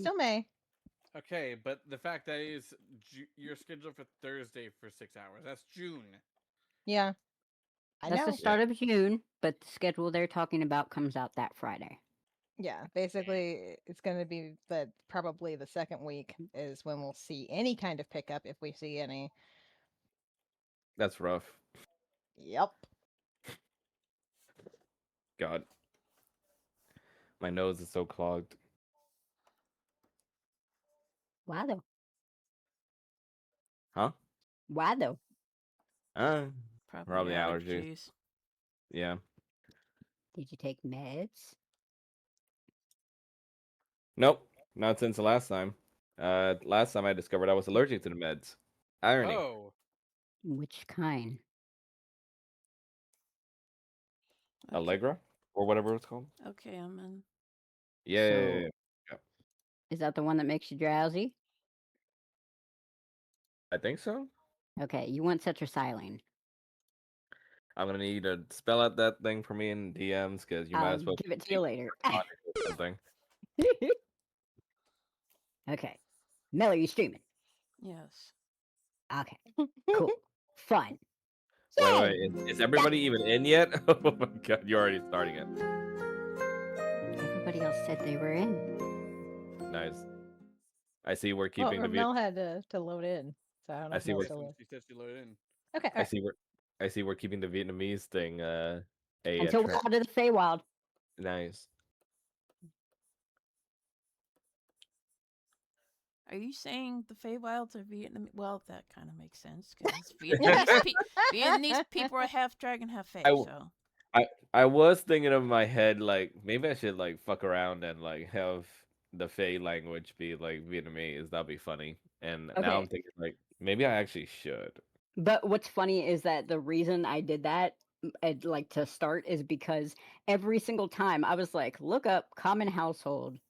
Still May. Okay, but the fact that you're scheduled for Thursday for 6 hours. That's June. Yeah, I That's the know. Yeah. start of June, but the schedule they're talking about comes out that Friday. Yeah, basically, it's going to be probably the second week is when we'll see any kind of pickup if we see any. That's rough. Yep. God. My nose is so clogged. Why though? Huh? Why though? Probably allergies. Yeah. Did you take meds? Nope. Not since the last time. Last time I discovered I was allergic to the meds. Irony. Oh, Which kind? Okay. Allegra? Or whatever it's called. Okay, I'm in. Yeah. So- Is that the one that makes you drowsy? I think so. Okay, you want cetrasiline. I'm gonna need to spell out that thing for me in DMs because you might I'll as well give it to you later. something. Okay. Mel, are you streaming? Yes. Okay. Cool. Fun. Wait, Yay! is everybody even in yet? Oh my god, you're already starting it. Everybody else said they were in. Nice. I see we're keeping Well, the Mel had to load in, so I don't know I if see Mel what- still is. she said she loaded in. Okay, I see we're keeping the Vietnamese thing Until we're out of the Feywild. nice. Are you saying the Feywilds are Vietnamese? Well, that kind of makes sense because Vietnamese people are half dragon, half Fey. So I was thinking in my head like maybe I should like fuck around and like have the Fey language be like Vietnamese. That'd be funny. And now Okay. I'm thinking like maybe I actually should. But what's funny is that the reason I did that, like to start, is because every single time I was like, look up common household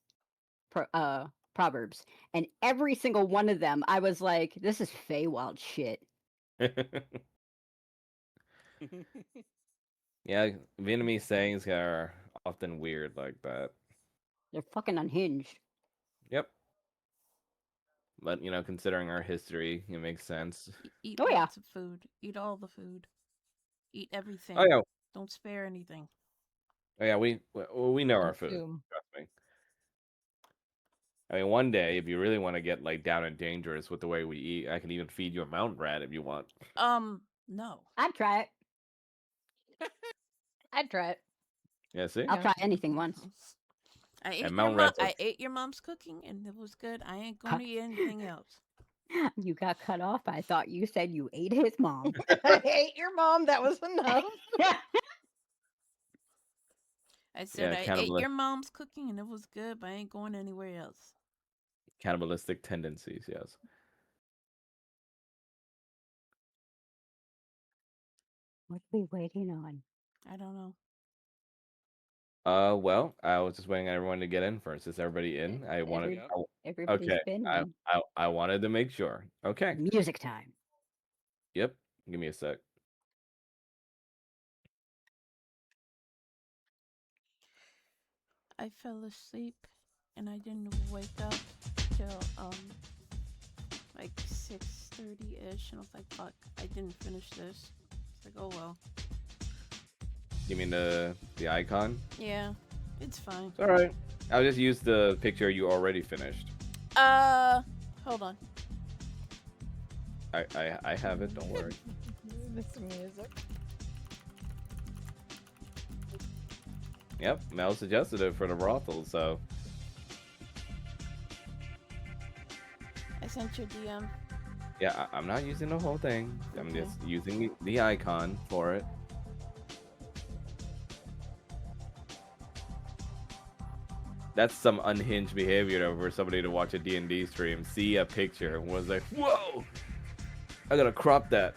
proverbs, and every single one of them, I was like, this is Feywild shit. Yeah, Vietnamese sayings are often weird like that. They're fucking unhinged. Yep. But you know, considering our history, it makes sense. eat Oh, yeah. lots of food. Eat all the food. Eat everything. Oh yeah, Don't spare anything. we know our food. Consume. Trust me. I mean, one day, if you really want to get like down and dangerous with the way we eat, I can even feed you a mountain rat if you want. No. I'd try it. I'd try it. Yeah, see? I'll Yeah. try anything once. I ate your mom's cooking and it was good. I ain't going to eat anything else. You got cut off. I thought you said you ate his mom. I hate your mom. That was enough. I said Yeah, I ate your mom's cooking and it was good, but I ain't going anywhere else. Cannibalistic tendencies, yes. What are we waiting on? I don't know. Well, I was just waiting on everyone to get in first. Is everybody in? I wanted. Everybody's Okay, been I, in. I wanted to make sure. Okay. Music time. Yep. Give me a sec. I fell asleep and I didn't wake up till like 6:30ish, and I was like, fuck, I didn't finish this. It's like, oh well. You mean the icon? Yeah, it's fine. It's all right. I'll just use the picture you already finished. Hold on. I have it. Don't worry. This music. Yep. Mel suggested it for the brothel, so I sent you a DM. yeah. I'm not using the whole thing. I'm just using the icon for it. That's some unhinged behavior for somebody to watch a D&D stream, see a picture, and was like, "Whoa, I gotta crop that."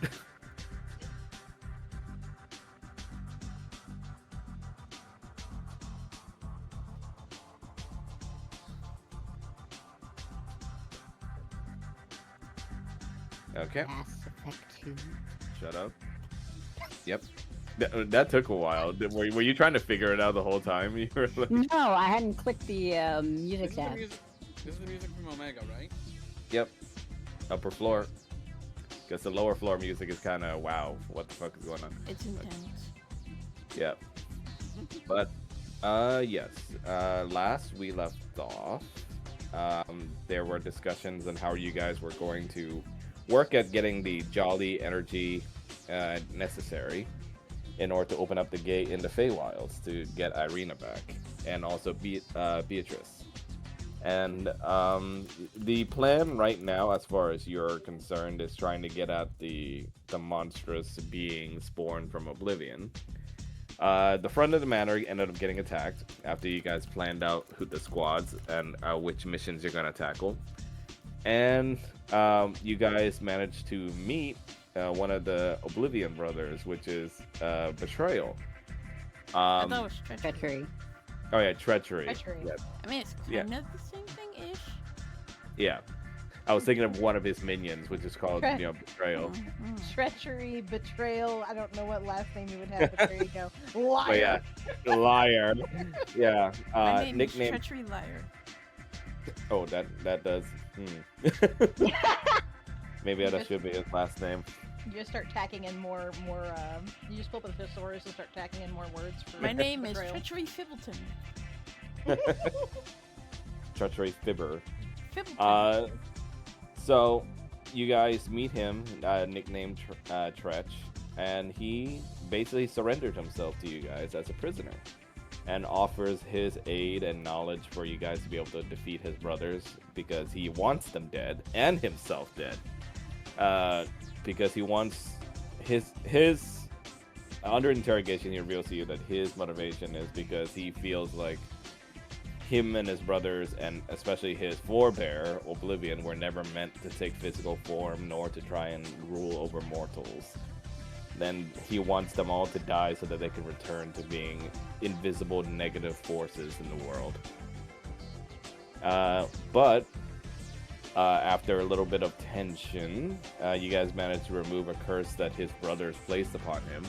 Okay. Mass Effect 2. Shut up. Yep. That took a while. Were you trying to figure it out the whole time? You were like... No, I hadn't clicked the music Isn't the tab. music, This is the music from Omega, right? Yep. Upper floor. Because the lower floor music is kind of wow. What the fuck is going on? It's intense. Yep. But yes. Last we left off, there were discussions on how you guys were going to work at getting the jolly energy necessary in order to open up the gate in the Feywilds to get Irina back, and also Beatrice. And the plan right now, as far as you're concerned, is trying to get at the monstrous beings born from Oblivion. The front of the manor ended up getting attacked after you guys planned out who the squads and which missions you're gonna tackle. And you guys managed to meet one of the Oblivion brothers, which is Betrayal. I thought it was treachery. Treachery. Oh yeah, Treachery. Treachery. Yeah. I mean, it's Yeah. kind of the same thing-ish. Yeah. I was thinking of one of his minions, which is called, Betrayal. Mhm. Treachery, betrayal. I don't know what last name you would have, but there you go. Liar. But yeah, the liar. Yeah. My name Nickname. is Treachery Liar. Oh, that does. Maybe that should be his last name. You just start tacking in more. You just pull up a thesaurus and start tacking in more words for. My name is betrayal. Treachery Fibbleton. Treachery Fibber. Fibbleton. So you guys meet him, nicknamed Tretch, and he basically surrendered himself to you guys as a prisoner, and offers his aid and knowledge for you guys to be able to defeat his brothers, because he wants them dead and himself dead. Because he wants his under interrogation, he reveals to you that his motivation is because he feels like him and his brothers, and especially his forebear Oblivion, were never meant to take physical form nor to try and rule over mortals. Then he wants them all to die so that they can return to being invisible negative forces in the world. But after a little bit of tension, you guys managed to remove a curse that his brothers placed upon him,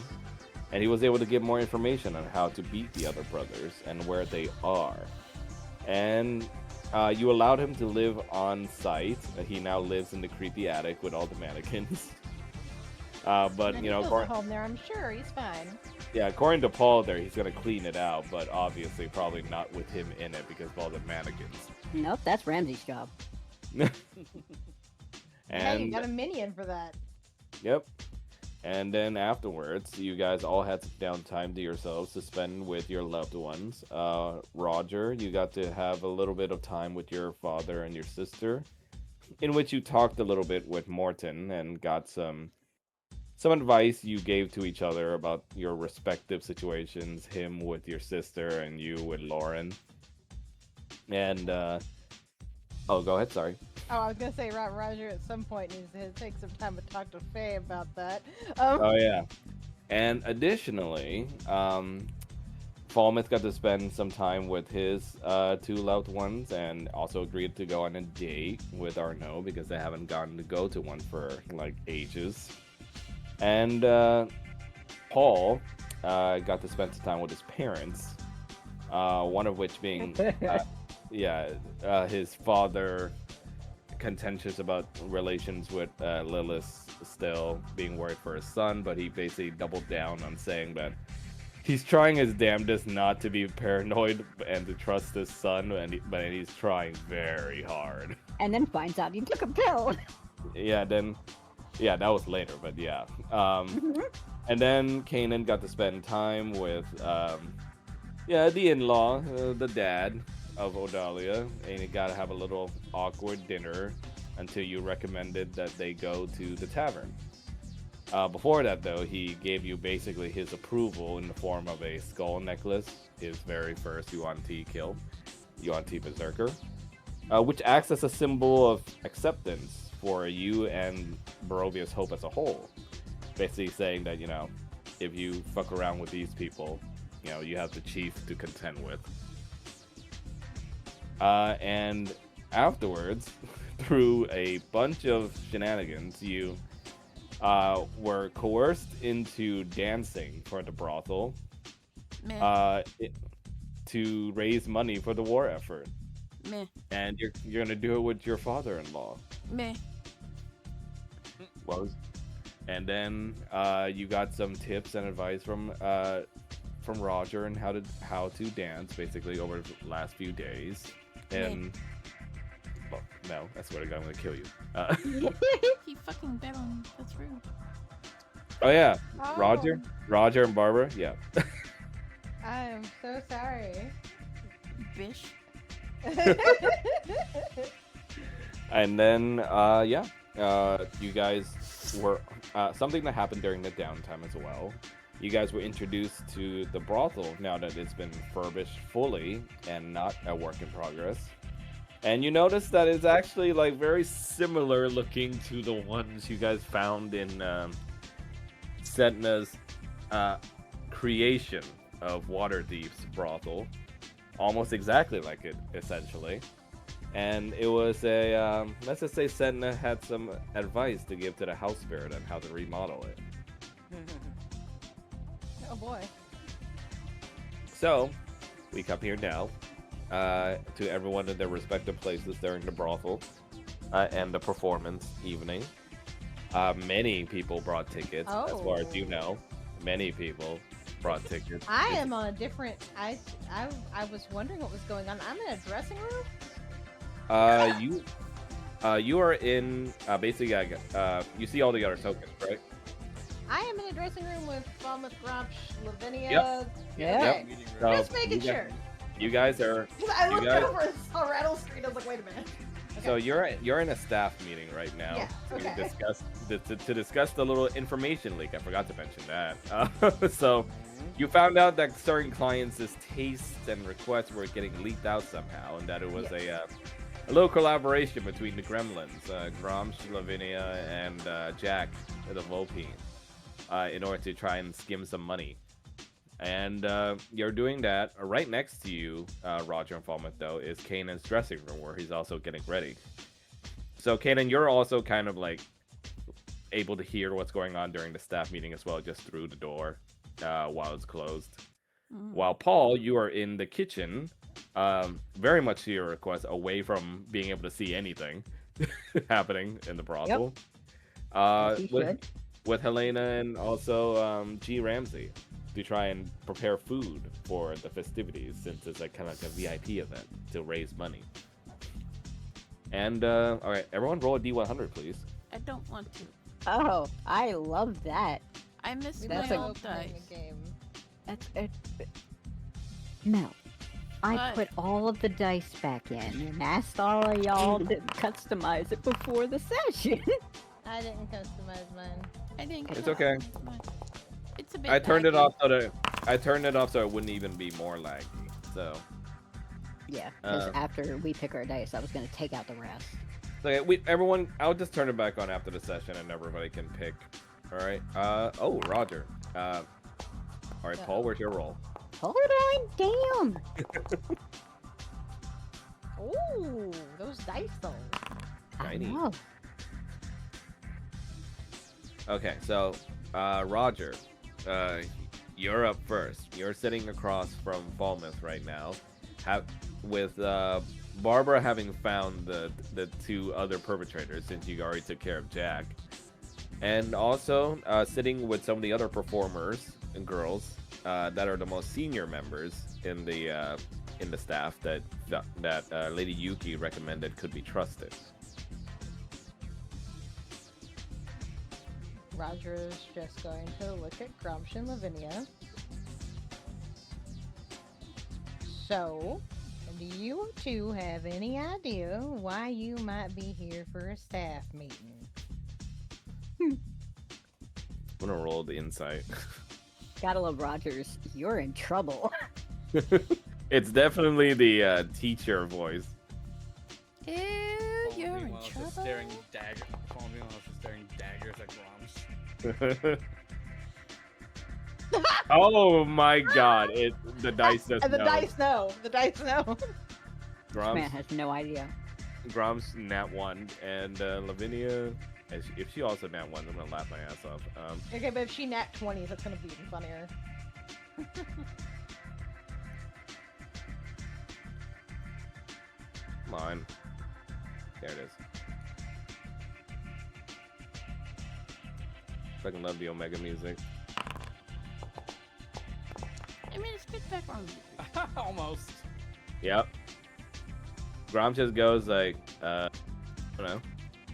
and he was able to get more information on how to beat the other brothers and where they are. And you allowed him to live on site. He now lives in the creepy attic with all the mannequins. But And you he know, feels at home there. I'm sure he's fine. yeah, according to Paul, there he's gonna clean it out, but obviously probably not with him in it because of all the mannequins. Nope, that's Ramsey's job. Hey, you And got a minion for that. yep. And then afterwards, you guys all had some downtime to yourselves to spend with your loved ones. Roger, you got to have a little bit of time with your father and your sister, in which you talked a little bit with Morton and got some advice you gave to each other about your respective situations, him with your sister and you with Lauren. And oh, go ahead, sorry. Oh, I was gonna say, Roger at some point needs to take some time to talk to Faye about that. Oh yeah. And additionally, Falmouth got to spend some time with his two loved ones, and also agreed to go on a date with Arnaud because they haven't gotten to go to one for like ages. And Paul got to spend some time with his parents, one of which being his father contentious about relations with Lilith, still being worried for his son, but he basically doubled down on saying that he's trying his damnedest not to be paranoid and to trust his son, but he's trying very hard. And then finds out he took a pill. Yeah, that was later, but yeah. And then Kanan got to spend time with the in-law, the dad of Odalia, and he got to have a little awkward dinner until you recommended that they go to the tavern. Before that, though, he gave you basically his approval in the form of a skull necklace, his very first Yuan-Ti kill, Yuan-Ti Berserker, which acts as a symbol of acceptance for you and Barovia's hope as a whole. Basically saying that, if you fuck around with these people, you have the chief to contend with. And afterwards, through a bunch of shenanigans, you were coerced into dancing for the brothel Man, to raise money for the war effort. Meh. and you're gonna do it with your father-in-law. Meh. Well, and then you got some tips and advice from Roger and how to dance basically over the last few days. And well, no, I swear to God, I'm gonna kill you. He fucking bet on. That's rude. Oh yeah, Oh, Roger and Barbara. Yeah. I am so sorry. Bish. And then you guys were something that happened during the downtime as well. You guys were introduced to the brothel now that it's been furbished fully and not a work in progress. And you notice that it's actually like very similar looking to the ones you guys found in Setna's creation of Waterdeep's brothel. Almost exactly like it, essentially. And it was a, let's just say Setna had some advice to give to the house spirit on how to remodel it. Oh boy. So, we come here now to everyone in their respective places during the brothel and the performance evening. Many people brought tickets, as far as you know. Many people brought tickets. I am on a different. I was wondering what was going on. I'm in a dressing room. You are in basically. You see all the other tokens, right? I am in a dressing room with Falmouth, Grumsh, Lavinia. Yep. Yeah. Meeting room. So Just making sure. You guys are. I You looked guys- over and saw Rattle Screen. I was like, wait a minute. So you're in a staff meeting right now Yeah, okay. to discuss to discuss the little information leak. I forgot to mention that. So you found out that certain clients' tastes and requests were getting leaked out somehow, and that it was a little collaboration between the Gremlins, Gromsh, Lavinia, and Jack, the Volpine, in order to try and skim some money. And you're doing that. Right next to you, Roger and Falmouth, though, is Kanan's dressing room, where he's also getting ready. So, Kanan, you're also kind of like able to hear what's going on during the staff meeting as well, just through the door while it's closed. While Paul, you are in the kitchen, very much to your request, away from being able to see anything happening in the brothel. As he should. With Helena and also G. Ramsey to try and prepare food for the festivities, since it's like kind of like a VIP event to raise money. And all right, everyone, roll a D100, please. I don't want to. Oh, I love that. I miss We That's my a- old playing dice. the game. That's it. No. I What? put all of the dice back in and asked all of y'all to customize it before the session. I didn't customize mine. I think It's okay. It's a bit. I turned it laggy. off so it wouldn't even be more laggy. So Yeah, because Uh, after we pick our dice, I was going to take out the rest. okay, everyone, I'll just turn it back on after the session, and everybody can pick. All right. Oh, Roger. All right, Yeah. Paul, where's your roll? Hold on, damn! Ooh, those dice though. I Tiny. know. Okay, so Roger, you're up first. You're sitting across from Falmouth right now, with Barbara having found the two other perpetrators, since you already took care of Jack, and also sitting with some of the other performers and girls that are the most senior members in the staff that Lady Yuki recommended could be trusted. Roger's just going to look at Grumsh and Lavinia. So, do you two have any idea why you might be here for a staff meeting? I'm gonna roll the insight. Gotta love Rogers. You're in trouble. It's definitely the teacher voice. Ew, Paul you're in meanwhile is just trouble. staring dagger. Paul meanwhile is just staring daggers at Gromsh. Oh my god! The dice does And the know. dice know. The dice know. This man Grom's, has no idea. Grom's nat 1, and Lavinia, if she also nat 1, I'm gonna laugh my ass off. Okay, but if she nat 20s, that's gonna be even funnier. line. There it is. Fucking love the Omega music. I mean, it's good background music. Almost. Yep. Grom just goes like, I don't know.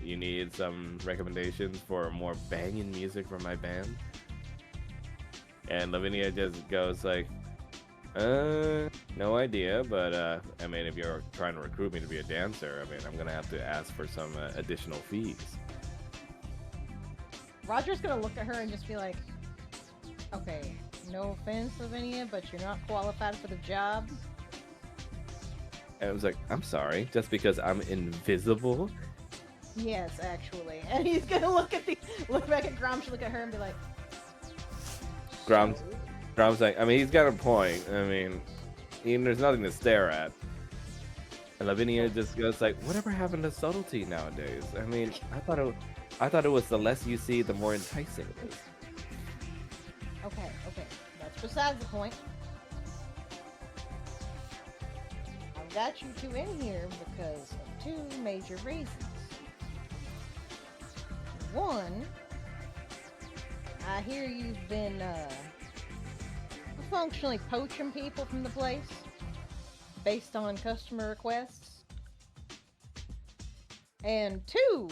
You need some recommendations for more banging music from my band? And Lavinia just goes like, no idea, but I mean, if you're trying to recruit me to be a dancer, I mean, I'm gonna have to ask for some additional fees. Roger's gonna look at her and just be like, okay, no offense, Lavinia, but you're not qualified for the job. And I was like, I'm sorry, just because I'm invisible? Yes, actually. And he's gonna look back at Gromsh, look at her and be like, Grom's like, I mean, he's got a point. I mean, there's nothing to stare at. And Lavinia just goes like, whatever happened to subtlety nowadays? I mean, I thought it was the less you see, the more enticing it is. okay, that's besides the point. I've got you two in here because of two major reasons. One, I hear you've been functionally poaching people from the place based on customer requests. And two,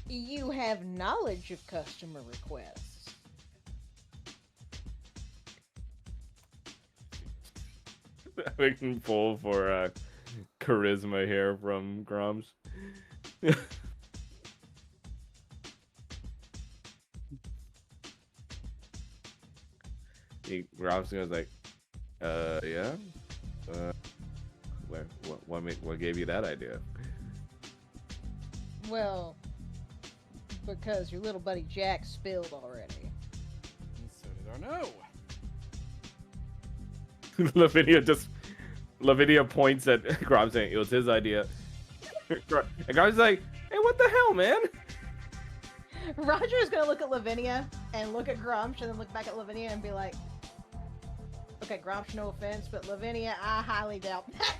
you have knowledge of customer requests. We can pull for charisma here from Grom's. Grom's goes like, yeah? What gave you that idea? Well, because your little buddy Jack spilled already. And so did our no. Lavinia points at Grom saying it was his idea. And Grom's like, hey, what the hell, man? Roger's gonna look at Lavinia and look at Grumsh and then look back at Lavinia and be like, okay, Grumsh, no offense, but Lavinia, I highly doubt that.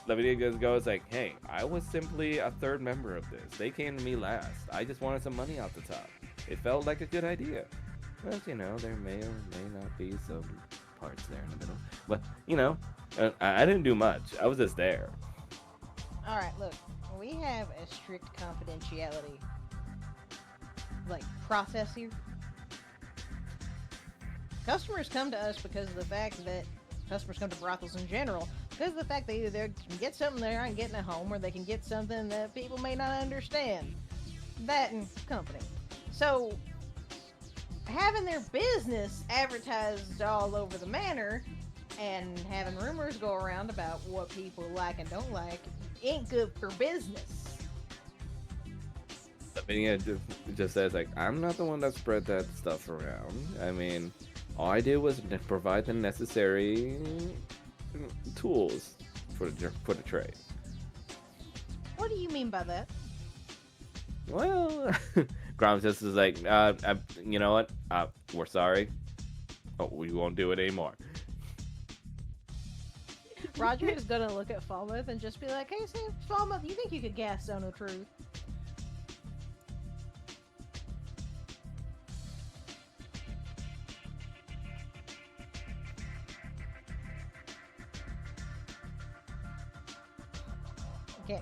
Lavinia just goes like, hey, I was simply a third member of this. They came to me last. I just wanted some money off the top. It felt like a good idea. But, you know, there may or may not be some parts there in the middle. But, you know, I didn't do much. I was just there. Alright, look, we have a strict confidentiality, like, process here. Customers come to us because of the fact that customers come to brothels in general because of the fact that either they can get something they aren't getting at home or they can get something that people may not understand. That and company. So, having their business advertised all over the manor and having rumors go around about what people like and don't like ain't good for business. Lavinia just says like, I'm not the one that spread that stuff around. I mean, all I did was provide the necessary tools for the trade. What do you mean by that? Well, Grom just is like, you know what? We're sorry. Oh, we won't do it anymore. Roger is gonna look at Falmouth and just be like, hey, Sam, Falmouth, you think you could gas Sono Truth?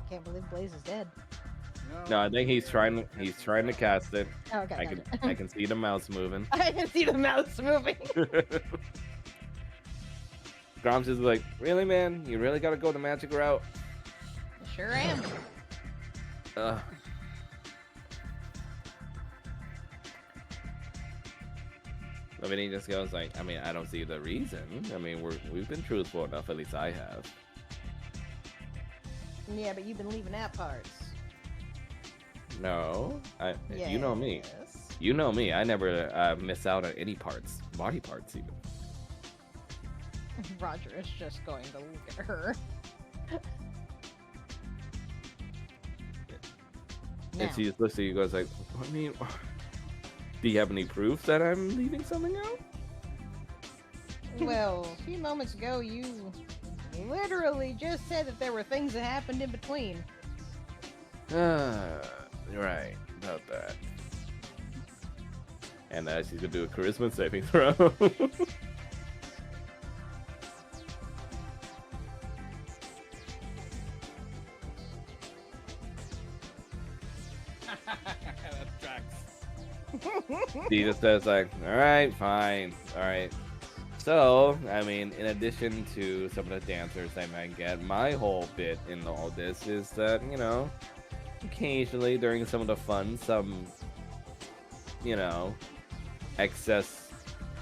Can't believe Blaze is dead. No, I think he's trying to cast it. Oh, okay, I can see the mouse moving. I can see the mouse moving. Grom's is like, really, man? You really gotta go the magic route? Sure am. I mean, he just goes like, I mean, I don't see the reason. I mean, we've been truthful enough, at least I have. Yeah, but you've been leaving out parts. No, you know me. Yes. You know me. I never miss out on any parts, body parts even. Roger is just going to look at her. And she just looks at you and goes like, I mean, do you have any proof that I'm leaving something out? Well, a few moments ago, you literally just said that there were things that happened in between. Right about that. And she's gonna do a charisma saving throw. That tracks. She just says like, all right, fine, all right. So, I mean, in addition to some of the dancers I might get, my whole bit in all this is that, you know, occasionally during some of the fun, some, you know, excess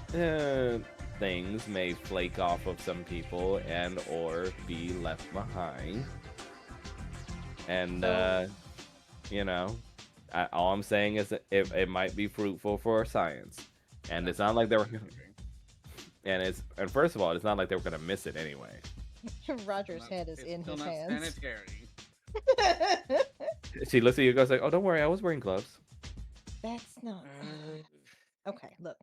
things may flake off of some people and or be left behind. And, you know, all I'm saying is that it might be fruitful for science. And it's not like they were... And first of all, it's not like they were gonna miss it anyway. Roger's head is in his hands. Sanitary. She looks at you and goes like, "Oh, don't worry, I was wearing gloves." That's not. Okay, look.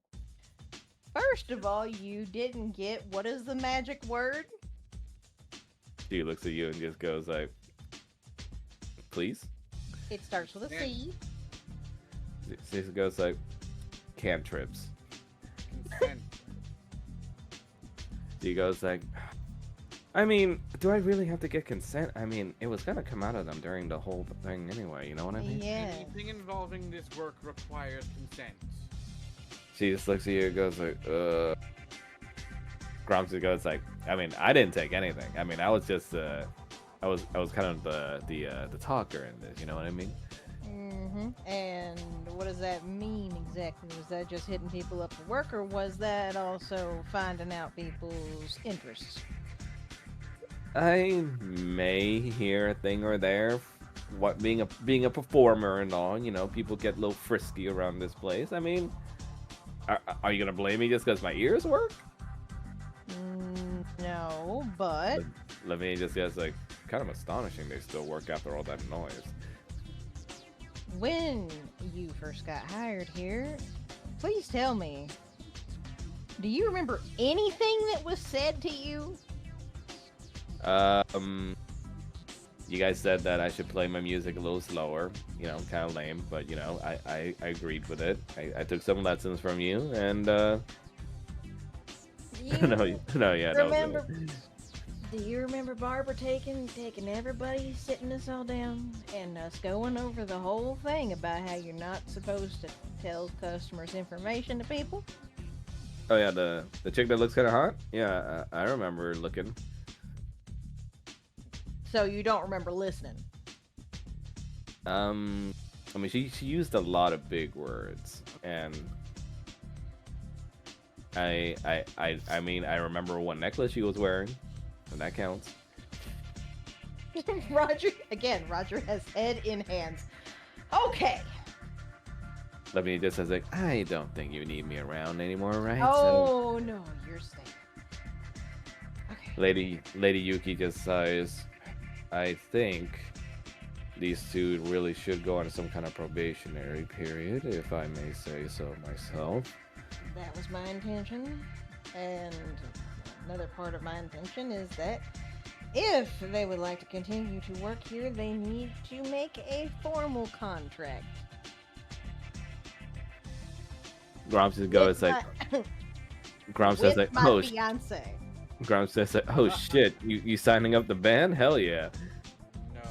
First of all, you didn't get what is the magic word? She looks at you and just goes like, "Please." It starts with a C. She goes like, "Cantrips." Consent. She goes like, I mean, do I really have to get consent? I mean, it was gonna come out of them during the whole thing anyway, you know what I mean? Yeah. Anything involving this work requires consent. She just looks at you and goes like, Gromsy goes like, I mean, I didn't take anything. I mean, I was just, I was kind of the talker in this, you know what I mean? And what does that mean exactly? Was that just hitting people up for work, or was that also finding out people's interests? I may hear a thing or there. What being a performer and all, you know, people get a little frisky around this place. I mean, are you gonna blame me just because my ears work? No, but Let me just guess, like, kind of astonishing they still work after all that noise. when you first got hired here, please tell me, do you remember anything that was said to you? You guys said that I should play my music a little slower. You know, kind of lame, but you know, I agreed with it. I took some lessons from you, and You no, yeah, remember? Do you remember Barbara taking everybody, sitting us all down, and us going over the whole thing about how you're not supposed to tell customers information to people? Oh yeah, the chick that looks kind of hot. Yeah, I remember looking. So you don't remember listening? I mean, she used a lot of big words, and I mean, I remember what necklace she was wearing, and that counts. Roger has head in hands. Okay. Let me just says like, I don't think you need me around anymore, right? Oh no, you're staying. Okay. Lady Yuki just sighs. I think these two really should go on some kind of probationary period, if I may say so myself. That was my intention. And another part of my intention is that if they would like to continue to work here, they need to make a formal contract. Gromps just goes like, Gromps says like, my oh, fiance. Gromps says like, oh shit, you signing up the band? Hell yeah. No.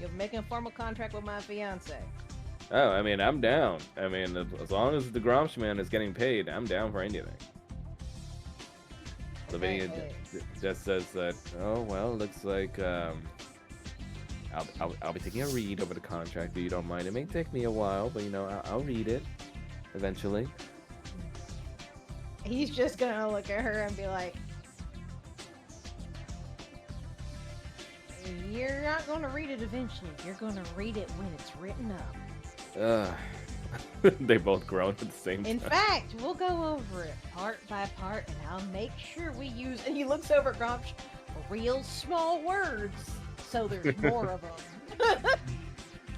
You're making a formal contract with my fiance. Oh, I mean, I'm down. I mean, as long as the Gromps man is getting paid, I'm down for anything. Lavinia just says that, oh, well, looks like I'll be taking a read over the contract if you don't mind. It may take me a while, but, you know, I'll read it eventually. He's just gonna look at her and be like, you're not gonna read it eventually. You're gonna read it when it's written up. They both groan at the same time. In fact, we'll go over it part by part, and I'll make sure we use. And he looks over at Gromsh, real small words, so there's more of them.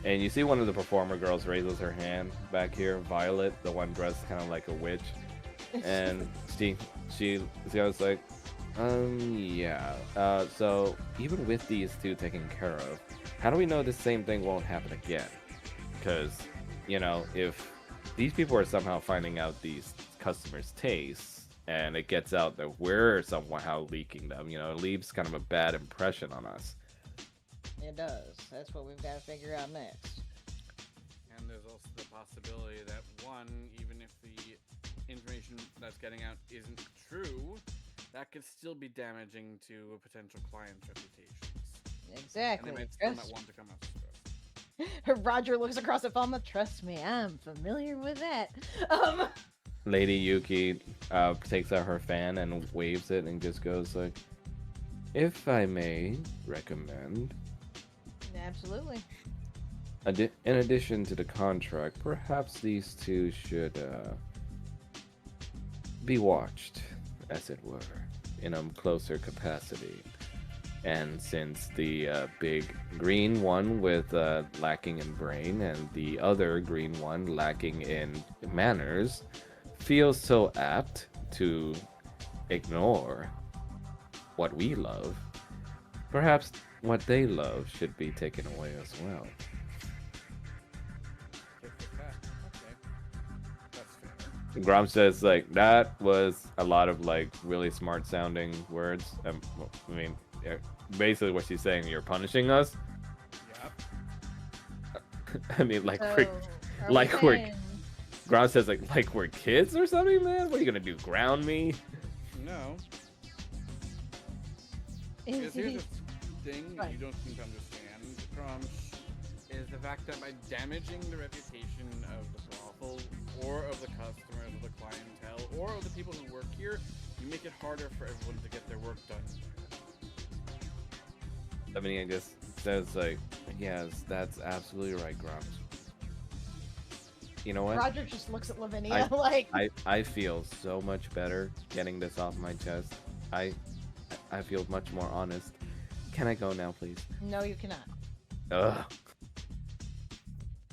And you see one of the performer girls raises her hand back here, Violet, the one dressed kind of like a witch, and she goes like, Yeah. So even with these two taken care of, how do we know the same thing won't happen again? Because, if these people are somehow finding out these customers' tastes, and it gets out that we're somehow leaking them, it leaves kind of a bad impression on us. It does. That's what we've got to figure out next. And there's also the possibility that one, even if the information that's getting out isn't true, that could still be damaging to a potential client's reputations. Exactly. And they might still not want to come after us. Roger looks across at Falma. Trust me, I'm familiar with that. Lady Yuki takes out her fan and waves it and just goes like, "If I may recommend, Absolutely. in addition to the contract, perhaps these two should be watched, as it were, in a closer capacity. And since the big green one with lacking in brain and the other green one lacking in manners feels so apt to ignore what we love, perhaps what they love should be taken away as well." Grom says, like, that was a lot of, like, really smart sounding words. I mean, basically what she's saying, you're punishing us? Yep. I mean, like, So, are like we we're... saying- Grom says, like we're kids or something, man? What are you gonna do, ground me? No. Because here's the thing Right. you don't seem to understand, Crunch, is the fact that by damaging the reputation of the brothel, or of the customers, of the clientele, or of the people who work here, you make it harder for everyone to get their work done. I mean, it just says, like, yes, that's absolutely right, Grumps. You know what? Roger just looks at Lavinia like. I feel so much better getting this off my chest. I feel much more honest. Can I go now, please? No, you cannot. Ugh.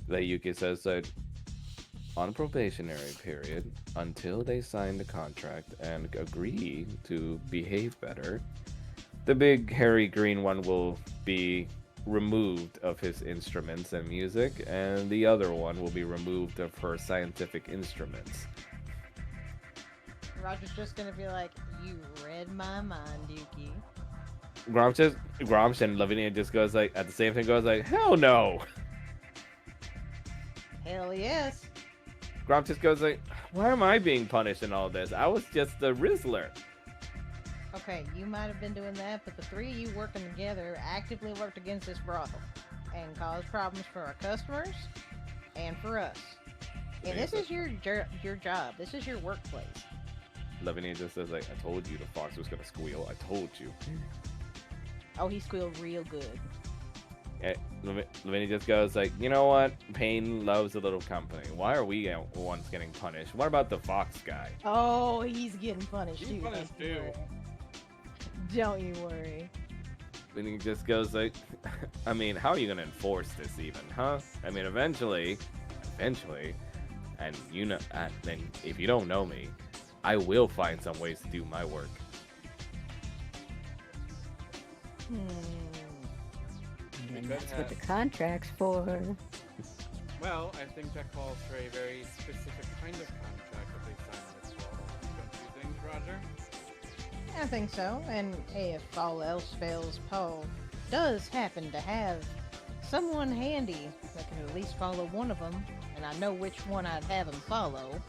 The Yuki says that on probationary period, until they sign the contract and agree to behave better, the big hairy green one will be removed of his instruments and music, and the other one will be removed of her scientific instruments. Roger's just gonna be like, "You read my mind, Yuki." Gromsh and Lavinia just goes like, at the same time, goes like, hell no! Hell yes. Gromsh just goes like, why am I being punished in all this? I was just the Rizzler. Okay, you might have been doing that, but the three of you working together actively worked against this brothel and caused problems for our customers and for us. And this is your job. This is your workplace. Lavinia just says like, I told you the fox was gonna squeal. I told you. Oh, he squealed real good. Lavinia just goes like, you know what? Pain loves a little company. Why are we the ones getting punished? What about the fox guy? Oh, he's getting punished He's too. punished don't you too. worry. Don't you worry. Lavinia just goes like, I mean, how are you gonna enforce this even, huh? I mean, eventually, and then if you don't know me, I will find some ways to do my work. And that's what the contract's for. Well, I think that calls for a very specific kind of contract that they sign this fall. Don't you think, Roger? I think so. And if all else fails, Paul does happen to have someone handy that can at least follow one of them, and I know which one I'd have him follow.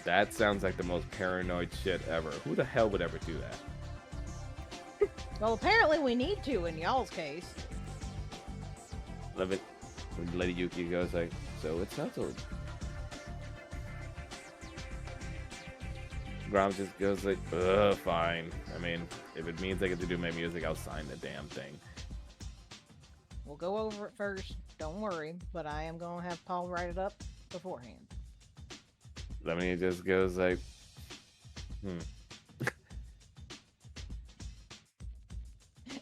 That sounds like the most paranoid shit ever. Who the hell would ever do that? Well, apparently we need to in y'all's case. Lady Yuki goes like, so it's settled. Grom just goes like, ugh, fine. I mean, if it means I get to do my music, I'll sign the damn thing. We'll go over it first, don't worry, but I am going to have Paul write it up beforehand. Lemony just goes like,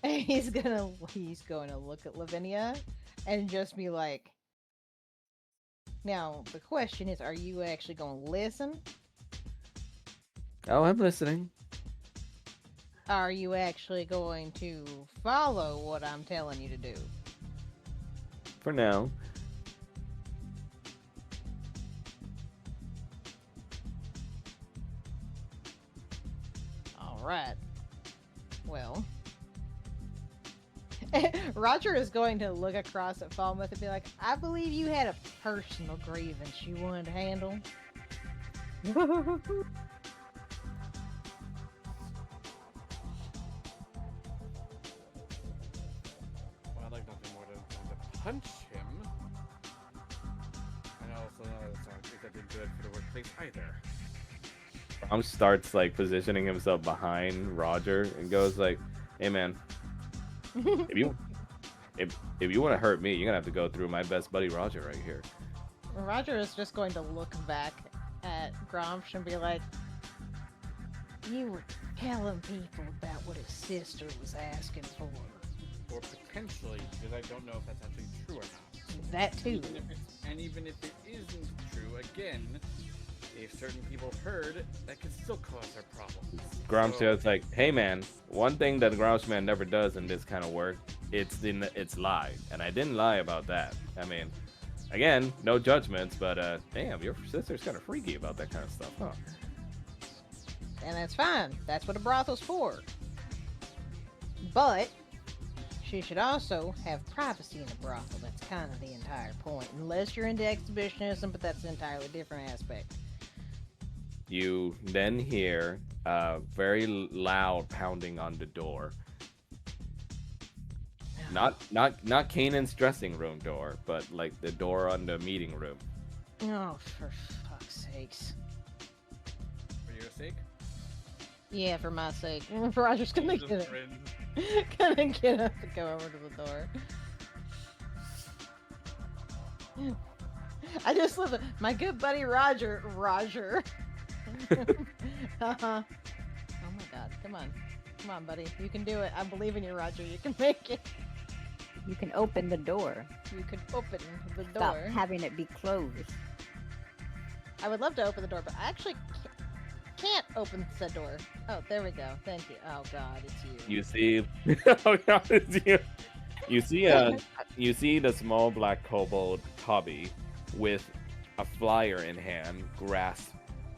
And he's going to look at Lavinia and just be like, now, the question is, are you actually going to listen? oh, I'm listening. Are you actually going to follow what I'm telling you to do? For now. All right. Well, Roger is going to look across at Falmouth and be like, I believe you had a personal grievance you wanted to handle. Well, I'd like nothing more than to punch him. And also know that's not exactly good for the workplace either. Rom starts like positioning himself behind Roger and goes like, "Hey man, if you if you want to hurt me, you're gonna have to go through my best buddy Roger right here." Roger is just going to look back at Gromsh and be like, you were telling people about what his sister was asking for. Or potentially, because I don't know if that's actually true or not. That too. Even if it isn't true, again, if certain people heard, that could still cause our problems. Gromsh goes like, "Hey man, one thing that Gromsh man never does in this kind of work, it's lie, and I didn't lie about that. I mean, again, no judgments, but damn, your sister's kind of freaky about that kind of stuff, huh?" And that's fine. That's what a brothel's for. But she should also have privacy in a brothel. That's kind of the entire point. Unless you're into exhibitionism, but that's an entirely different aspect. You then hear very loud pounding on the door. Not Kanan's dressing room door, but like the door on the meeting room. Oh, for fuck's sakes. For your sake? Yeah, for my sake. Roger's gonna Just get it. friend. Gonna get up to go over to the door. I just love it. My good buddy Roger. Oh my god, come on, buddy. You can do it. I believe in you, Roger. You can make it. You can open the door. You can open the Stop door. having it be closed. I would love to open the door, but I actually can't open said door. Oh, there we go. Thank you. Oh god, it's you. You see, oh god, it's you. You see the small black kobold Cobby with a flyer in hand grasp.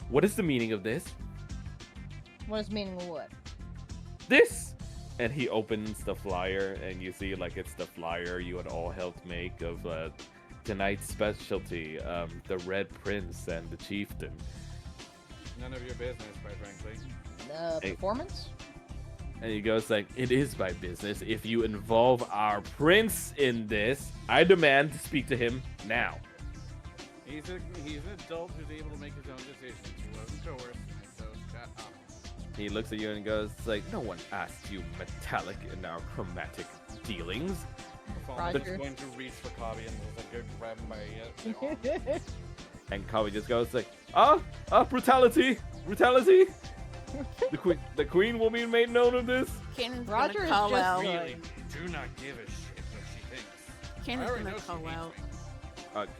What is the meaning of this? What is meaning of what? This! And he opens the flyer, and you see like it's the flyer you had all helped make of tonight's specialty, the Red Prince and the Chieftain. None of your business, quite frankly. Performance? And he goes like, "It is my business. If you involve our prince in this, I demand to speak to him now." He's an adult who's able to make his own decisions. He wasn't coerced, so shut up. He looks at you and goes like, "No one asked you metallic in our chromatic dealings." Falmouth Roger. is going to reach for Cobby and just like go grab him by the arm. And Cobby just goes like, brutality! The queen will be made known of this." Kanan's Roger gonna is call just out. Really, do not give a shit what she thinks. Kanan's I already gonna know she call hates out.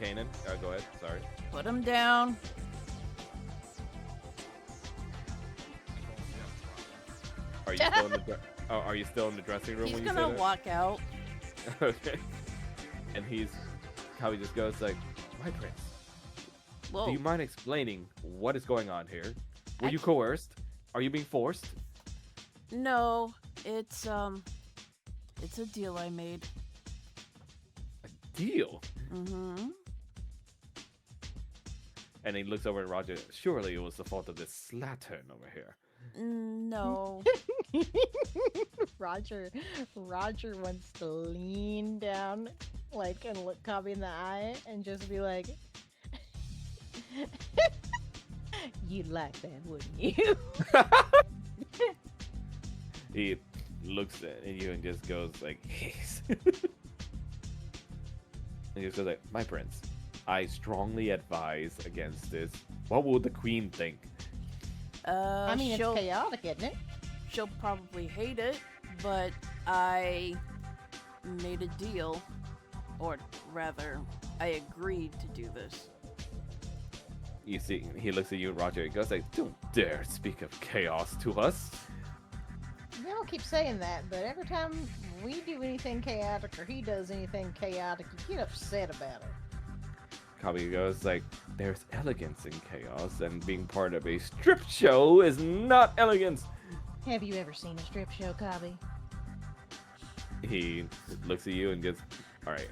me. Kanan, go ahead. Sorry. Put him down. Are you still in the are you still in the dressing room He's when you gonna say walk out. that? Okay. And Cobby just goes like, "My prince, Whoa. do you mind explaining what is going on here? Were you Actu- coerced? Are you being forced?" No, it's a deal I made. "A deal?" Mm-hmm. And he looks over at Roger. "Surely it was the fault of this slattern over here." No. Roger wants to lean down, like, and look Cobby in the eye and just be like, "You'd like that, wouldn't you?" He looks at you and just goes like, "Yes." And he just goes like, "My prince, I strongly advise against this. What will the queen think?" I mean, it's she'll chaotic, isn't it? she'll probably hate it, but I made a deal, or rather, I agreed to do this. You see, he looks at you, Roger. He goes like, "Don't dare speak of chaos to us." keep saying that, but every time we do anything chaotic or he does anything chaotic, you get upset about it. Kabi goes like, there's elegance in chaos, and being part of a strip show is not elegance. Have you ever seen a strip show, Cobby? He looks at you and gets, all right.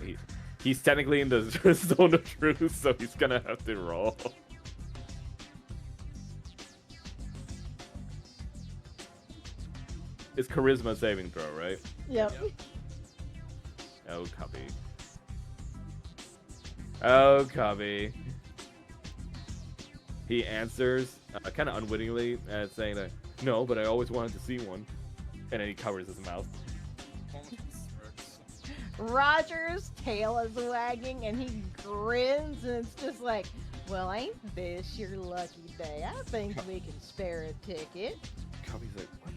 He's technically in the zone of truth, so he's gonna have to roll. It's charisma saving throw, right? Yep. Oh, Cubby. Oh, Cubby. He answers kind of unwittingly, saying that, no, but I always wanted to see one. And then he covers his mouth. Roger's tail is wagging and he grins, and it's just like, well, ain't this your lucky day? I think we can spare a ticket. Cubby's like, what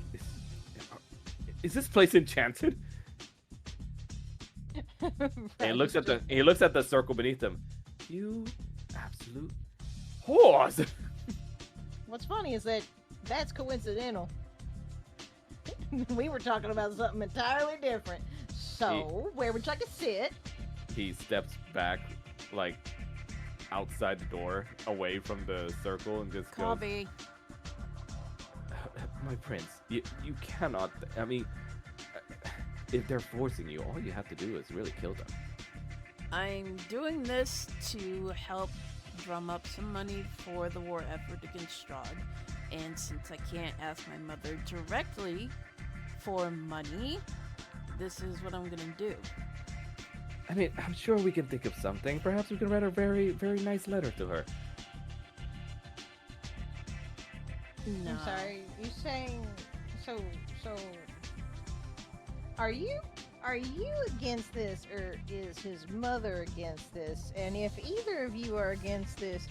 is this place enchanted? And he looks at the circle beneath him. You absolute whores. What's funny is that that's coincidental. We were talking about something entirely different. So, where would you like to sit? He steps back, like, outside the door, away from the circle, and just goes, Cobby. my prince, you cannot, I mean, if they're forcing you, all you have to do is really kill them. I'm doing this to help drum up some money for the war effort against Strahd. And since I can't ask my mother directly for money, this is what I'm gonna do. I mean, I'm sure we can think of something. Perhaps we can write a very, very nice letter to her. No. I'm sorry, you saying, so, are you against this, or is his mother against this? And if either of you are against this,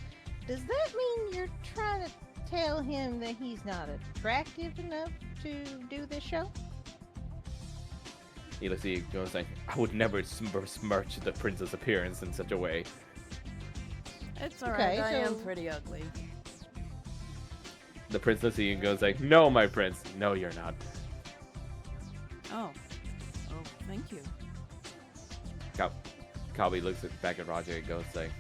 does that mean you're trying to tell him that he's not attractive enough to do this show? He looks at you, goes like, I would never smirch the prince's appearance in such a way. It's alright, Okay, I am so- pretty ugly. The prince looks at you and goes like, no, my prince. No, you're not. Oh. Oh, thank you. Calby looks back at Roger and goes like,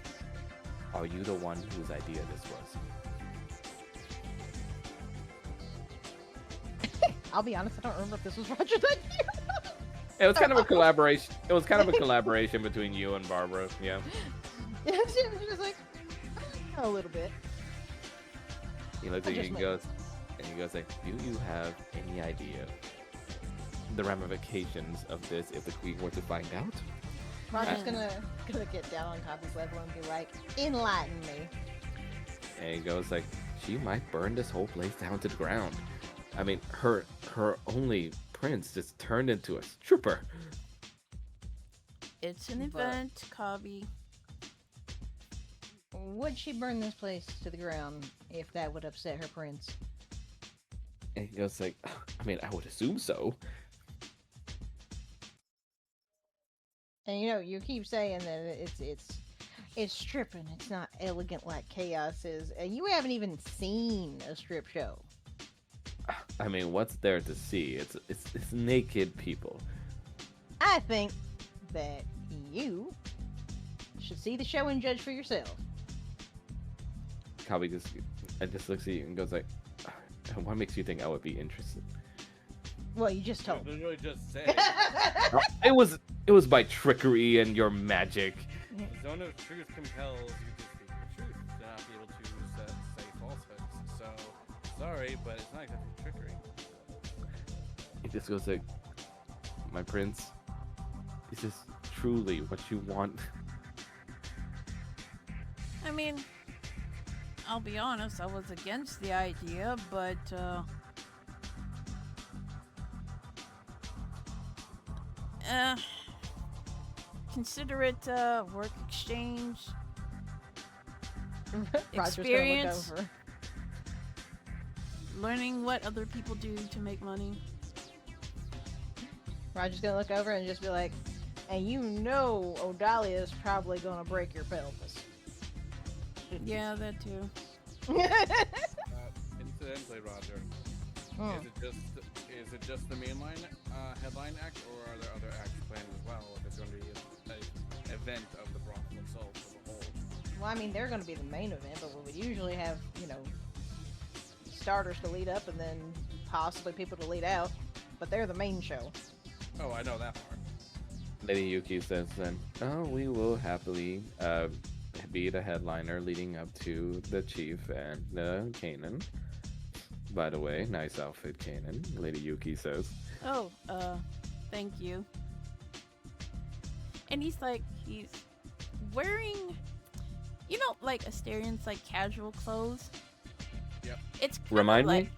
are you the one whose idea this was? I'll be honest, I don't remember if this was Roger's idea. It was kind of a collaboration. It was kind of a collaboration between you and Barbara. Yeah. It was like, a little bit. He looks at you and goes like, do you have any idea the ramifications of this if the queen were to find out? Roger's gonna get down on Cobby's level and be like, enlighten me. And he goes like, she might burn this whole place down to the ground. I mean, her only prince just turned into a stripper. It's an But- event, Cobby. Would she burn this place to the ground if that would upset her prince? And he goes like, I mean, I would assume so. And you keep saying that it's stripping. It's not elegant like chaos is. And you haven't even seen a strip show. I mean, what's there to see? It's naked people. I think that you should see the show and judge for yourself. Calby just looks at you and goes like, what makes you think I would be interested? Well, you just told me. Literally just said. It was by trickery and your magic. The zone of truth compels you to speak the truth, to not be able to say falsehoods. So, sorry, but it's not exactly trickery. He just goes like, my prince, is this truly what you want? I mean, I'll be honest, I was against the idea, but, consider it, work exchange. Roger's Experience. gonna look over. Learning what other people do to make money. Roger's gonna look over and just be like, and Odalia is probably gonna break your pelvis. Yeah, that too. Incidentally, Roger, Hmm. Is it just the mainline headline act, or are there other acts planned as well? If it's going to be a event of the brothel itself as a whole? Well, I mean, they're going to be the main event, but we would usually have, starters to lead up and then possibly people to lead out. But they're the main show. Oh, I know that part. Lady Yuki says then, "Oh, we will happily be the headliner leading up to the chief and Kanan. By the way, nice outfit, Kanan." Lady Yuki says. Oh, thank you. And he's wearing, like Asterian's like casual clothes. Yep. It's Remind like, me?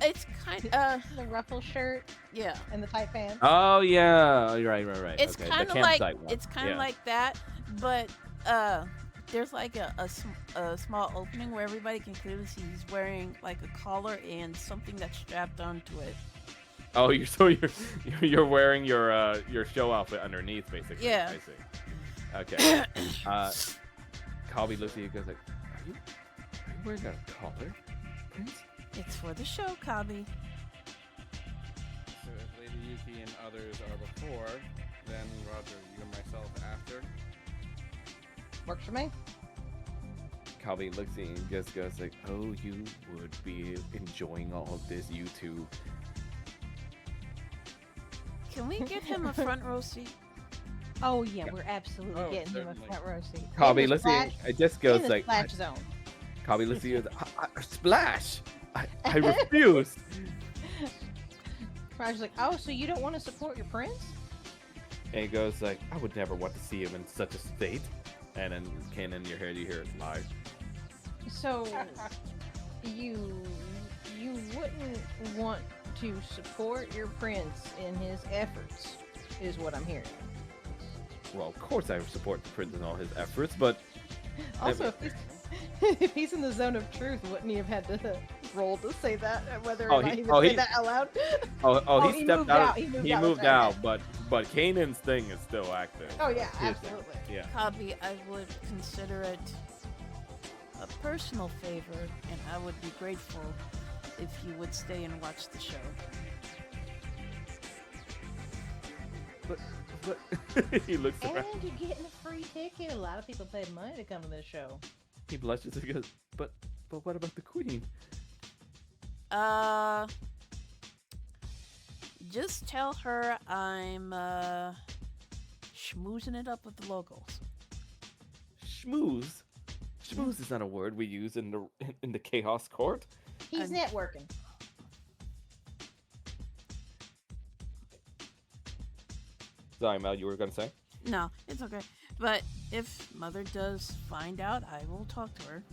It's kind The ruffle shirt yeah. and the tight pants. Oh yeah, right. It's okay. kind the of like campsite one. it's kind of Yeah. like that, but there's like a small opening where everybody can clearly see he's wearing like a collar and something that's strapped onto it. Oh, you're wearing your show outfit underneath, basically. Yeah. I see. Okay. Calby looks at you and goes like, "Are you wearing a collar, Prince?" It's for the show, Kabi. So if Lady Yuki and others are before, then Roger, you and myself after. Works for me. Calby looks at you and just goes like, "Oh, you would be enjoying all of this, you two." Can we get him a front row seat? Oh yeah, we're absolutely Oh, getting him a certainly. front row seat. Calby In the looks at you, splash- it just in goes the like, splash zone. Calby looks at you and goes, "Splash! I refuse." Roger's like, oh, so you don't want to support your prince? And he goes like, "I would never want to see him in such a state." And then Kanan, in your head, you hear it live. So you wouldn't want to support your prince in his efforts, is what I'm hearing. Well, of course I support the prince in all his efforts, but Also, if he's in the zone of truth, wouldn't he have had to roll to say that? Whether or Oh, not he- he would oh, say he- that out loud? he he stepped moved out. out. He moved out, okay. but Kanan's thing is still active. Oh yeah, His- absolutely. Yeah. Kabi, I would consider it a personal favor, and I would be grateful if you would stay and watch the show. But he looks around. And you're getting a free ticket. A lot of people paid money to come to this show. He blushes and goes, but what about the queen? Just tell her I'm schmoozing it up with the locals. Schmooze. Schmooze is not a word we use in the chaos court. He's I'm- networking. Sorry, Mel, you were gonna say? No, it's okay. But if Mother does find out, I will talk to her.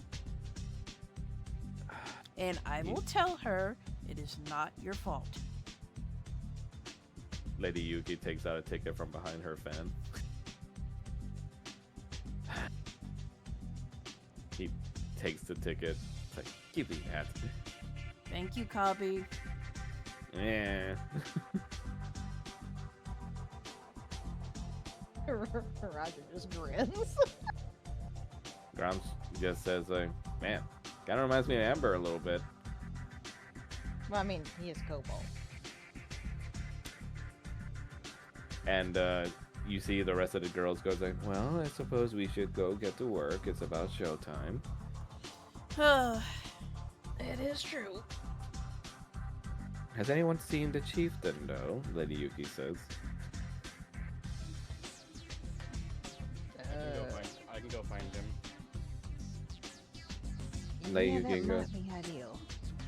And I will tell her it is not your fault. Lady Yuki takes out a ticket from behind her fan. He takes the ticket. It's like, give me that. Thank you, Kabi. Yeah. Roger just grins. Grams just says like, man, kind of reminds me of Amber a little bit. Well, I mean, he is Cobalt. And you see the rest of the girls goes like, well, I suppose we should go get to work. It's about showtime. It is true. Has anyone seen the chieftain though? Lady Yuki says. I can go find him. Lady Yeah, Yuki that goes. might be ideal.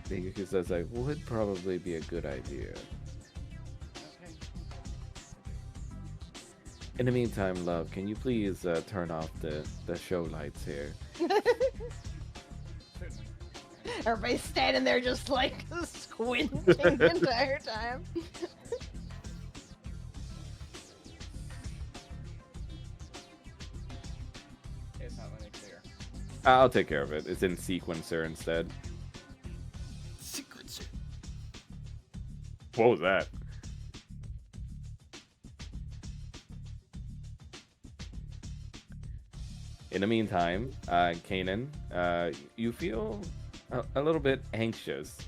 Lady Yuki says like, would probably be a good idea. Okay. In the meantime, love, can you please turn off the show lights here? Certainly. Everybody's standing there just like squinting the entire time. It's not letting me clear. I'll take care of it. It's in sequencer instead. Sequencer. What was that? In the meantime, Kanan, you feel a little bit anxious.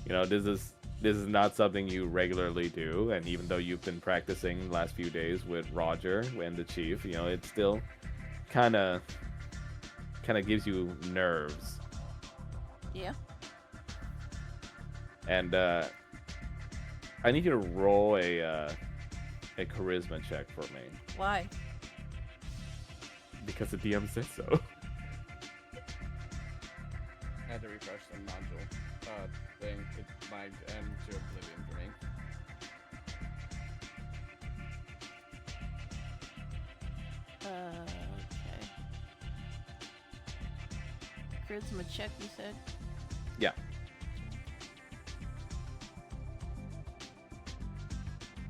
You know, this is this is not something you regularly do, and even though you've been practicing the last few days with Roger and the chief, you know, it still kind of gives you nerves. Yeah. And I need you to roll a charisma check for me Why? because the DM said so. I had to refresh the module thing. It lagged to oblivion for me. Okay. Charisma check, you said? Yeah.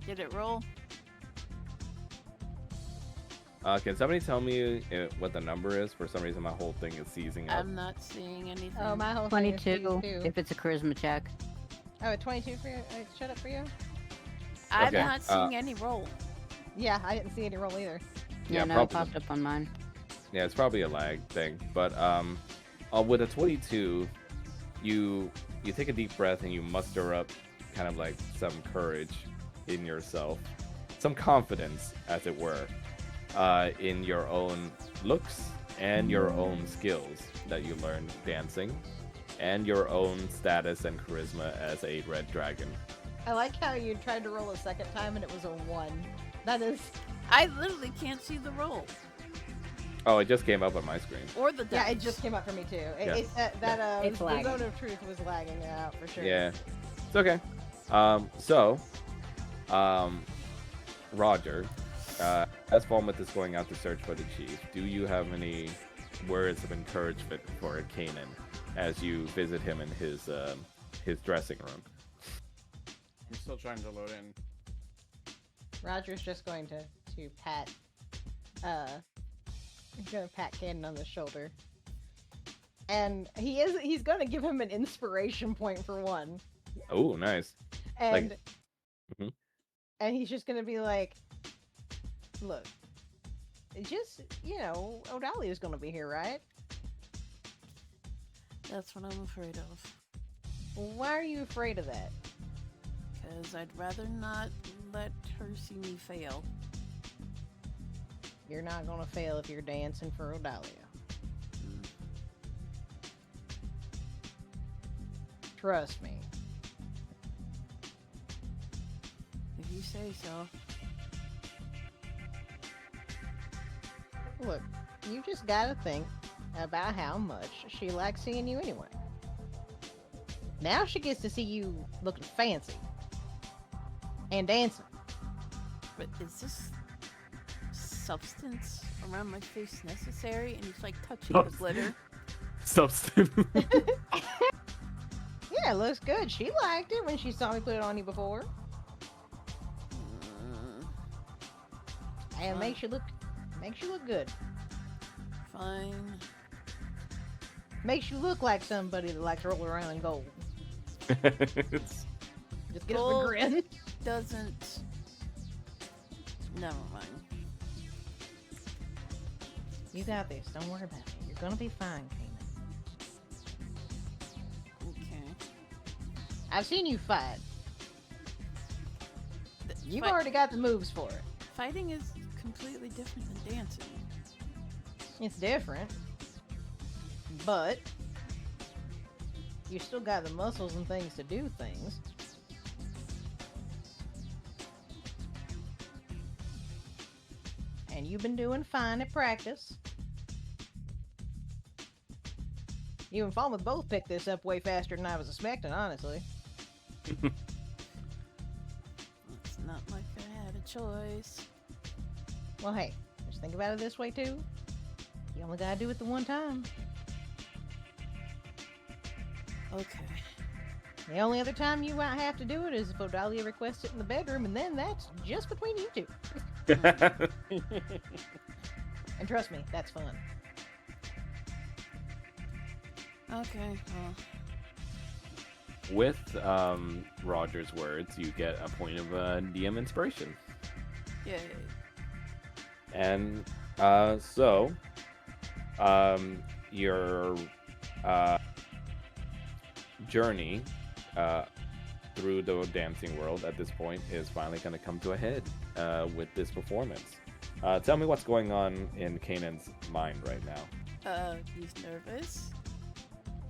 Did it roll? Can somebody tell me what the number is? For some reason, my whole thing is seizing up. I'm not seeing anything. Oh, my whole thing is 22, these two. if it's a charisma check. Oh, 22 for you? Shut up for you? I'm Okay, not seeing any roll. Yeah, I didn't see any roll either. Yeah, Yeah, no, it probably. popped up on mine. Yeah, it's probably a lag thing. But with a 22, you take a deep breath and you muster up kind of like some courage in yourself, some confidence, as it were, in your own looks and your own skills that you learned dancing, and your own status and charisma as a red dragon. I like how you tried to roll a second time and it was a 1. That is... I literally can't see the roll Oh, it just came up on my screen. or the dice. Yeah, it just came up for me too. Yeah. It's The lagging. zone of truth was lagging out for sure. Yeah, it's okay. Roger, as Falmouth is going out to search for the chief, do you have any words of encouragement for Kanan as you visit him in his dressing room? I'm still trying to load in. Roger's just going to pat he's gonna pat Cannon on the shoulder. And he's gonna give him an inspiration point for one. Oh, nice. And Mhm. and he's just gonna be like, look, just Odalia's gonna be here, right? That's what I'm afraid of. Why are you afraid of that? Because I'd rather not let her see me fail. You're not gonna fail if you're dancing for Odalia. Trust me. If you say so. Look, you just gotta think about how much she likes seeing you anyway. Now she gets to see you looking fancy and dancing. But is this substance around my face necessary? And he's like touching the glitter. Substance. Yeah, it looks good. She liked it when she saw me put it on you before. And Fine. makes you look good. Fine. Makes you look like somebody that likes to roll around in gold. It's- Just get up Gold. a grin. Doesn't. Never mind. You got this. Don't worry about it. You're gonna be fine, Kanan. Okay. I've seen you fight. You've Fight- already got the moves for it. Fighting is completely different than dancing. It's different, but you still got the muscles and things to do things. And you've been doing fine at practice. You and Falmouth both picked this up way faster than I was expecting, honestly. It's not like I had a choice. Well, hey, just think about it this way, too. You only gotta do it the one time. Okay. The only other time you might have to do it is if Odalia requests it in the bedroom, and then that's just between you two. And trust me, that's fun. Okay. Well, With Roger's words, you get a point of DM inspiration. yay. And your journey through the dancing world at this point is finally going to come to a head with this performance. Tell me what's going on in Kanan's mind right now. He's nervous.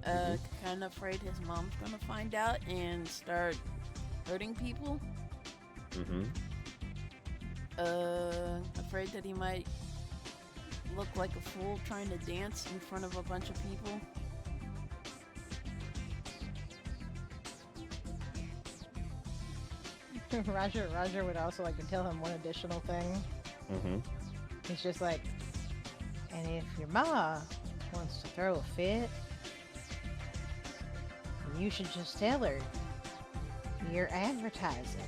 Mhm. Kind of afraid his mom's gonna find out and start hurting people. Mm-hmm. Afraid that he might look like a fool trying to dance in front of a bunch of people. Roger would also like to tell him one additional thing. Mm-hmm. He's just like, and if your ma wants to throw a fit, you should just tell her you're advertising.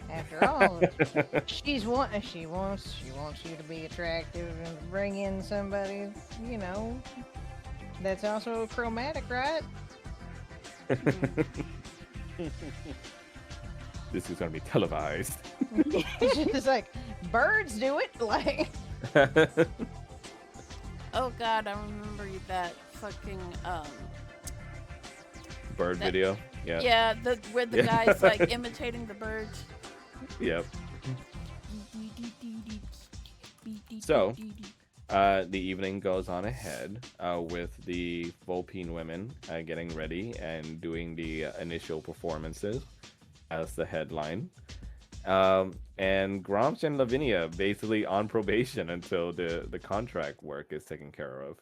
After all, she wants you to be attractive and bring in somebody, you know, that's also chromatic, right? This is going to be televised. It's just like birds do it, like. Oh god, I remember that fucking Bird That- video. Yeah. yeah, where the guy's like imitating the birds. Yep. So, the evening goes on ahead with the Volpine women getting ready and doing the initial performances as the headline. And Gromsh and Lavinia basically on probation until the contract work is taken care of.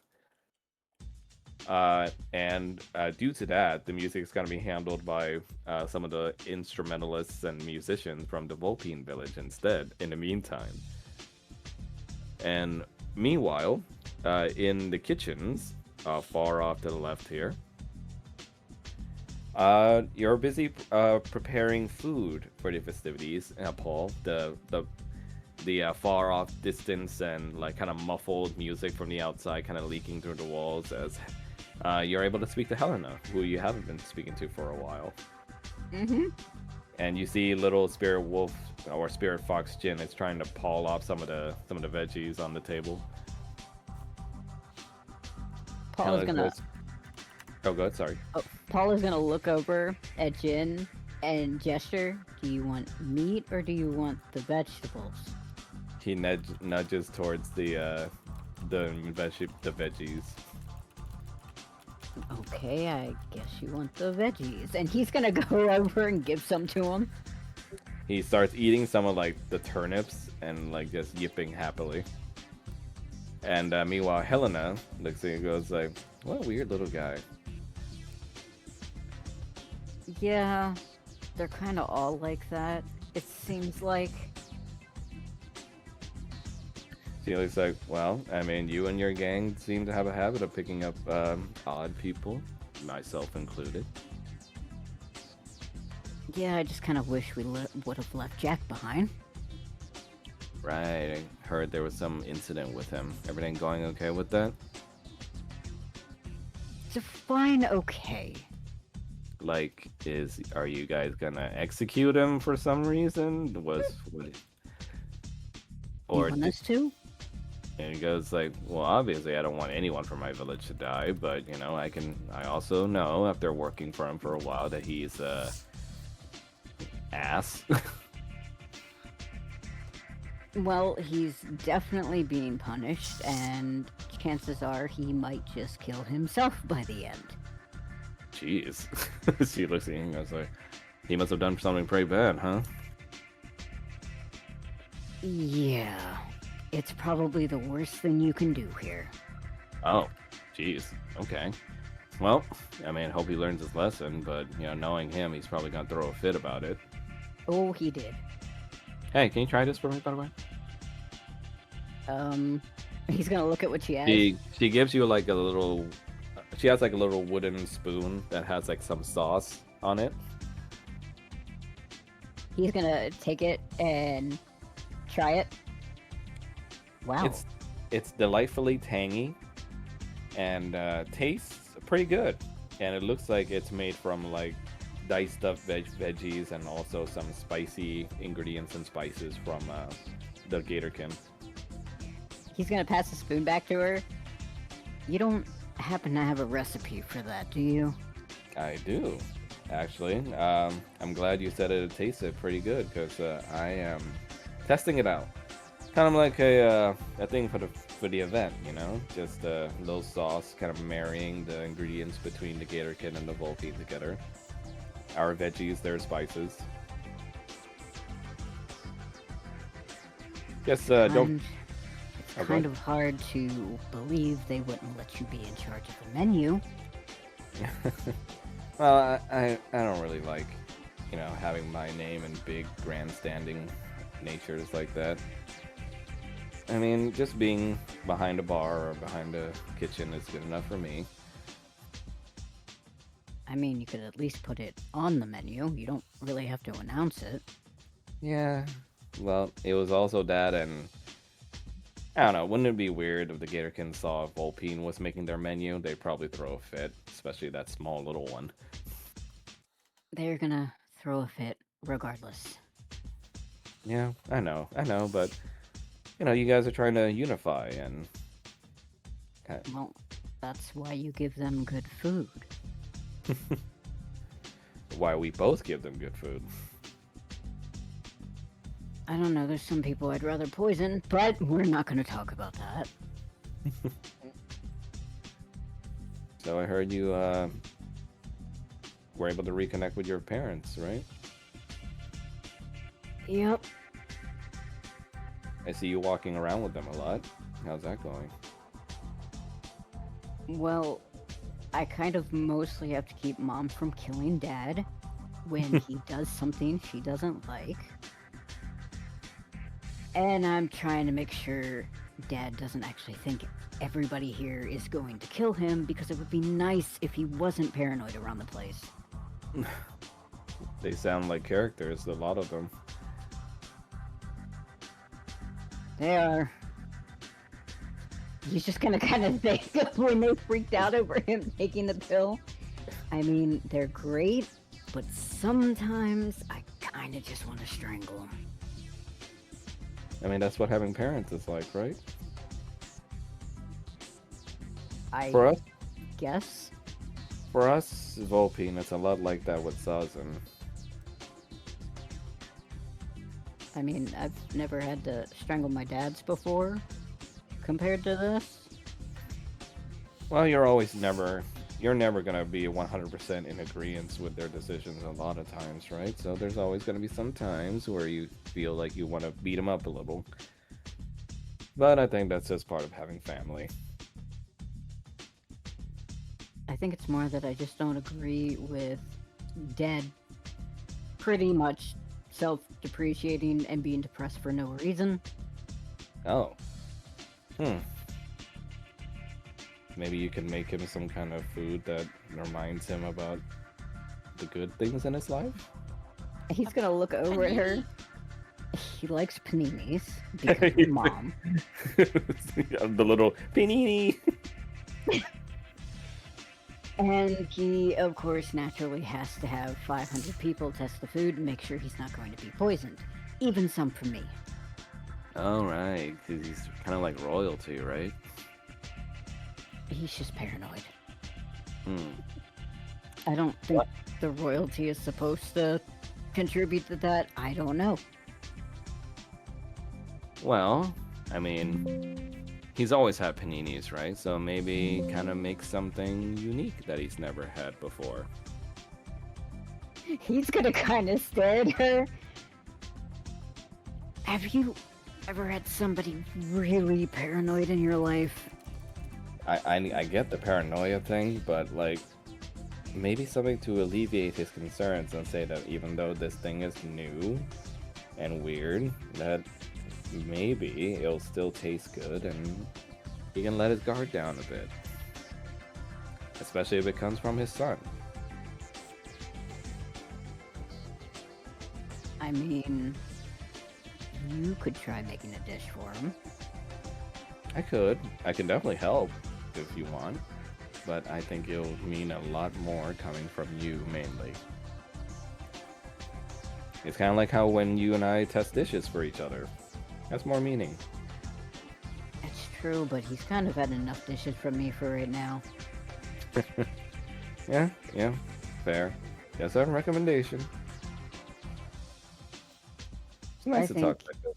And due to that, the music is going to be handled by some of the instrumentalists and musicians from the Volpine village instead, in the meantime. And meanwhile, in the kitchens, far off to the left here, you're busy preparing food for the festivities, Paul. The far off distance and like kind of muffled music from the outside kind of leaking through the walls as you're able to speak to Helena, who you haven't been speaking to for a while. Mm-hmm. And you see little Spirit Wolf or Spirit Fox Jin is trying to pawl off some of the veggies on the table. Paul is Helena gonna. goes- Oh, good. Sorry. Oh, Paul is gonna look over at Jin and gesture. Do you want meat or do you want the vegetables? He nudges towards the veggies. Okay, I guess you want the veggies. And he's gonna go over and give some to him. He starts eating some of like the turnips and like just yipping happily. And meanwhile, Helena looks at you and goes like, "What a weird little guy." Yeah, they're kind of all like that. It seems like. She looks like, "Well, I mean, you and your gang seem to have a habit of picking up odd people, myself included." Yeah, I just kind of wish we would have left Jack behind. Right, I heard there was some incident with him. Everything going okay with that? It's a fine okay. Like, are you guys gonna execute him for some reason? You Or want us to? and he goes like, "Well, obviously I don't want anyone from my village to die, but you know, I also know after working for him for a while that he's ass." Well, he's definitely being punished, and chances are he might just kill himself by the end. Jeez. She looks at him and goes like, "He must have done something pretty bad, huh?" Yeah, it's probably the worst thing you can do here. Oh, jeez. Okay. Well, I mean, hope he learns his lesson, but you know, knowing him, he's probably gonna throw a fit about it. Oh, he did. Hey, can you try this for me, by the way? He's gonna look at what she has. She gives you like a little. She has like a little wooden spoon that has like some sauce on it. He's gonna take it and try it. Wow. It's delightfully tangy and tastes pretty good. And it looks like it's made from like diced up veggies and also some spicy ingredients and spices from the Gatorkin. He's gonna pass the spoon back to her. You don't happen to have a recipe for that, do you? I do. actually. I'm glad you said it tasted pretty good because I am testing it out. Kind of like a thing for the event, you know, just a little sauce, kind of marrying the ingredients between the Gatorkin and the Volpe together. Our veggies, their spices. Just don't. It's Oh, go kind ahead. of hard to believe they wouldn't let you be in charge of the menu. Well, I don't really like, having my name in big grandstanding natures like that. I mean, just being behind a bar or behind a kitchen is good enough for me. I mean, you could at least put it on the menu. You don't really have to announce it. Yeah. Well, it was also that, and I don't know. Wouldn't it be weird if the Gatorkins saw Volpine was making their menu? They'd probably throw a fit, especially that small little one. They're gonna throw a fit regardless. Yeah, I know, but you guys are trying to unify, and Well, that's why you give them good food. why we both give them good food. I don't know, there's some people I'd rather poison, but we're not gonna talk about that. So I heard you were able to reconnect with your parents, right? Yep. I see you walking around with them a lot. How's that going? Well, I kind of mostly have to keep mom from killing dad when he does something she doesn't like. And I'm trying to make sure dad doesn't actually think everybody here is going to kill him, because it would be nice if he wasn't paranoid around the place. They sound like characters, a lot of them. They are. He's just gonna kind of think of when they freaked out over him taking the pill. I mean, they're great, but sometimes I kind of just want to strangle them. I mean, that's what having parents is like, right? I For us, guess. Volpine, it's a lot like that with Sazin. I mean, I've never had to strangle my dads before, compared to this. Well, you're never gonna be 100% in agreement with their decisions a lot of times, right? So there's always gonna be some times where you feel like you want to beat them up a little. But I think that's just part of having family. I think it's more that I just don't agree with Dad pretty much self-depreciating and being depressed for no reason. Oh. Maybe you can make him some kind of food that reminds him about the good things in his life? He's gonna look over at her. He likes paninis because of mom. The little panini. And he, of course, naturally has to have 500 people test the food and make sure he's not going to be poisoned. Even some for me. All right, because he's kind of like royalty, right? He's just paranoid. Hmm. I don't think the royalty is supposed to contribute to that. I don't know. Well, I mean, he's always had paninis, right? So maybe kind of make something unique that he's never had before. He's gonna kind of stare at her. Have you ever had somebody really paranoid in your life? I get the paranoia thing, but like maybe something to alleviate his concerns and say that even though this thing is new and weird, that maybe it'll still taste good and he can let his guard down a bit. Especially if it comes from his son. I mean, you could try making a dish for him. I could. I can definitely help if you want. But I think it'll mean a lot more coming from you mainly. It's kind of like how when you and I test dishes for each other. That's more meaning. It's true, but he's kind of had enough dishes from me for right now. Yeah, fair. Just a recommendation. It's I nice to talk think like this.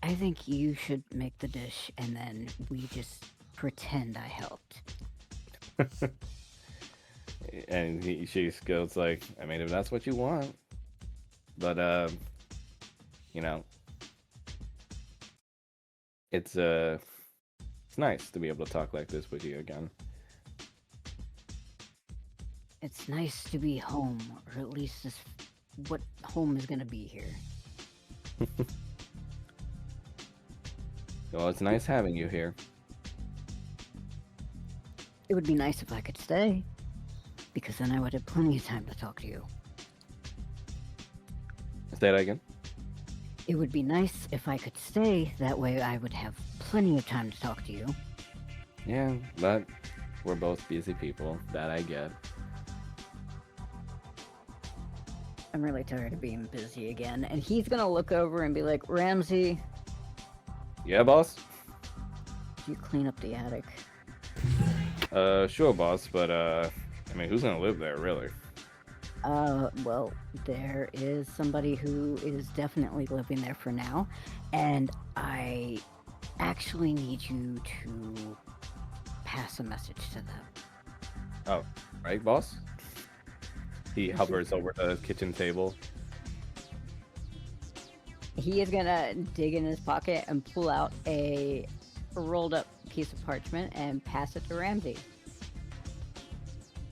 I think you should make the dish and then we just pretend I helped. And she goes like, I mean, if that's what you want, but you know, it's nice to be able to talk like this with you again. It's nice to be home, or at least this what home is gonna be here. Well, it's nice having you here. It would be nice if I could stay, because then I would have plenty of time to talk to you. Say that again. It would be nice if I could stay, that way I would have plenty of time to talk to you. Yeah, but we're both busy people. That I get. I'm really tired of being busy again. And he's gonna look over and be like, Ramsey, Yeah, boss. you clean up the attic. Sure, boss. But I mean, who's gonna live there, really? Well, there is somebody who is definitely living there for now, and I actually need you to pass a message to them. Oh, right, boss. He hovers over the kitchen table. He is gonna dig in his pocket and pull out a rolled up piece of parchment and pass it to Ramsey.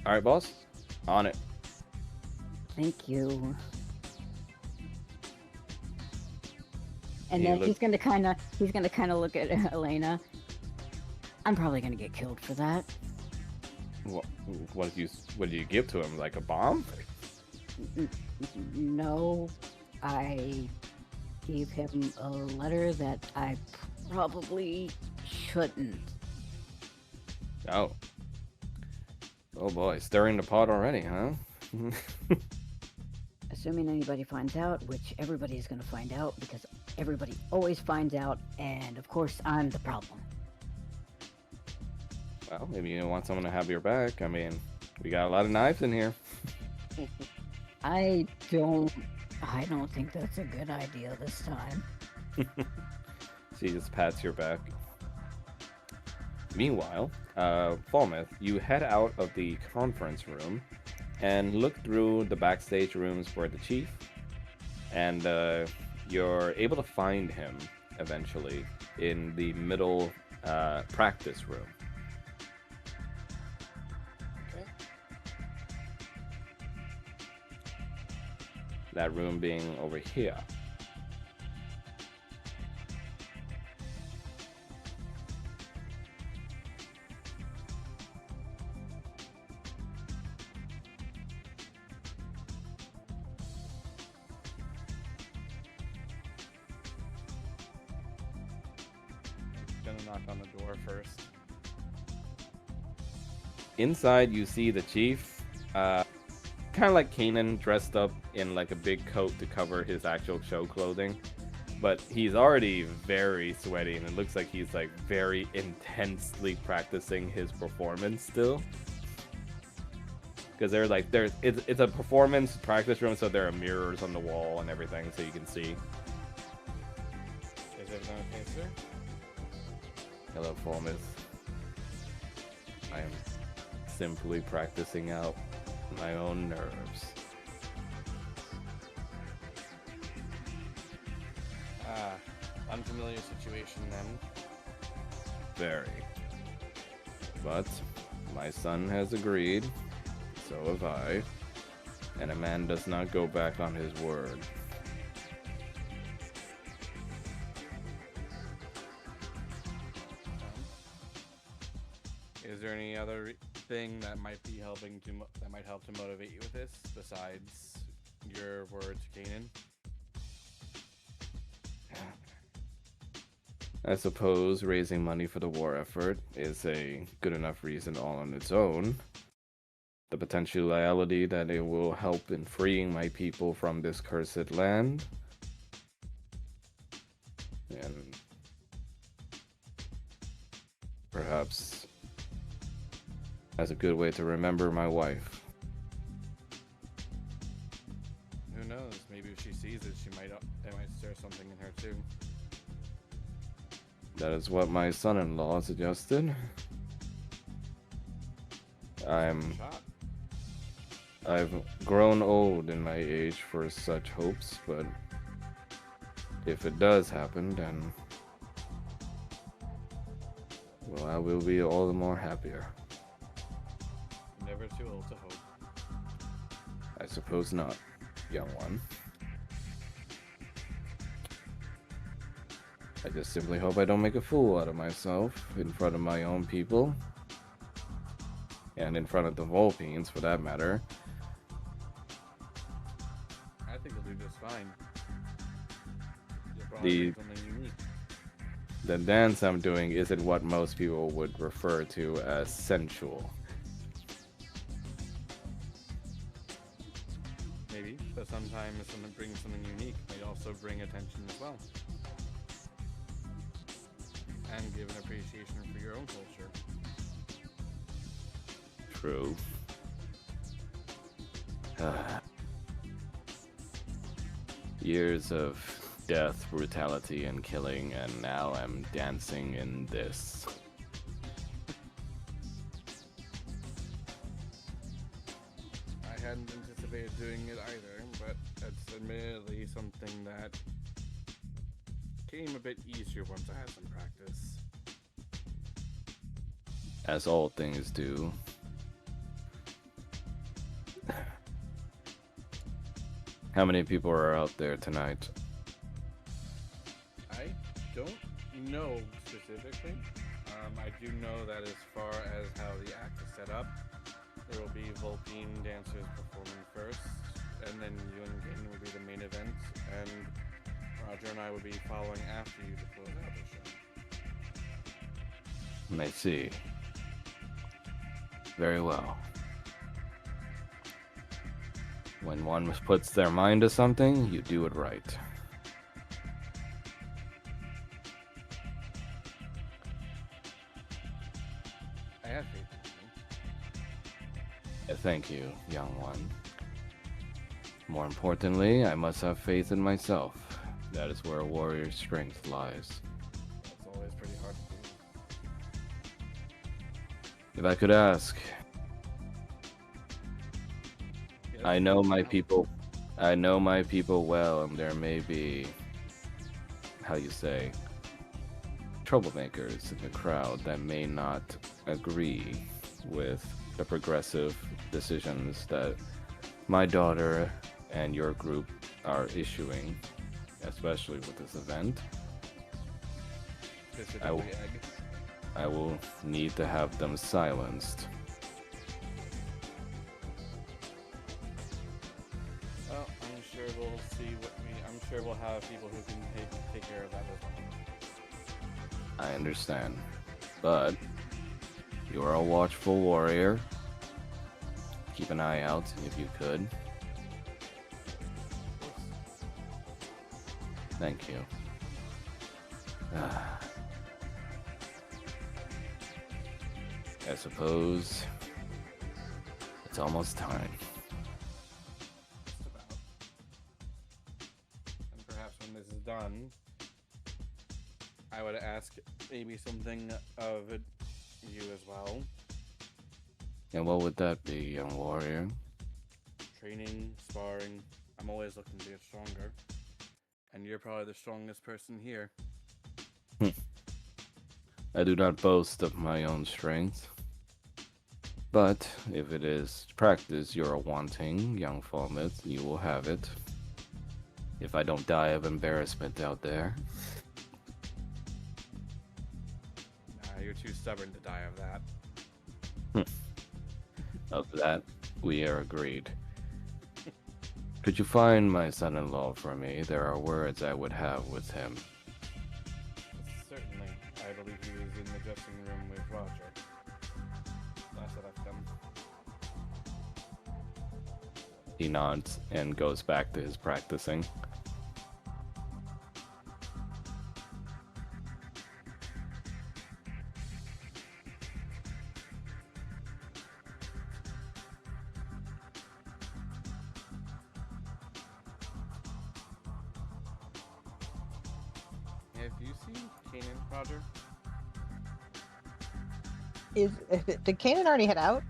All right, boss. On it. Thank you. And You then look- he's gonna kind of look at Elena. I'm probably gonna get killed for that. What did you give to him? Like a bomb? No, I gave him a letter that I probably shouldn't. Oh. Oh boy, stirring the pot already, huh? Assuming anybody finds out, which everybody is going to find out because everybody always finds out, and of course I'm the problem. Well, maybe you want someone to have your back. I mean, we got a lot of knives in here. I don't think that's a good idea this time. She just pats your back. Meanwhile, Falmouth, you head out of the conference room and look through the backstage rooms for the chief, and you're able to find him eventually in the middle practice room. Okay. That room being over here. Gonna knock on the door first. Inside, you see the chief, kind of like Kanan, dressed up in like a big coat to cover his actual show clothing, but he's already very sweaty, and it looks like he's like very intensely practicing his performance still. Because it's a performance practice room, so there are mirrors on the wall and everything, so you can see. Is everything okay, sir? Hello, Falmouth. I am simply practicing out my own nerves. Unfamiliar situation then. Very. But my son has agreed, so have I, and a man does not go back on his word. Is there any other thing that might be helping to that might help to motivate you with this besides your word to Kanan? I suppose raising money for the war effort is a good enough reason all on its own. The potentiality that it will help in freeing my people from this cursed land. And perhaps as a good way to remember my wife. she sees it, it might stir something in her too. That is what my son-in-law suggested. Shot. I've grown old in my age for such hopes, but if it does happen, then well, I will be all the more happier. Never too old to hope. I suppose not, young one. I just simply hope I don't make a fool out of myself in front of my own people. And in front of the Volpines, for that matter. I think you'll do just fine. You'll probably do something unique. The dance I'm doing isn't what most people would refer to as sensual. Maybe, but sometimes someone brings something unique may also bring attention as well. And give an appreciation for your own culture. True. Years of death, brutality, and killing, and now I'm dancing in this. I hadn't anticipated doing it either, but it's admittedly something that came a bit easier once I had some practice. As all things do. How many people are out there tonight? I don't know specifically. I do know that as far as how the act is set up, there will be Volpine dancers performing first, and then you and Gin will be the main event, and Roger and I will be following after you to close out the show. I see. Very well. When one puts their mind to something, you do it right. I have faith in you. Thank you, young one. More importantly, I must have faith in myself. That is where a warrior's strength lies. That's always pretty hard to do. If I could ask, Yes, I know my people well, and there may be, how you say, troublemakers in the crowd that may not agree with the progressive decisions that my daughter and your group are issuing, especially with this event. Specifically egg. I will need to have them silenced. Well, I'm sure we'll see I'm sure we'll have people who can take care of that as well. I understand. But you are a watchful warrior. Keep an eye out if you could. Thank you. I suppose it's almost time. Just about. And perhaps when this is done, I would ask maybe something of you as well. And what would that be, young warrior? Training, sparring. I'm always looking to get stronger. And you're probably the strongest person here. I do not boast of my own strength. But if it is practice you are wanting, young Falmouth, you will have it. If I don't die of embarrassment out there. Nah, you're too stubborn to die of that. Of that, we are agreed. Could you find my son-in-law for me? There are words I would have with him. Certainly. I believe he was in the dressing room with Roger. Last that I've come. He nods and goes back to his practicing. Have you seen Kanan, Roger? Did Kanan already head out?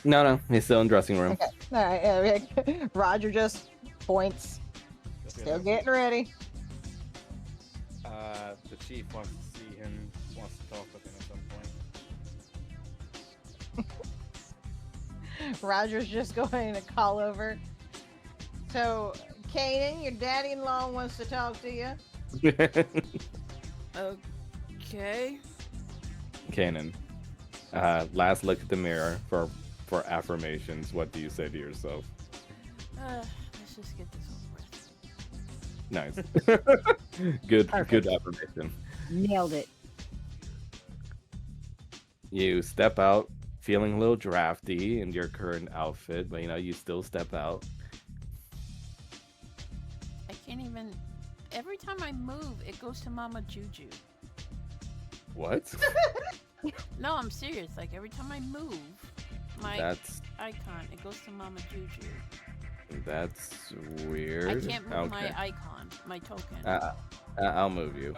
No, he's still in dressing room. Okay. All right. Roger just points. Still getting ready. The chief wants to see him, wants to talk with him at some point. Roger's just going to call over. So, Kanan, your daddy-in-law wants to talk to you. Okay. Kanan, last look at the mirror for affirmations. What do you say to yourself? Let's just get this over with. Nice. Good Perfect. affirmation. Nailed it. You step out feeling a little drafty in your current outfit, but you still step out. I can't even. Every time I move, it goes to Mama Juju. What? No, I'm serious. Like every time I move, my That's icon, it goes to Mama Juju. that's weird. I can't move my Okay. icon, my token. I'll move you.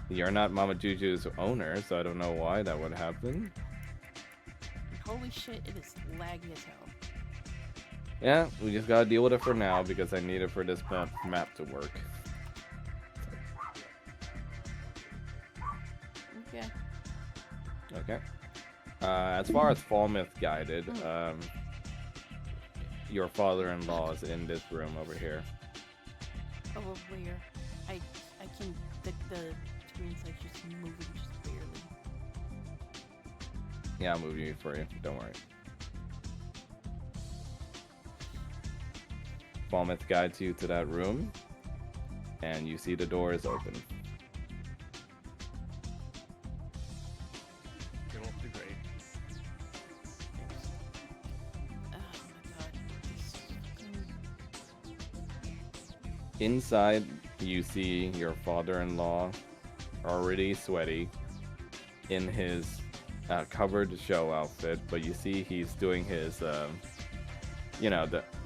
You're not Mama Juju's owner, so I don't know why that would happen. Holy shit, it is laggy as hell. Yeah, we just gotta deal with it for now because I need it for this map to work. Okay. Okay. As far as Falmouth guided, your father-in-law is in this room over here. Oh, where? I can. The screen's like just moving just barely. Yeah, I'll move you for you. Don't worry. Falmouth guides you to that room, and you see the door is open. It won't be great. Oh my god. This fucking... Inside, you see your father-in-law, already sweaty, in his covered show outfit, but you see he's doing his, the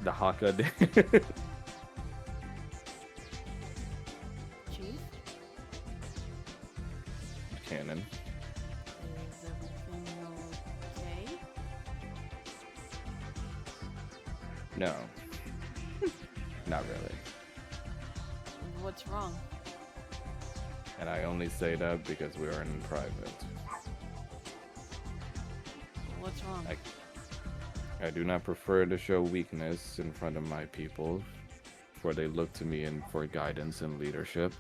haka. Chief? Cannon. Is everything okay? No. Not really. What's wrong? And I only say that because we are in private. What's wrong? I do not prefer to show weakness in front of my people, for they look to me for guidance and leadership.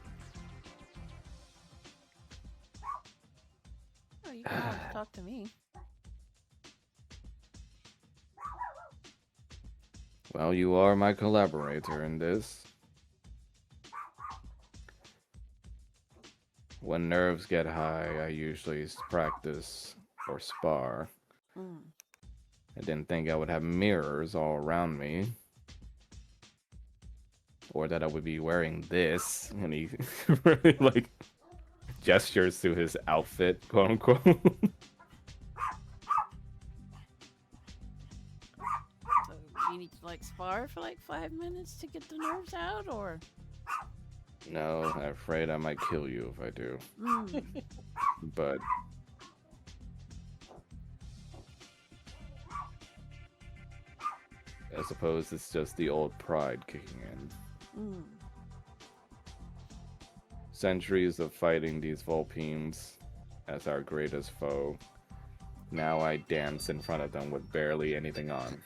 Oh, you can always talk to me. Well, you are my collaborator in this. When nerves get high, I usually practice or spar. Mm. I didn't think I would have mirrors all around me. Or that I would be wearing this. And he really gestures to his outfit, quote unquote. So you need to spar for 5 minutes to get the nerves out, or? No, I'm afraid I might kill you if I do. Mm. But I suppose it's just the old pride kicking in. Mm. Centuries of fighting these Vulpines as our greatest foe. Now I dance in front of them with barely anything on.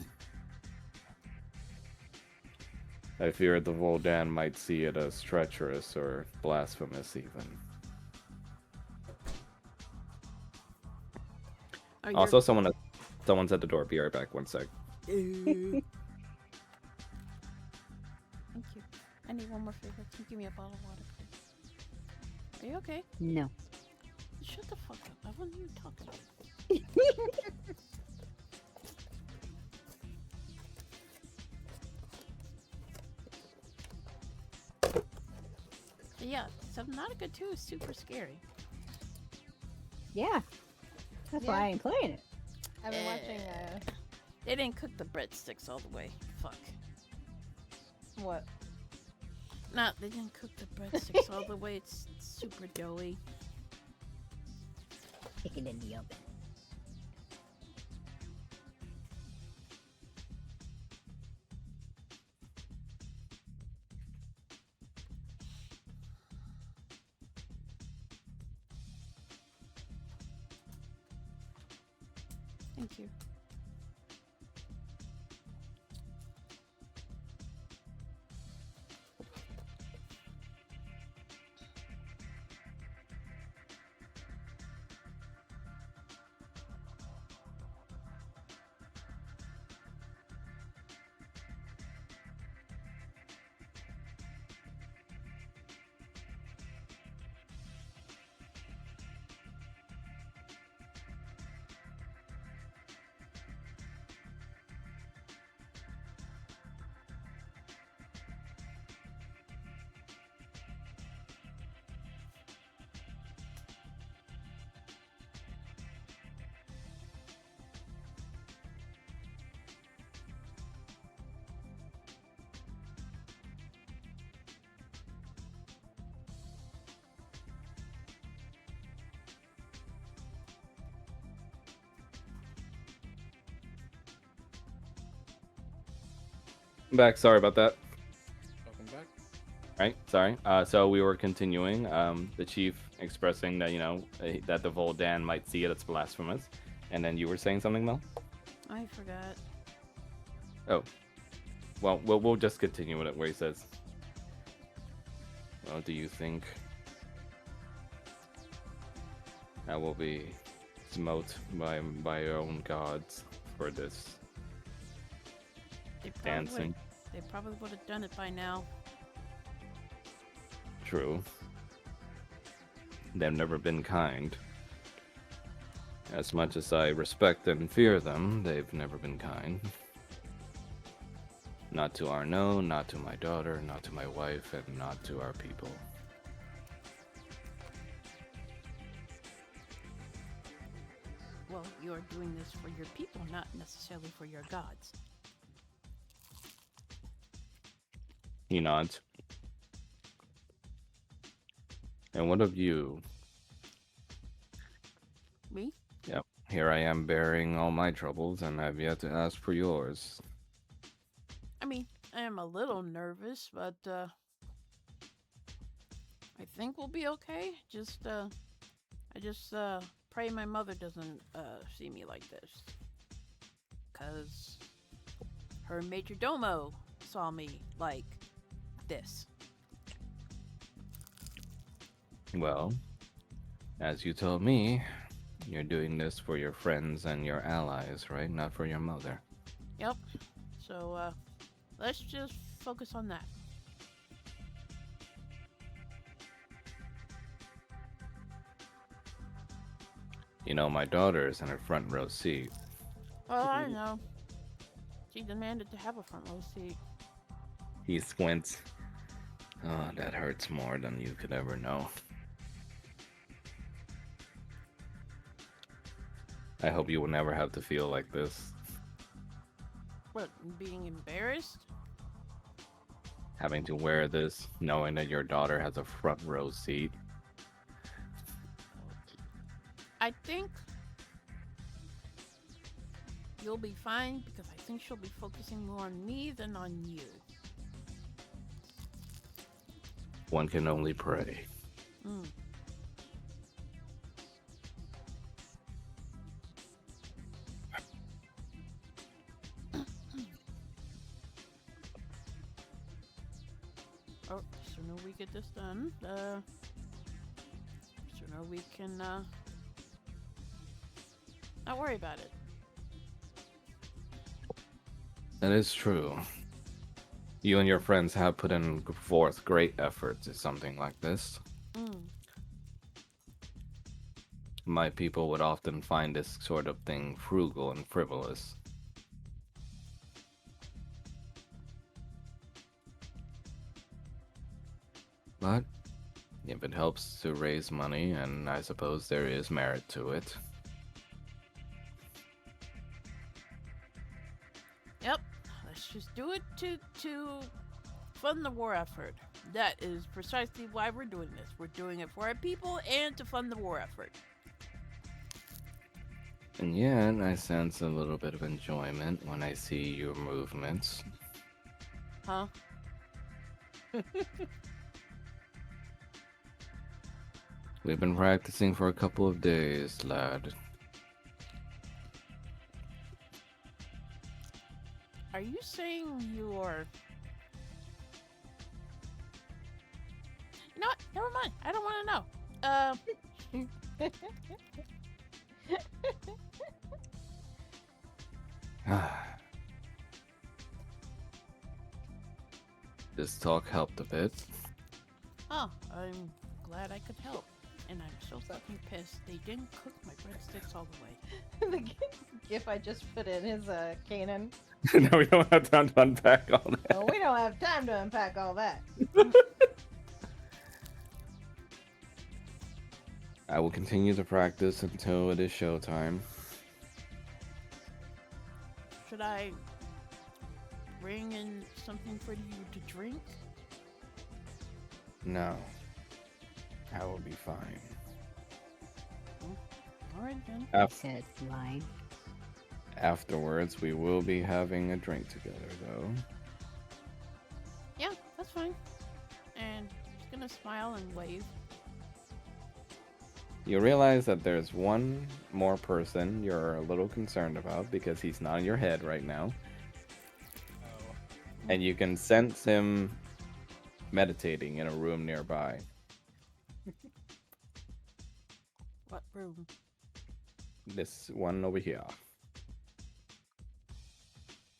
I fear the Voldan might see it as treacherous or blasphemous even. Are Also, someone's at the door. Be right back. 1 sec. Thank you. I need one more favor. Can you give me a bottle of water, please? Are you okay? No. Shut the fuck up. I wasn't even talking. Yeah, Subnautica 2 is super scary. Yeah. That's why I ain't playing it. I've been watching, They didn't cook the breadsticks all the way. Fuck. what? Nah, they didn't cook the breadsticks all the way. It's super doughy. Stick it in the oven. Thank you. Back. Sorry about that. Welcome back. Right. Sorry. So we were continuing. The chief expressing that that the Voldan might see it as blasphemous, and then you were saying something, Mel. I forgot. Oh. Well, we'll just continue with it where he says, "Well, do you think I will be smote by your own gods for this They probably dancing?" Would, they probably would have done it by now. True. They've never been kind. As much as I respect and fear them, they've never been kind. Not to Arnaud, not to my daughter, not to my wife, and not to our people. Well, you are doing this for your people, not necessarily for your gods. He nods. And what of you? Me? Yep. Here I am bearing all my troubles, and I've yet to ask for yours. I mean, I am a little nervous, but I think we'll be okay. I just pray my mother doesn't see me like this, 'cause her major domo saw me like this. Well, as you told me, you're doing this for your friends and your allies, right? Not for your mother. Yep. So let's just focus on that. You know, my daughter's in her front row seat. Well, I know. She demanded to have a front row seat. He squints. Oh, that hurts more than you could ever know. I hope you will never have to feel like this. What, being embarrassed? Having to wear this, knowing that your daughter has a front row seat. I think you'll be fine because I think she'll be focusing more on me than on you. One can only pray. Mm. Oh, sooner we get this done, sooner we can not worry about it. That is true. You and your friends have put in forth great efforts to something like this. Mm. My people would often find this sort of thing frugal and frivolous. But if it helps to raise money, and I suppose there is merit to it. Yep, let's just do it to fund the war effort. That is precisely why we're doing this. We're doing it for our people and to fund the war effort. And yet, I sense a little bit of enjoyment when I see your movements. Huh? We've been practicing for a couple of days, lad. Are you saying you're. You know what? Never mind. I don't want to know. This talk helped a bit. Oh, I'm glad I could help. And I'm so fucking pissed they didn't cook my breadsticks all the way. The gif I just put in is Kanan. No, we don't have time to unpack all that. Well, we don't have time to unpack all that. I will continue to practice until it is showtime. Should I bring in something for you to drink? No, I will be fine. Alright then. He said, lying. Afterwards, we will be having a drink together, though. Yeah, that's fine. And he's gonna smile and wave. You realize that there's one more person you're a little concerned about because he's not in your head right now. Oh. And you can sense him meditating in a room nearby. What room? This one over here.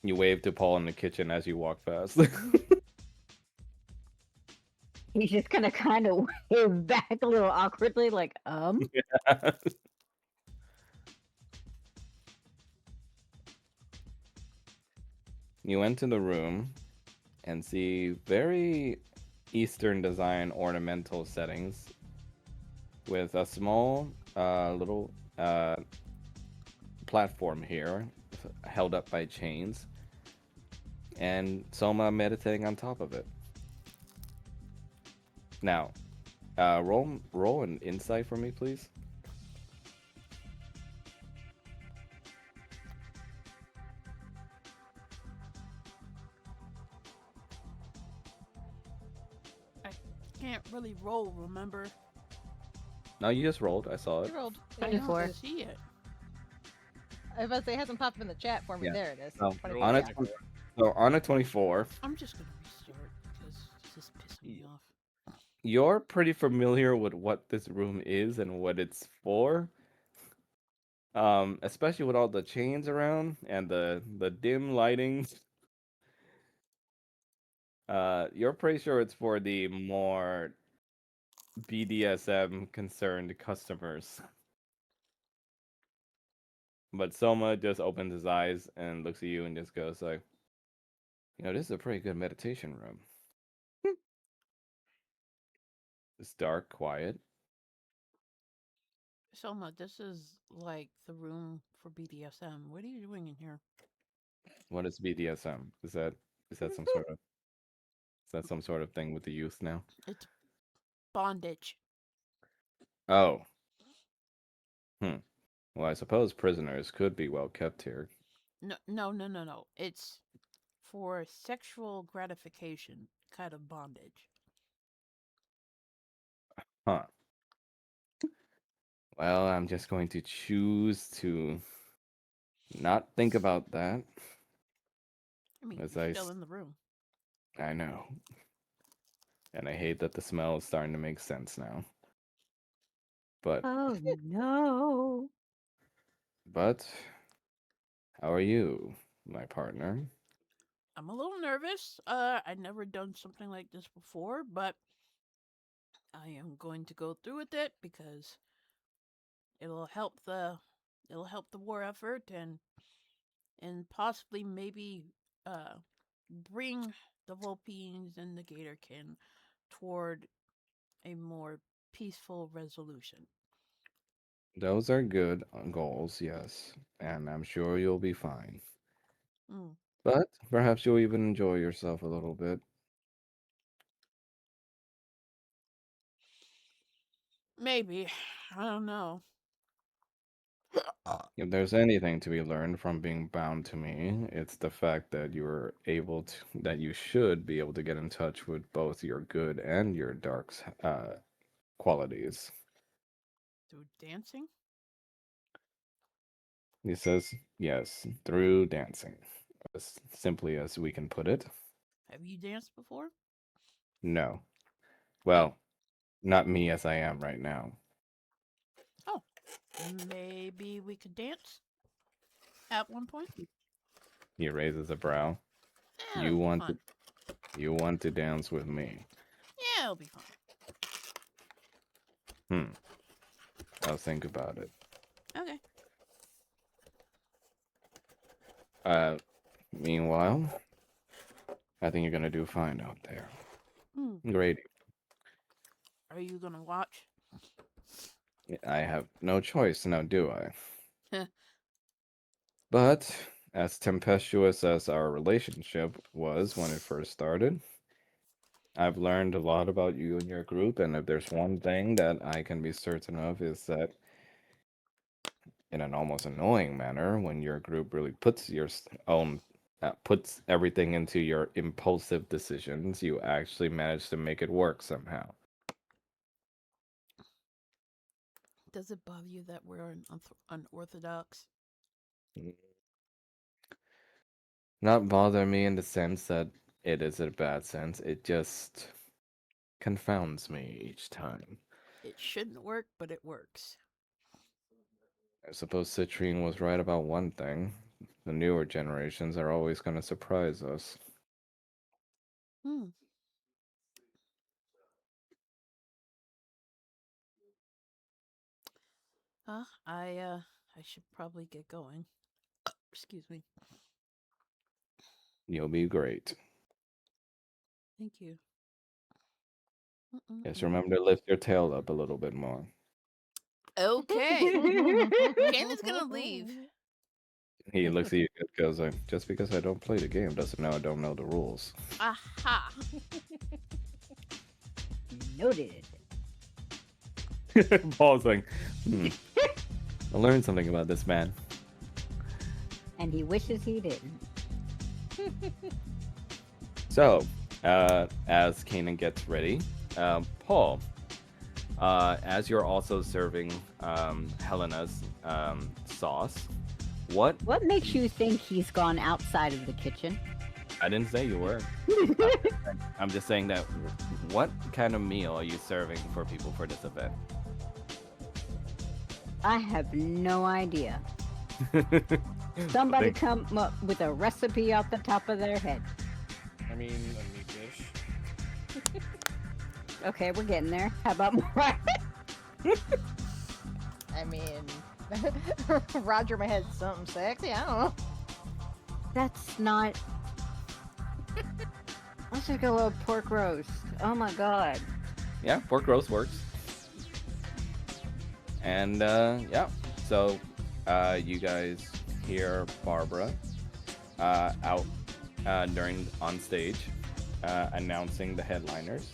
You wave to Paul in the kitchen as you walk past. He's just gonna kind of wave back a little awkwardly, like, You enter the room and see very Eastern design ornamental settings with a small little platform here held up by chains and Soma meditating on top of it. Now, roll an insight for me, please. I can't really roll, remember? No, you just rolled. I saw You it. rolled. I 24. don't see it. I was about to say it hasn't popped up in the chat for me. Yeah. There it is. No, 24, on a yeah. so on a 24, I'm just gonna restart because this is pissing me off. you're pretty familiar with what this room is and what it's for. Especially with all the chains around and the dim lighting. You're pretty sure it's for the more BDSM concerned customers. But Soma just opens his eyes and looks at you and just goes like, this is a pretty good meditation room. It's dark, quiet. Selma, this is like the room for BDSM. What are you doing in here? What is BDSM? Is that some sort of thing with the youth now? It's bondage. Oh. Well, I suppose prisoners could be well kept here. No. It's for sexual gratification kind of bondage. Huh. Well, I'm just going to choose to not think about that. I mean, As you're I still s- in the room. I know. And I hate that the smell is starting to make sense now. But oh no. but how are you, my partner? I'm a little nervous. I've never done something like this before, but I am going to go through with it because it'll help the it'll help the war effort and possibly maybe uh bring the Vulpines and the Gatorkin toward a more peaceful resolution. Those are good goals, yes. And I'm sure you'll be fine. Mm. But perhaps you'll even enjoy yourself a little bit. Maybe. I don't know. If there's anything to be learned from being bound to me, it's the fact that that you should be able to get in touch with both your good and your dark qualities. Through dancing? He says, yes, through dancing. As simply as we can put it. Have you danced before? No. Oh. Well, not me as I am right now. Oh. Maybe we could dance at one point? He raises a brow. Yeah, You that'll be want to fun. you want to dance with me? Yeah, it'll be fun. Hmm. I'll think about it. Okay. Uh, meanwhile, I think you're gonna do fine out there. Hmm. Great. Are you gonna watch? I have no choice now, do I? But as tempestuous as our relationship was when it first started, I've learned a lot about you and your group, and if there's one thing that I can be certain of is that in an almost annoying manner, when your group really puts everything into your impulsive decisions, you actually manage to make it work somehow. Does it bother you that we're unorthodox? Mm. Not bother me in the sense that it is a bad sense. It just confounds me each time. It shouldn't work, but it works. I suppose Citrine was right about one thing. The newer generations are always going to surprise us. Hmm. I should probably get going. Excuse me. You'll be great. Thank you. Just Mm-mm-mm. remember to lift your tail up a little bit more. Okay. Kanan's gonna leave. He looks at you and goes like, just because I don't play the game doesn't mean I don't know the rules. Aha. Noted. Pausing. I learned something about this man. And he wishes he didn't. So, as Kanan gets ready, Paul, as you're also serving Helena's sauce, What makes you think he's gone outside of the kitchen? I didn't say you were. I'm just saying that what kind of meal are you serving for people for this event? I have no idea. Somebody Think- come up with a recipe off the top of their head. I mean, a meat dish. Okay, we're getting there. How about more? I mean, Roger may have something sexy. I don't know. That's not. Let's just go with pork roast. Oh my god. Yeah, pork roast works. And yeah, so you guys hear Barbara out on stage announcing the headliners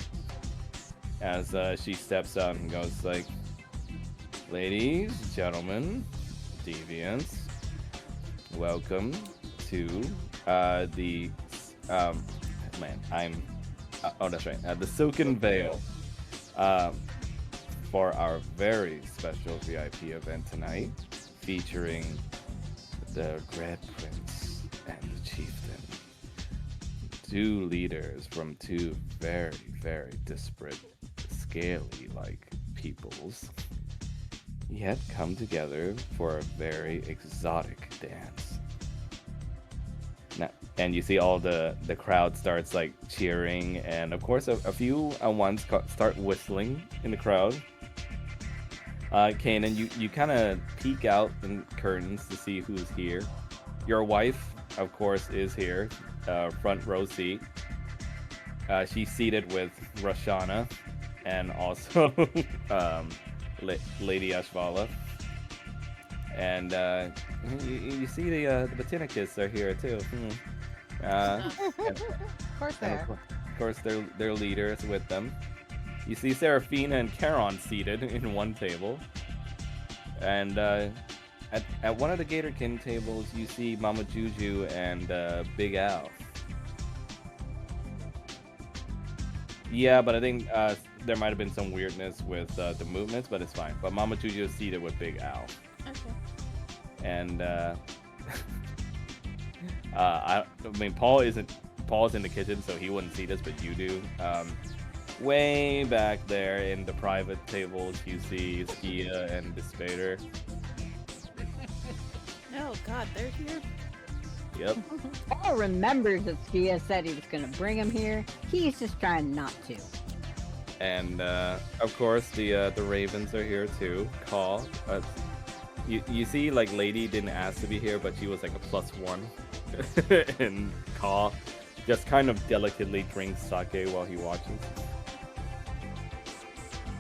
as she steps out and goes like, "Ladies, gentlemen, deviants, welcome to the that's right, the Silken Veil." For our very special VIP event tonight, featuring the Red Prince and the Chieftain. Two leaders from two very, very disparate, scaly-like peoples, yet come together for a very exotic dance. Now, and you see all the crowd starts like cheering, and of course a few ones start whistling in the crowd. Kanan, you kind of peek out in curtains to see who's here. Your wife, of course, is here, front row seat. She's seated with Roshana and also Lady Ashvala. And you see the Botanicus are here too. Of course they are. Of course, their leader is with them. You see Serafina and Charon seated in one table. And at one of the Gator King tables, you see Mama Juju and Big Al. Yeah, but I think there might have been some weirdness with the movements, but it's fine. But Mama Juju is seated with Big Al. Okay. And I mean, Paul's in the kitchen, so he wouldn't see this, but you do. Way back there in the private tables, you see Skia and Despader. Oh God, they're here. Yep. Paul remembers that Skia said he was going to bring him here. He's just trying not to. And of course, the Ravens are here too. Call. You see, like, Lady didn't ask to be here, but she was like a +1. And Call just kind of delicately drinks sake while he watches.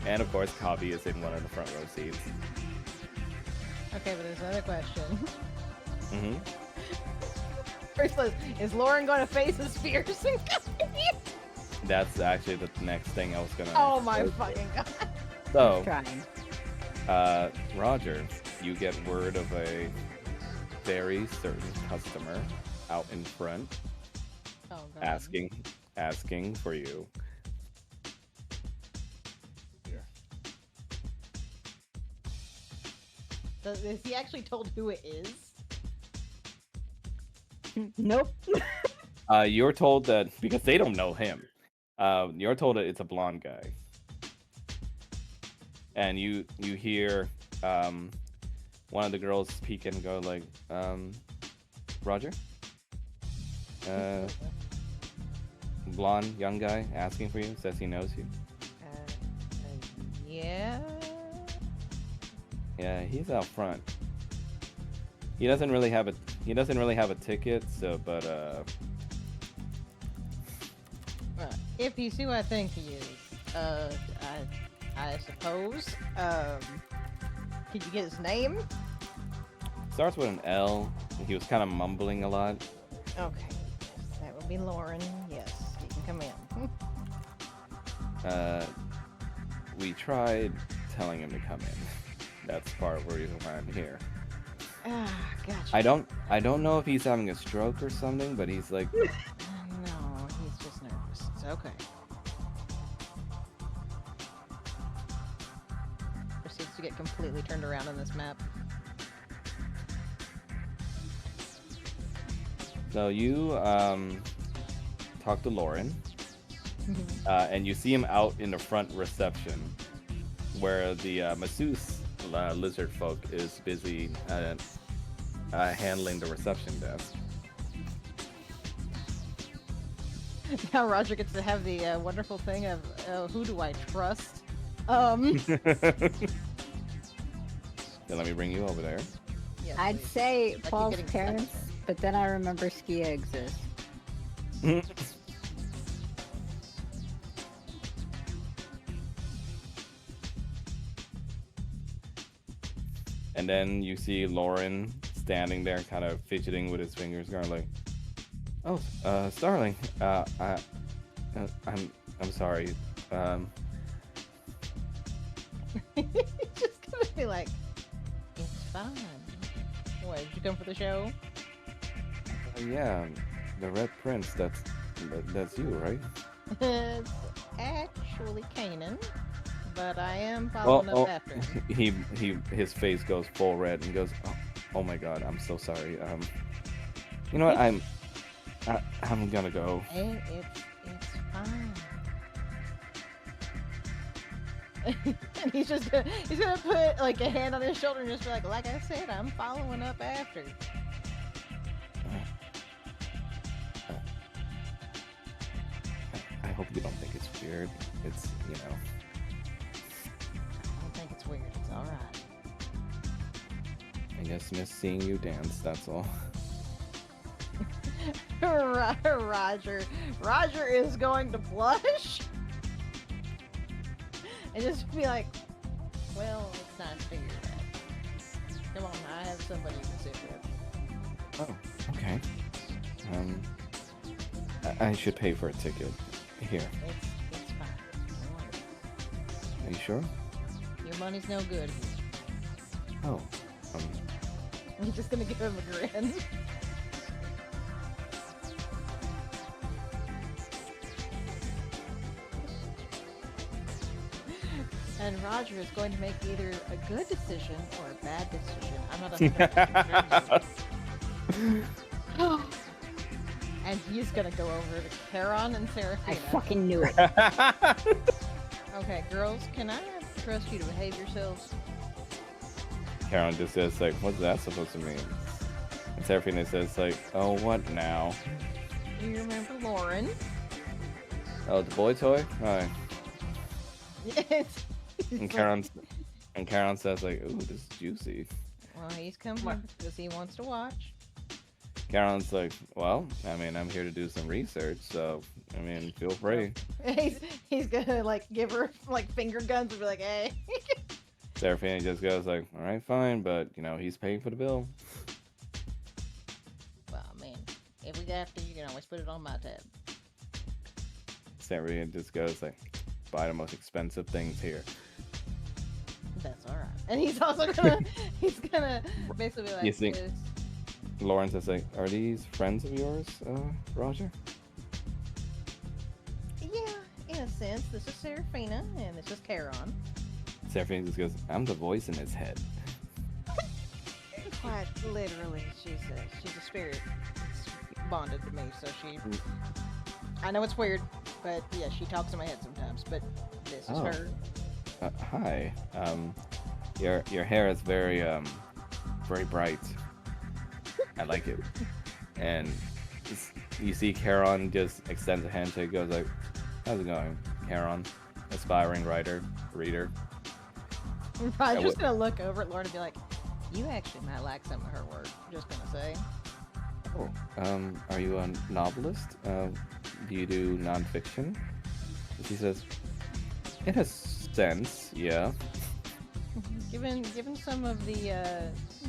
And of course, Kabi is in one of the front row seats. Okay, but there's another question. Mm-hmm. First, is Lauren going to face his fears and come here? That's actually the next thing I was gonna. Oh my fucking god! So, Trying. Roger, you get word of a very certain customer out in front Oh god. asking for you. Is he actually told who it is? Nope. You're told that because they don't know him. You're told that it's a blonde guy, and you hear one of the girls peek and go like, Roger, blonde young guy asking for you, says he knows you. Yeah. Yeah, he's out front. He doesn't really have a ticket, so If he's who I think he is, I suppose. Could you get his name? starts with an L. He was kind of mumbling a lot. Okay, that would be Lauren. Yes, you can come in. We tried telling him to come in. That's part of the reason why I'm here. Ah, gotcha. I don't know if he's having a stroke or something, but he's like, No, he's just nervous. It's okay. Proceeds to get completely turned around on this map. so you talk to Lauren, and you see him out in the front reception, where the masseuse lizard folk is busy handling the reception desk. Now Roger gets to have the wonderful thing of who do I trust? Then let me bring you over there. Yes, I'd please. say keep Paul's getting parents, but then I remember Skia exists. And then you see Lauren standing there, kind of fidgeting with his fingers, going like, "Oh, Starling, I'm sorry." He's just gonna be like, it's fine. What, did you come for the show? Yeah, the Red Prince. That's you, right? It's actually Kanan, but I am Well, following up after him. his face goes full red and goes, "Oh my God, I'm so sorry. You know what? I'm gonna go." It's fine. And he's gonna put like a hand on his shoulder and just be like I said, I'm following up after. I hope you don't think it's weird. It's, I don't think it's weird. It's all right. I just miss seeing you dance. That's all. Roger is going to blush and just be like, well, it's nice to hear that. Come on, I have somebody to sit with. Oh, okay. I should pay for a ticket. Here. It's fine. Don't worry. Are you sure? Your money's no good. Oh, um, I'm just gonna give him a grin. And Roger is going to make either a good decision or a bad decision. I'm not 100% And he's gonna go over to Charon and Serafina. I fucking knew it. Okay, girls, can I trust you to behave yourselves? Karen just says like, what's that supposed to mean? And Serafina says like, oh, what now? Do you remember Lauren? Oh, the boy toy? Hi. Yes. And Karen says like, ooh, this is juicy. Well, he's come here because he wants to watch. Karen's like, well, I mean, I'm here to do some research, so I mean, feel free. He's gonna like give her like finger guns and be like, hey. Serafina just goes like, all right, fine, but you know, he's paying for the bill. Well, man, if we have to, you can always put it on my tab. Serafina just goes like, buy the most expensive things here. That's all right. And he's also gonna basically be like, You think- "This- Lawrence is like, are these friends of yours, Roger? yeah, in a sense, this is Serafina and this is Charon. Serafina just goes, I'm the voice in his head. Quite literally, she's a spirit. It's bonded to me, so she. I know it's weird, but yeah, she talks in my head sometimes. But this is Oh. her. Hi. Your hair is very very bright. I like it. And you see Charon just extends a handshake, goes like, how's it going, Charon? Aspiring writer, reader. I'm just gonna look over at Lauren and be like, "You actually might like some of her work." Just gonna say. Oh, are you a novelist? Do you do nonfiction? She says, in a sense, yeah. Given some of the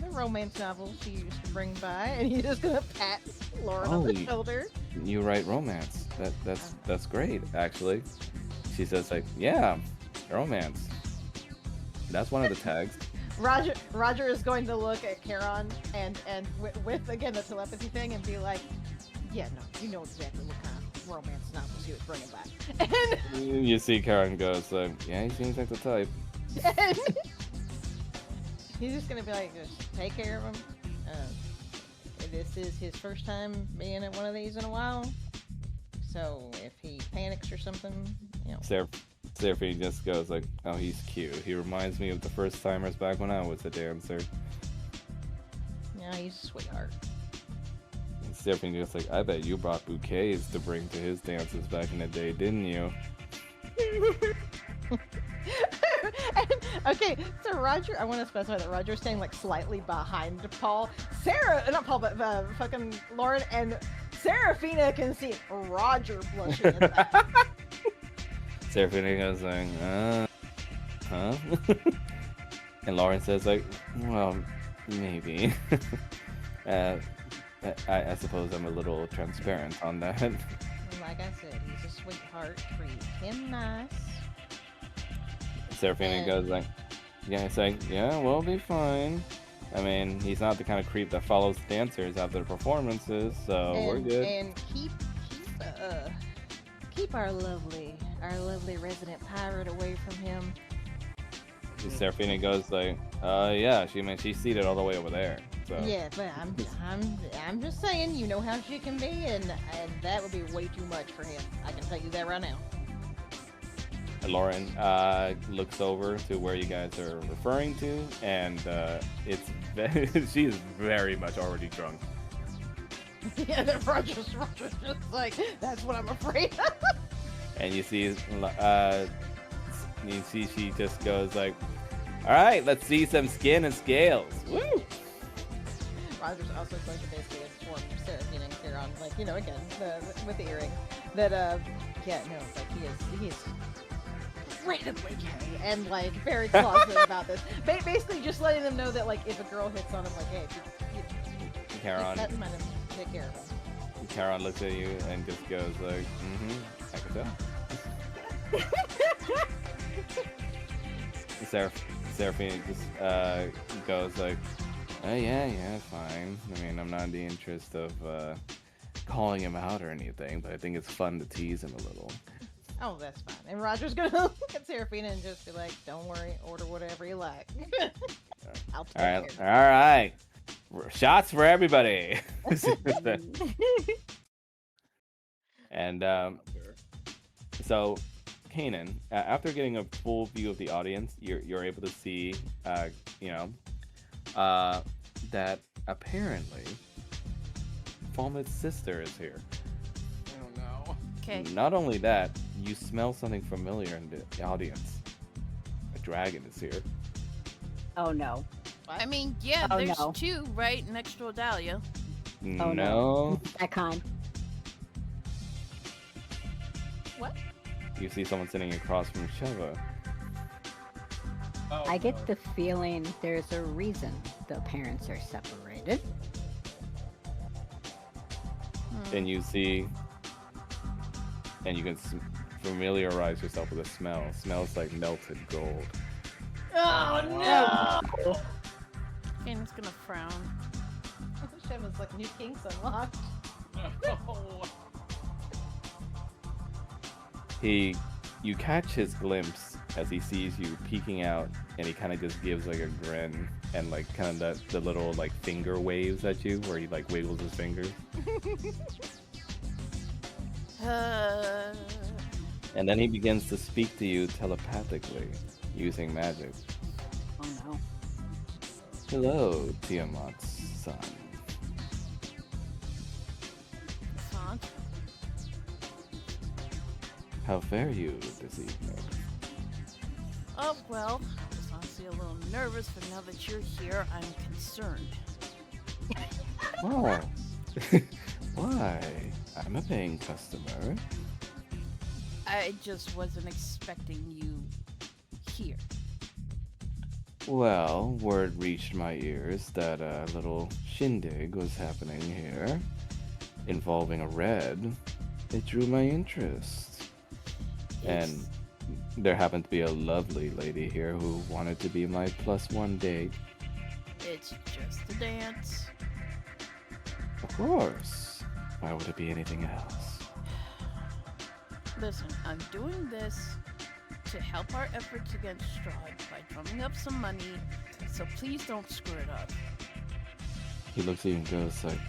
romance novels she used to bring by, and you're just gonna pat Lauren on the Oh, shoulder. You write romance. That's great, actually. She says like, yeah, romance. That's one of the tags. Roger is going to look at Charon and with again the telepathy thing and be like, yeah, no, you know exactly what kind of romance novels he was bringing back. You see Karen goes like, yeah, he seems like the type. And he's just gonna be like, just take care of him. This is his first time being at one of these in a while, so if he panics or something, you know. Seraphine just goes like, oh, he's cute. He reminds me of the first timers back when I was a dancer. Yeah, he's a sweetheart. And Seraphine just like, I bet you brought bouquets to bring to his dances back in the day, didn't you? Okay, so Roger, I want to specify that Roger's staying like slightly behind Paul. Not Paul, but fucking Lauren, and Serafina can see Roger blushing in that. Seraphine goes like, huh? And Lauren says like, well, maybe. I suppose I'm a little transparent on that. And like I said, he's a sweetheart. Treat him nice. Seraphina goes like, yeah, it's like, yeah, we'll be fine. I mean, he's not the kind of creep that follows dancers after the performances, so we're good. And keep our lovely resident pirate away from him. Seraphina goes like, yeah, she's seated all the way over there. So Yeah, but I'm just saying, you know how she can be, and that would be way too much for him. I can tell you that right now. Lauren looks over to where you guys are referring to, and she is very much already drunk. Yeah, then Roger's just like, that's what I'm afraid of. And you see she just goes like, all right, let's see some skin and scales. Woo! Roger's also going to basically inform Seraphine and Charon, like, you know, again, with the earring, that, yeah, no, it's like, he is randomly gay and, like, very closeted about this. Basically just letting them know that, like, if a girl hits on him, like, hey, Charon. that's mine, take care of him. Charon looks at you and just goes like, I can tell. Seraphine just goes like, yeah, fine. I mean, I'm not in the interest of calling him out or anything, but I think it's fun to tease him a little. Oh, that's fine. And Roger's gonna look at Seraphina and just be like, "Don't worry, order whatever you like. I'll take All right, care." all right. Shots for everybody. And so, Kanan, after getting a full view of the audience, you're able to see, you know, that apparently Falmet's sister is here. Oh no. Okay. Not only that, you smell something familiar in the audience. A dragon is here. Oh no. I mean, yeah, Oh, there's no. two right next to Odalia. Oh, no. That kind. What? You see someone sitting across from Sheva. Oh, I get the feeling there's a reason the parents are separated. And you see, and you can familiarize yourself with the smell. It smells like melted gold. Oh no! Kanan's gonna frown. Sheva's like new kinks unlocked. No. You catch his glimpse as he sees you peeking out, and he kind of just gives like a grin and like kind of the little like finger waves at you, where he like wiggles his fingers. And then he begins to speak to you telepathically using magic. Oh no. Hello, Tiamat's son. Son? How fare you this evening? Oh, well, I was honestly a little nervous, but now that you're here, I'm concerned. Oh, why? I'm a paying customer. I just wasn't expecting you here. Well, word reached my ears that a little shindig was happening here, involving a red. It drew my interest. And there happened to be a lovely lady here who wanted to be my +1 date. It's just a dance. Of course. Why would it be anything else? Listen, I'm doing this to help our efforts against Strahd by drumming up some money, so please don't screw it up. He looks at you and goes like,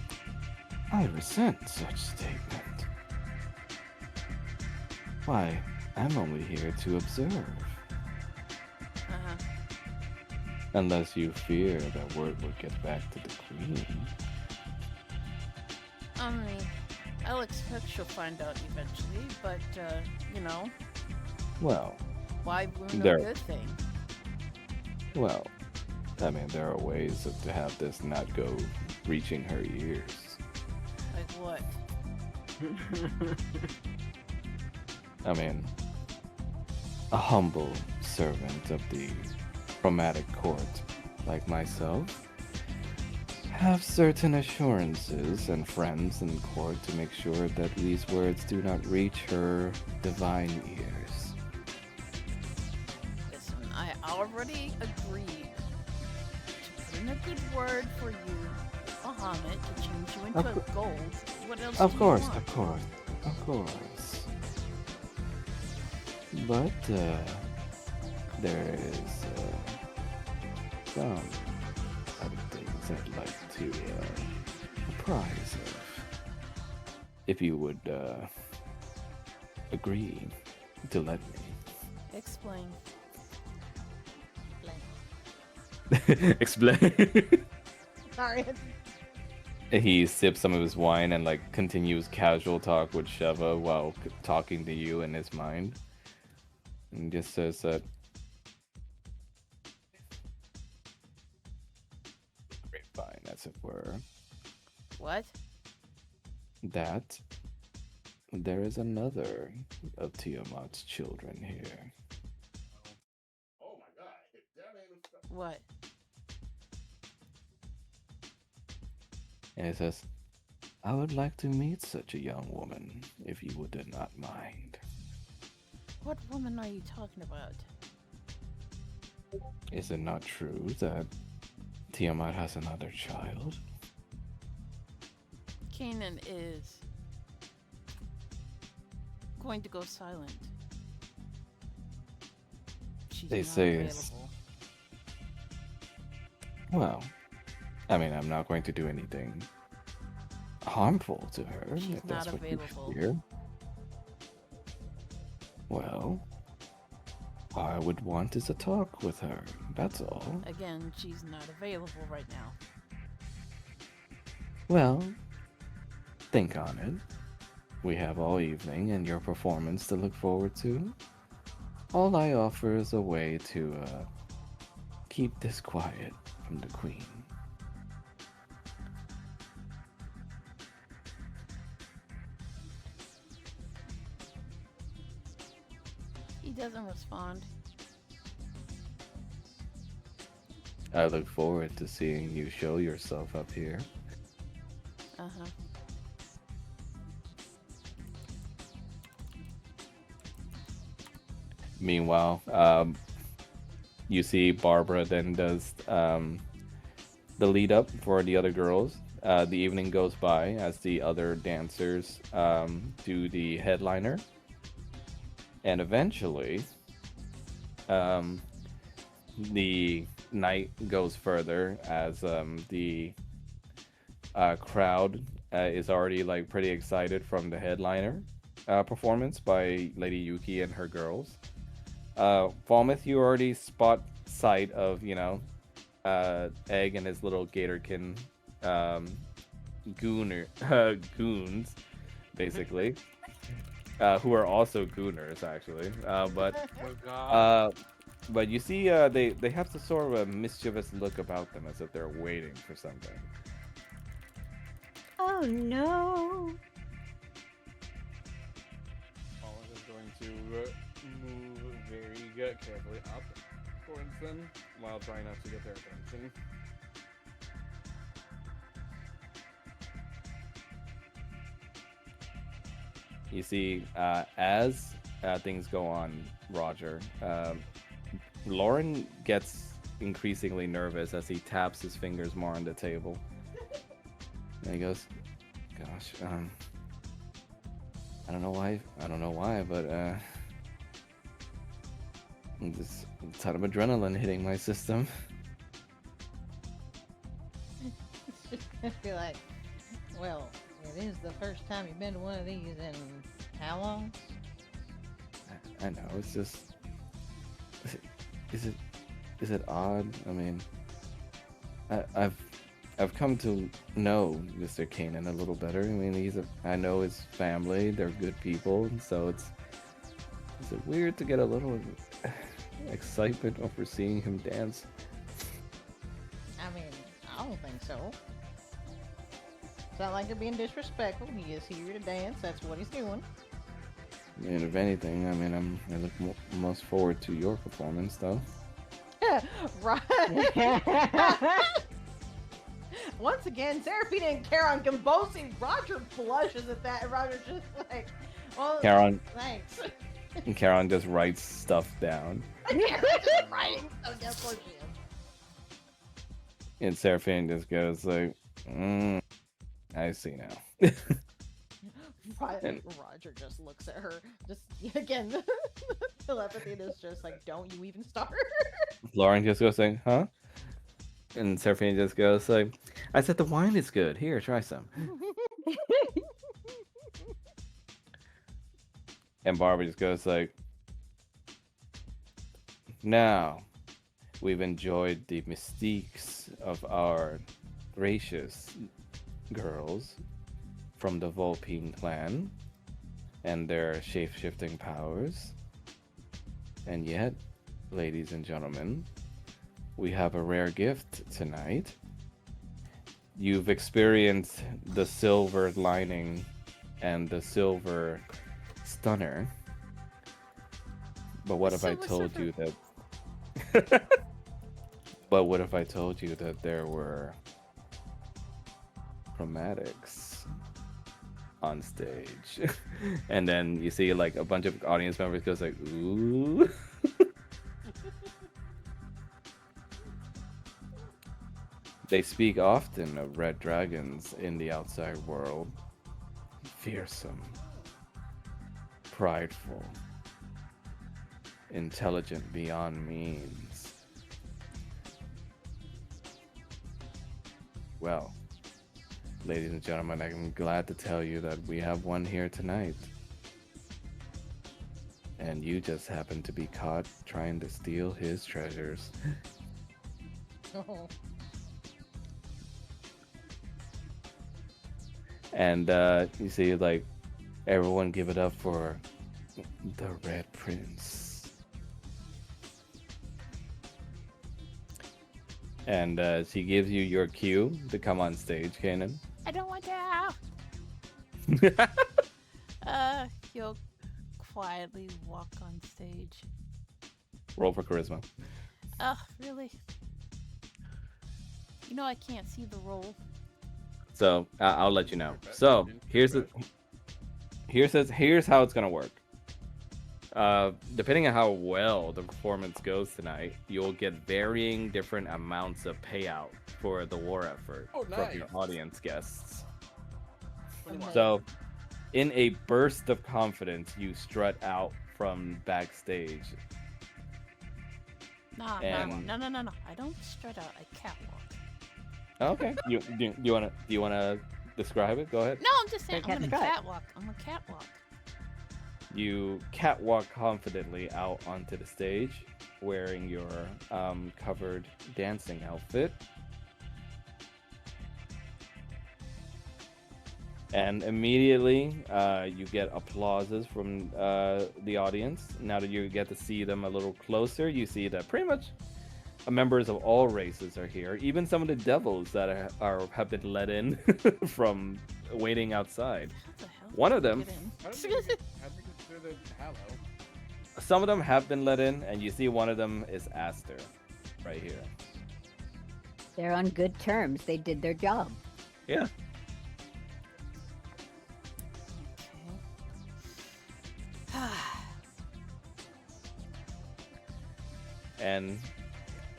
I resent such statement. Why, I'm only here to observe. Uh-huh. Unless you fear that word would get back to the queen. I mean, I'll expect she'll find out eventually, but, you know, Well, why ruin There. a good thing? well, I mean, there are ways to have this not go reaching her ears. Like what? I mean, a humble servant of the chromatic court like myself have certain assurances and friends in court to make sure that these words do not reach her divine ears. Listen, I already agreed to put in a good word for you, Bahamut, to change you into Of a gold. What else Of do course, you want? of course, of course. But there is some other things I'd like to apprise of. If you would agree to let me. Explain. Explain. Sorry. He sips some of his wine and like continues casual talk with Sheva while talking to you in his mind. And just says that grapevine, as it were, What? that there is another of Tiamat's children here. What? And he says, I would like to meet such a young woman, if you would not mind. What woman are you talking about? Is it not true that Tiamat has another child? Kanan is going to go silent. She's They not say it's available. well. I mean, I'm not going to do anything harmful to her, She's if not that's what you available. fear. Well, all I would want is a talk with her. That's all. Again, she's not available right now. Well, think on it. We have all evening and your performance to look forward to. All I offer is a way to keep this quiet from the queen. He doesn't respond. I look forward to seeing you show yourself up here. Uh huh. Meanwhile, you see Barbara then does the lead up for the other girls. The evening goes by as the other dancers do the headliner, and eventually, um, the night goes further as the crowd is already like pretty excited from the headliner performance by Lady Yuki and her girls. Falmouth, you already spot sight of, Egg and his little Gatorkin um, goons, basically, who are also gooners, actually. Oh god. But you see, they have the sort of a mischievous look about them as if they're waiting for something. Oh no! Olive is going to move very carefully up towards them while trying not to get their attention. You see, as things go on, Roger, Lauren gets increasingly nervous as he taps his fingers more on the table. And he goes, "Gosh, I don't know why. I don't know why, but this ton of adrenaline hitting my system." I feel like, well, it is the first time you've been to one of these in how long? I know. It's just, is it is it odd? I mean, I've come to know Mr. Kanan a little better. I mean, I know his family. They're good people. So is it weird to get a little excitement over seeing him dance? I mean, I don't think so. It's not like they're being disrespectful. He is here to dance. That's what he's doing. I mean, if anything, I look most forward to your performance, though. Right. Once again, Seraphina and Charon can both see Roger blushes at that, and Roger's just like, well, Charon thanks. and Charon just writes stuff down, Charon's just writing. Oh, yeah, of course she is. and Seraphine just goes like, "I see now." And Roger just looks at her. Just again, the telepathy is just like, don't you even start. Lauren just goes like, "Huh?" And Seraphine just goes like, "I said the wine is good. Here, try some." And Barbara just goes like, "Now, we've enjoyed the mystiques of our gracious girls from the Volpine clan and their shape-shifting powers. And yet, ladies and gentlemen, we have a rare gift tonight. You've experienced the silver lining and the silver stunner. But what if I told you that But what if I told you that there were chromatics on stage?" And then you see like a bunch of audience members goes like, "Ooh." They speak often of red dragons in the outside world. Fearsome, prideful, intelligent beyond means. Well, ladies and gentlemen, I'm glad to tell you that we have one here tonight. And you just happen to be caught trying to steal his treasures. Oh, And you see, like, everyone give it up for the Red Prince. And she gives you your cue to come on stage, Kanan. I don't want to. He'll quietly walk on stage. Roll for charisma. Oh, really? You know I can't see the roll. So I'll let you know. So here's how it's gonna work. Depending on how well the performance goes tonight, you'll get varying different amounts of payout for the war effort from your audience guests. amazing. So, in a burst of confidence, you strut out from backstage. Nah, And- no. I don't strut out. I catwalk. Okay. Do you wanna describe it? Go ahead. No, I'm just saying. Take I'm that gonna strut. catwalk. I'm a catwalk. You catwalk confidently out onto the stage, wearing your covered dancing outfit. And immediately, you get applauses from the audience. Now that you get to see them a little closer, you see that pretty much members of all races are here. Even some of the devils that have been let in from waiting outside. How the hell One did of we them- get in? How did they get through the hallow? Some of them have been let in, and you see one of them is Aster, right here. They're on good terms. They did their job. Yeah. Okay. And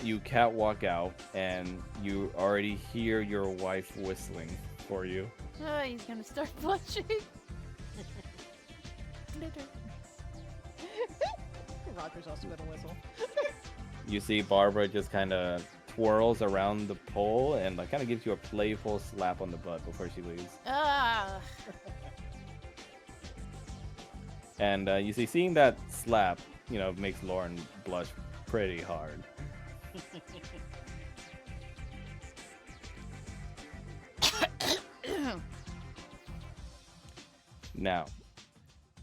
you catwalk out, and you already hear your wife whistling for you. Oh, he's gonna start blushing. Glitter. Roger's also gonna whistle. You see Barbara just kind of twirls around the pole and like kind of gives you a playful slap on the butt before she leaves. Ah. And you see, seeing that slap, makes Lauren blush pretty hard. Now,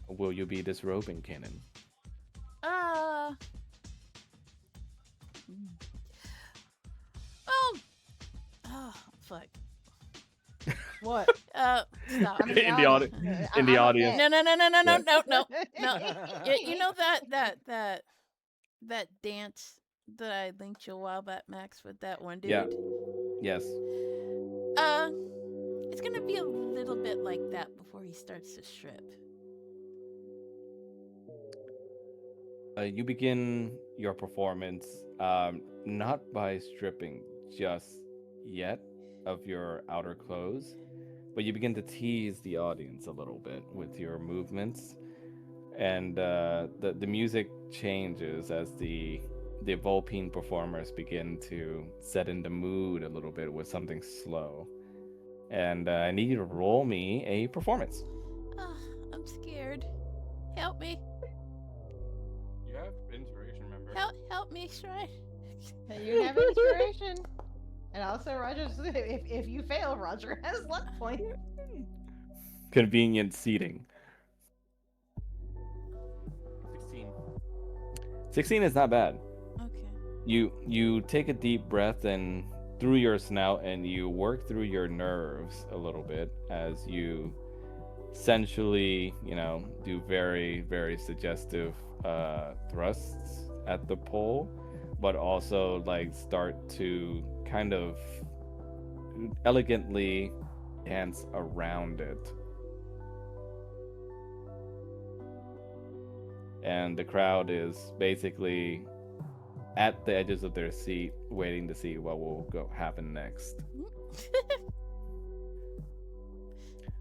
will you be disrobing, Cannon? Uh. Oh, fuck. What? Stop. I mean, In the audi- in the audience. No. Yeah. You know that dance that I linked you a while back, Max, with that one dude? Yeah. Yes. It's gonna be a little bit like that before he starts to strip. You begin your performance not by stripping just yet of your outer clothes, but you begin to tease the audience a little bit with your movements, and the music changes as the Volpine performers begin to set in the mood a little bit with something slow. And I need you to roll me a performance. I'm scared. Help me. You have inspiration, remember? Help me, Shrine. You have inspiration. And also, Roger, if you fail, Roger has luck point. Convenient seating. 16. 16 is not bad. Okay. You take a deep breath and through your snout, and you work through your nerves a little bit as you essentially, do very, very suggestive thrusts at the pole, but also like start to kind of elegantly dance around it. And the crowd is basically at the edges of their seat, waiting to see what will go happen next.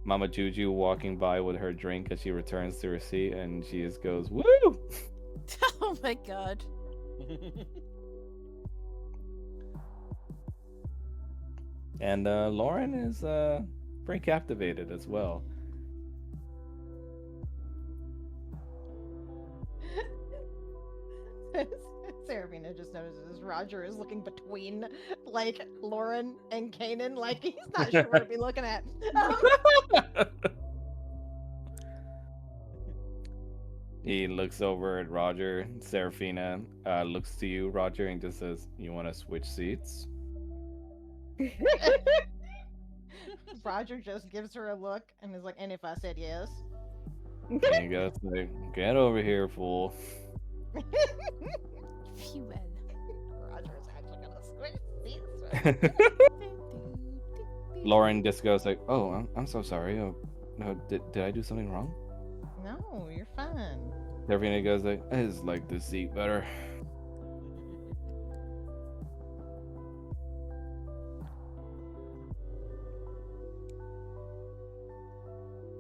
Mama Juju walking by with her drink as she returns to her seat, and she just goes, "Woo!" Oh my god. And Lauren is pretty captivated as well. Serafina just notices Roger is looking between, like, Lauren and Kanan, like he's not sure what to be looking at. He looks over at Roger. Serafina looks to you, Roger, and just says, "You want to switch seats?" Roger just gives her a look and is like, and if I said yes? And he goes like, "Get over here, fool." Fuel. Roger's actually gonna switch seats. Lauren just goes like, "Oh, I'm so sorry. No, did I do something wrong?" No, you're fine. Serafina goes like, "I just like this seat better."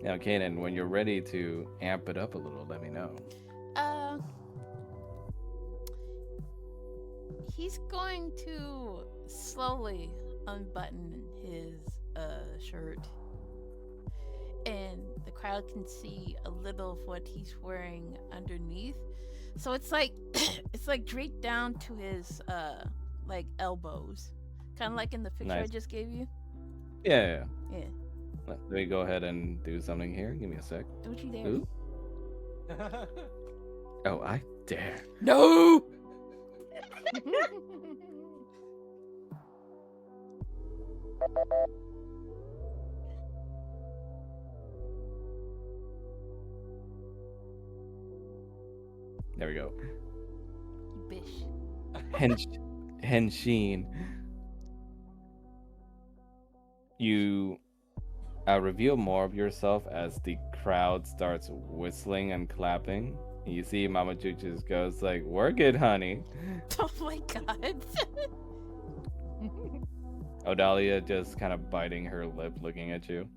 Now, Kanan, when you're ready to amp it up a little, let me know. He's going to slowly unbutton his shirt, and the crowd can see a little of what he's wearing underneath. So it's like it's like draped down to his like elbows, kind of like in the picture I Nice. just gave you. Yeah. Yeah. Let me go ahead and do something here. Give me a sec. Don't you dare. Ooh. Oh, I dare. No. There we go. You bish. Henshin. You reveal more of yourself as the crowd starts whistling and clapping. You see Mama Juju goes like, "Work it, honey." Oh my god. Odalia just kind of biting her lip, looking at you.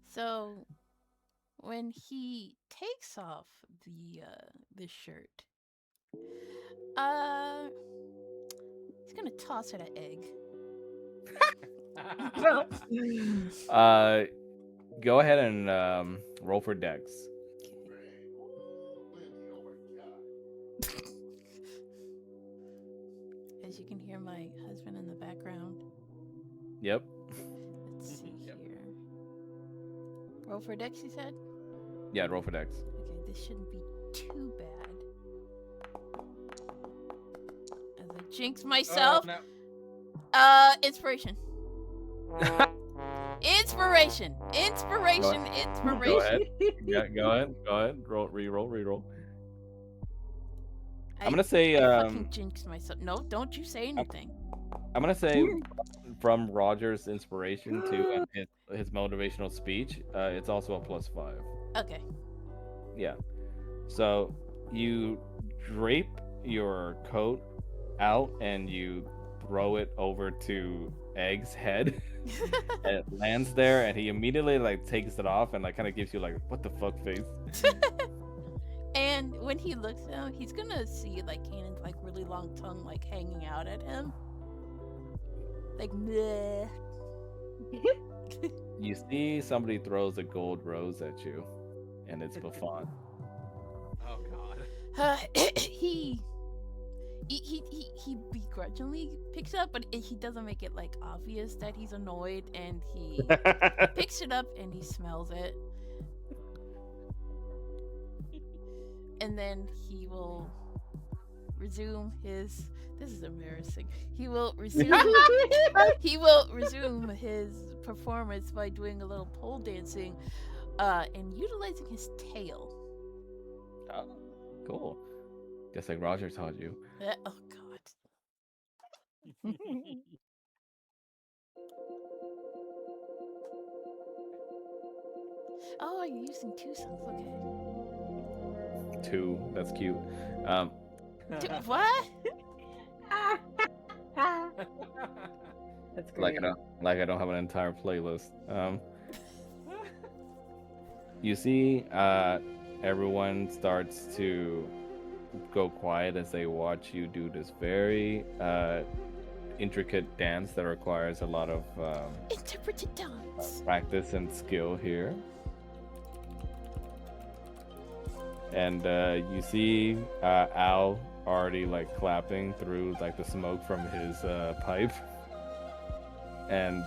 So when he takes off the shirt, he's gonna toss it an egg. Go ahead and roll for Dex. As you can hear my husband in the background. Yep. Let's see here. Roll for Dex, you said? Yeah, roll for Dex. Okay, this shouldn't be too bad. As I jinx myself. no. Inspiration. Inspiration. Inspiration. Go Inspiration. ahead. Go ahead. Reroll. I'm gonna I say fucking jinx myself. No, don't you say anything. I'm gonna say from Roger's inspiration to and his motivational speech, it's also a +5. Okay. Yeah. So you drape your coat out and you throw it over to Egg's head. And it lands there, and he immediately like takes it off and like kind of gives you like what the fuck face. And when he looks down, he's gonna see like Kanan's like really long tongue like hanging out at him. Like bleh. You see somebody throws a gold rose at you, and it's Buffon. Oh god. He begrudgingly picks up, but he doesn't make it like obvious that he's annoyed, and he picks it up and he smells it. And then he will resume his. This is embarrassing. He will resume. He will resume his performance by doing a little pole dancing, and utilizing his tail. Oh, cool. Just like Roger taught you. Oh God. Oh, you're using two sons. Okay. 2. That's cute. What? That's Like great. I don't have an entire playlist. You see, everyone starts to go quiet as they watch you do this very intricate dance that requires a lot of Interpreted dance. practice and skill here. And you see Al already like clapping through like the smoke from his pipe. And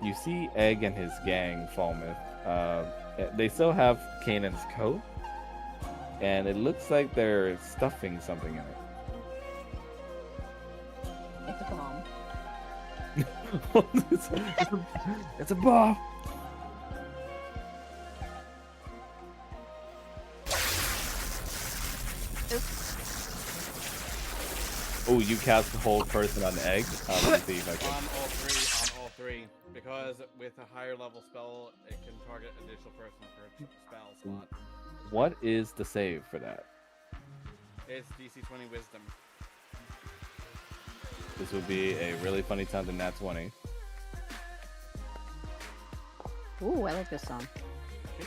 you see Egg and his gang, Falmouth. They still have Kanan's coat, and it looks like they're stuffing something in it. It's a bomb. It's a bomb. Oh, you cast the whole person on Egg? Let me see if I can. On all three. Because with a higher level spell, it can target additional person per spell slot. What is the save for that? It's DC 20 Wisdom. This would be a really funny time to nat 20. Ooh, I like this song.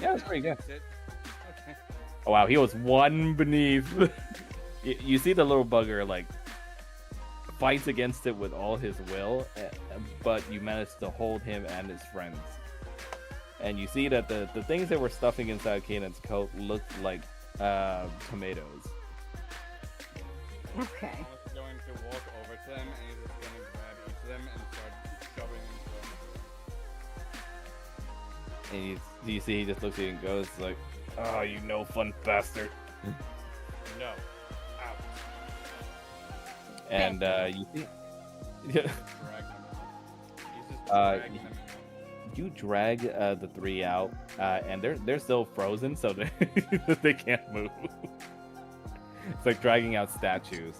Yeah, it's pretty good. That's it. Okay. Oh wow, he was one beneath. You see the little bugger like fights against it with all his will, but you manage to hold him and his friends. And you see that the things that were stuffing inside Kanan's coat looked like tomatoes. Okay. Thomas is going to walk over to them and he's just going to grab each of them and start shoving them. And you see he just looks at you and goes like, "Oh, you no fun bastard." No. Out. And you see, Drag them. He's just dragging them. you drag the three out, and they're still frozen, so they can't move. It's like dragging out statues.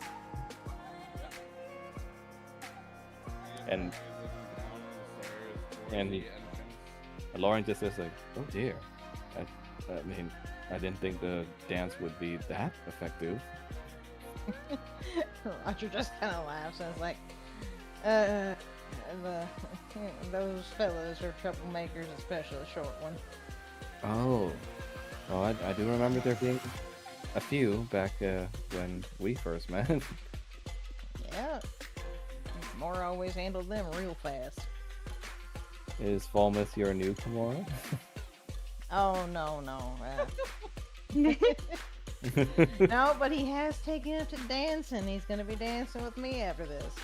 And Lauren just says like, "Oh dear, I mean, I didn't think the dance would be that effective." Roger just kind of laughs and is like, those fellows are troublemakers, especially the short one. Oh, I do remember there being a few back when we first met. Yeah. Mora always handled them real fast. Is Falmouth your new Kimura? Oh, no. No, but he has taken up to dancing. He's going to be dancing with me after this.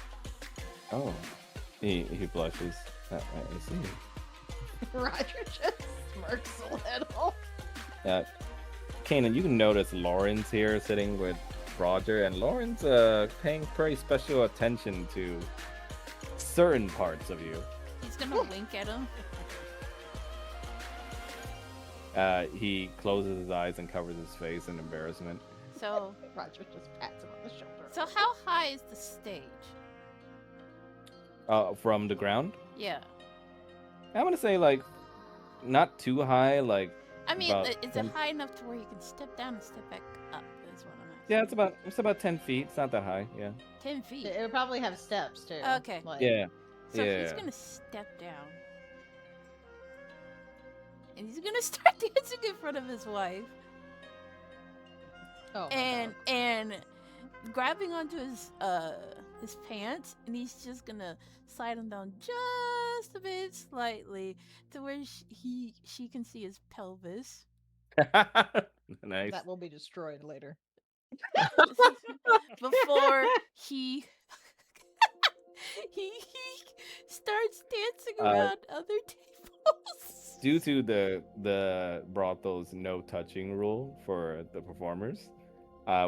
Oh, he blushes. I see. Roger just smirks a little. Kanan, you can notice Lauren's here sitting with Roger, and Lauren's paying pretty special attention to certain parts of you. He's gonna wink at him. He closes his eyes and covers his face in embarrassment. So, Roger just pats him on the shoulder. so how high is the stage? From the ground, Yeah. I'm gonna say like not too high. Like I mean, about is it 10 high enough to where you can step down and step back up? Is what I'm asking. Yeah, it's about 10 feet. It's not that high. Yeah. 10 feet. It would probably have steps too. Okay. Like, Yeah. So yeah. he's gonna step down. And he's gonna start dancing in front of his wife. Oh my And God. and grabbing onto his pants, and he's just gonna slide him down just a bit slightly to where she can see his pelvis. Nice. That will be destroyed later. Before he he starts dancing around other tables. Due to the brothel's no touching rule for the performers,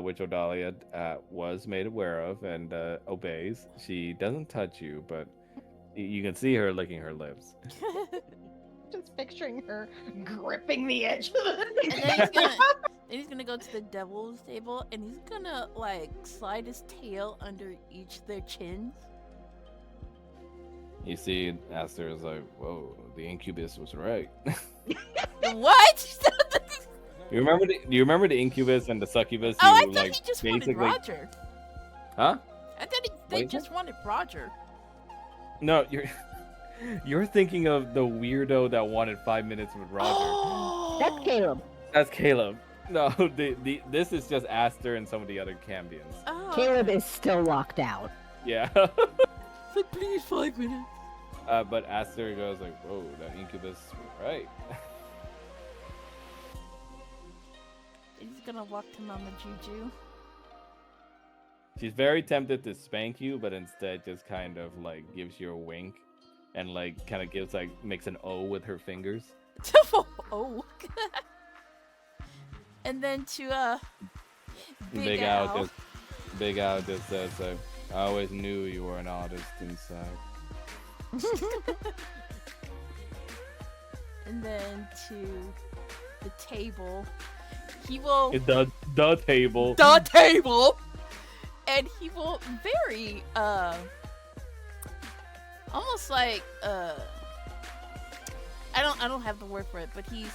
which Odalia was made aware of and obeys, she doesn't touch you, but you can see her licking her lips. Just picturing her gripping the edge of the And he's gonna go to the devil's table, and he's gonna like slide his tail under each of their chins. You see, Aster is like, "Whoa, the incubus was right." What? Do you remember the incubus and the succubus? Oh, I You thought like he just basically, wanted Roger. huh? I thought they What is just wanted Roger. No, you're thinking of the weirdo that wanted 5 minutes with Roger. Oh, That's Caleb. That's Caleb. No, this is just Aster and some of the other Cambians. Oh, Caleb okay. is still locked out. Yeah. It's like, please, 5 minutes. But Aster goes like, "Whoa, that incubus, right?" He's gonna walk to Mama Juju. She's very tempted to spank you, but instead just kind of like gives you a wink, and like kind of gives like makes an O with her fingers. Oh. And then to Big Al. Big Al just says, "I always knew you were an artist inside." And then to the table. He will The table. the table, and he will very almost like I don't have the word for it, but he's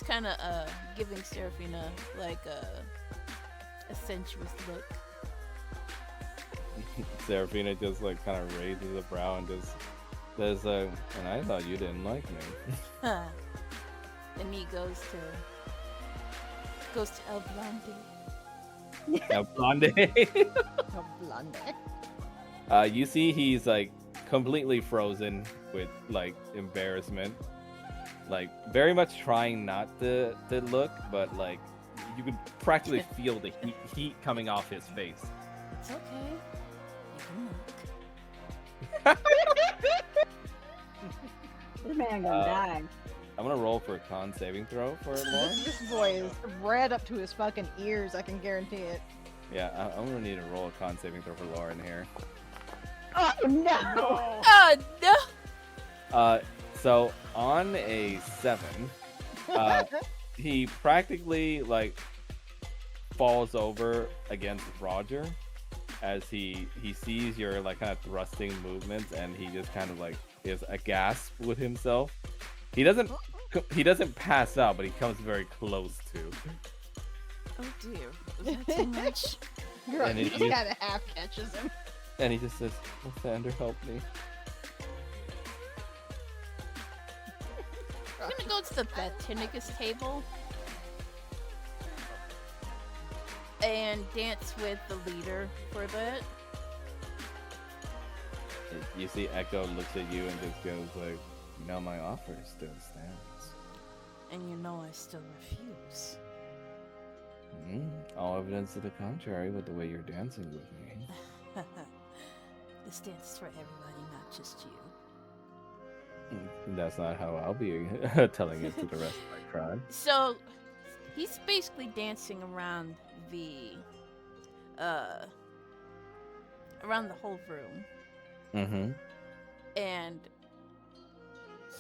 kind of giving Serafina like a sensuous look. Serafina just like kind of raises a brow and just says, "And I thought you didn't like me." And he goes to El Blondie. Now, Blonde. Oh, blonde. You see, he's like completely frozen with like embarrassment, like very much trying not to look, but like you could practically feel the heat coming off his face. It's okay. You can look. This man gonna die. I'm gonna roll for a con saving throw for Lauren. This boy is red up to his fucking ears, I can guarantee it. Yeah, I'm gonna need to roll a con saving throw for Lauren here. Oh no! Oh no! So on a 7, he practically like falls over against Roger as he sees your like kind of thrusting movements, and he just kind of like is aghast with himself. He doesn't pass out, but he comes very close to. Oh dear. Was that too much? You're right, And he it just is- kind of half catches him. And he just says, "Lathander, help me." I'm gonna go to the Batinicus table and dance with the leader for a bit. You see Echo looks at you and just goes like, "No, my offer still stands." And you know I still refuse. All evidence to the contrary with the way you're dancing with me. This dance is for everybody, not just you. That's not how I'll be telling it to the rest of my tribe. So he's basically dancing around the whole room, Mm-hmm. and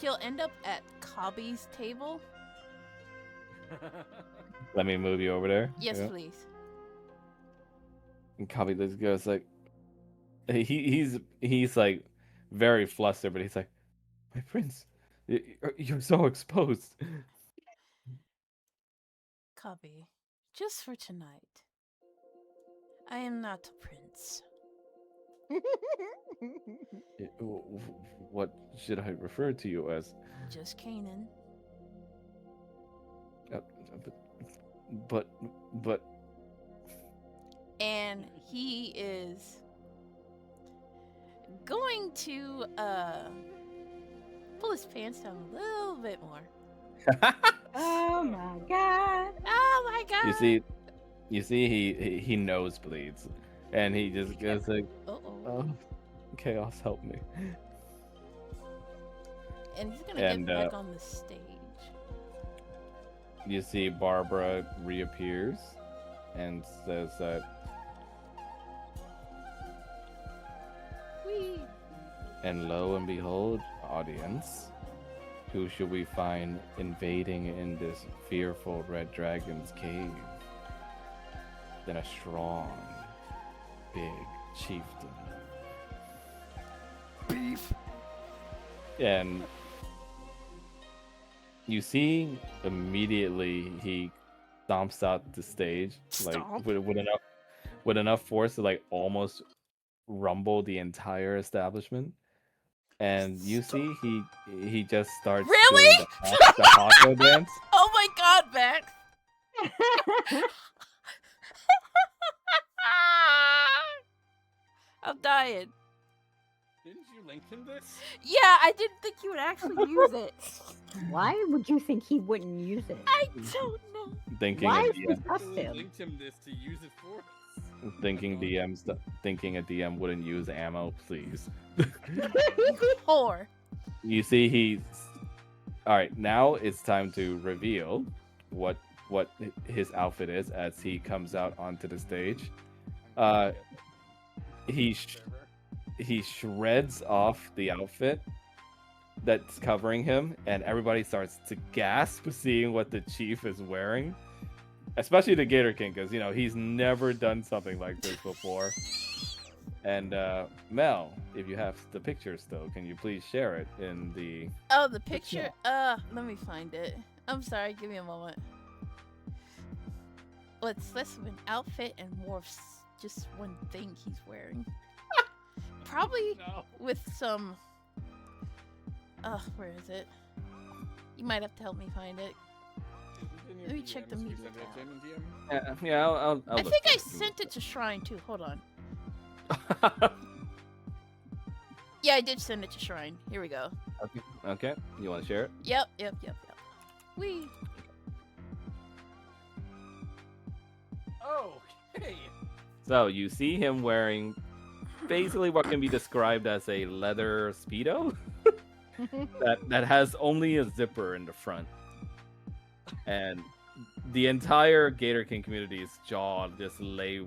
he'll end up at Cobby's table. Let me move you over there. Yes, Yeah. please. And Kabi just goes like, he's like very flustered, but he's like, "My prince, you're so exposed." Cobby, just for tonight, I am not a prince. What should I refer to you as? Just Kanan. But And he is going to pull his pants down a little bit more. Oh my god! Oh my god! you see, he nosebleeds, and he just goes like, Uh-oh. "Oh, chaos, help me." And he's gonna And, get back on the stage. You see Barbara reappears and says that, Whee! and lo and behold, audience, who should we find invading in this fearful red dragon's cave than a strong, big chieftain? Beef! And You see immediately he stomps out the stage like Stomp. with enough force to like almost rumble the entire establishment. And you see he just starts doing Really? the haka dance. Oh my god, Max! I'm dying. Didn't you link him this? Yeah, I didn't think you would actually use it. Why would you think he wouldn't use it? I don't know. Thinking Why a is he DM, trust Literally him? linked him this to use it for us. thinking a DM wouldn't use ammo, please. Whore. You see he's all right. Now it's time to reveal what his outfit is as he comes out onto the stage. He he shreds off the outfit that's covering him, and everybody starts to gasp seeing what the chief is wearing, especially the Gator King, because he's never done something like this before. And Mel, if you have the picture still, can you please share it in the? Oh, the picture? Let me find it. I'm sorry, give me a moment. Let's list an outfit and morphs just one thing he's wearing. Probably No. with some. Where is it? You might have to help me find it. Let me check the media tab. Yeah, I'll I look think I for it. sent it to Shrine too. Hold on. Yeah, I did send it to Shrine. Here we go. Okay, you want to share it? Yep. Wee. Okay. So you see him wearing basically what can be described as a leather speedo that has only a zipper in the front, and the entire Gator King community's jaw just lay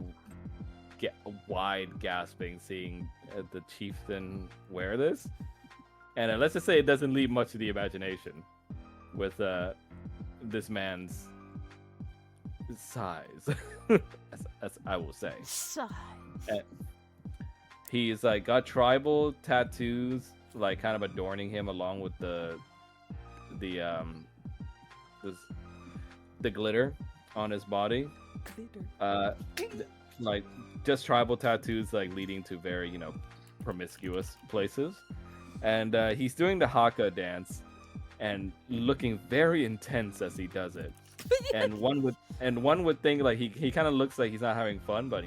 wide, gasping, seeing the chieftain wear this. And let's just say it doesn't leave much to the imagination with this man's size, as I will say. Size. He's like got tribal tattoos, like kind of adorning him, along with the glitter on his body. Like just tribal tattoos, like leading to very promiscuous places. And he's doing the haka dance and looking very intense as he does it. And one would think like he kind of looks like he's not having fun, but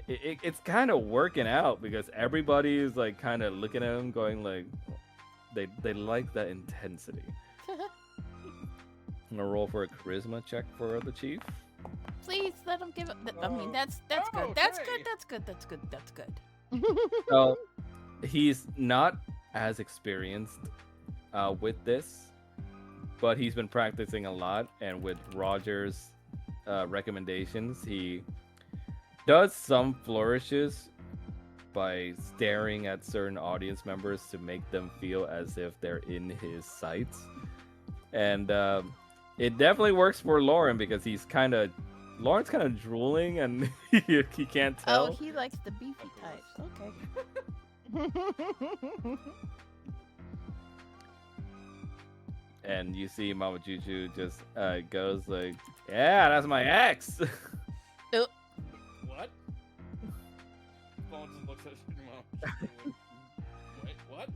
it's kind of working out because everybody is like kind of looking at him, going like they like that intensity. I'm gonna roll for a charisma check for the chief. Please let him give it. I mean, that's good. Okay. That's good. So he's not as experienced with this, but he's been practicing a lot, and with Roger's recommendations, he does some flourishes by staring at certain audience members to make them feel as if they're in his sights. And it definitely works for Lauren because Lauren's kind of drooling and he can't tell. Oh, he likes the beefy types. Okay. And you see Mama Juju just goes like, "Yeah, that's my ex." What? Phone just looks at his mom. Wait, what?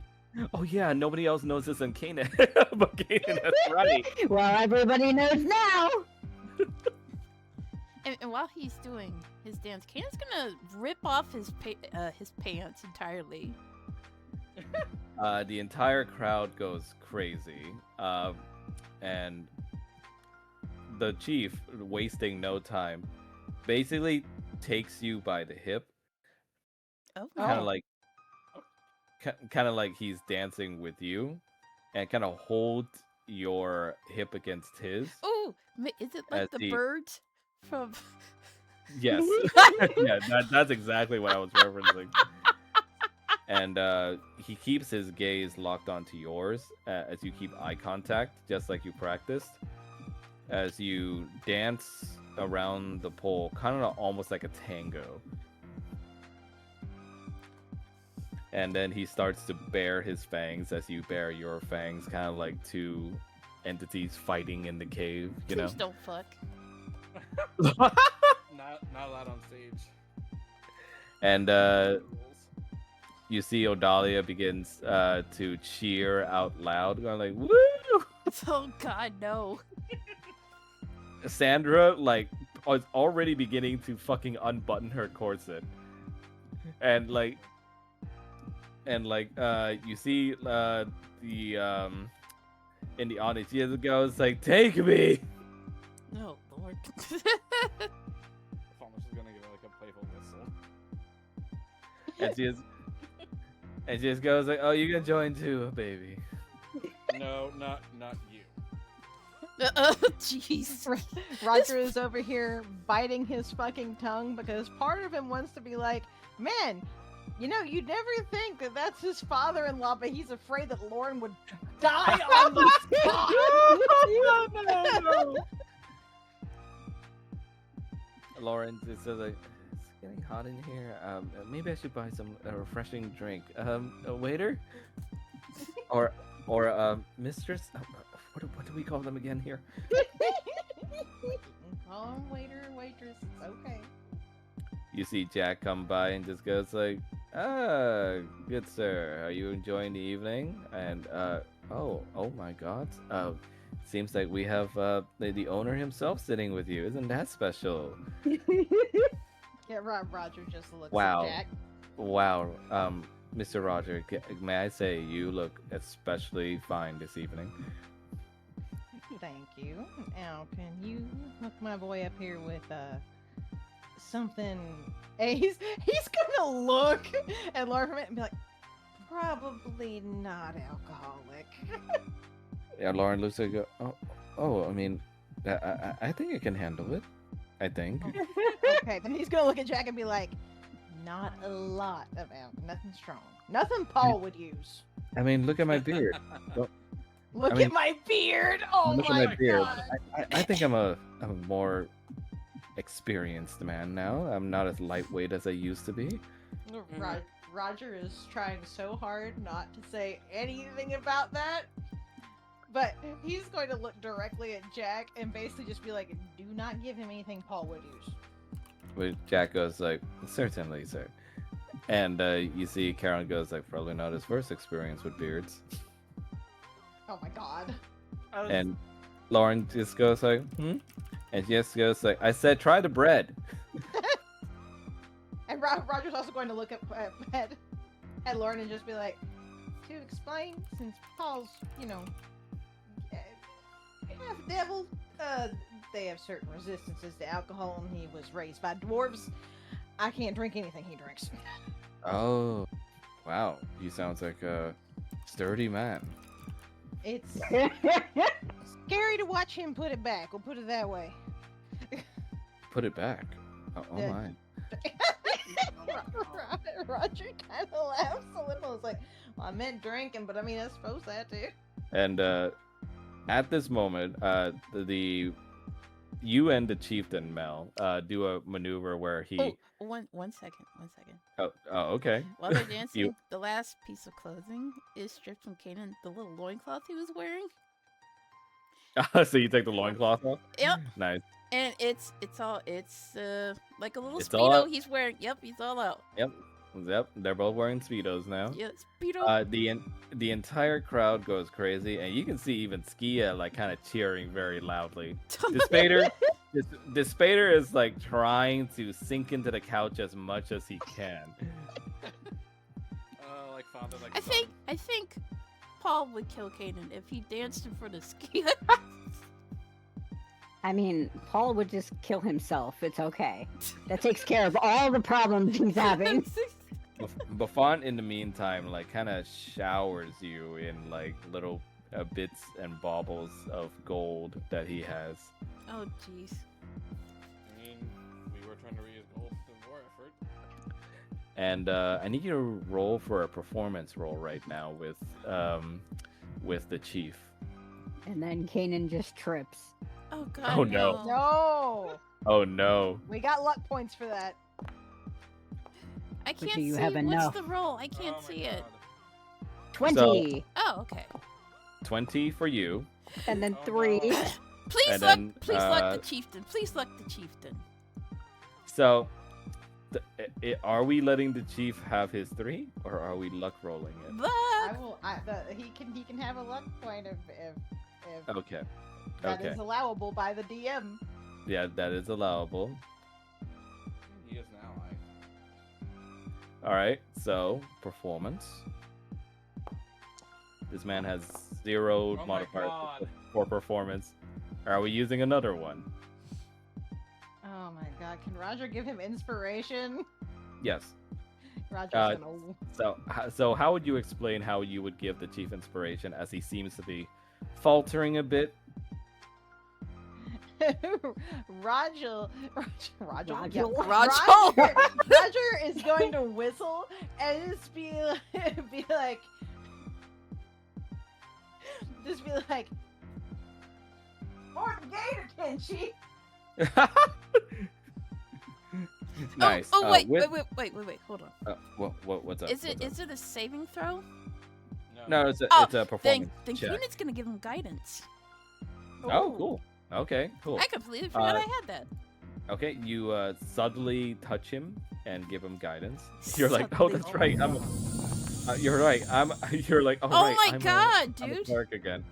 Oh yeah, nobody else knows this than Kanan, but Kanan, that's right. Well, everybody knows now. And while he's doing his dance, Kanan's gonna rip off his pants entirely. The entire crowd goes crazy, and the chief, wasting no time, basically takes you by the hip, Oh. kind of like he's dancing with you, and kind of hold your hip against his. Oh, is it like As the he- birds from? Yes, yeah, that's exactly what I was referencing. And he keeps his gaze locked onto yours as you keep eye contact, just like you practiced. As you dance around the pole, kind of almost like a tango. And then he starts to bare his fangs as you bare your fangs, kind of like two entities fighting in the cave, you know. Please don't fuck. Not allowed on stage. And Rules. you see Odalia begins to cheer out loud, going like, "Woo!" Oh God, no. Sandra like is already beginning to fucking unbutton her corset, and you see the in the audience, she just goes like, "Take me!" No, Lord. Thomas is gonna give her like a playful whistle. And she just goes like, "Oh, you can join too, baby." No, not you. Jeez. Roger is over here biting his fucking tongue because part of him wants to be like, man, you know, you'd never think that that's his father-in-law, but he's afraid that Lauren would die on the spot. No. Lauren just says like, "It's getting hot in here. Maybe I should buy some refreshing drink. A waiter, or mistress. What do we call them again here?" Call him waiter, waitress, it's okay. You see Jack come by and just goes like, good sir, are you enjoying the evening?" And oh my God, seems like we have the owner himself sitting with you. Isn't that special? Yeah, Roger just looks Wow. at Jack. Wow, Mr. Roger, may I say you look especially fine this evening. Thank you. Now, can you hook my boy up here with something? He's gonna look at Lauren for a minute and be like, probably not alcoholic. Yeah, Lauren looks like, I mean, I think I can handle it. I think. Okay, then he's gonna look at Jack and be like, not a lot of alcohol, nothing strong, nothing Paul would use. I mean, look at my beard. Look I mean, at my beard. Oh Look my at my beard. God. I think I'm a more experienced man now. I'm not as lightweight as I used to be. Roger is trying so hard not to say anything about that, but he's going to look directly at Jack and basically just be like, do not give him anything Paul would use. But Jack goes like, "Certainly, sir." And you see Karen goes like, "Probably not his first experience with beards." Oh my God. And Lauren just goes like, "Hmm?" And she just goes like, "I said try the bread." And Roger's also going to look at Lauren and just be like, to explain, since Paul's, you know, half devil, they have certain resistances to alcohol, and he was raised by dwarves. I can't drink anything he drinks. Oh, wow. He sounds like a sturdy man. It's scary to watch him put it back. We'll put it that way. Put it back. Oh Yeah. my. Roger kind of laughs a little. It's like, well, I meant drinking, but I mean, I suppose that too. And at this moment, you and the chieftain Mel do a maneuver where he. Oh, one second. Oh, okay. While they're dancing, the last piece of clothing is stripped from Kanan. The little loincloth he was wearing. So you take the loincloth off? Yep. Nice. And it's like a little It's all Speedo out. he's wearing. Yep, he's all out. Yep. They're both wearing speedos now. Yeah, Speedo. The entire crowd goes crazy, and you can see even Skia like kind of cheering very loudly. The Spader is like trying to sink into the couch as much as he can. Like father, like I son. think Paul would kill Kanan if he danced in front of Skia. I mean, Paul would just kill himself. It's okay. That takes care of all the problems he's having. Buffon, in the meantime, like kind of showers you in like little bits and baubles of gold that he has. Oh jeez. I mean, we were trying to reuse gold in war effort. And I need you to roll for a performance roll right now with the chief. And then Kanan just trips. Oh god. Oh, no. No, Oh no! we got luck points for that. I But can't do you see have what's enough? the roll. I can't Oh my see it. God. 20! Oh, okay. 20 for you. And then Oh, 3. no. Please And luck. then, Please luck the chieftain. Please luck the chieftain. So, are we letting the chief have his 3, or are we luck rolling it? Luck. He can have a luck point if Okay. that Okay. is allowable by the DM. Yeah, that is allowable. He is now. All right. So, performance. This man has 0 Oh my modifiers God. for performance. Are we using another one? Oh my god, can Roger give him inspiration? Yes. Roger's gonna. So how would you explain how you would give the chief inspiration, as he seems to be faltering a bit? Roger, Roger. Roger is going to whistle and just be like, "More gator Kenshi." Nice. Oh, wait, with- wait. Hold on. what's up? Is it What's up? a saving throw? No, it's a Oh, it's a performance Then check. Keenan's gonna give him guidance. Oh, cool. Okay, cool. I completely forgot I had that. Okay, you subtly touch him and give him guidance. You're like, oh, Subtly. that's right. You're right. You're like, oh, Oh right, my I'm god, I'm a dude. cleric again.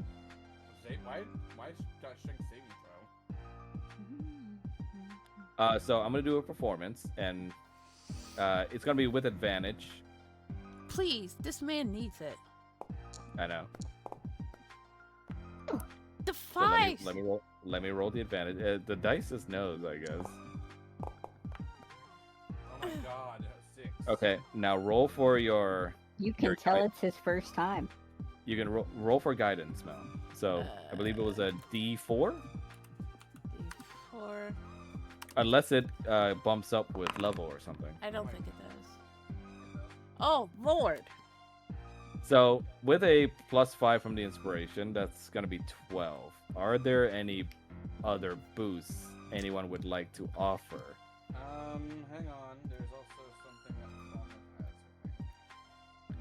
Why got strength saving throw? So I'm gonna do a performance, and it's gonna be with advantage. Please, this man needs it. I know. The So let me, 5. let me roll. Let me roll the advantage. The dice is knows, I guess. Oh my god, 6. Okay, now roll for your. You can Your tell guide. it's his first time. You can roll for guidance, Mel. So I believe it was a D4, 4. unless it bumps up with level or something. I don't think it does. Oh Lord. So with a +5 from the inspiration, that's gonna be 12. Are there any other boosts anyone would like to offer? Hang on. There's also something that Connor has,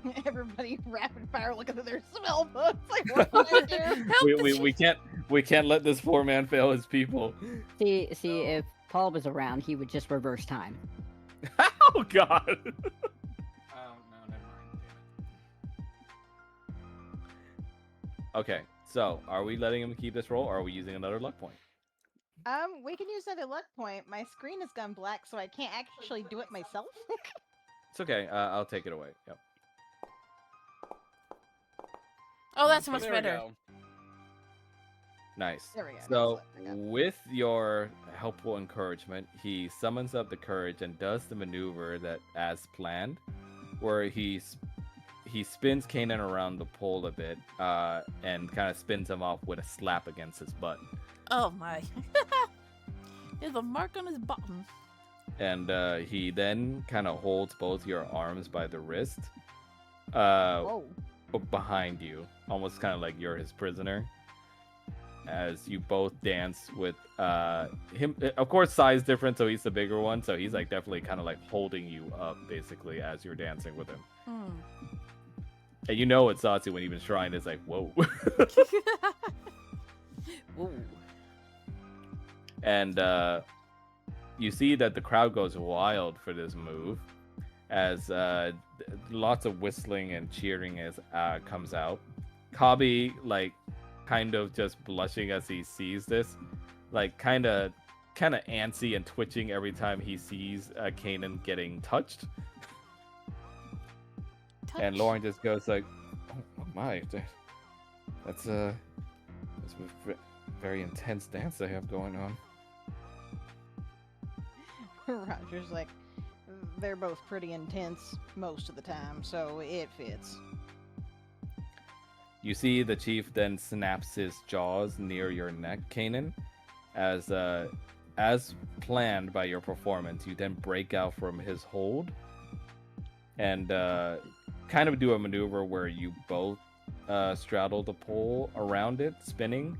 I think. Everybody rapid fire looking at their spell books. Like, what do I do? Help the We can't let this poor man fail his people. See, if Paul was around, he would just reverse time. Oh God. No, never mind. Okay, so are we letting him keep this roll, or are we using another luck point? We can use another luck point. My screen has gone black, so I can't actually do it myself. It's okay. I'll take it away. Yep. Oh, that's There much we better. go. Nice. There we go. So, That's what I got. with your helpful encouragement, he summons up the courage and does the maneuver that, as planned, where he spins Kanan around the pole a bit, and kind of spins him off with a slap against his butt. Oh my. There's a mark on his bottom. And he then kind of holds both your arms by the wrist, Whoa. behind you, almost kind of like you're his prisoner, as you both dance with him. Of course, size difference, so he's the bigger one, so he's like definitely kind of like holding you up basically as you're dancing with him. And you know it's Satsu when you've been shrine is like, whoa. Ooh. And you see that the crowd goes wild for this move, as lots of whistling and cheering as comes out. Kabi, like, kind of just blushing as he sees this, like kind of antsy and twitching every time he sees Kanan getting touched. And Lauren just goes like, "Oh my, that's a very intense dance they have going on." Roger's like, they're both pretty intense most of the time, so it fits. You see the chief then snaps his jaws near your neck, Kanan, as planned by your performance. You then break out from his hold and kind of do a maneuver where you both straddle the pole around it, spinning,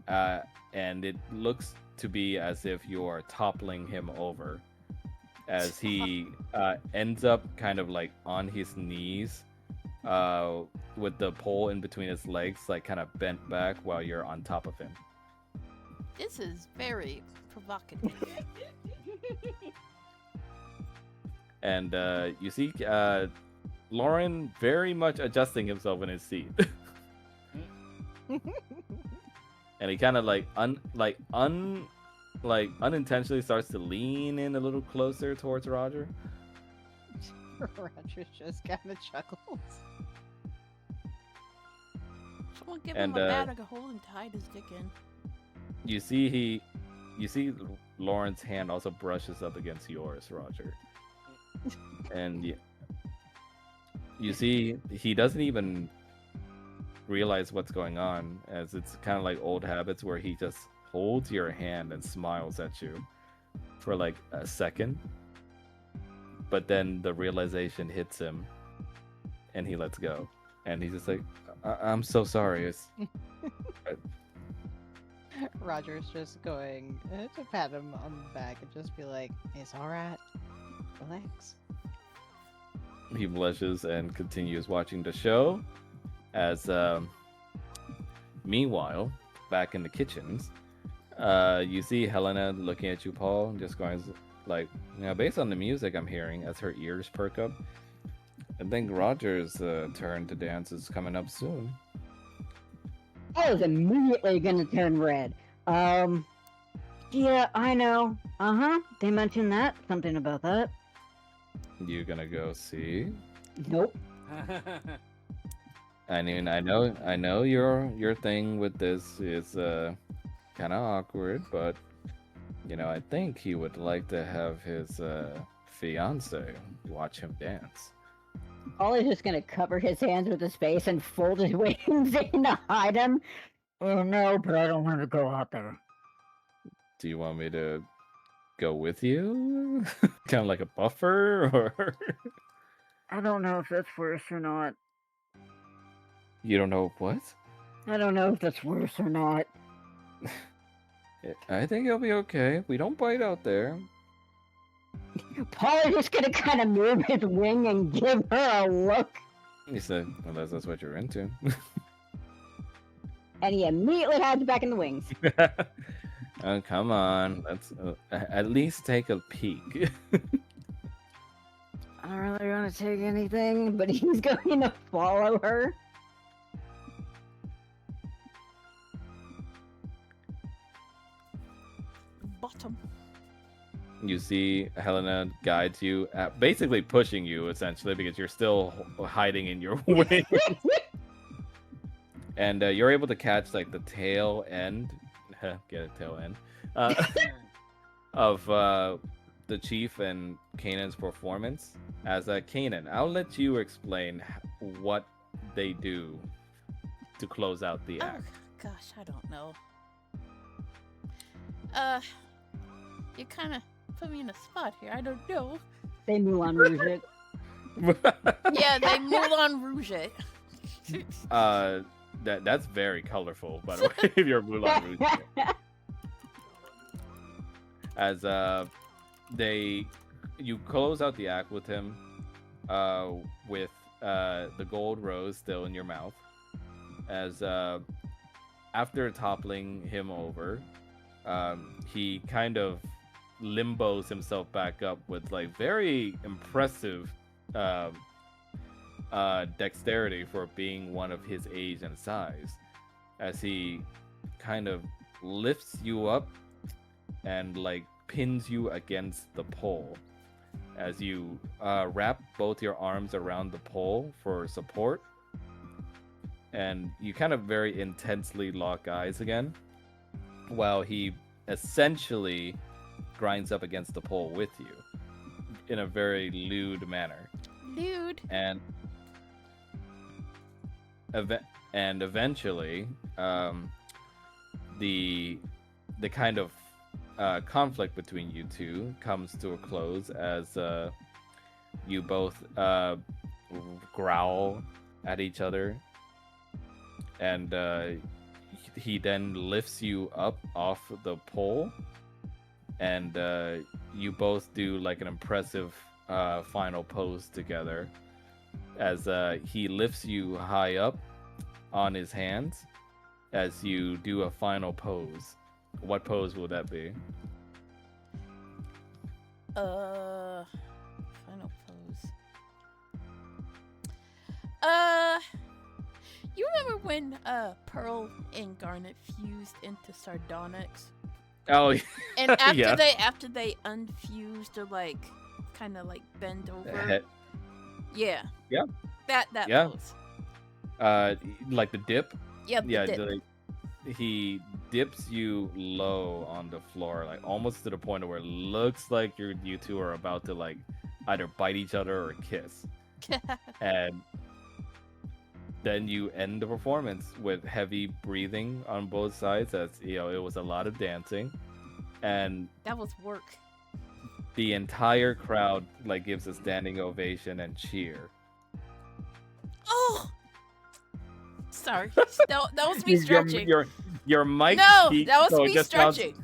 and it looks to be as if you are toppling him over, as he ends up kind of like on his knees, with the pole in between his legs, like kind of bent back while you're on top of him. This is very provocative. And you see Lauren very much adjusting himself in his seat. And he kind of unintentionally starts to lean in a little closer towards Roger. Roger just kind of chuckles. Someone give And, him a bat to hold him tight his dick in. You see Lauren's hand also brushes up against yours, Roger. And you see he doesn't even realize what's going on, as it's kind of like old habits where he just holds your hand and smiles at you for like a second, but then the realization hits him and he lets go, and he's just like, I'm so sorry. It's Roger's just going to pat him on the back and just be like, "It's all right. Relax." He blushes and continues watching the show. As meanwhile, back in the kitchens, you see Helena looking at you, Paul, and just going like, based on the music I'm hearing, as her ears perk up, I think Roger's turn to dance is coming up soon. I was immediately gonna turn red. Yeah, I know. They mentioned that. Something about that. You gonna go see? Nope. I mean, I know your thing with this is kind of awkward, but I think he would like to have his fiance watch him dance. Ollie's just gonna cover his hands with his face and fold his wings in to hide him. Oh no, but I don't want to go out there. Do you want me to go with you? Kind of like a buffer, or? I don't know if that's worse or not. You don't know what? I don't know if that's worse or not. I think it'll be okay. We don't bite out there. Paul is just gonna kind of move his wing and give her a look. He said, unless that's what you're into. And he immediately hides back in the wings. Oh, come on. Let's at least take a peek. I don't really want to take anything, but he's going to follow her. Bottom. You see Helena guides you, basically pushing you, essentially, because you're still hiding in your wing. And you're able to catch, like, the tail end. Get a tail end. Of the Chief and Kanan's performance. As Kanan, I'll let you explain what they do to close out the act. Oh, gosh, I don't know. You kind of put me in a spot here. I don't know. They Moulin Rouge it. Yeah, they Moulin Rouge it. That's very colorful, by the way, if you're Moulin Rouge. As you close out the act with him, with the gold rose still in your mouth. As after toppling him over, he kind of limbos himself back up with like very impressive dexterity for being one of his age and size, as he kind of lifts you up and like pins you against the pole, as you wrap both your arms around the pole for support, and you kind of very intensely lock eyes again, while he essentially grinds up against the pole with you in a very lewd manner. Lewd. And eventually, the kind of conflict between you two comes to a close, as you both growl at each other, and he then lifts you up off the pole, and you both do like an impressive final pose together, as he lifts you high up on his hands as you do a final pose. What pose will that be? Final pose. Uh, you remember when Pearl and Garnet fused into Sardonyx? Oh, And after yeah. they unfused or like kind of like bend over. Yeah. Yeah. That Yeah. pose. Like the dip. Yeah, the Yeah, dip. he dips you low on the floor, like almost to the point where it looks like you two are about to like either bite each other or kiss. And then you end the performance with heavy breathing on both sides, as you know it was a lot of dancing, and That was work. the entire crowd like gives a standing ovation and cheer. Oh, sorry. That was me stretching. Your mic. No, peaked, that was so it me just stretching.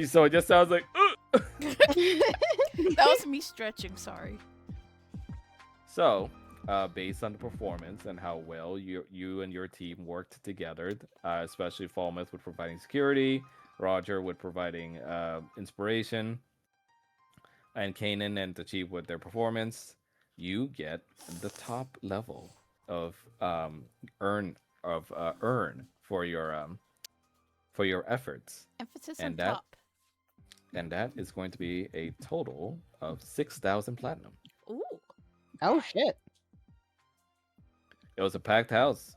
so it just sounds like. That was me stretching. Sorry. So, based on the performance and how well you and your team worked together, especially Falmouth with providing security, Roger with providing inspiration, and Kanan and Tachib with their performance, you get the top level of earn for your efforts, Emphasis and on top. that is going to be a total of 6,000 platinum. Ooh. Oh shit. It was a packed house.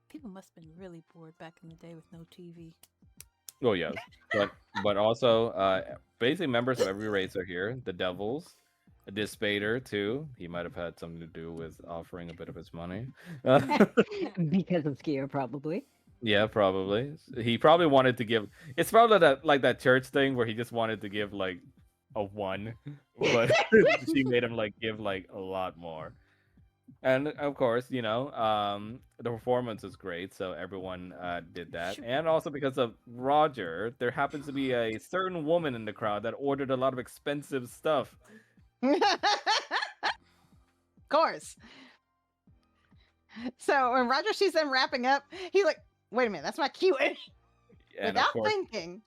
People must have been really bored back in the day with no TV. Oh yes, but also basically members of every race are here. The Devils, Dispater too. He might have had something to do with offering a bit of his money. Because of Skier, probably. Yeah, probably. He probably wanted to give. It's probably that church thing where he just wanted to give like a 1, but she made him like give like a lot more. And of course, the performance was great, so everyone did that. Shoot. And also because of Roger, there happens to be a certain woman in the crowd that ordered a lot of expensive stuff. Of course. So when Roger sees them wrapping up, he's like, wait a minute, that's my cue. And of Without course, thinking,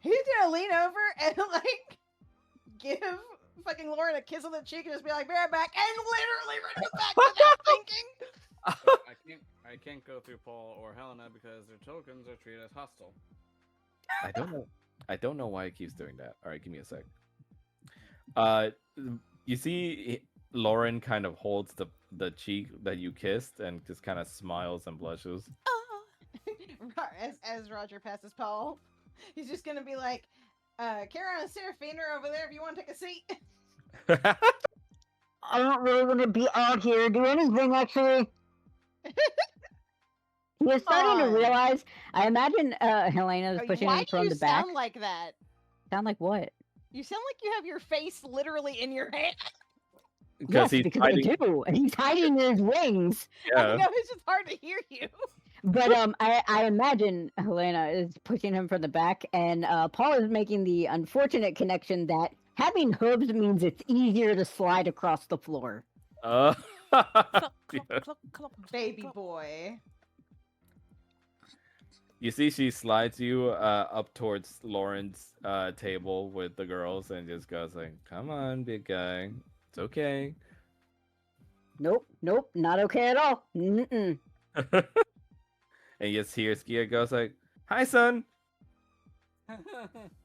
he's gonna lean over and like give fucking Lauren a kiss on the cheek and just be like, be right back, and literally run it back without thinking. I can't go through Paul or Helena because their tokens are treated as hostile. I don't know why he keeps doing that. All right, give me a sec. You see Lauren kind of holds the cheek that you kissed and just kind of smiles and blushes. As Roger passes Paul, he's just gonna be like, Kara and Seraphina are over there if you want to take a seat. I don't really want to be out here, do anything actually. You're starting to On. realize. I imagine Helena is pushing Why him do from you the back. sound like that? Sound like what? You sound like you have your face literally in your hand. Yes, he's because hiding. I do. He's hiding in his wings. I Yeah. know it's just hard to hear you. But I imagine Helena is pushing him from the back, and Paul is making the unfortunate connection that having hooves means it's easier to slide across the floor. Clop, clop, Yeah. clop, clop, Baby clop. boy. You see, she slides you up towards Lauren's table with the girls and just goes like, "Come on, big guy, it's okay." Nope, not okay at all. Mm-mm. And you just hear Skia goes like, "Hi, son."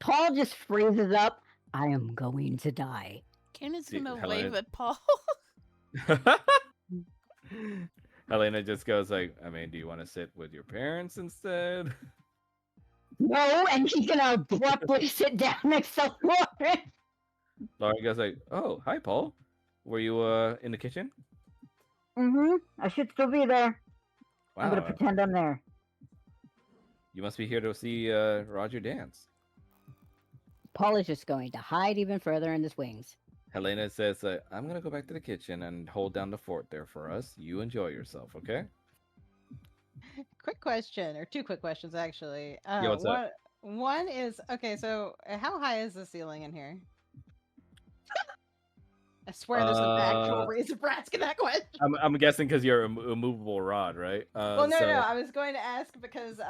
Paul just freezes up. I am going to die. Cannon's See, gonna Helena- wave at Paul. Helena just goes like, "I mean, do you want to sit with your parents instead?" No, and he's gonna abruptly sit down next to Lauren. Lauren goes like, "Oh, hi, Paul. Were you in the kitchen?" Mm-hmm. I should still be there. I'm gonna Wow, pretend I'm there. you must be here to see Roger dance. Paul is just going to hide even further in his wings. Helena says, "I'm gonna go back to the kitchen and hold down the fort there for us. You enjoy yourself, okay?" Quick question, or two quick questions actually. Yeah, what's up? One is, okay, so how high is the ceiling in here? I swear there's an actual reason for asking that question. I'm guessing because you're a immovable rod, right? Well, no, So no. I was going to ask because,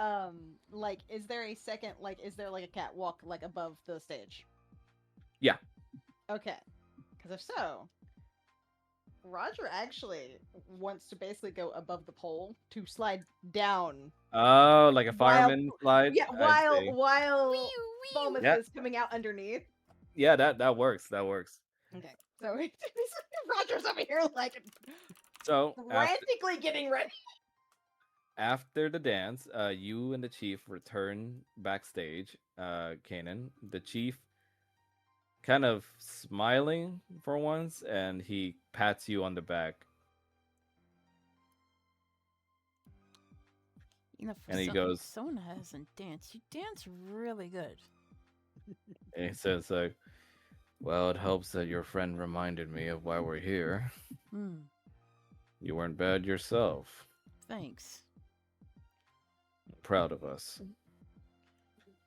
like, is there a second, like, is there like a catwalk like above the stage? Yeah. Okay. Because if so, Roger actually wants to basically go above the pole to slide down. Oh, like a While- fireman slide. Yeah, I see. while Falmouth Yeah. is coming out underneath. Yeah, that works. That works. Okay. So Roger's over here like So frantically getting ready. after the dance, you and the chief return backstage. Kanan, the chief, kind of smiling for once, and he pats you on the back, You know, for and he goes, someone that hasn't danced, you dance really good. and he says, like, "Well, it helps that your friend reminded me of why we're here. Hmm. You weren't bad yourself. Thanks. Proud of us."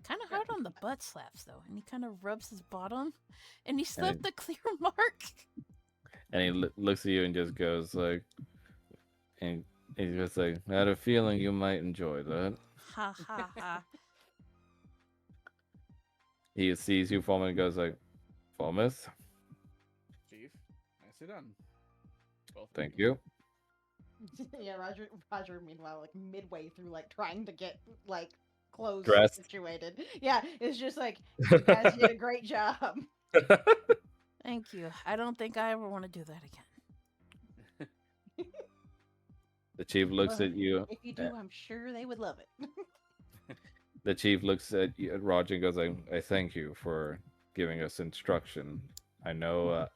Kind of hard on the butt slaps though, and he kind of rubs his bottom, and he left the clear mark. And he looks at you and just goes like, and he's just like, "I had a feeling you might enjoy that." Ha ha ha. He sees you, Falmouth, and goes like, "Falmouth, Chief, nicely done. Both of thank you." Yeah, Roger meanwhile like midway through like trying to get like clothes Dressed. situated. Yeah, it's just like you guys did a great job. Thank you. I don't think I ever want to do that again. The chief looks Well, at you. If you do, I'm sure they would love it. The chief looks at you, at Roger, and goes like, "I thank you for giving us instruction. I know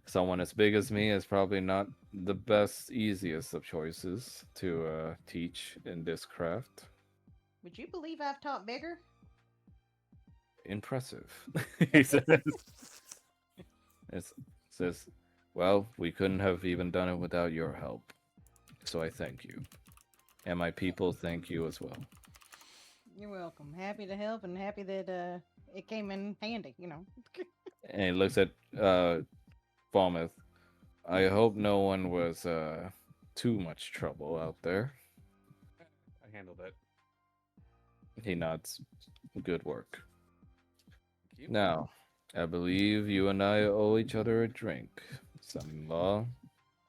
someone as big as me is probably not the best, easiest of choices to teach in this craft. Would you believe I've taught bigger? Impressive," he says. It says, "Well, we couldn't have even done it without your help. So I thank you. And my people thank you as well." You're welcome. Happy to help and happy that it came in handy, you know. And he looks at Falmouth. "I hope no one was too much trouble out there." I handled it. He nods. "Good work. Thank you. Now, I believe you and I owe each other a drink, son-in-law."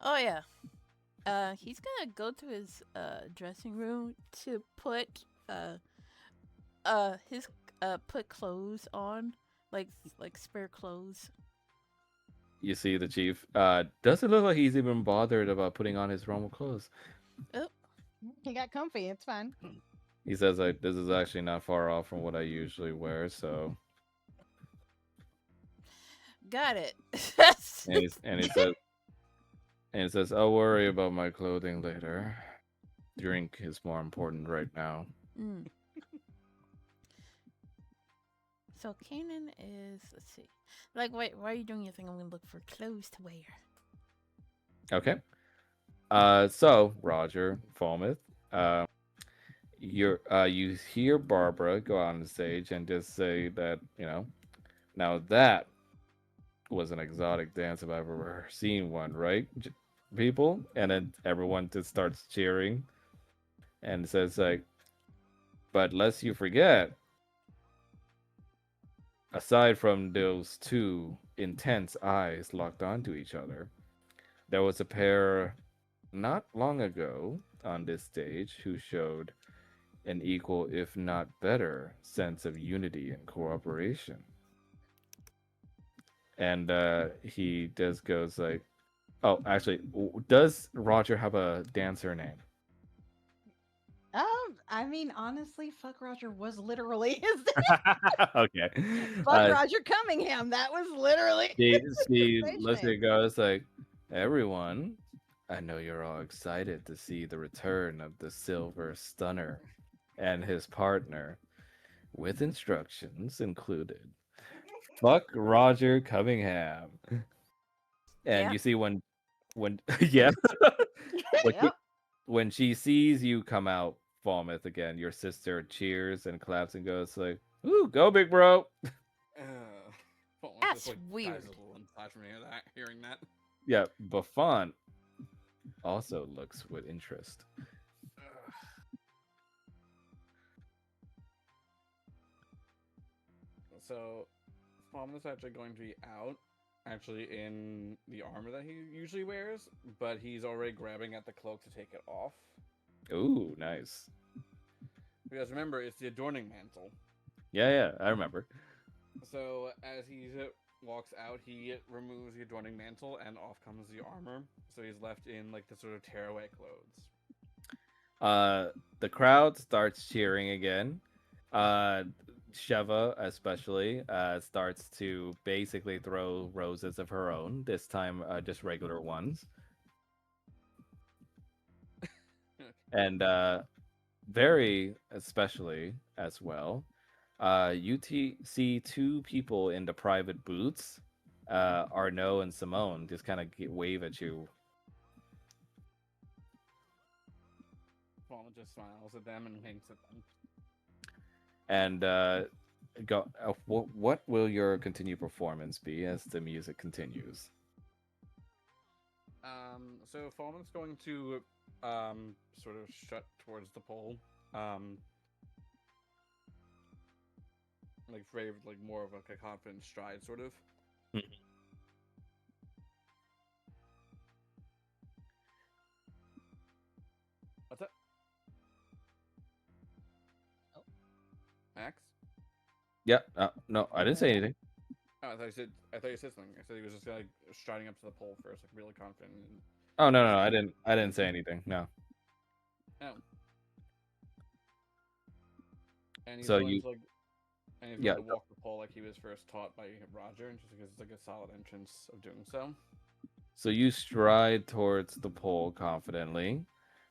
Oh yeah. He's gonna go to his dressing room to put his put clothes on, like spare clothes. You see the chief. Doesn't look like he's even bothered about putting on his normal clothes. He got comfy. It's fine. He says, like, "This is actually not far off from what I usually wear, so..." Got it. And he says, "I'll worry about my clothing later. Drink is more important right now." Mm. So Kanan is, let's see, like, wait, why are you doing your thing? I'm gonna look for clothes to wear. Okay. So Roger, Falmouth, you hear Barbara go on the stage and just say that, now that was an exotic dance if I've ever seen one, right, people? And then everyone just starts cheering and says like, "But lest you forget, aside from those two intense eyes locked onto each other, there was a pair not long ago on this stage who showed an equal, if not better, sense of unity and cooperation." And he just goes like, "Oh, actually, does Roger have a dancer name?" I mean, honestly, fuck Roger was literally his Okay. Fuck Roger Cunningham. That was literally She stage looks at name. goes like, "Everyone, I know you're all excited to see the return of the Silver Stunner and his partner, with instructions included. Fuck Roger Cunningham." And Yeah. you see when yeah, Yep. when she sees you come out, Falmouth, again, your sister cheers and claps and goes like, "Ooh, go big bro." Well, That's just, weird. dies a little aside from hearing that. Yeah, Buffon also looks with interest. So, Fawn is actually going to be out, actually in the armor that he usually wears, but he's already grabbing at the cloak to take it off. Ooh, nice. Because remember, it's the adorning mantle. Yeah, I remember. So as he walks out, he removes the adorning mantle, and off comes the armor. So he's left in like the sort of tearaway clothes. The crowd starts cheering again. Sheva especially starts to basically throw roses of her own. This time, just regular ones. And very especially as well, see two people in the private booths, Arnaud and Simone, just kind of wave at you. Fawn just smiles at them and winks at them. And what will your continued performance be as the music continues? So Fawn's going to sort of shut towards the pole. Like very like more of like a confident stride, sort of. What's that? Oh. Max? Yeah. No, I didn't say anything. Oh, I thought you said something. I said he was just like striding up to the pole first, like really confident. And... Oh no, I didn't say anything. No. Oh. And he's So going you, to like, and he's yeah. going to walk the pole like he was first taught by Roger, and just because it's like a solid entrance of doing so. So you stride towards the pole confidently.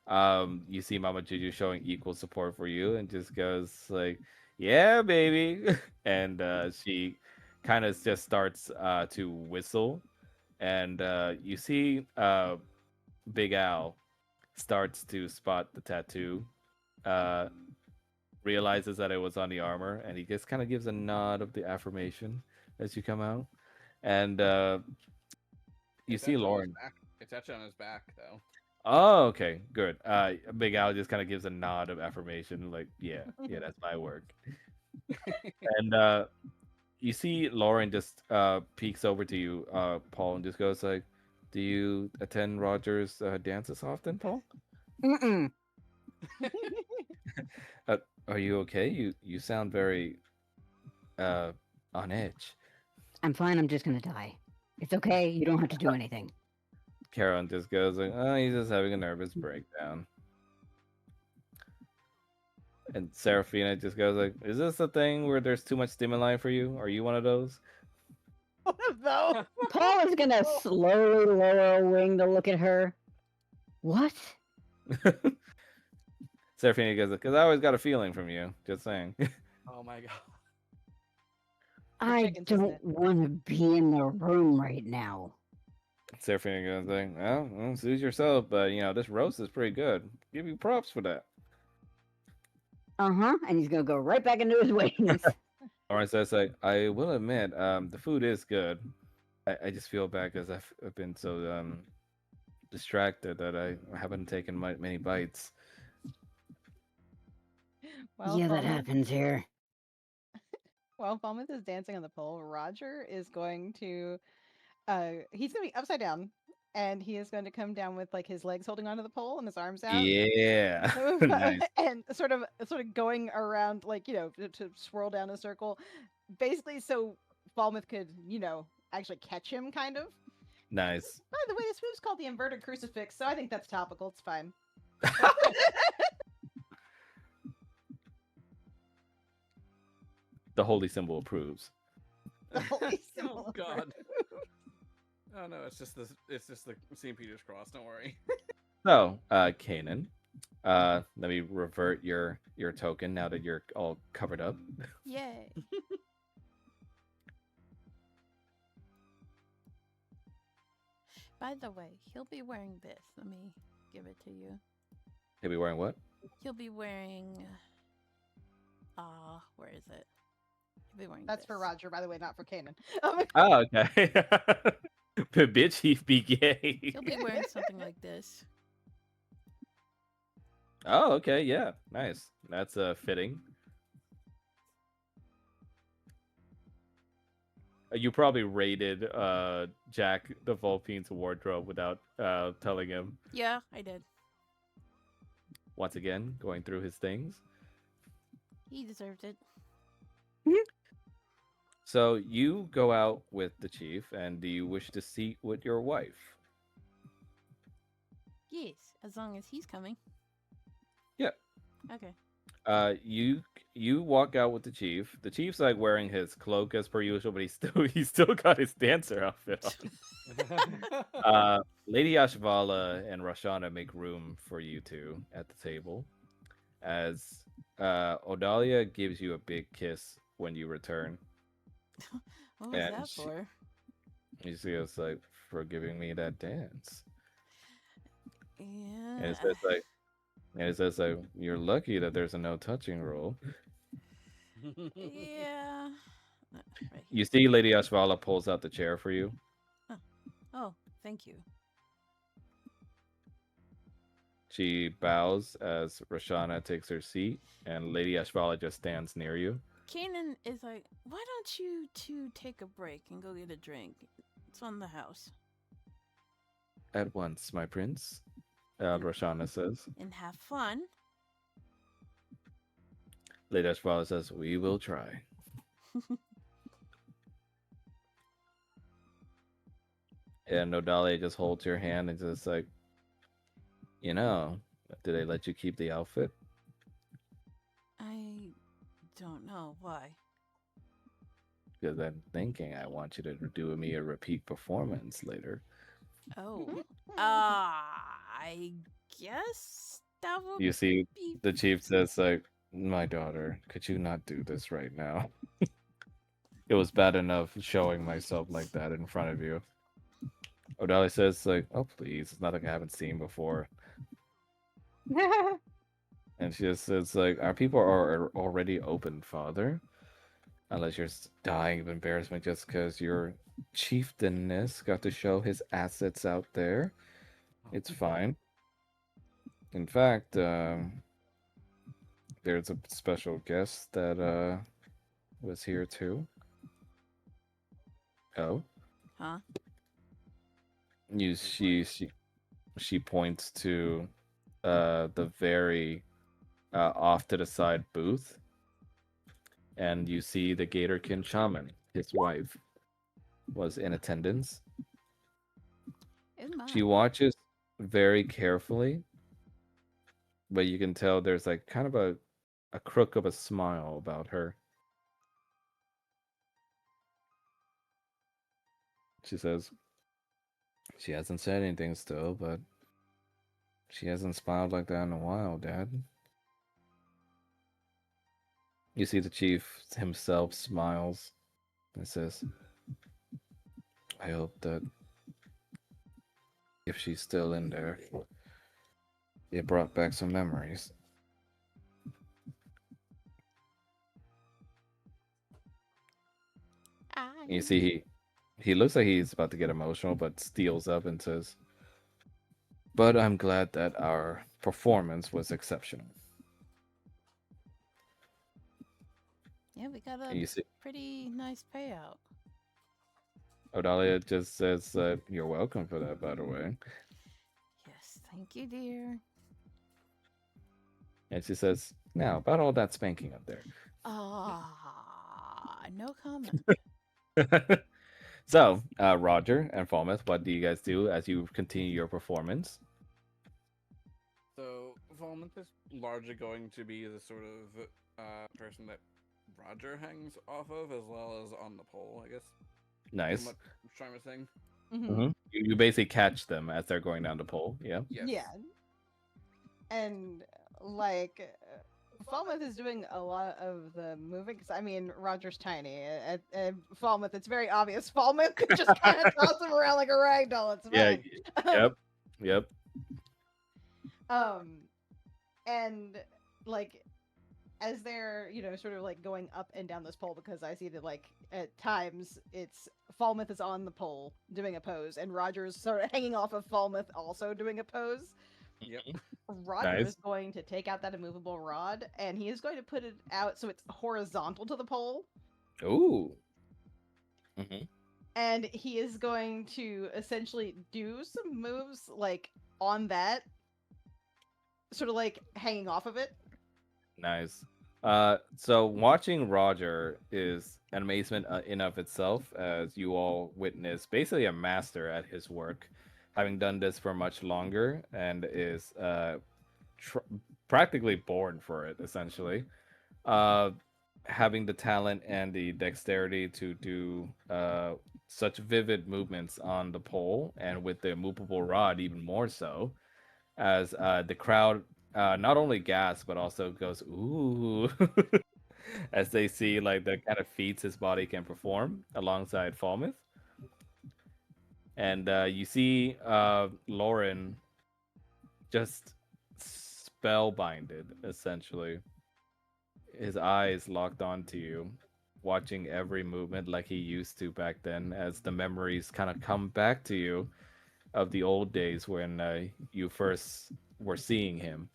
You see Mama Juju showing equal support for you, and just goes like, "Yeah, baby," and she kind of just starts to whistle, and you see Big Al starts to spot the tattoo, uh, realizes that it was on the armor, and he just kind of gives a nod of the affirmation as you come out, and you see Lauren. It's actually on his back, though. Oh, okay, good. Big Al just kind of gives a nod of affirmation, like, yeah, that's my work. And you see Lauren just peeks over to you, Paul, and just goes like, "Do you attend Roger's dances often, Paul? Mm-mm. Are you okay? You sound very on edge." I'm fine. I'm just gonna die. It's okay. You don't have to do anything. Karen just goes like, "Oh, he's just having a nervous breakdown." And Serafina just goes like, "Is this a thing where there's too much stimuli for you? Are you one of those?" One of those. Paul is gonna slowly lower a wing to look at her. What? Serafina goes, "Because I always got a feeling from you. Just saying." Oh my god. I chicken, isn't don't it? want to be in the room right now. Serafina goes like, "Well, suit yourself, but this roast is pretty good. Give you props for that." And he's gonna go right back into his wings. Lauren says like, "I will admit, the food is good. I just feel bad because I've been so distracted that I haven't taken many bites." While Yeah, that Falmouth, happens here. while Falmouth is dancing on the pole, Roger is going to he's gonna be upside down, and he is going to come down with like his legs holding onto the pole and his arms out. Yeah, nice. And sort of going around like to swirl down a circle, basically so Falmouth could actually catch him kind of. Nice. By the way, this move's called the inverted crucifix, so I think that's topical. It's fine. The holy symbol approves. The holy symbol Oh of god. Oh no, it's just the St. Peter's cross. Don't worry. So, Kanan, let me revert your token now that you're all covered up. Yay. By the way, he'll be wearing this. Let me give it to you. He'll be wearing what? He'll be wearing where is it? He'll be wearing That's for this. Roger, by the way, not for Kanan. Oh, okay. The bitch, he be gay. He'll be wearing something like this. Oh, okay, yeah, nice. That's fitting. You probably raided Jack the Vulpine's wardrobe without telling him. Yeah, I did. Once again, going through his things. He deserved it. So you go out with the chief, and do you wish to seat with your wife? Yes, as long as he's coming. Yeah. Okay. You walk out with the chief. The chief's like wearing his cloak as per usual, but he's still got his dancer outfit on. Lady Ashvala and Roshana make room for you two at the table, as Odalia gives you a big kiss when you return. What was And that for? You see, it's like for giving me that dance. Yeah. And it says like you're lucky that there's a no touching rule. Yeah. Right here. You see, Lady Ashvala pulls out the chair for you. Oh, thank you. She bows as Roshana takes her seat, and Lady Ashvala just stands near you. Kanan is like, why don't you two take a break and go get a drink? It's on the house. At once, my prince, Roshana says. And have fun. Lady Ashvala says, we will try. And Nodale just holds your hand and just like, did they let you keep the outfit? I don't know why. Because I'm thinking I want you to do me a repeat performance later. Oh. I guess that would You see, be the chief says like, my daughter, could you not do this right now? It was bad enough showing myself like that in front of you. Odalia says like, oh please, it's nothing I haven't seen before. And she just says like, our people are already open, father. Unless you're dying of embarrassment just because your chieftainess got to show his assets out there. It's fine. In fact, there's a special guest that was here too. Oh. Huh? She points to the very off to the side booth, and you see the Gatorkin shaman, his wife, was in attendance. Oh my. She watches very carefully, but you can tell there's like kind of a crook of a smile about her. She says, she hasn't said anything still, but she hasn't smiled like that in a while, Dad. You see the chief himself smiles and says, I hope that if she's still in there, it brought back some memories. You see, he looks like he's about to get emotional, but steals up and says, but I'm glad that our performance was exceptional. Yeah, we got And you a see, pretty nice payout. Odalia just says, you're welcome for that, by the way. Yes, thank you, dear. And she says, now, about all that spanking up there. No comment. So, Roger and Falmouth, what do you guys do as you continue your performance? So, Volmouth is largely going to be the sort of person that Roger hangs off of, as well as on the pole, I guess. Nice. What Charm was saying. Mhm. You basically catch them as they're going down the pole, yeah? Yes. Yeah. And like Falmouth is doing a lot of the moving. 'Cause, I mean, Roger's tiny. At Falmouth, it's very obvious. Falmouth could just kind of toss him around like a rag doll. It's Yeah. fine. Yep. And like as they're, sort of like going up and down this pole, because I see that like at times it's Falmouth is on the pole doing a pose, and Roger's sort of hanging off of Falmouth also doing a pose. Yep. Roger Nice. is going to take out that immovable rod, and he is going to put it out so it's horizontal to the pole, Ooh. Hmm. and he is going to essentially do some moves like on that, sort of like hanging off of it. Nice. So watching Roger is an amazement in of itself, as you all witness basically a master at his work, having done this for much longer and is tr- practically born for it, essentially. Uh, Having the talent and the dexterity to do such vivid movements on the pole, and with the movable rod even more so, as the crowd not only gasps but also goes ooh as they see like the kind of feats his body can perform alongside Falmouth. And you see Lauren just spellbinded, essentially. His eyes locked onto you, watching every movement like he used to back then, as the memories kind of come back to you of the old days when you first were seeing him.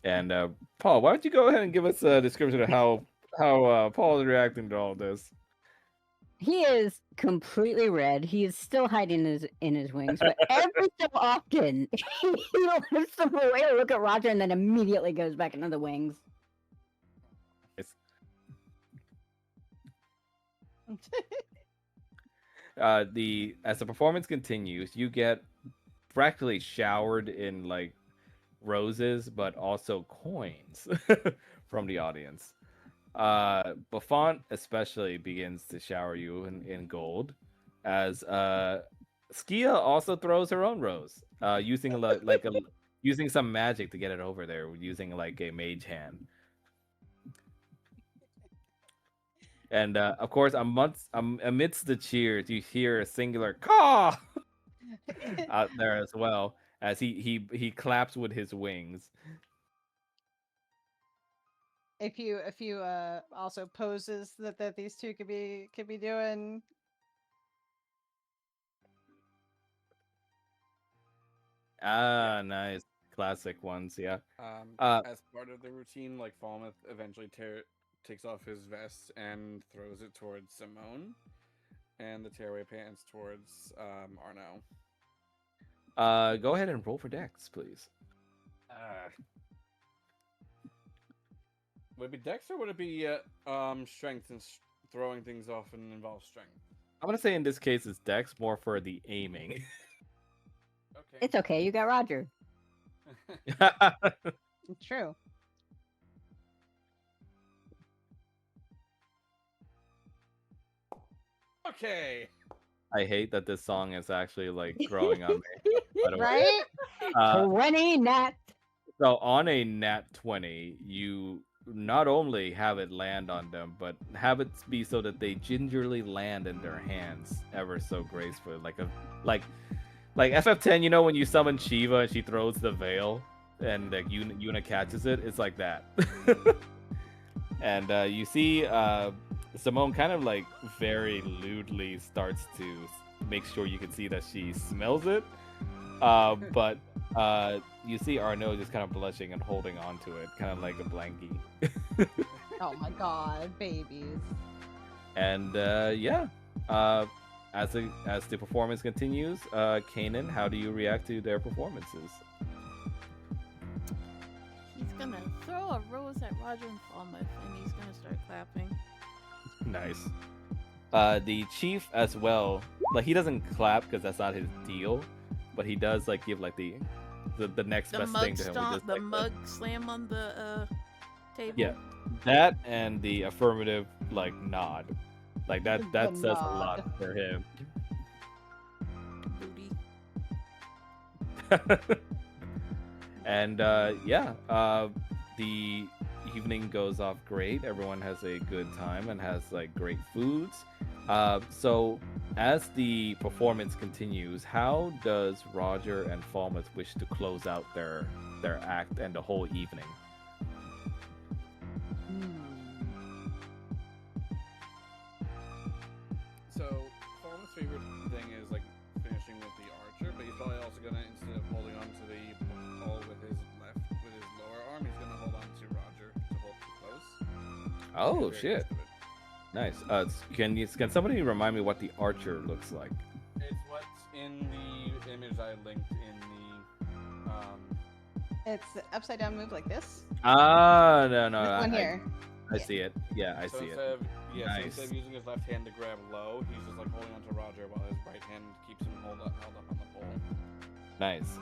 And Paul, why don't you go ahead and give us a description of how Paul is reacting to all this? He is completely red. He is still hiding in his wings, but every so often he lifts them away to look at Roger and then immediately goes back into the wings. It's, as the performance continues, you get practically showered in like roses, but also coins from the audience. Buffon especially begins to shower you in gold, as Skia also throws her own rose, using using some magic to get it over there, using like a mage hand. And of course, amidst the cheers, you hear a singular caw out there as well, as he claps with his wings. A few also poses that these two could be doing. Ah, nice. Classic ones, yeah. As part of the routine, like Falmouth eventually takes off his vest and throws it towards Simone, and the tearaway pants towards Arno. Go ahead and roll for Dex, please. Would it be Dex or would it be strength, since throwing things off and involves strength? I'm gonna say in this case it's Dex, more for the aiming. Okay. It's okay, you got Roger. True. Okay. I hate that this song is actually like growing on me. By the way. Right? 20 nat. So on a nat 20, you not only have it land on them, but have it be so that they gingerly land in their hands ever so gracefully, like FF10. You know when you summon Shiva and she throws the veil, and like Yuna catches it. It's like that. And you see Simone kind of like very lewdly starts to make sure you can see that she smells it. But you see Arnaud just kind of blushing and holding on to it, kind of like a blankie. Oh my god, babies. And yeah, as the performance continues, Kanan, how do you react to their performances? He's gonna throw a rose at Roger and Falmouth, and he's gonna start clapping. Nice. The chief as well, like he doesn't clap because that's not his deal, but he does like give like the next The best mug thing to him. stomp, Just, the like, mug slam on the table. Yeah, that and the affirmative like nod, like that The says a nod. lot for him. Booty. And yeah, the evening goes off great. Everyone has a good time and has like great foods. So as the performance continues, how does Roger and Falmouth wish to close out their act and the whole evening? Hmm. So, Fallen's favorite thing is like finishing with the archer, but he's probably also gonna, instead of holding on to the pole with his lower arm, he's gonna hold on to Roger to hold too close. He's Oh very shit. used to it. Nice. Can somebody remind me what the archer looks like? It's what's in the image I linked in the It's the upside down move like this. Ah, no, no, This one I, here. I Yeah. see it. Yeah, I so see instead it. of so Nice. instead of using his left hand to grab low, he's just like holding onto Roger while his right hand keeps him held up on the pole. Nice.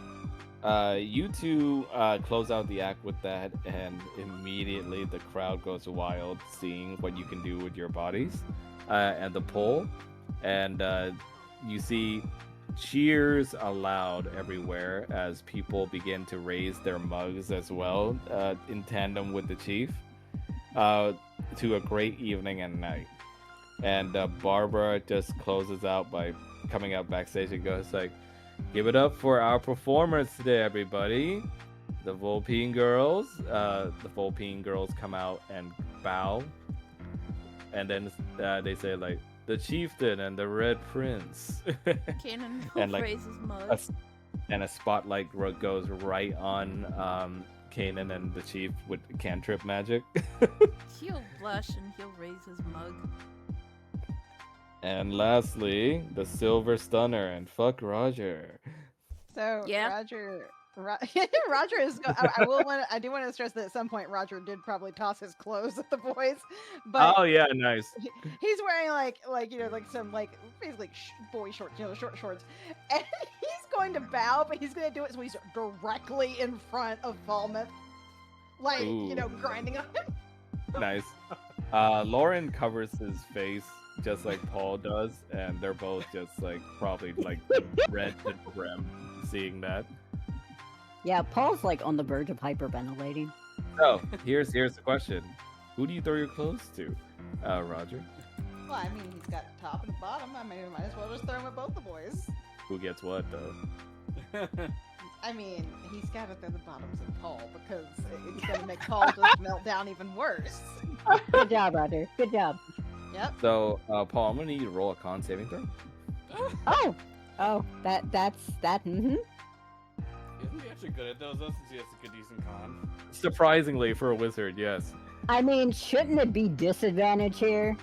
You two close out the act with that, and immediately the crowd goes wild, seeing what you can do with your bodies and the pole. And you see cheers aloud everywhere as people begin to raise their mugs as well, in tandem with the chief, to a great evening and night. And Barbara just closes out by coming out backstage and goes like, "Give it up for our performers today, everybody. The Volpine girls." The Volpine girls come out and bow, and then they say like, "The chieftain and the Red Prince," Kanan will and like raise his mug. and a spotlight goes right on Kanan and the chief with cantrip magic. He'll blush and he'll raise his mug. And lastly, the Silver Stunner and fuck Roger. So Yeah. Roger, Roger is. I will want. I do want to stress that at some point Roger did probably toss his clothes at the boys, but Oh yeah, nice. he's wearing like like some like basically boy shorts, short shorts, and he's going to bow, but he's going to do it so he's directly in front of Falmouth, like Ooh. grinding on him. Nice. Lauren covers his face just like Paul does, and they're both just like probably like red to the brim seeing that. Yeah, Paul's like on the verge of hyperventilating. So here's the question: who do you throw your clothes to, Roger? Well, I mean, he's got top and bottom. I mean, might as well just throw him at both the boys. Who gets what though? I mean, he's got to throw the bottoms at Paul because it's going to make Paul just melt down even worse. Good job, Roger. Good job. Yep. So Paul, I'm gonna need you to roll a con saving throw. Oh, that's that. Mm-hmm. Isn't he actually good at those though, since he has a good decent con? Surprisingly for a wizard, yes. I mean, shouldn't it be disadvantage here?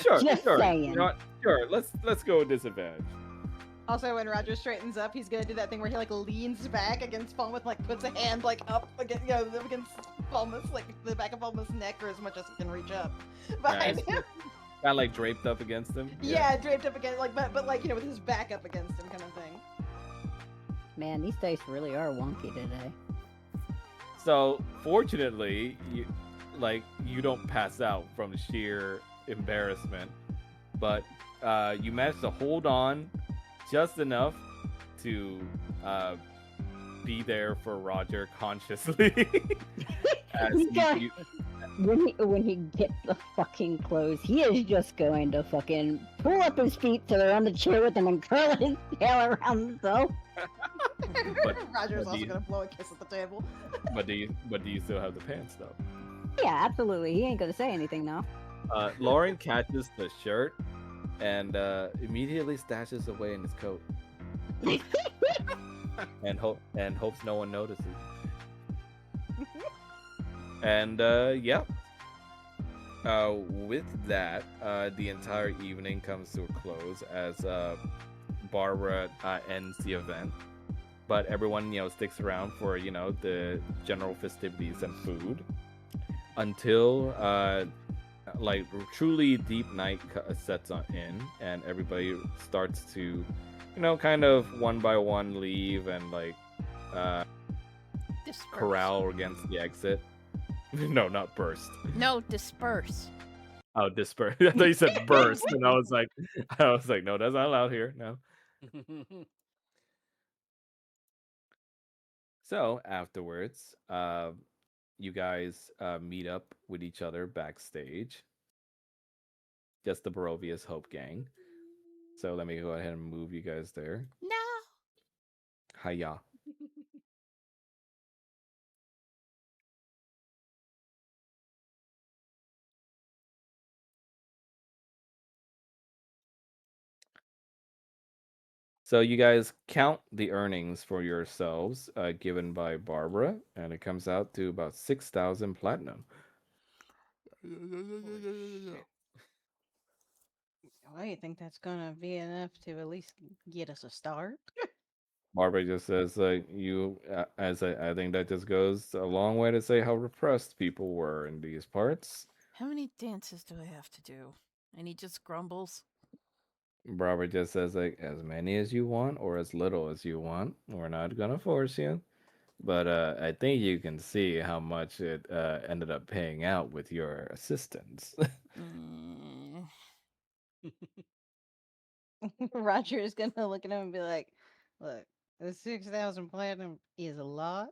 Sure, Just sure. saying. You know what? Sure, let's go with disadvantage. Also, when Roger straightens up, he's gonna do that thing where he like leans back against Falmouth, like puts a hand like up against, up against Falmouth's, like the back of Falmouth's neck, or as much as he can reach up behind Nice. him. Kind of like draped up against him. Yeah, draped up against, like, but like with his back up against him, kind of thing. Man, these dice really are wonky today. So fortunately, you don't pass out from sheer embarrassment, but you manage to hold on just enough to be there for Roger consciously. As you, When he gets the fucking clothes, he is just going to fucking pull up his feet so they're on the chair with him and curl his tail around himself. Roger's but also you- gonna blow a kiss at the table. but do you still have the pants though? Yeah, absolutely. He ain't gonna say anything now. Lauren catches the shirt and immediately stashes away in his coat, and hopes no one notices. And yeah, with that, the entire evening comes to a close as Barbara ends the event. But everyone, sticks around for the general festivities and food until like truly deep night sets in, and everybody starts to kind of one by one leave and like Disperse. corral against the exit. No, not burst. No, disperse. Oh, disperse. I thought you said burst, and I was like, no, that's not allowed here. No. So afterwards, you guys meet up with each other backstage. Just the Barovia's Hope Gang. So let me go ahead and move you guys there. No. Hiya. So you guys count the earnings for yourselves, given by Barbara, and it comes out to about 6,000 platinum. Holy shit. Well, you think that's gonna be enough to at least get us a start? Barbara just says, like, I think that just goes a long way to say how repressed people were in these parts. How many dances do I have to do? And he just grumbles. Barbara just says, like, as many as you want or as little as you want. We're not gonna force you. But I think you can see how much it ended up paying out with your assistance. Mm, Roger is gonna look at him and be like, "Look, the 6,000 platinum is a lot,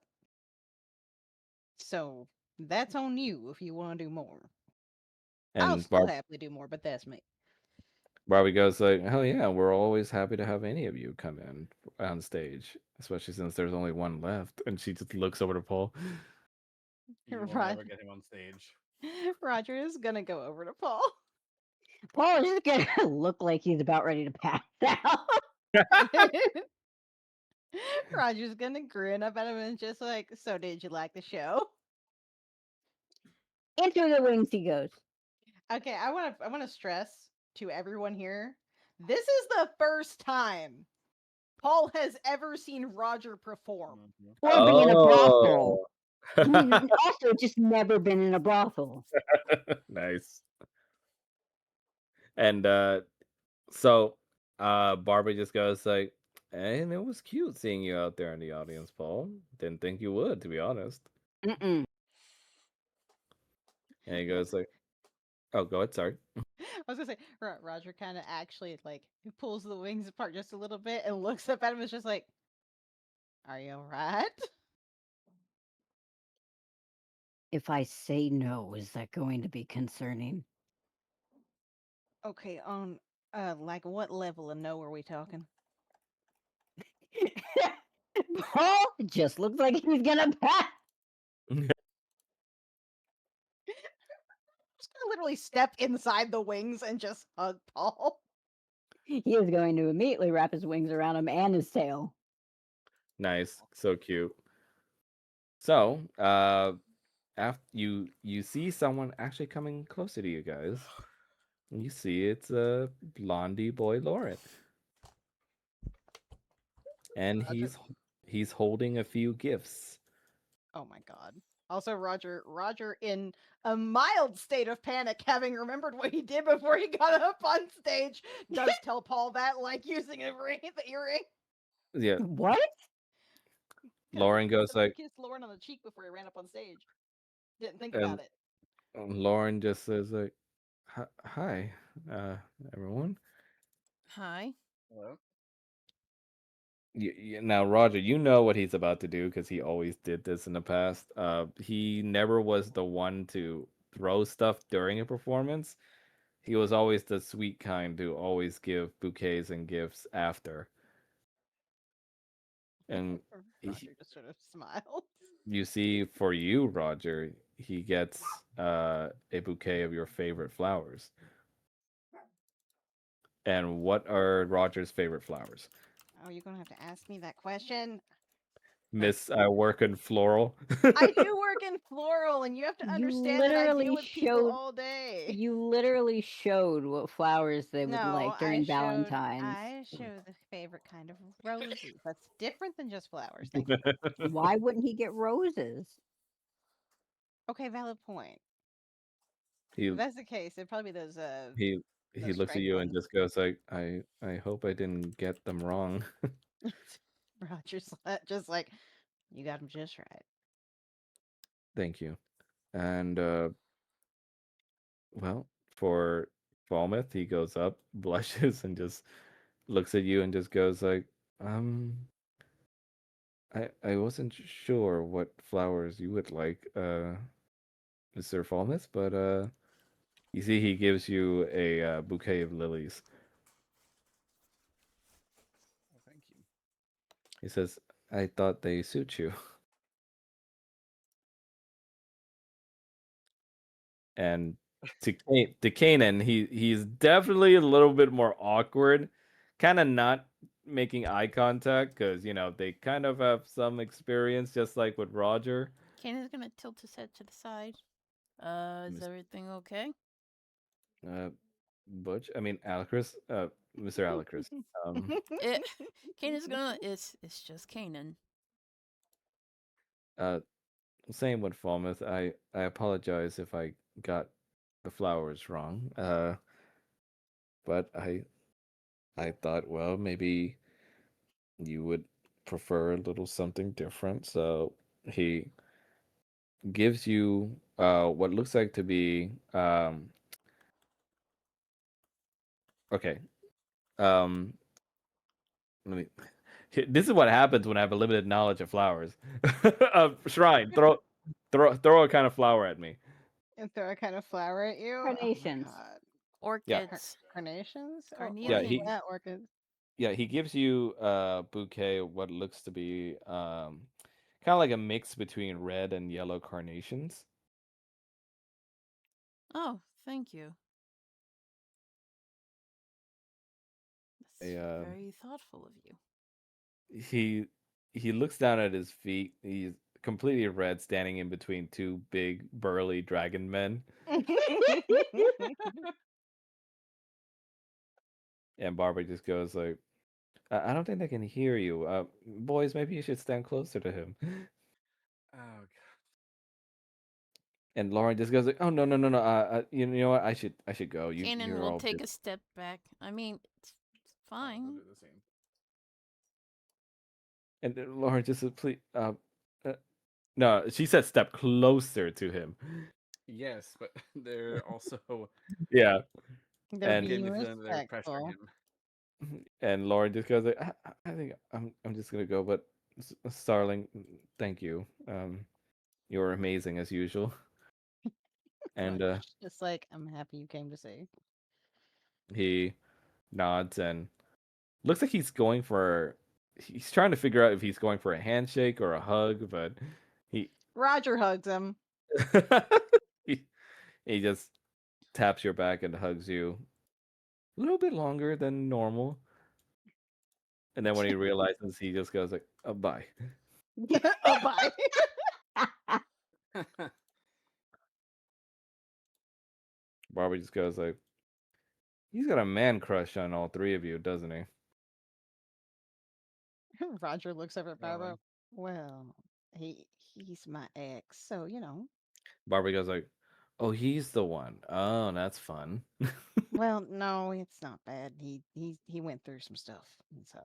so that's on you if you want to do more. I'll And still happily do more, but that's me." Barbie goes like, "Oh yeah, we're always happy to have any of you come in on stage, especially since there's only one left." And she just looks over to Paul. You will Roger, never get him on stage. Roger is gonna go over to Paul. Paul is just gonna look like he's about ready to pass out. Roger's gonna grin up at him and just like, "So did you like the show?" Into the wings he goes. Okay, I want to stress to everyone here. This is the first time Paul has ever seen Roger perform. Mhm. Or be in a brothel. Oh, Also, just never been in a brothel. nice. And so Barbie just goes like, "And it was cute seeing you out there in the audience, Paul. Didn't think you would, to be honest." Mm-mm. And he goes like, "Oh, go ahead, sorry." I was gonna say Roger kind of actually like he pulls the wings apart just a little bit and looks up at him. And is just like, "Are you alright?" If I say no, is that going to be concerning? Okay, on like what level of no are we talking? Paul just looks like he's gonna pass. Just gonna literally step inside the wings and just hug Paul. He is going to immediately wrap his wings around him and his tail. Nice, so cute. So, after you see someone actually coming closer to you guys. You see it's a blondie boy Lauren, and Roger. he's holding a few gifts. Oh my god. Also, Roger in a mild state of panic, having remembered what he did before he got up on stage, does tell Paul that, like using a ring, the earring. Yeah, What? Because Lauren he must goes have like, kissed Lauren on the cheek before he ran up on stage. Didn't think and about it. Lauren just says like, Hi, everyone." hi. Hello? Now, Roger, you know what he's about to do because he always did this in the past. He never was the one to throw stuff during a performance. He was always the sweet kind to always give bouquets and gifts after. And he, Roger just sort of smiled. you see, for you, Roger, he gets a bouquet of your favorite flowers. And what are Roger's favorite flowers? Oh, you're gonna have to ask me that question. Miss, I work in floral. I do work in floral, and you have to You understand that I deal literally with people showed all day. you literally showed what flowers they would No, like during Valentine's. I showed the favorite kind of roses. That's different than just flowers. Thank you. Why wouldn't he get roses? Okay, valid point. he If that's the case, it'd probably be he he those looks at striped you and ones. just goes like, I hope I didn't get them wrong." Roger's just like, you got them just right. Thank you. And well, for Falmouth, he goes up, blushes, and just looks at you and just goes like, um, I wasn't sure what flowers you would like, Mr. Falmouth, but you see, he gives you a bouquet of lilies. Oh, thank you. He says, "I thought they suit you." And to Kanan, he's definitely a little bit more awkward, kind of not making eye contact because they kind of have some experience, just like with Roger. Kanan's gonna tilt his head to the side. Is Mis- everything okay? Uh, Butch, I mean Alacris, Mr. Alacris. Um, It. Kanan's gonna. It's just Kanan. uh, Same with Falmouth. I apologize if I got the flowers wrong. But I thought, well, maybe you would prefer a little something different. So he gives you what looks like to be okay. Um let me this is what happens when I have a limited knowledge of flowers. Shrine, throw a kind of flower at me. And throw a kind of flower at you. Oh my Carnations. god. Yeah. Orchids. Carnations? Oh, Yeah, Carnelian. yeah, orchids. he gives you a bouquet of what looks to be kind of like a mix between red and yellow carnations. Oh, thank you. That's A, very thoughtful of you. he he looks down at his feet. He's completely red, standing in between two big burly dragon men. And Barbara just goes like, I don't think they can hear you. Boys, maybe you should stand closer to him." Oh god. And Lauren just goes like, "Oh no, no, no, no. You know what? I should go. Kanan You're will all take busy." a step back. I mean, it's I'll fine. do the same. And then Lauren just says, "Please, uh, no." She said, "Step closer to him." Yes, but they're also Yeah, They're and being getting the feeling that they're pressuring respectful. him. Lauren just goes like, I think I'm just gonna go, but Starling, thank you. You're amazing as usual." And Roger's just like, I'm happy you came to see. he nods and looks like he's trying to figure out if he's going for a handshake or a hug, but he Roger hugs him. he, he just taps your back and hugs you a little bit longer than normal. And then when he realizes, he just goes like, "Oh, bye." Oh, bye. Barbie just goes like, "He's got a man crush on all three of you, doesn't he?" Roger looks over at Really? Barbara. Well, he's my ex, so Barbie goes like, "Oh, he's the one. Oh, that's fun." Well, no, it's not bad. He went through some stuff, and so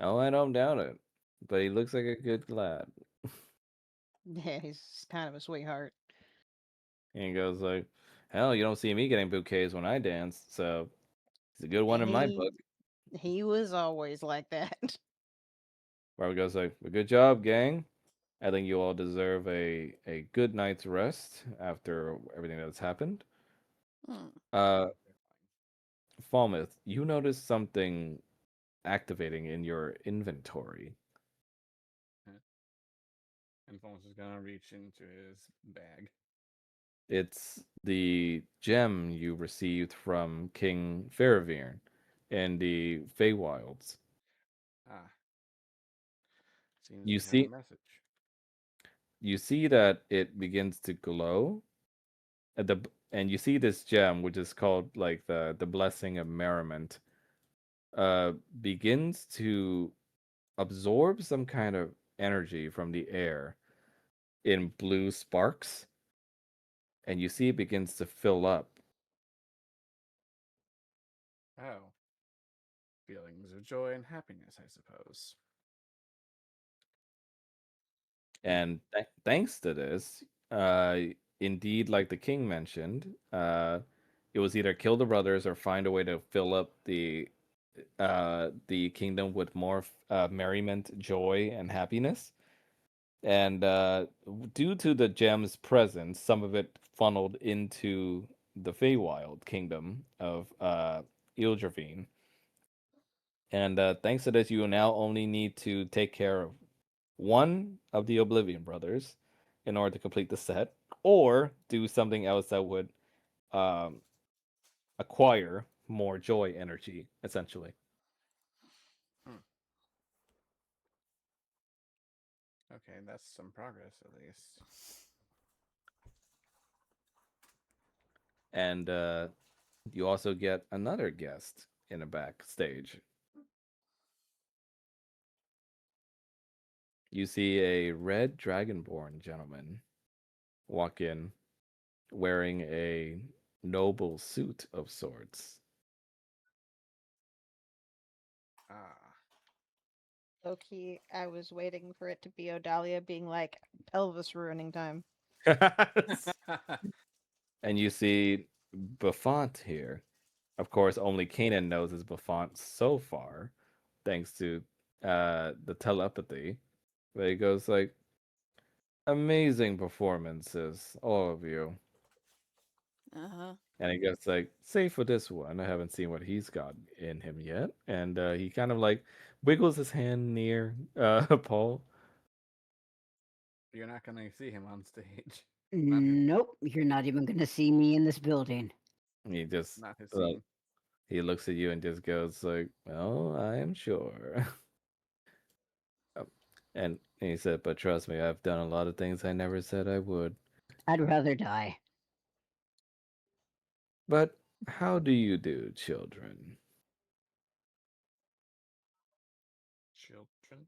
Oh, I don't doubt it. But he looks like a good lad. yeah, he's kind of a sweetheart. And he goes like, "Hell, you don't see me getting bouquets when I dance, so he's a good one in my He book." he was always like that. Barbie goes like, "Well, good job, gang. I think you all deserve a good night's rest after everything that's happened." Hmm. Uh, Falmouth, you notice something activating in your inventory. Huh. And Phone's just gonna reach into his bag. It's the gem you received from King Faravir in the Feywilds. Ah, seems You he had a see, message. you see that it begins to glow at and you see this gem, which is called like the blessing of merriment, uh, begins to absorb some kind of energy from the air in blue sparks, and you see it begins to fill up. Oh, feelings of joy and happiness, I suppose. Hmm. And thanks to this, indeed, like the king mentioned, it was either kill the brothers or find a way to fill up the kingdom with more merriment, joy, and happiness. And due to the gem's presence, some of it funneled into the Feywild kingdom of Ildravine. And thanks to this, you now only need to take care of one of the Oblivion brothers in order to complete the set, or do something else that would um, acquire more joy energy, essentially. Hmm. Okay, that's some progress at least. And you also get another guest in the backstage. You see a red dragonborn gentleman walk in wearing a noble suit of sorts. Ah. Low-key, I was waiting for it to be Odalia being like, pelvis ruining time. And you see Buffont here. Of course, only Kanan knows his Buffont so far, thanks to the telepathy. But he goes like, amazing performances, all of you. Uh huh. And he goes like, save for this one. I haven't seen what he's got in him yet. And he kind of like wiggles his hand near Paul. You're not gonna see him on stage. Not his, Nope, you're not even going to see me in this building. And he just not his uh, scene. he looks at you and just goes like, well, I am sure. Um, and he said, but trust me, I've done a lot of things I never said I would. I'd rather die. But how do you do, children? Children.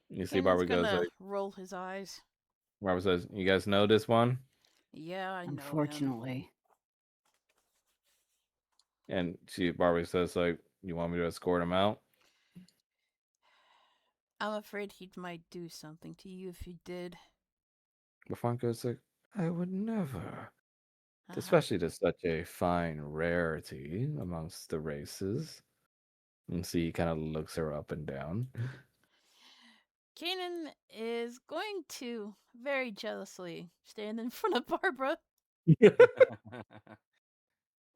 You see, Kanan's Barbara goes gonna like, roll his eyes. Barbara says, you guys know this one? Yeah, I know him. Unfortunately. And Barbara says like, you want me to escort him out? I'm afraid he might do something to you if you did. Buffon goes like, I would never. Uh huh. Especially to such a fine rarity amongst the races. And see, he kind of looks her up and down. Kanan is going to very jealously stand in front of Barbara.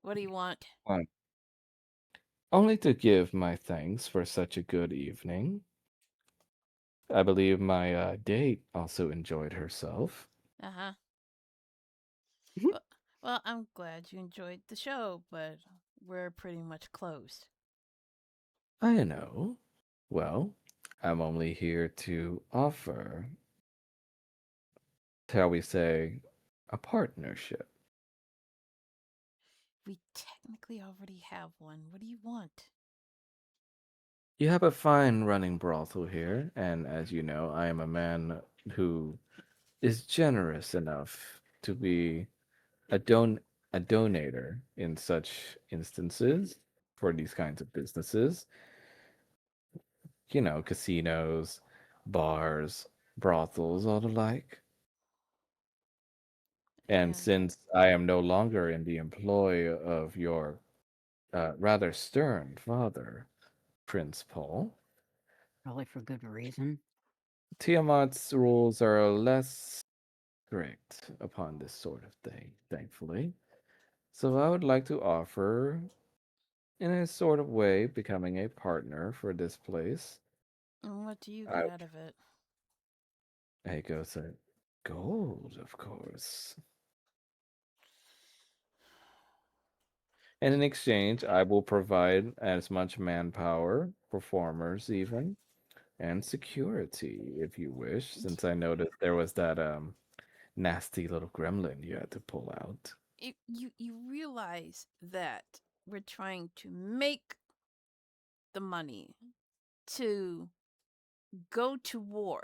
What do you want? Fine. Only to give my thanks for such a good evening. I believe my date also enjoyed herself. Uh huh. Well, well, I'm glad you enjoyed the show, but we're pretty much closed. I know. Well, I'm only here to offer, shall we say, a partnership. We technically already have one. What do you want? You have a fine running brothel here, and as you know, I am a man who is generous enough to be a a donator in such instances for these kinds of businesses. You know, casinos, bars, brothels, all the like. And And since I am no longer in the employ of your rather stern father, Prince Paul, Probably for good reason. Tiamat's rules are less strict upon this sort of thing, thankfully. So I would like to offer, in a sort of way, becoming a partner for this place. what do you get I, out of it? I goes, gold, of course. And in exchange, I will provide as much manpower, performers even, and security if you wish, since I noticed there was that nasty little gremlin you had to pull out. You realize that we're trying to make the money to go to war.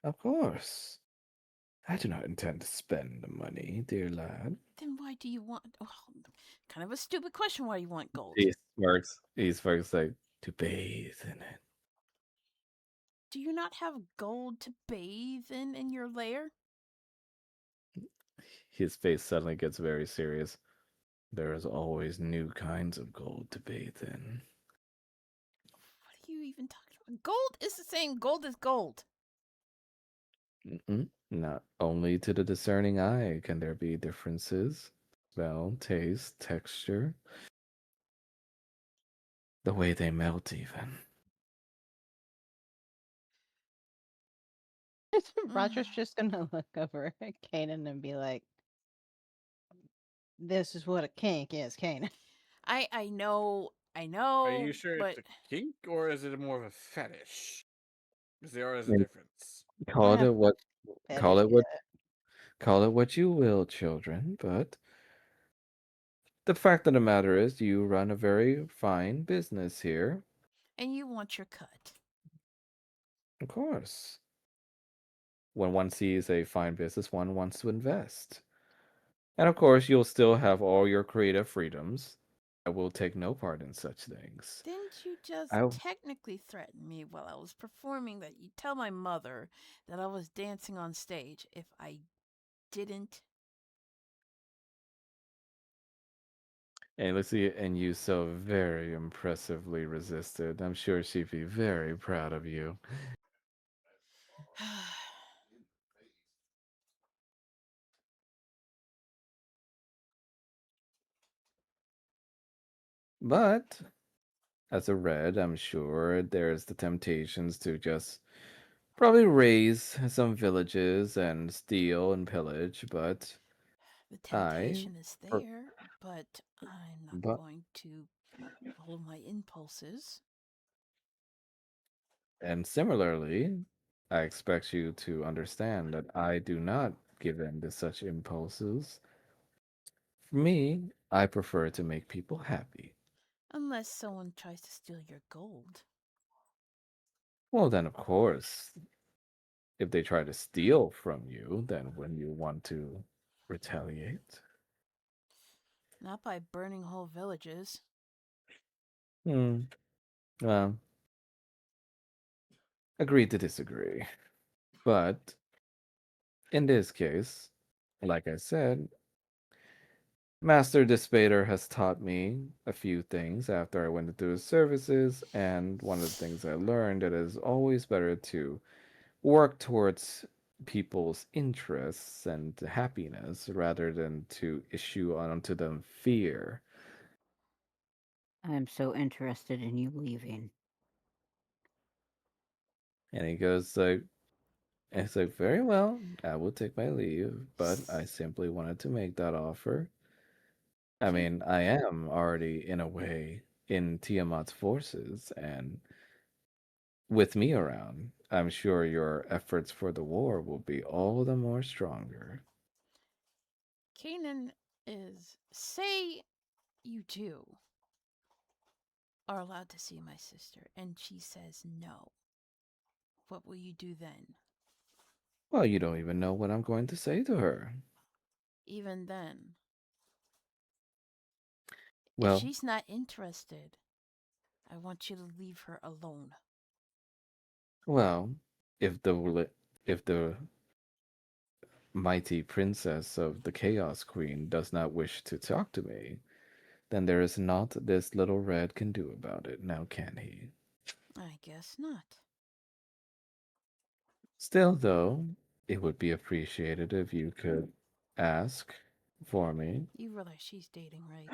Of course. I do not intend to spend the money, dear lad. Then why do you want? Well, kind of a stupid question. Why you want gold? He smirks. He smirks like to bathe in it. Do you not have gold to bathe in your lair? His face suddenly gets very serious. There is always new kinds of gold to bathe in. What are you even talking about? Gold is the same. Gold is gold. Not only to the discerning eye can there be differences. Smell, taste, texture, the way they melt, even. Roger's just gonna look over at Kanan and be like, "This is what a kink is, Kanan." I Are you know, sure it's but a kink or is it more of a fetish? There is I a mean, difference. I call have it what petted call it what yet. call it what you will, children, but the fact of the matter is you run a very fine business here. And you want your cut. Of course. When one sees a fine business, one wants to invest. And of course, you'll still have all your creative freedoms. I will take no part in such things. Didn't you just I technically threaten me while I was performing that you'd tell my mother that I was dancing on stage if I didn't? and let's see, and you so very impressively resisted. I'm sure she'd be very proud of you. But as a red, I'm sure there's the temptations to just probably raise some villages and steal and pillage, but The I, temptation is per- there, but I'm not but going to follow my impulses. and similarly, I expect you to understand that I do not give in to such impulses. For me, I prefer to make people happy. Unless someone tries to steal your gold. Well, then, of course, if they try to steal from you, then when you want to retaliate. Not by burning whole villages. Hmm. Well, agree to disagree. But in this case, like I said, Master Dispater has taught me a few things after I went into his services, and one of the things I learned that it is always better to work towards people's interests and happiness rather than to issue onto them fear. I'm so interested in you leaving. And he goes like, and it's like, very well, I will take my leave, but I simply wanted to make that offer. I Can mean, I am already in a way in Tiamat's forces, and with me around, I'm sure your efforts for the war will be all the more stronger. Kanan is. Say you do are allowed to see my sister, and she says no. What will you do then? Well, you don't even know what I'm going to say to her. Even then, if Well, she's not interested, I want you to leave her alone. well, if the mighty princess of the Chaos Queen does not wish to talk to me, then there is naught this little red can do about it, now can he? I guess not. Still, though, it would be appreciated if you could ask for me. You realize she's dating, right?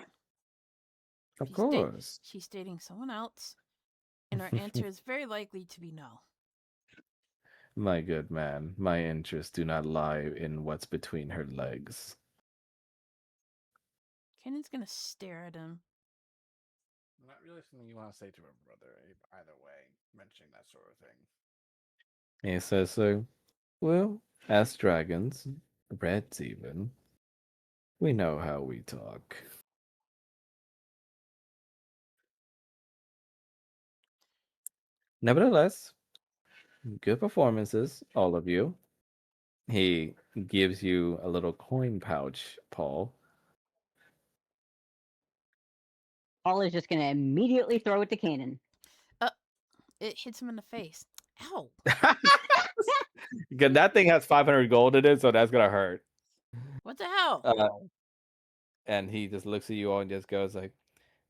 Of She's da- course. she's dating someone else, and her answer is very likely to be no. My good man, my interests do not lie in what's between her legs. Kanan's gonna stare at him. Not really something you want to say to a brother, either way, mentioning that sort of thing. And he says so. Well, as dragons, reds even, we know how we talk. Nevertheless, good performances, all of you. He gives you a little coin pouch, Paul. Paul is just going to immediately throw it to Kanan. Uh, it hits him in the face. Ow! Good, that thing has 500 gold in it, so that's gonna hurt. What the hell? And he just looks at you all and just goes like,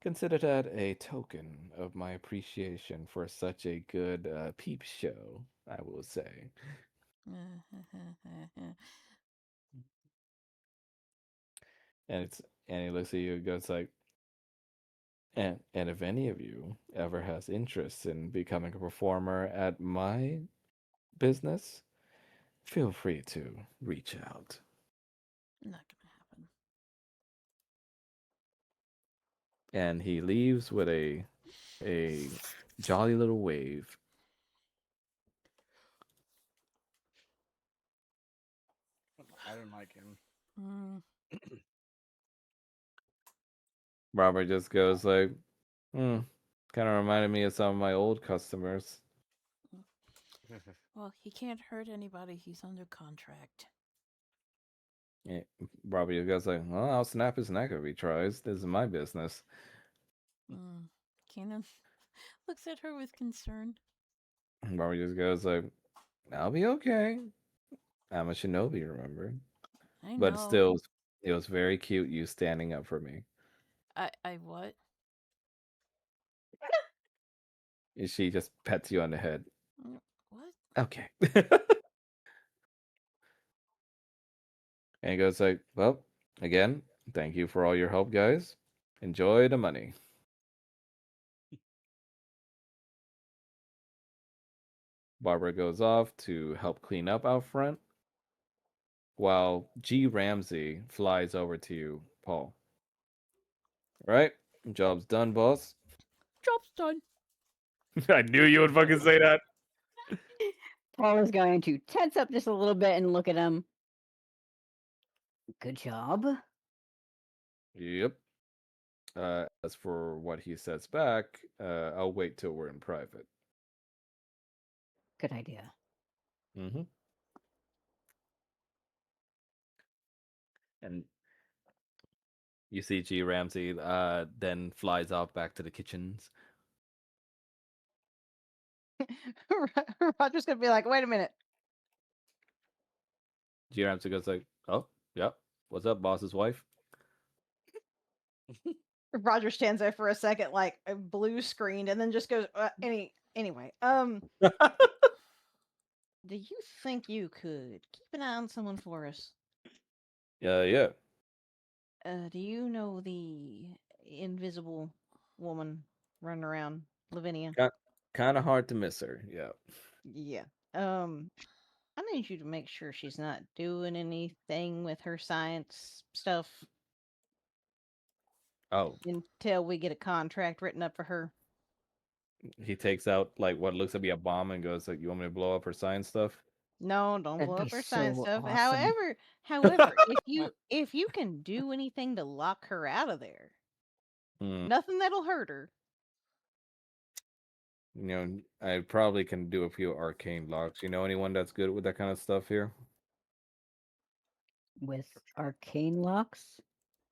"Consider that a token of my appreciation for such a good peep show." I will say, and he looks at you and goes like, and if any of you ever has interest in becoming a performer at my business, feel free to reach out. Not gonna happen. And he leaves with a jolly little wave. I don't like him. Mm, Robert just goes like, hmm, kind of reminded me of some of my old customers. well, he can't hurt anybody. He's under contract. Yeah, Robert just goes like, well, I'll snap his neck if he tries. This is my business. Mm. Kanan looks at her with concern. Robert just goes like, I'll be okay. I'm a shinobi, remember? I But know. still, it was very cute you standing up for me. I what? And she just pets you on the head. What? Okay. And he goes like, well, again, thank you for all your help, guys. Enjoy the money. Barbara goes off to help clean up out front, while G. Ramsey flies over to you, Paul. All right, job's done, boss. Job's done. I knew you would fucking say that. Paul is going to tense up just a little bit and look at him. Good job. Yep. As for what he says back, I'll wait till we're in private. Good idea. Mm-hmm. And you see G. Ramsey then flies off back to the kitchens. Roger's gonna be like, wait a minute. G. Ramsey goes like, oh, yep. What's up, boss's wife? Roger stands there for a second, like a blue screened, and then just goes, anyway. Do you think you could keep an eye on someone for us? Yeah. Do you know the invisible woman running around Lavinia? Kind of hard to miss her. Yeah. Yeah. I need you to make sure she's not doing anything with her science stuff Oh, until we get a contract written up for her. he takes out like what looks to be a bomb and goes like, "You want me to blow up her science stuff?" No, don't That'd blow be up her science so stuff. awesome. However, if you can do anything to lock her out of there, Hmm. nothing that'll hurt her. You know, I probably can do a few arcane locks. You know anyone that's good with that kind of stuff here? With arcane locks.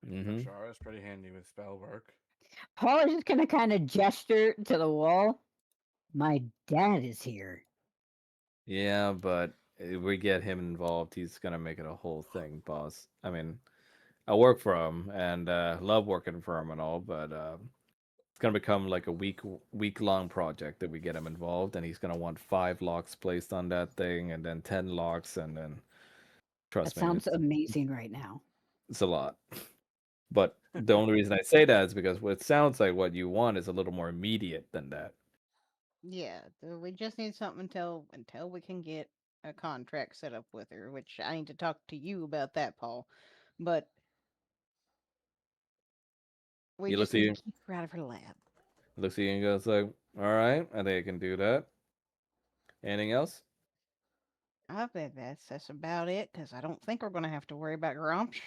Mm-hmm. Shara is pretty handy with spell work. Paul is just gonna kind of gesture to the wall. My dad is here. Yeah, but if we get him involved, he's gonna make it a whole thing, boss. I mean, I work for him and love working for him and all, but it's gonna become like a week long project that we get him involved, and he's gonna want 5 locks placed on that thing, and then 10 locks, and then That trust me, sounds amazing right now. it's a lot. But the only reason I say that is because what it sounds like what you want is a little more immediate than that. Yeah, we just need something until we can get a contract set up with her, which I need to talk to you about that, Paul. But we He looks just at need you, to keep her out of her lab. looks at you, and goes like, "All right, I think I can do that." Anything else? I bet that's about it, because I don't think we're gonna have to worry about Grumsh.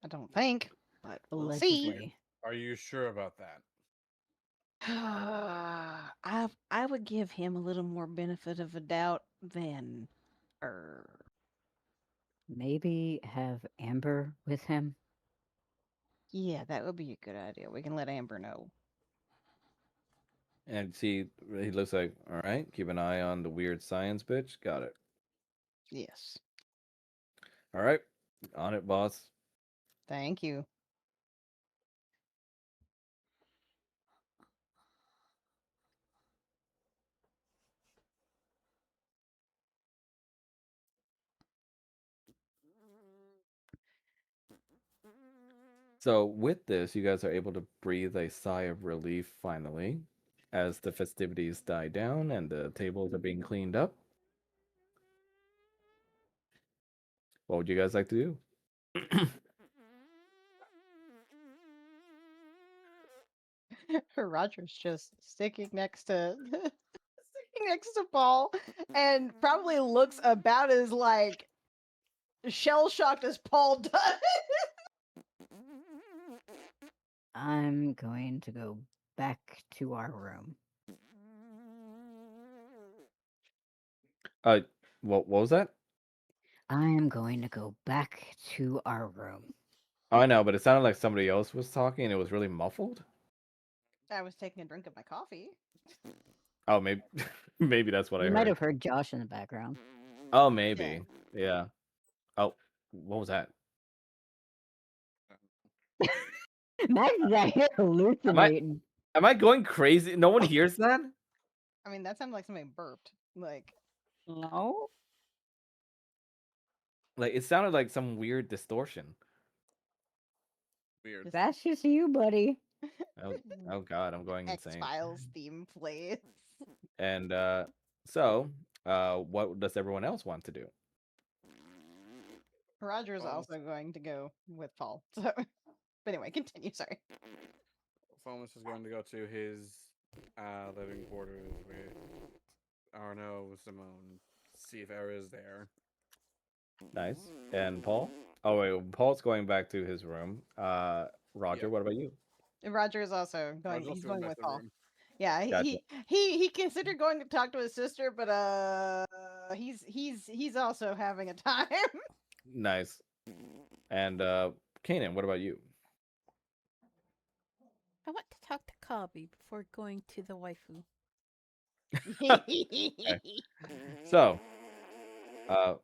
I don't think, but we'll see. Allegedly. Are you sure about that? I would give him a little more benefit of a doubt than er Maybe have Amber with him. yeah, that would be a good idea. We can let Amber know. And see, he looks like, "All right, keep an eye on the weird science bitch." Got it. Yes. All right, on it, boss. Thank you. So with this, you guys are able to breathe a sigh of relief finally, as the festivities die down and the tables are being cleaned up. What would you guys like to do? Roger's just sticking next to next to Paul and probably looks about as like shell shocked as Paul does. I'm going to go back to our room. Uh, what was that? I am going to go back to our room. Oh, I know, but it sounded like somebody else was talking, and it was really muffled. I was taking a drink of my coffee. Oh, maybe, maybe that's what I You might heard. have heard Josh in the background. Oh, Yeah. maybe. Yeah. Oh, what was that? Max is out here Am I hallucinating. am I going crazy? No one hears that? I mean, that sounded like somebody burped. Like, No. Like it sounded like some weird distortion. Weird. That's just you, buddy. Oh, oh God, I'm going X insane. Files theme plays. And what does everyone else want to do? Roger is Well, also going to go with Paul. So, but anyway, continue. Sorry. Fomus is going to go to his living quarters with Arno, Simone, see if Era's there. Nice. And Paul? Oh wait, Paul's going back to his room. Roger, Yep. what about you? Roger is also going. Roger's He's also going back with to the Paul. room. Yeah, Gotcha. he considered going to talk to his sister, but he's also having a time. Nice. And Kanan, what about you? I want to talk to Kabi before going to the waifu. So, uh,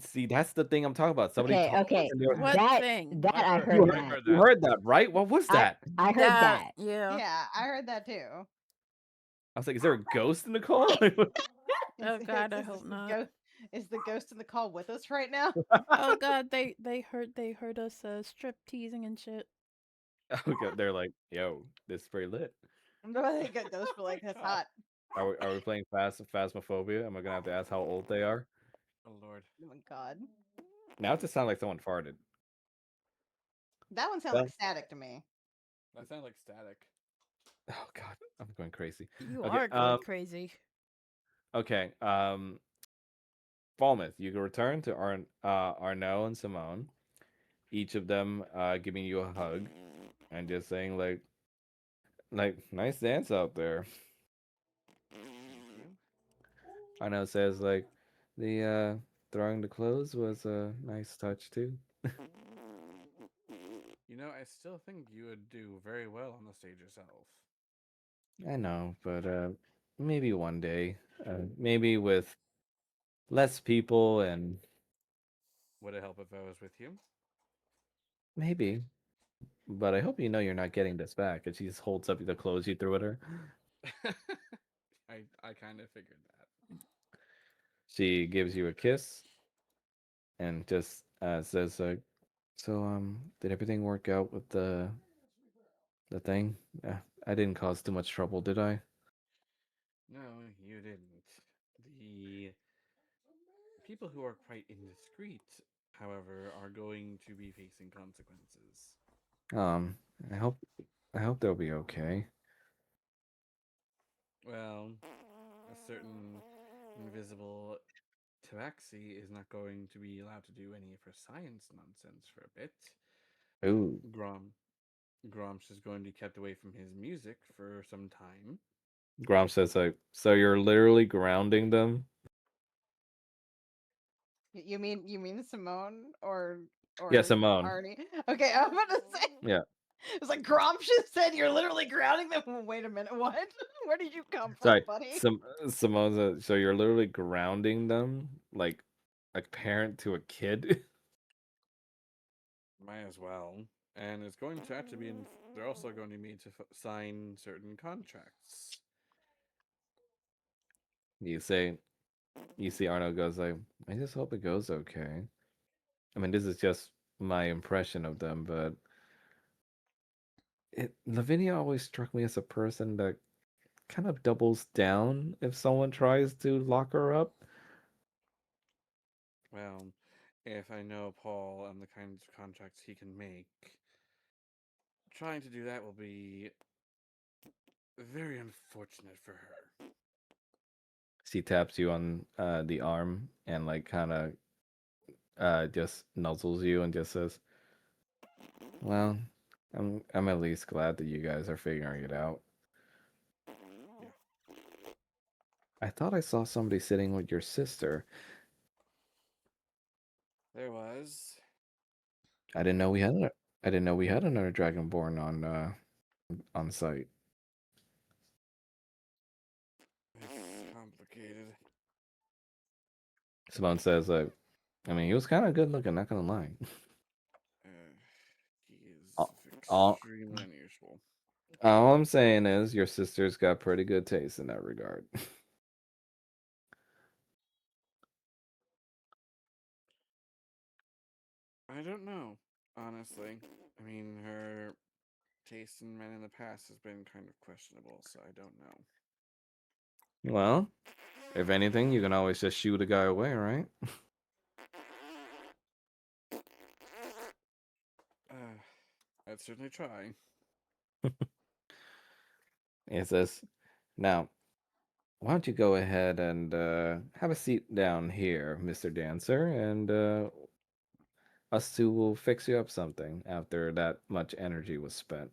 see, that's the thing I'm talking about. Somebody Okay, talked okay. and they were, What That thing? that I I've heard you that. heard you that. heard that, right? What was that? I heard that. Yeah. Yeah, I heard that too. I was like, is there a ghost in the call? Oh God, I Is hope the not. is the ghost in the call with us right now? Oh God, they heard us strip teasing and shit. Okay, they're like, yo, this is pretty lit. No, I think a ghost Oh be like, my that's God. hot. Are we playing Phasmophobia? Am I gonna have to ask how old they are? Oh Lord. Oh my god. Now it just sounds like someone farted. That one sounds Well, like static to me. That sounds like static. oh God, I'm going crazy. You Okay, are going crazy. okay. Falmouth, you can return to Arno and Simone, each of them giving you a hug and just saying like nice dance out there. Arno says like the throwing the clothes was a nice touch too. You know, I still think you would do very well on the stage yourself. I know, but maybe one day, maybe with less people and Would it help if I was with you? maybe. But I hope you know you're not getting this back. And she just holds up the clothes you threw at her. I kind of figured that. She gives you a kiss and just says like, "So did everything work out with the thing? I didn't cause too much trouble, did I?" No, you didn't. The people who are quite indiscreet, however, are going to be facing consequences. Um, I hope I hope they'll be okay. Well, a certain invisible tabaxi is not going to be allowed to do any of her science nonsense for a bit. Ooh, Grom Gromsh is going to be kept away from his music for some time. Grom says like, "So you're literally grounding them?" You mean Simone or Yeah, Simone. Arnie? Okay, I'm gonna say Yeah, it's like Grom just said you're literally grounding them. Wait a minute, what? Where did you come from, sorry. buddy? Simone's. So you're literally grounding them like a parent to a kid. Might as well. And it's going to have to be. They're also going to need to sign certain contracts. you say you see Arnold goes like, I just hope it goes okay. I mean, this is just my impression of them, but Lavinia always struck me as a person that kind of doubles down if someone tries to lock her up. Well, if I know Paul and the kinds of contracts he can make, trying to do that will be very unfortunate for her. She taps you on the arm and like kind of just nuzzles you and just says, "Well, I'm at least glad that you guys are figuring it out. Yeah, I thought I saw somebody sitting with your sister. there was. I didn't know we had a, I didn't know we had another dragonborn on site." It's complicated. Simone says, I mean, he was kind of good looking, not gonna lie. Uh, he is all, all, extremely unusual. all I'm saying is your sister's got pretty good taste in that regard. I don't know, honestly. I mean, her taste in men in the past has been kind of questionable, so I don't know. Well, if anything, you can always just shoot a guy away, right? Uh, I'd certainly try. It says, now, why don't you go ahead and have a seat down here, Mr. Dancer, and us two will fix you up something after that much energy was spent.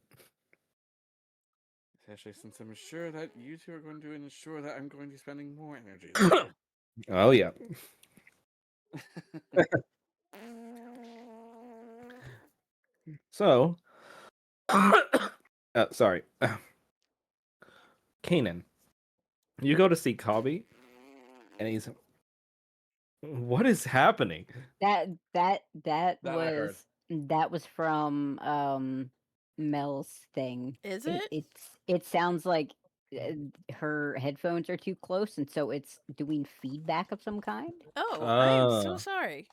Especially since I'm sure that you two are going to ensure that I'm going to be spending more energy there. Oh, yeah. So, sorry, Kanan, you go to see Kabi, and he's, what is happening? That That I heard. was from Mel's thing. Is it? It sounds like uh, her headphones are too close, and so it's doing feedback of some kind. Oh, I am so Uh, sorry.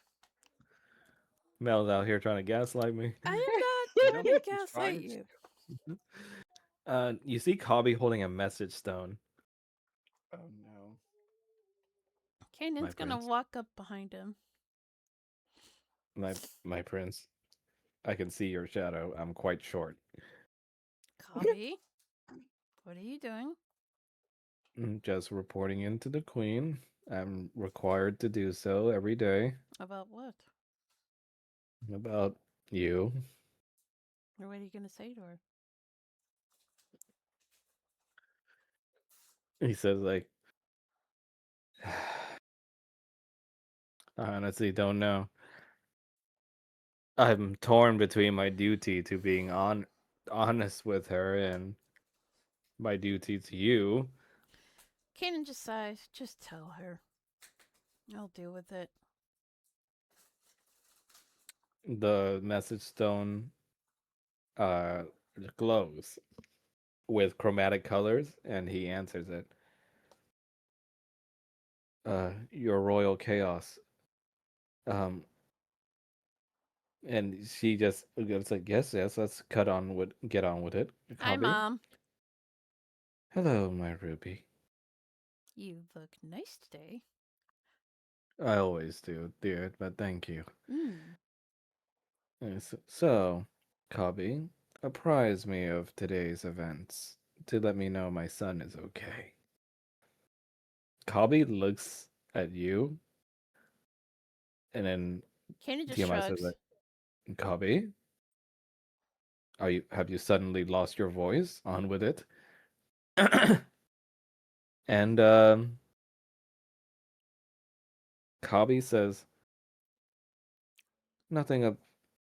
Mel's out here trying to gaslight me. I am I not don't trying to think he's gaslight trying you. to. You see Kabi holding a message stone, Oh no. my Kanan's gonna prince, walk up behind him. my my prince. I can see your shadow. I'm quite short. Kabi, what are you doing? Just reporting in to the queen. I'm required to do so every day. About what? About you. Or what are you gonna say to her? He says like, I honestly don't know. I'm torn between my duty to being honest with her and my duty to you. Kanan just sighs. Just tell her. I'll deal with it. The message stone uh glows with chromatic colors, and he answers it. Your royal chaos. Um, and she just it's like, yes, yes, let's get on with it. Hi, Copy. Mom. Hello, my ruby. You look nice today. I always do, dear, but thank you. Hmm. Yes, so, Cobby, apprise me of today's events to let me know my son is okay. Cobby looks at you, and then Kanan just TMI says shrugs. like, Cobby, have you suddenly lost your voice? On with it. And Cobby says, nothing of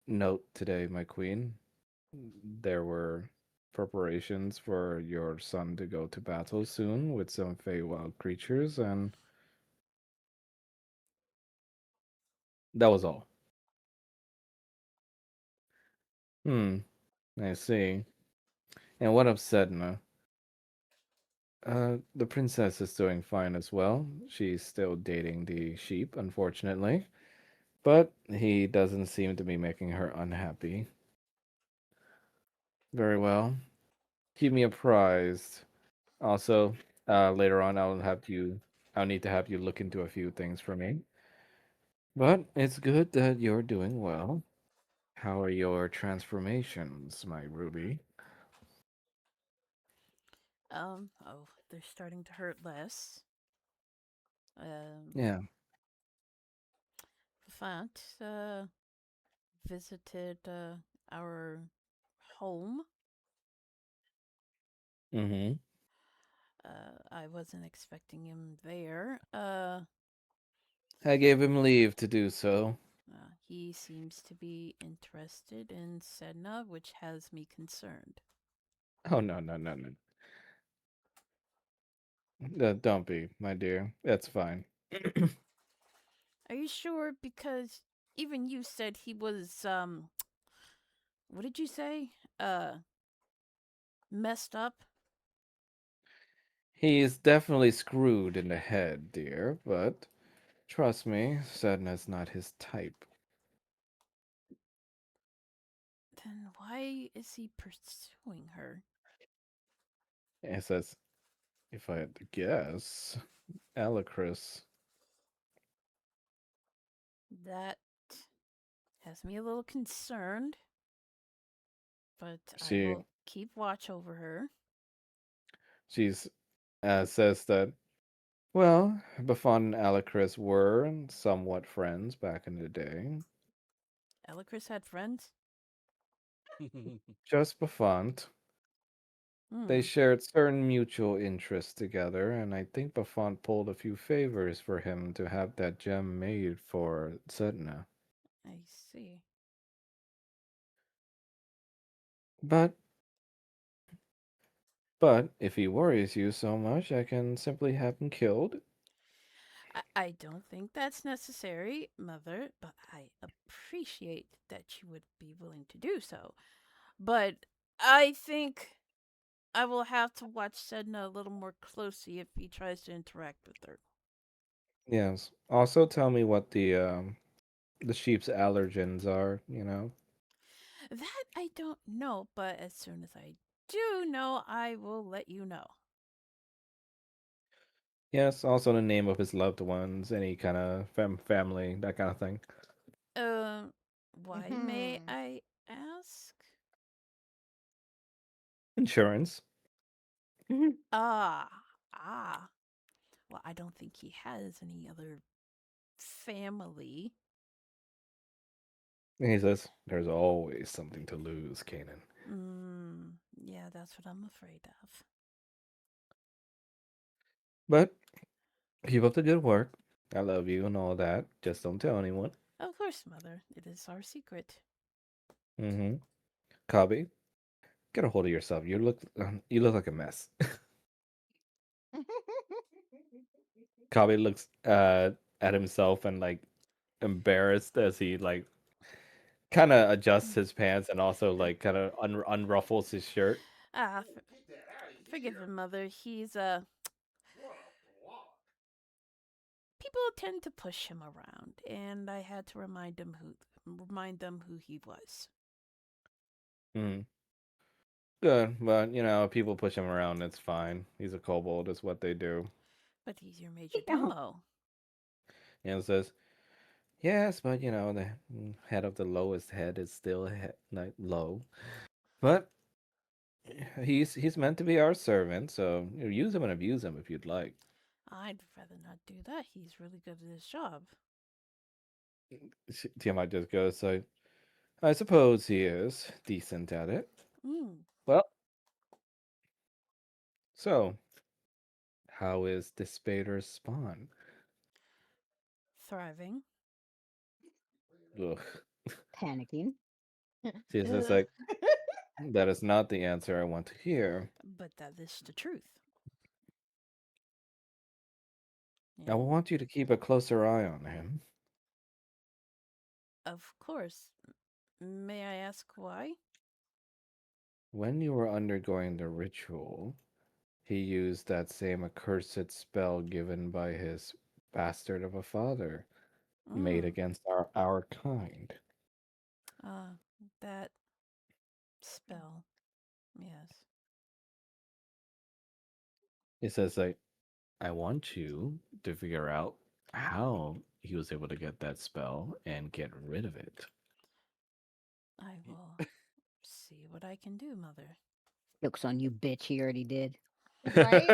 note today, my queen. There were preparations for your son to go to battle soon with some Feywild creatures, and that was all. Hmm, I see. And what of Sedna? The princess is doing fine as well. She's still dating the sheep, unfortunately. But he doesn't seem to be making her unhappy. Very well. Keep me apprised. Also, later on, I'll need to have you look into a few things for me. But it's good that you're doing well. How are your transformations, my Ruby? Oh, they're starting to hurt less. Um, Yeah. Fant visited our home. Mm-hmm. I wasn't expecting him there. I gave him leave to do so. He seems to be interested in Sedna, which has me concerned. Oh no, no, no, no. Don't be, my dear. That's fine. Are you sure? Because even you said he was what did you say? Messed up. He's definitely screwed in the head, dear, but trust me, Sedna's not his type. Then why is he pursuing her? It says, if I had to guess, Alacris. That has me a little concerned, but I She will keep watch over her. she's says that well, Buffon and Alacris were somewhat friends back in the day. Elikris had friends? Just Buffon. They Hmm, shared certain mutual interests together, and I think Buffon pulled a few favors for him to have that gem made for Sedna. I see. But But if he worries you so much, I can simply have him killed. I don't think that's necessary, Mother, but I appreciate that you would be willing to do so. But I think I will have to watch Sedna a little more closely if he tries to interact with her. Yes. Also, tell me what the sheep's allergens are. That I don't know, but as soon as I do know, I will let you know. Yes. Also, the name of his loved ones, any kind of family, that kind of thing. Um, why may Hmm. I ask? Insurance. Mhm. Ah, ah. Well, I don't think he has any other family. And he says, "There's always something to lose, Kanan. Yeah, that's what I'm afraid of. But keep up the good work. I love you and all that. Just don't tell anyone." Of course, Mother. It is our secret. Mm-hmm. Cobby, get a hold of yourself. You look like a mess. Cobby looks at himself and like embarrassed as he like kind of adjusts his pants and also like kind of unruffles his shirt. Ah, forgive him, Mother. People tend to push him around, and I had to remind them who he was. Hmm. Good, but people push him around. It's fine. He's a kobold. It's what they do. But he's your major Yeah. domo. And says, yes, but the head of the lowest head is still like low. But he's meant to be our servant, so use him and abuse him if you'd like. I'd rather not do that. He's really good at his job. Tiamat just goes, so I suppose he is decent at it. Mm, Well, so how is the Spader's spawn? thriving. Ugh. Panicking. She's just Ugh. like, that is not the answer I want to hear. But that is the truth. I And want you to keep a closer eye on him. of course, may I ask why? When you were undergoing the ritual, he used that same accursed spell given by his bastard of a father, made Mm, against our kind. uh, that spell. Yes. He says, like, I want you to figure out how he was able to get that spell and get rid of it. I will see what I can do, Mother. Joke's on you, bitch. He already did. Right?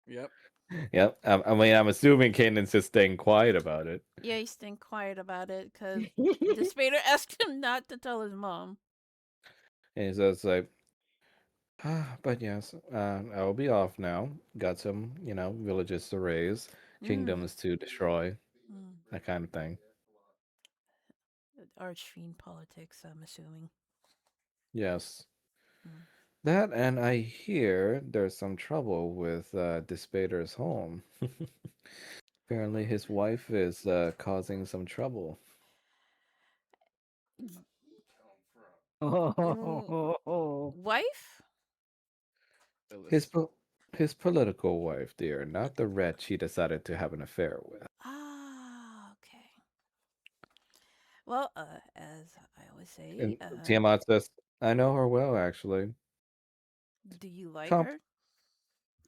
Yep. Yep. I mean, I'm assuming Kanan's just staying quiet about it. Yeah, he's staying quiet about it because the Spader asked him not to tell his mom. And he says like, but yes, I'll be off now. Got some, villages to raise, Mm. kingdoms to destroy, Mm. that kind of thing. Archfiend politics, I'm assuming. Yes. Mm. That, and I hear there's some trouble with Despader's home. Apparently, his wife is causing some trouble. Mm. Wife? His po- his political wife, dear, not the wretch he decided to have an affair with. Ah, okay. Well, as I always say, And Tiamat says, "I know her well, actually. do you like Comp- her?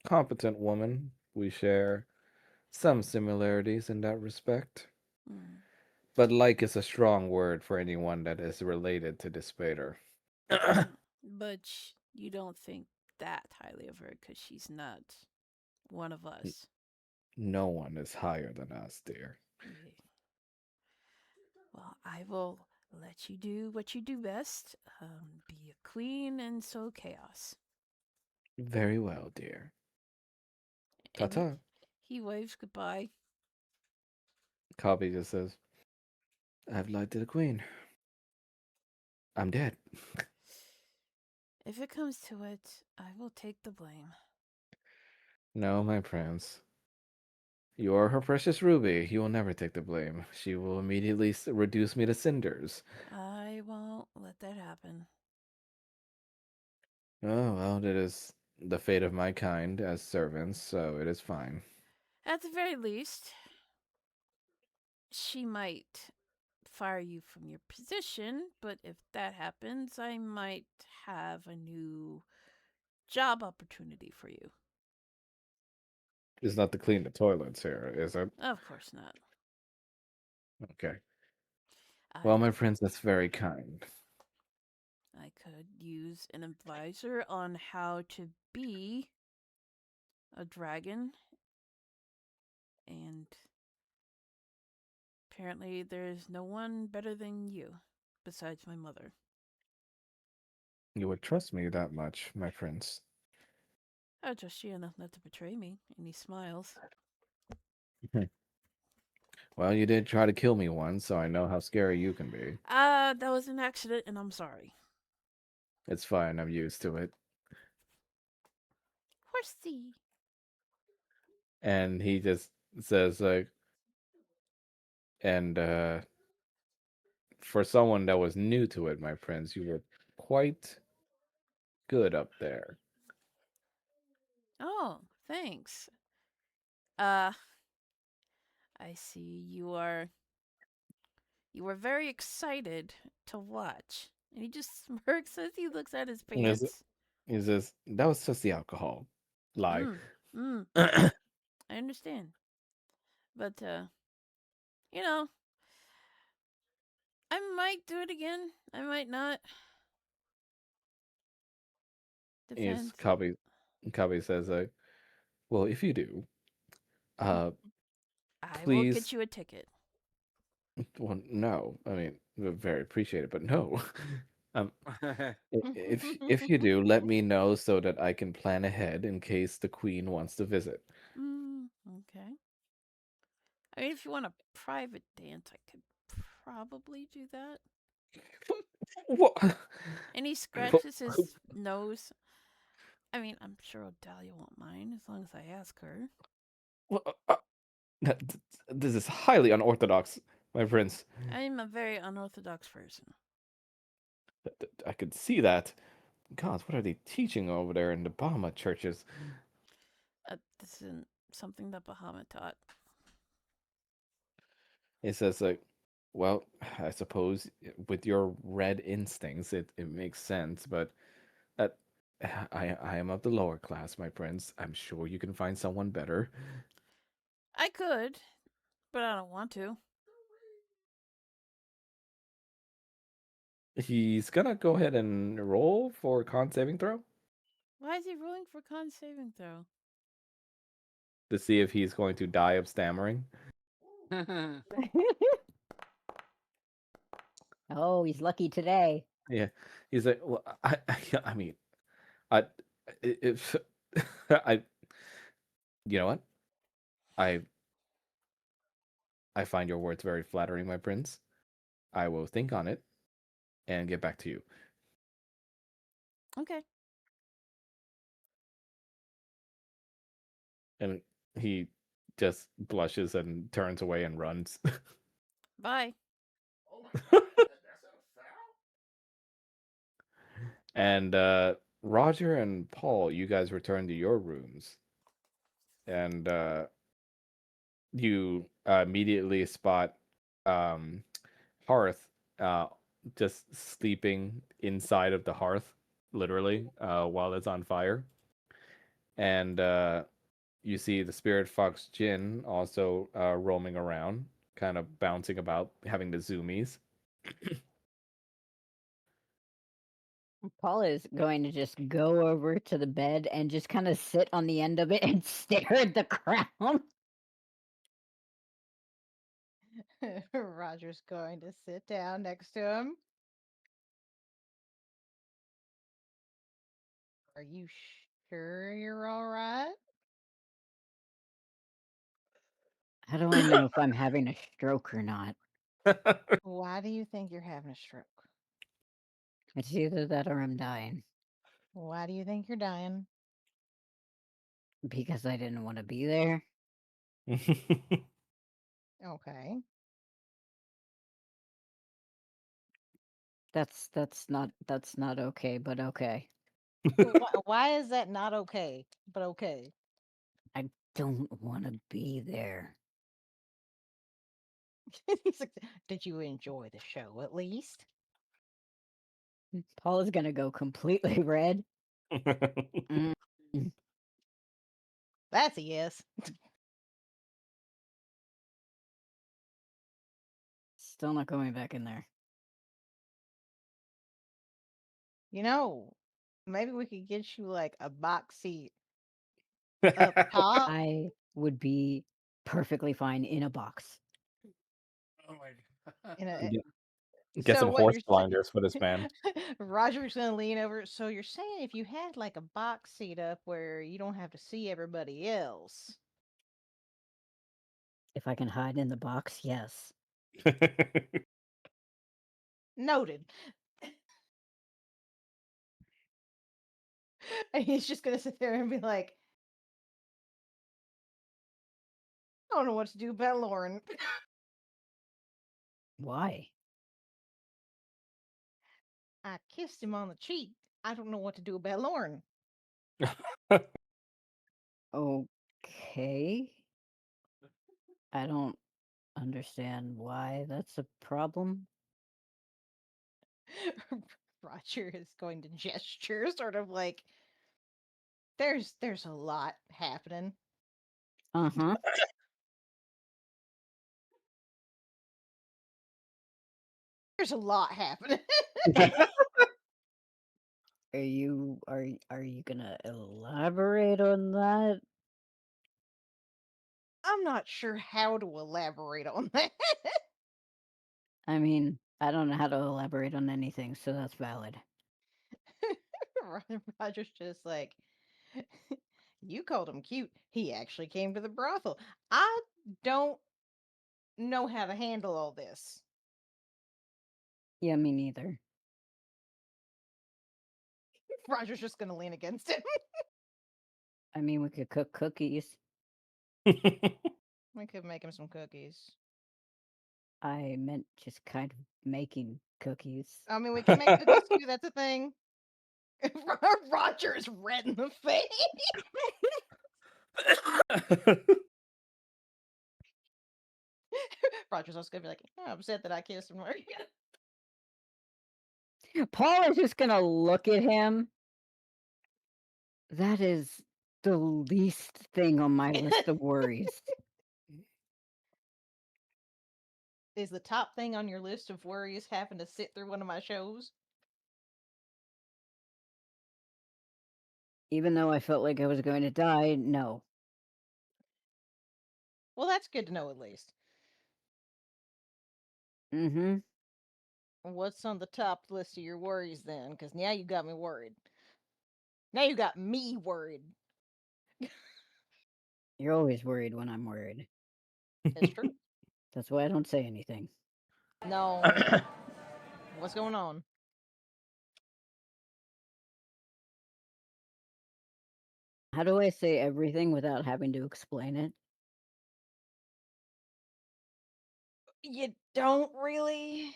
competent woman. We share some similarities in that respect. Mm. But like is a strong word for anyone that is related to Despader. Mm. But you don't think that highly of her because she's not one of us. No one is higher than us, dear. Yeah. Well, I will let you do what you do best. Be a queen and sow chaos. Very well, dear. Ta And ta. he waves goodbye. Cobby just says, I've lied to the queen. I'm dead. If it comes to it, I will take the blame. No, my prince. You are her precious ruby. You will never take the blame. She will immediately reduce me to cinders. I won't let that happen. Oh, well, it is the fate of my kind as servants, so it is fine. At the very least, she might fire you from your position, but if that happens, I might have a new job opportunity for you. It's not to clean the toilets here, is it? Of course not. Okay. Well, I my prince, that's very kind. I could use an advisor on how to be a dragon, and apparently there's no one better than you besides my mother. You would trust me that much, my prince. I trust you enough not to betray me. And he smiles. Well, you did try to kill me once, so I know how scary you can be. That was an accident, and I'm sorry. It's fine, I'm used to it. Horsey. And he just says, like, and for someone that was new to it, my prince, you were quite good up there. Oh, thanks. Uh, I see you are very excited to watch. And he just smirks as he looks at his And pants. he says, that was just the alcohol. Lie. Mm, mm, I understand. But, you know, I might do it again. I might not. Is Depends. Kabi says, like, well, if you do, uh, I will get please. you a ticket. Well, no, I mean, very appreciate it, but no. um, if you do, let me know so that I can plan ahead in case the queen wants to visit. Okay. I mean, if you want a private dance, I could probably do that. What? And he scratches his nose. I mean, I'm sure Odalia won't mind as long as I ask her. What? This is highly unorthodox, my prince. I'm a very unorthodox person. I could see that. God, what are they teaching over there in the Bahama churches? This isn't something that Bahamut taught. He says, like, well, I suppose with your red instincts, it makes sense, but that I am of the lower class, my prince. I'm sure you can find someone better. I could, but I don't want to. He's gonna go ahead and roll for con saving throw. Why is he rolling for con saving throw? to see if he's going to die of stammering. Oh, he's lucky today. Yeah, he's like, well, I mean, I, if, I, you know what? I, I find your words very flattering, my prince. I will think on it and get back to you. Okay. And he just blushes and turns away and runs. Bye. And Roger and Paul, you guys return to your rooms, and you immediately spot Hearth just sleeping inside of the hearth, literally, while it's on fire. And you see the spirit fox Jin also roaming around, kind of bouncing about, having the zoomies. Paula is going to just go over to the bed and just kind of sit on the end of it and stare at the ground. Roger's going to sit down next to him. Are you sure you're all right? How do I know if I'm having a stroke or not? Why do you think you're having a stroke? It's either that or I'm dying Why do you think you're dying? because I didn't want to be there. Okay. That's not okay, but okay. Why is that not okay? But okay. I don't want to be there. He's like, did you enjoy the show at least? Paula's gonna go completely red. Mm, That's a yes. Still not going back in there. You know, maybe we could get you like a box seat up top. I would be perfectly fine in a box. Oh my god. In a, Get so some what horse you're blinders for this man. Roger's gonna lean over. So you're saying if you had like a box seat up where you don't have to see everybody else. If I can hide in the box, yes. Noted. And he's just gonna sit there and be like, I don't know what to do about Lauren. Why? I kissed him on the cheek. I don't know what to do about Lauren. Okay. I don't understand why that's a problem. Roger is going to gesture, sort of like there's a lot happening. Uh-huh. There's a lot happening. Are you gonna elaborate on that? I'm not sure how to elaborate on that. I mean, I don't know how to elaborate on anything, so that's valid. Roger's just like, you called him cute. He actually came to the brothel. I don't know how to handle all this. Yeah, me neither. Roger's just gonna lean against him. I mean, we could cook cookies. We could make him some cookies. I meant just kind of making cookies. I mean, we can make cookies too. That's a thing. Roger is red in the face. Roger's also gonna be like, I'm upset that I kissed him. Paul is just gonna look at him. That is the least thing on my list of worries. Is the top thing on your list of worries having to sit through one of my shows? Even though I felt like I was going to die, no. Well, that's good to know at least. Mm-hmm. What's on the top list of your worries then? Because now you got me worried. Now you got me worried. You're always worried when I'm worried. It's true. That's why I don't say anything. No. What's going on? How do I say everything without having to explain it? You don't really.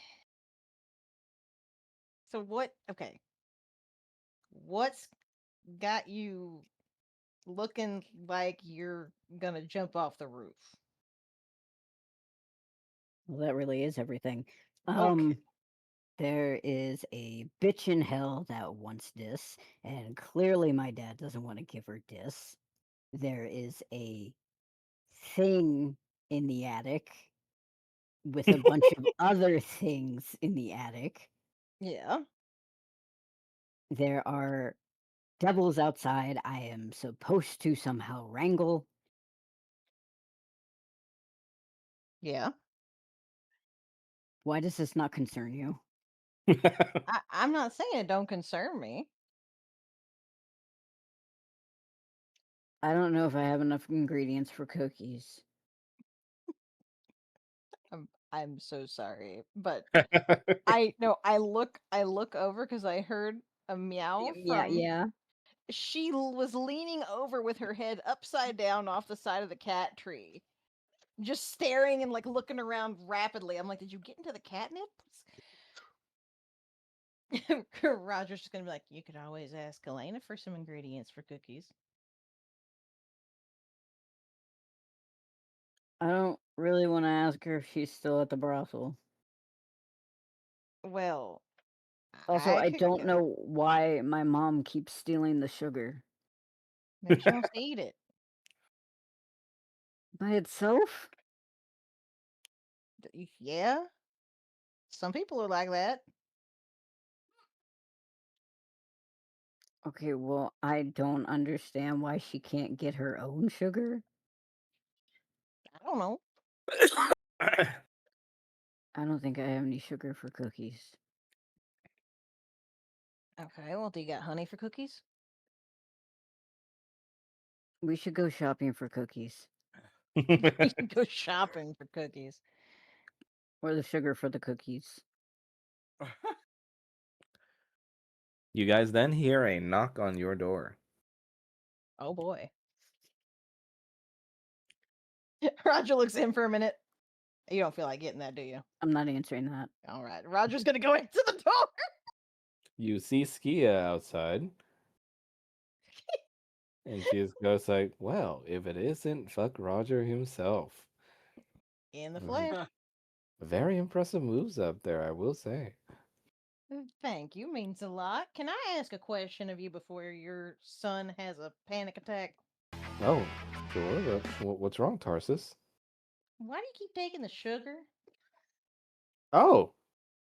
So what? Okay. What's got you looking like you're gonna jump off the roof? Well, that really is everything. Okay. Um, there is a bitch in hell that wants dis, and clearly my dad doesn't want to give her dis. There is a thing in the attic with a bunch of other things in the attic. Yeah. There are devils outside I am supposed to somehow wrangle. Yeah. Why does this not concern you? I'm not saying it don't concern me. I don't know if I have enough ingredients for cookies. I'm so sorry, but I no. I look over because I heard a meow Yeah, from. yeah. She was leaning over with her head upside down off the side of the cat tree, just staring and like looking around rapidly. I'm like, did you get into the catnip? Roger's just gonna be like, you could always ask Elena for some ingredients for cookies. I don't really want to ask her if she's still at the brothel. Well, Also, I I could don't go. know why my mom keeps stealing the sugar. Maybe she wants to eat it. By itself? Yeah, some people are like that. Okay, well, I don't understand why she can't get her own sugar. I don't know. I don't think I have any sugar for cookies. Okay, well, do you got honey for cookies? We should go shopping for cookies. We can go shopping for cookies. Or the sugar for the cookies. You guys then hear a knock on your door. Oh boy. Roger looks in for a minute. You don't feel like getting that, do you? I'm not answering that. All right. Roger's gonna go into the door. You see Skia outside, and she just goes like, "Well, if it isn't fuck Roger himself." In the Mhm. flesh. Very impressive moves up there, I will say. Thank you. Means a lot. Can I ask a question of you before your son has a panic attack? Oh, sure. What's wrong, Tarsus? Why do you keep taking the sugar? Oh,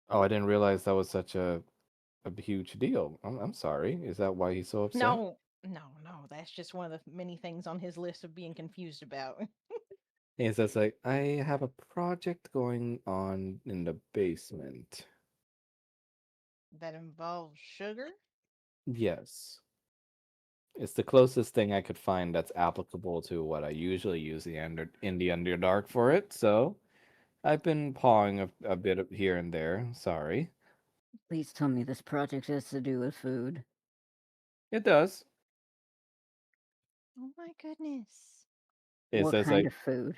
oh, I didn't realize that was such a huge deal. I'm sorry. Is that why he's so upset? No, no. That's just one of the many things on his list of being confused about. He says like, I have a project going on in the basement. That involves sugar? Yes. It's the closest thing I could find that's applicable to what I usually use in the Underdark for it, so I've been pawing a bit of here and there. Sorry. Please tell me this project has to do with food. It does. Oh my goodness. It What says kind like of food?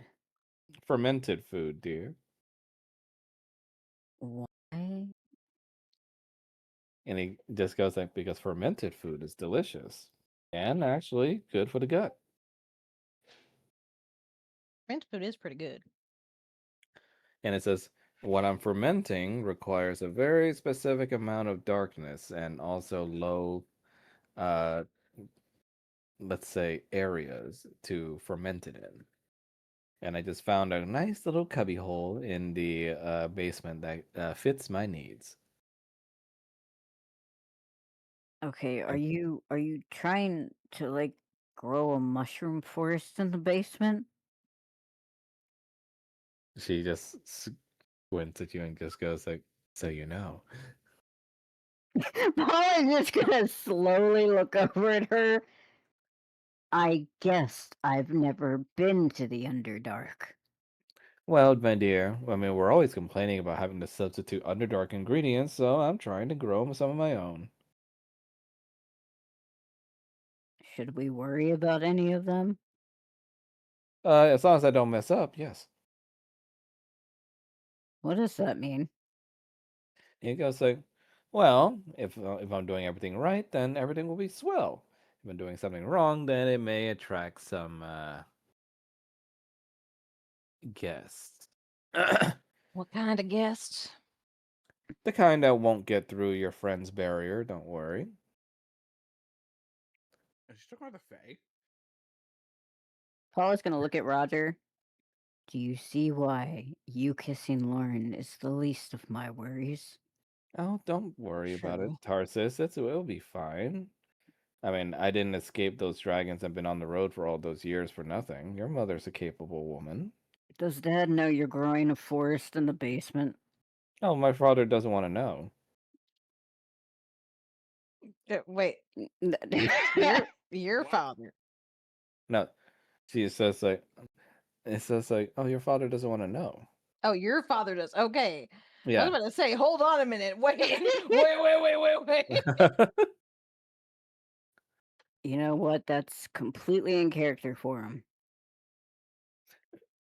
fermented food, dear. Why? And he just goes like, because fermented food is delicious and actually good for the gut. Mint food is pretty good. And it says, what I'm fermenting requires a very specific amount of darkness and also low, uh, let's say, areas to ferment it in. And I just found a nice little cubby hole in the basement that fits my needs. Okay, And are you trying to like grow a mushroom forest in the basement? She just squints at you and just goes like, "So you know." Paul is just gonna slowly look over at her. I guess I've never been to the Underdark. Well, my dear, I mean, we're always complaining about having to substitute Underdark ingredients, so I'm trying to grow some of my own. Should we worry about any of them? As long as I don't mess up, yes. What does that mean? He goes like, well, if I'm doing everything right, then everything will be swell. If I'm doing something wrong, then it may attract some guests. The What kind of guests? kind that won't get through your friend's barrier, don't worry. Is she talking about the Fae? Paul is gonna look at Roger. Do you see why you kissing Lauren is the least of my worries? Oh, don't worry about it, True. Tarsus. It'll be fine. I mean, I didn't escape those dragons and been on the road for all those years for nothing. Your mother's a capable woman. Does Dad know you're growing a forest in the basement? Oh, my father doesn't want to know. Wait, N- your What? father. No, she says like, it says like, oh, your father doesn't want to know. Oh, your father does. Okay. I was Yeah. about to say, hold on a minute. Wait, wait. You know what? That's completely in character for him.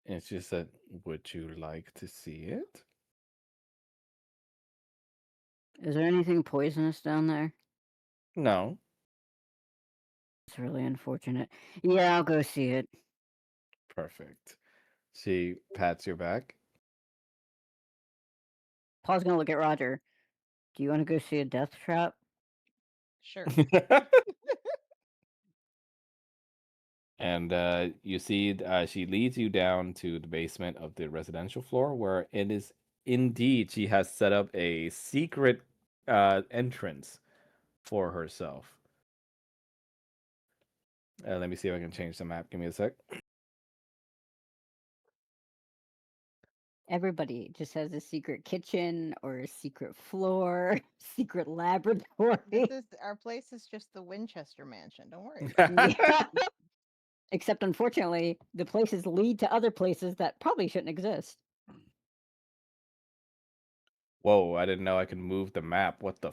And she said, would you like to see it? Is there anything poisonous down there? No. It's really unfortunate. Yeah, I'll go see it. Perfect. She pats your back. Paul's gonna look at Roger. Do you want to go see a death trap? Sure. And you see, she leads you down to the basement of the residential floor, where it is indeed she has set up a secret entrance for herself. Let me see if I can change the map. Give me a sec. Everybody just has a secret kitchen or a secret floor, secret This laboratory. is our place is just the Winchester Mansion. Don't worry about it. Yeah. Except unfortunately, the places lead to other places that probably shouldn't exist. Whoa! I didn't know I could move the map. What the?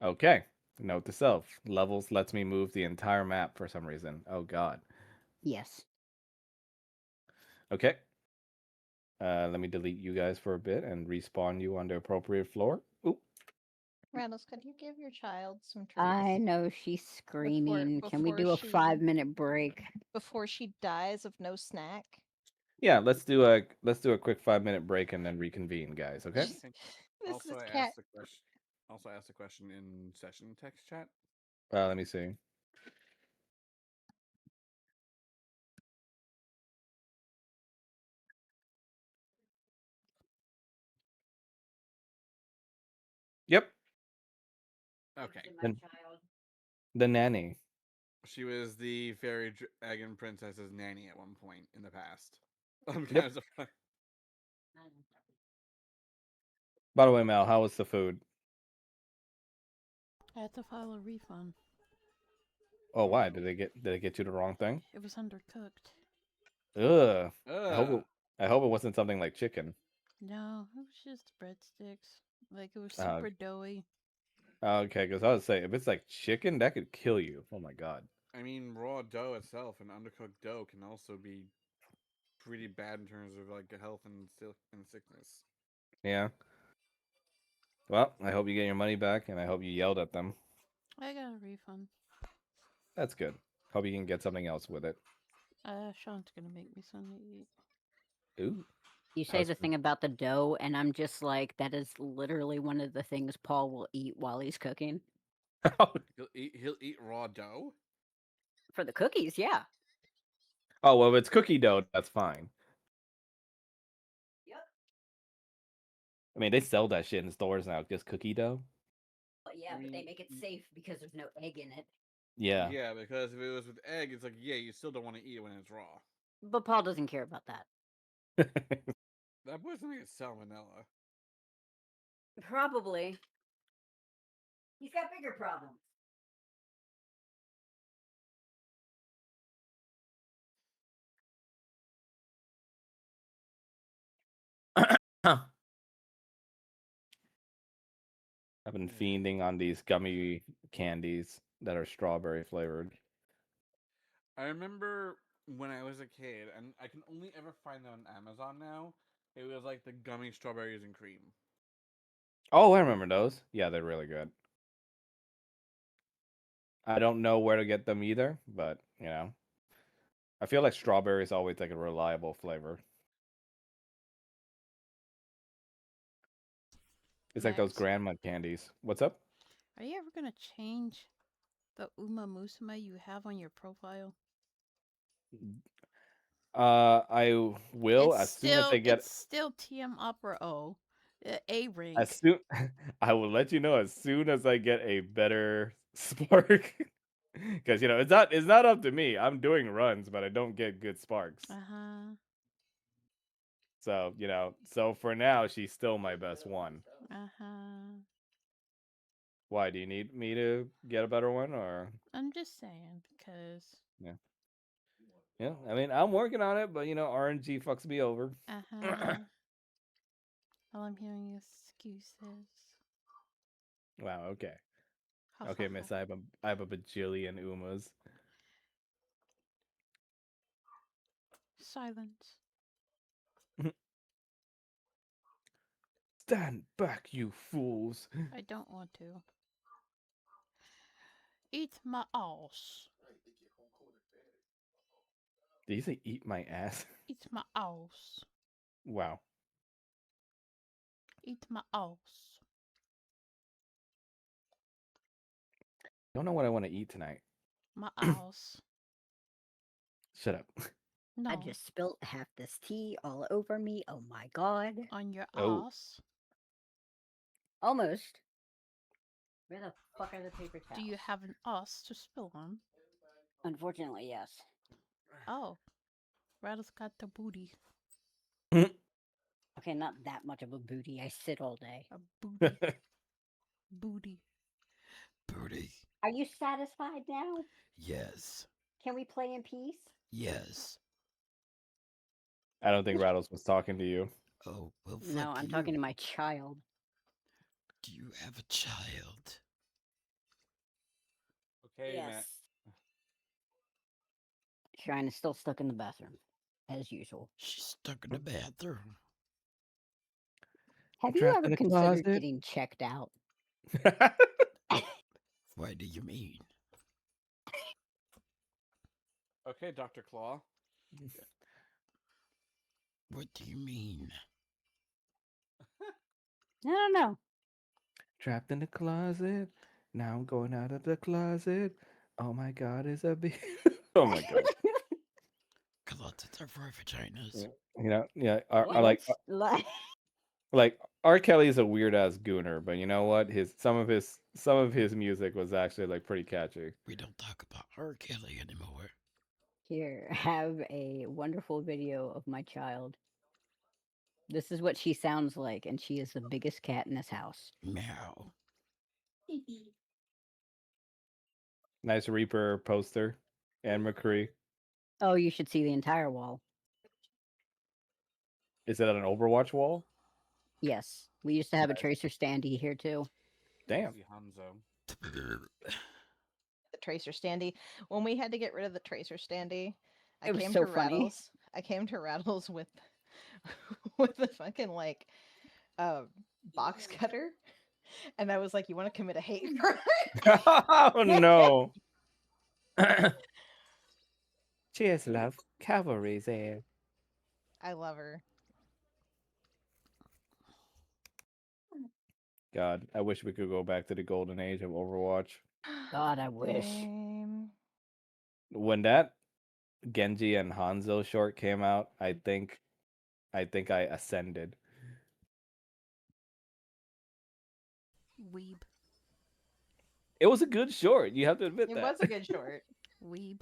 Okay. Note to self: levels lets me move the entire map for some reason. Oh God. Yes. Okay. Let me delete you guys for a bit and respawn you on the appropriate floor. Oop. Randall, could you give your child some treats I know she's screaming. Can we before do a she 5-minute break? before she dies of no snack? Yeah, let's do a quick 5 minute break and then reconvene, guys. Okay. Okay. This Also, is I cat. asked the question. Also, I asked the question in session text chat. Let me see. Yep. Okay. The nanny. She was the fairy dragon princess's nanny at one point in the past. I'm kind Yep. of surprised. By the way, Mel, how was the food? I had to file a refund. Oh, why did it get you the wrong thing? It was undercooked. Ugh. I hope Ugh. I hope it wasn't something like chicken. No, it was just breadsticks. Like it was Uh, super doughy. okay, because I would say if it's like chicken, that could kill you. Oh my God. I mean, raw dough itself and undercooked dough can also be pretty bad in terms of like health and sickness. Yeah. Well, I hope you get your money back, and I hope you yelled at them. I got a refund. That's good. Hope you can get something else with it. Sean's gonna make me something to eat. Ooh. You say How's the thing about the dough, and I'm just like, that is literally one of the things Paul will eat while he's cooking. He'll eat raw dough. For the cookies, yeah. Oh well, if it's cookie dough, that's fine. Yep. I mean, they sell that shit in stores now, just cookie dough. But yeah, I but mean, they make it safe because there's no egg in it. Yeah. Yeah, because if it was with egg, it's like, yeah, you still don't want to eat it when it's raw. But Paul doesn't care about that. That boy's gonna get salmonella. Probably. He's got bigger problems. I've been fiending on these gummy candies that are strawberry flavored. I remember when I was a kid, and I can only ever find them on Amazon now. It was like the gummy strawberries and cream. Oh, I remember those. Yeah, they're really good. I don't know where to get them either, but I feel like strawberry is always like a reliable flavor. It's like those Max, grandma candies. What's up? are you ever gonna change the Uma Musume you have on your profile? I will as soon as I get It's still TM Opera O, A as rank. soon I will let you know as soon as I get a better spark. Because it's not up to me. I'm doing runs, but I don't get good sparks. Uh-huh. So for now she's still my best one. Uh-huh. Why do you need me to get a better one or I'm just saying because yeah. Yeah, I mean I'm working on it, but RNG fucks me over. uh-huh. All I'm hearing is excuses. Wow, okay. Ha ha Okay, ha. miss, I have a bajillion Umas. Silence. Stand back, you fools. I don't want to. Eat my ass. Did you say eat my ass? Eat my ass. Wow. Eat my ass. Don't know what I want to eat tonight. My ass. Shut up. I No. just spilt half this tea all over me. Oh my god. On your Oh. ass. Almost. Where the fuck are the paper towels? Do you have an ass to spill on? Unfortunately, yes. Oh. Rattle's got the booty. Okay, not that much of a booty. I sit all day. A booty. Booty. Booty. Are you satisfied now? Yes. Can we play in peace? Yes. I don't think Rattles was talking to you. Oh, well, fuck No, I'm you. talking to my child. Do you have a child? Okay, Matt. Shrine is still stuck in the bathroom, as usual. She's stuck in the bathroom. Have you Trapped ever in a considered closet. getting checked out? Why do you mean? Okay, Dr. Claw. What do you mean? I don't know. Trapped in the closet. Now I'm going out of the closet. Oh my god, is a big. Oh my god. Closets are for vaginas. Yeah. I like R. Kelly's a weird ass gooner, but you know what? Some of his music was actually like pretty catchy. We don't talk about R. Kelly anymore. Here, have a wonderful video of my child. This is what she sounds like, and she is the biggest cat in this house. Meow. Nice Reaper poster. And McCree. Oh, you should see the entire wall. Is it on an Overwatch wall? Yes, we used to have a tracer standee here too. Damn. Easy Hanzo. The tracer standee. When we had to get rid of the tracer standee, I It was came so to funny. Rattles. I came to Rattles with with the fucking box cutter, and I was like, "You want to commit a hate crime?" Oh no. Cheers, love. Cavalry's here. I love her. God, I wish we could go back to the golden age of Overwatch. God, I wish. Same. When that Genji and Hanzo short came out, I think I ascended. Weeb. It was a good short. You have to admit It that. was a good short. Weeb.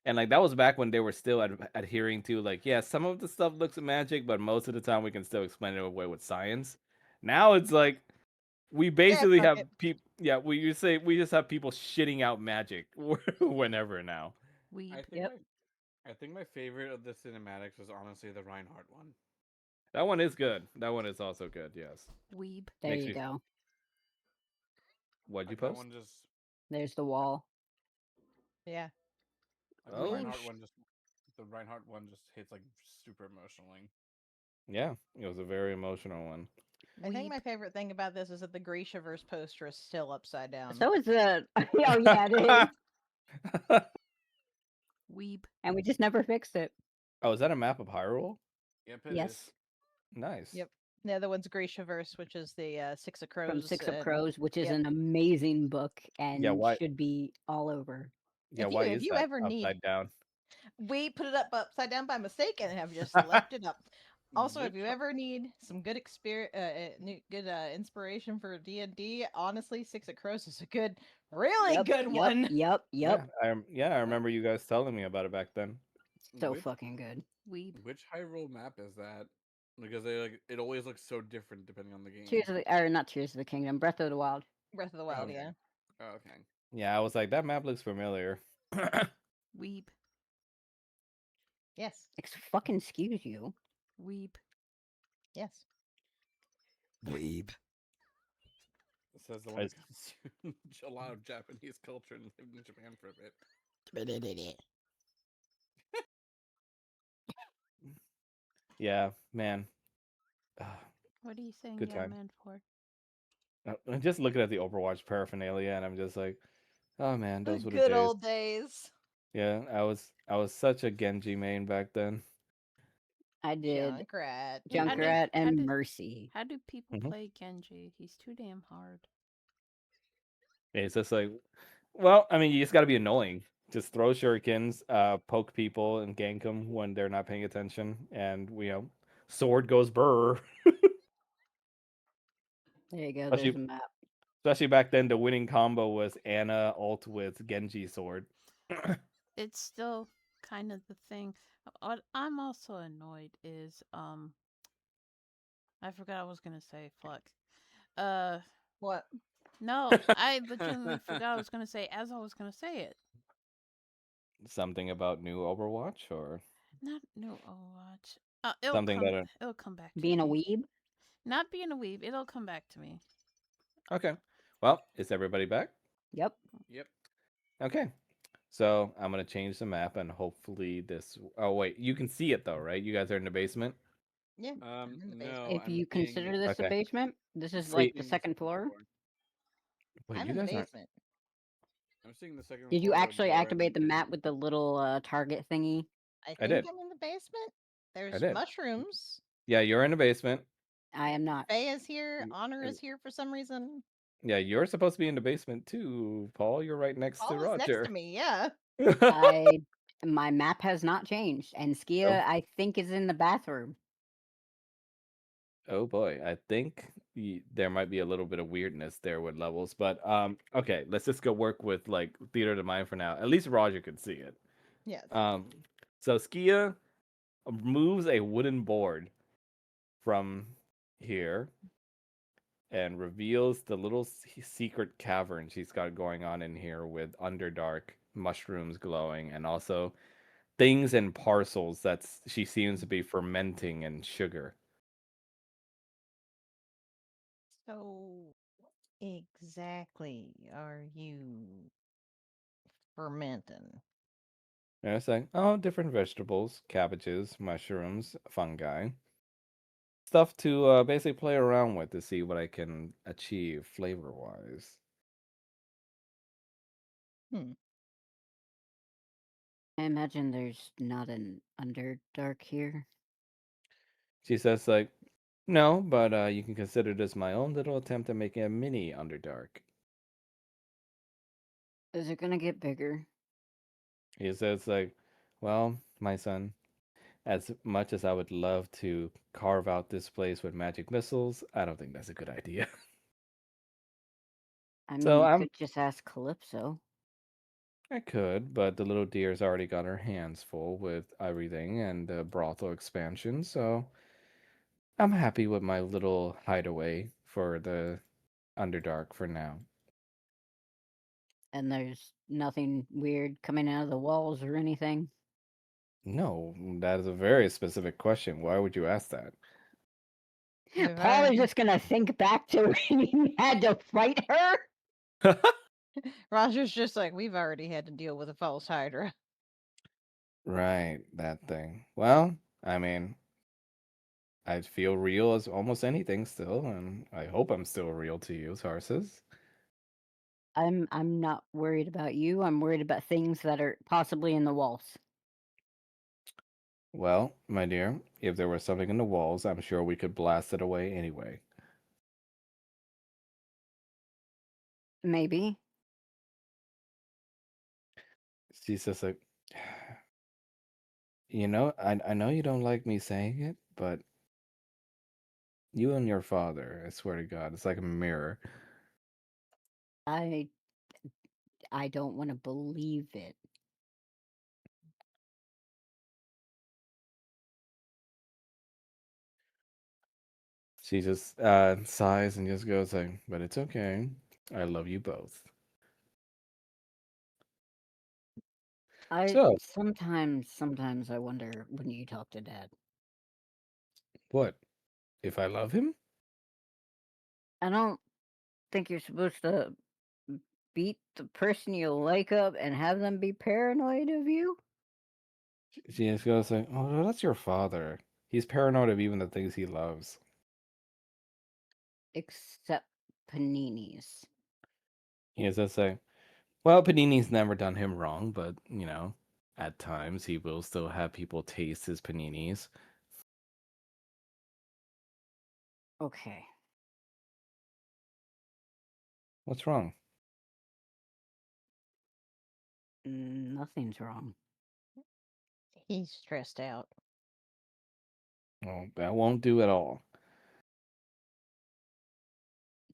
And like that was back when they were still adhering to like, yeah, some of the stuff looks magic, but most of the time we can still explain it away with science. Now it's like we Yeah, basically fuck have it. people. Yeah, we say we just have people shitting out magic whenever now. I Weeb. think Yep. my I think my favorite of the cinematics was honestly the Reinhardt one. That one is good. That one is also good. Yes, Weeb. There makes you me. go. What'd you Like that post? one just There's the wall. Yeah. like Oh, The Reinhardt one just hits like super emotionally. yeah, it was a very emotional one. I think Weeb. my favorite thing about this is that the Grishaverse poster is still upside down. So is the. Oh yeah, it is. Weeb. And we just never fixed it. Oh, is that a map of Hyrule? Yep, it is. Yes, Nice. Yep. The other one's Grishaverse, which is the Six of from Crows. Six of And Crows, which is yep. an amazing book Yeah, and why? should be all over. Yeah, why If is you that ever need, upside down? we put it up upside down by mistake and have just left it up. Also, if Which you ever need some good good inspiration for D&D, honestly, Six of Crows is a good, really Yep, good yep, one. yep, yep. Yeah, I remember you guys telling me about it back then. So which fucking good. Weeb. which Hyrule map is that? Because they like it always looks so different depending on the game. Tears of the, or not Tears of the Kingdom, Breath of the Wild. Breath of the Oh, Wild, okay. yeah. Oh, okay. Yeah, I was like, that map looks familiar. Weeb. Yes, Fucking excuse you. Weeb. yes. Weeb. It says the one I- that consumed a lot of Japanese culture and lived in Japan for a bit. yeah, man. Ah, What are you saying, good yeah, time. man, for? I'm just looking at the Overwatch paraphernalia, and I'm just like, oh man, The those were the good days. old days. Yeah, I was such a Genji main back then. I did Junkrat. How do Junkrat how and do Mercy. how do people Hmm. play Genji? He's too damn hard. It's just like, well, I mean, you just got to be annoying. Just throw shurikens, poke people, and gank them when they're not paying attention, and sword goes burr. There you go. There's especially, a map. especially back then, the winning combo was Ana ult with Genji sword. It's still kind of the thing. What I'm also annoyed is I forgot I was gonna say fuck. Uh What? no, I legitimately forgot I was gonna say as I was gonna say it. Something about new Overwatch or Not no Overwatch. something that. It'll come back to Being a me. weeb. Not being a weeb, it'll come back to me. Okay. Well, is everybody back? Yep. Yep. Okay. So I'm gonna change the map and hopefully this. Oh wait, you can see it though, right? You guys are in the basement. Yeah, I'm in the No, basement. If you consider this a Okay. basement, this is See, like the seeing the second second floor. floor. wait, I'm you in the guys aren't. basement. I'm seeing the second Did you floor actually door and activate then the map with the little target thingy? I I think did. I'm in the basement. I There's did. mushrooms. Yeah, you're in the basement. I am not. Faye is here. Y- Honor uh, is here for some reason. Yeah, you're supposed to be in the basement too, Paul. You're right next to Paul is next to Roger. me. Yeah. I my map has not changed, and Oh, Skia I think is in the bathroom. oh boy, I think there might be a little bit of weirdness there with levels, but okay, let's just go work with like theater of the mind for now. At least Roger could see it. Yes. Um, so Skia moves a wooden board from here and reveals the little secret cavern she's got going on in here with underdark mushrooms glowing and also things in parcels that she seems to be fermenting in sugar. So, exactly are you fermenting? And it's like, oh, different vegetables, cabbages, mushrooms, fungi. Stuff to basically play around with to see what I can achieve flavor wise. Hmm. I imagine there's not an Underdark here. She says, like, no, but you can consider this my own little attempt at making a mini Underdark. Is it gonna get bigger? He says, like, well, my son, as much as I would love to carve out this place with magic missiles, I don't think that's a good idea. I mean, So you I'm could just ask Calypso. I could, but the little deer's already got her hands full with everything and the brothel expansion, so I'm happy with my little hideaway for the Underdark for now. And there's nothing weird coming out of the walls or anything. No, that is a very specific question. Why would you ask that? We've Paul is already, just gonna think back to when he had to fight her. Roger's just like, we've already had to deal with a false Hydra. Right, that thing. Well, I mean, I feel real as almost anything still, and I hope I'm still real to you, Tarsus. I'm not worried about you. I'm worried about things that are possibly in the walls. Well, my dear, if there was something in the walls, I'm sure we could blast it away anyway. Maybe. She's just like, I know you don't like me saying it, but you and your father, I swear to God, it's like a mirror. I I don't want to believe it. She just sighs and just goes like, but it's okay. I love you both. I So, sometimes I wonder when you talk to Dad. what? If I love him? I don't think you're supposed to beat the person you like up and have them be paranoid of you. She just goes like, oh, no, that's your father. He's paranoid of even the things he loves. Except paninis. He just says like, well, Panini's never done him wrong, but, at times he will still have people taste his paninis. Okay. What's wrong? Nothing's wrong. He's stressed out. Well, that won't do at all.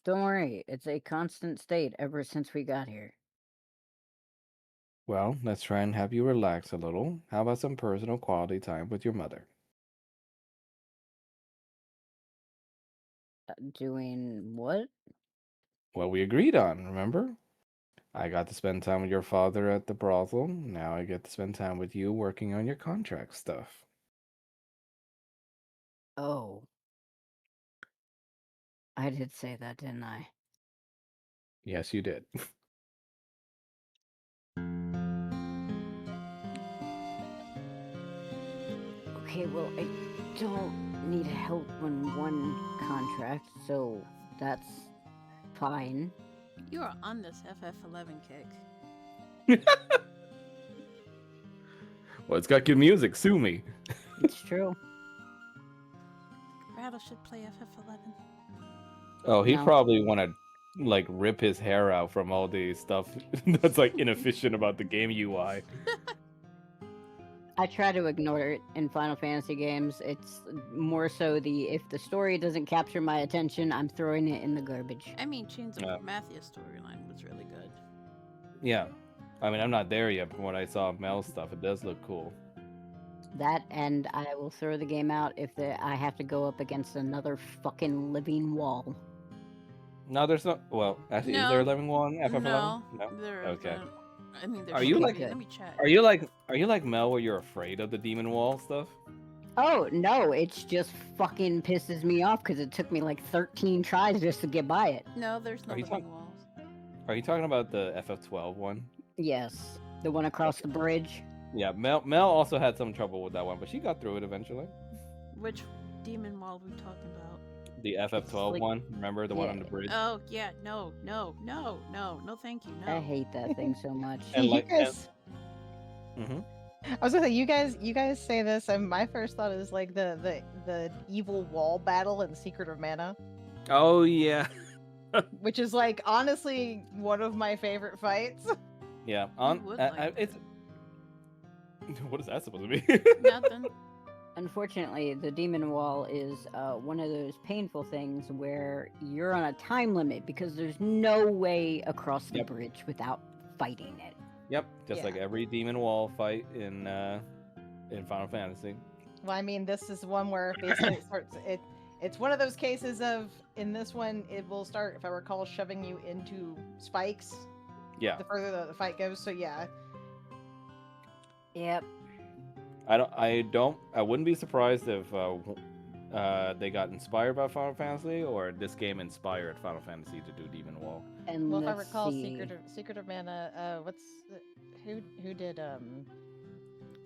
Don't worry, it's a constant state ever since we got here. Well, let's try and have you relax a little. How about some personal quality time with your mother? Doing what? Well, we agreed on, remember? I got to spend time with your father at the brothel. Now I get to spend time with you working on your contract stuff. Oh, I did say that, didn't I? Yes, you did. Okay, well, I don't need help on one contract, so that's fine. You are on this FF11 kick. Well, it's got good music. Sue me. It's true. Rattle should play FF11. Oh, he No. probably want to like rip his hair out from all the stuff that's like inefficient about the game UI. I try to ignore it in Final Fantasy games. It's more so if the story doesn't capture my attention, I'm throwing it in the garbage. I mean, Chains of Yeah. Prometheus storyline was really good. Yeah. I mean, I'm not there yet, but when I saw Mel's stuff, it does look cool. That, and I will throw the game out if I have to go up against another fucking living wall. No, there's no. Well, actually, is there a living one? FF11? No, No. there Okay. isn't. I mean, there's Are you maybe. like- Let me check. Are you like Mel, where you're afraid of the demon wall stuff? Oh, no, it's just fucking pisses me off because it took me like 13 tries just to get by it. No, there's no Are you living walls. Are you talking about the FF12 one? Yes, the one across the bridge. Yeah, Mel also had some trouble with that one, but she got through it eventually. Which demon wall are we talking about? The FF12 like- one, remember the one on yeah. the bridge? Oh yeah, no, thank you, no. I hate that thing so much. And You like- guys, Mm-hmm. I was gonna say, you guys say this, and my first thought is like the evil wall battle in Secret of Mana, Oh yeah, which is like honestly one of my favorite fights. yeah. would like It's what is that supposed to be? Nothing. Unfortunately, the demon wall is one of those painful things where you're on a time limit because there's no way across the Yep. bridge without fighting it. Yep, just like Yeah. every demon wall fight in Final Fantasy. Well, I mean, this is one where basically it starts. It's one of those cases of in this one it will start, if I recall, shoving you into spikes Yeah, the further the fight goes. So yeah, Yep. I wouldn't be surprised if they got inspired by Final Fantasy, or this game inspired Final Fantasy to do Demon Wall. And well, if I let's recall, see. Secret of Mana. Who did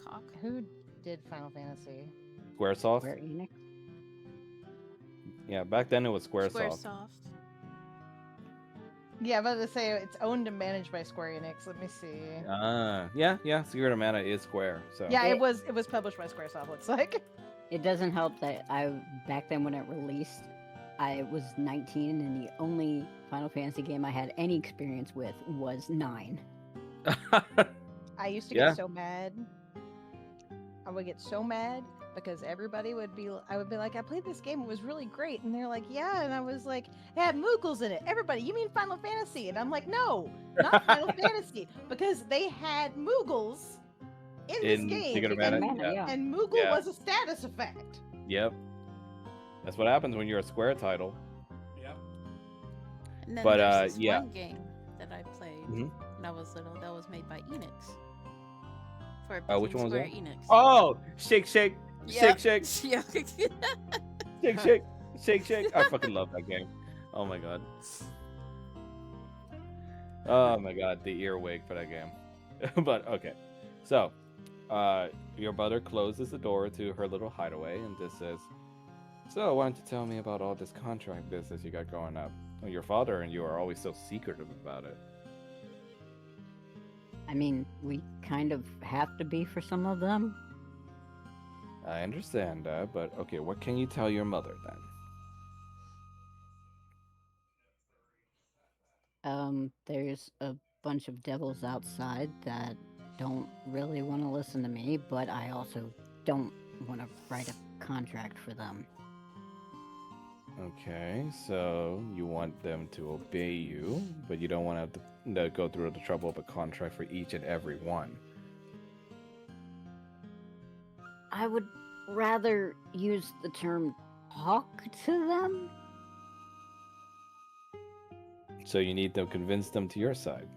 Cock. who did Final Fantasy? Squaresoft. Square Enix. Yeah, back then it was Squaresoft. Squaresoft. Yeah, I'm about to say it's owned and managed by Square Enix. Let me see. Yeah. Secret of Mana is Square. So Yeah, It- it was published by Squaresoft. Looks like. It doesn't help that back then when it released, I was 19 and the only Final Fantasy game I had any experience with was 9. I used to Yeah. get so mad. I would get so mad because everybody would be. I would be like, I played this game. It was really great, and they're like, yeah, and I was like, it had Moogles in it. Everybody, you mean Final Fantasy? And I'm like, no, not Final Fantasy, because they had Moogles in this In game, Secret of and, Mana, Mana, yeah. and Moogle Yeah. was a status effect. Yep. That's what happens when you're a Square title. Yep. And then But, there's this yeah. one game that I played Mhm. when I was little that was made by Enix. For Which one was Square that? Enix. Oh, shake, shake, Yep. shake, shake, Yeah. shake, shake, shake, shake. I fucking love that game. Oh my god. Oh my god, the earwig for that game. But okay, so your mother closes the door to her little hideaway and just says, "So, why don't you tell me about all this contract business you got going up? Well, your father and you are always so secretive about it." I mean, we kind of have to be for some of them. I understand that, but okay, what can you tell your mother then? There's a bunch of devils outside that don't really want to listen to me, but I also don't want to write a contract for them. Okay, so you want them to obey you, but you don't want to go through the trouble of a contract for each and every one. I would rather use the term talk to them. So you need to convince them to your side.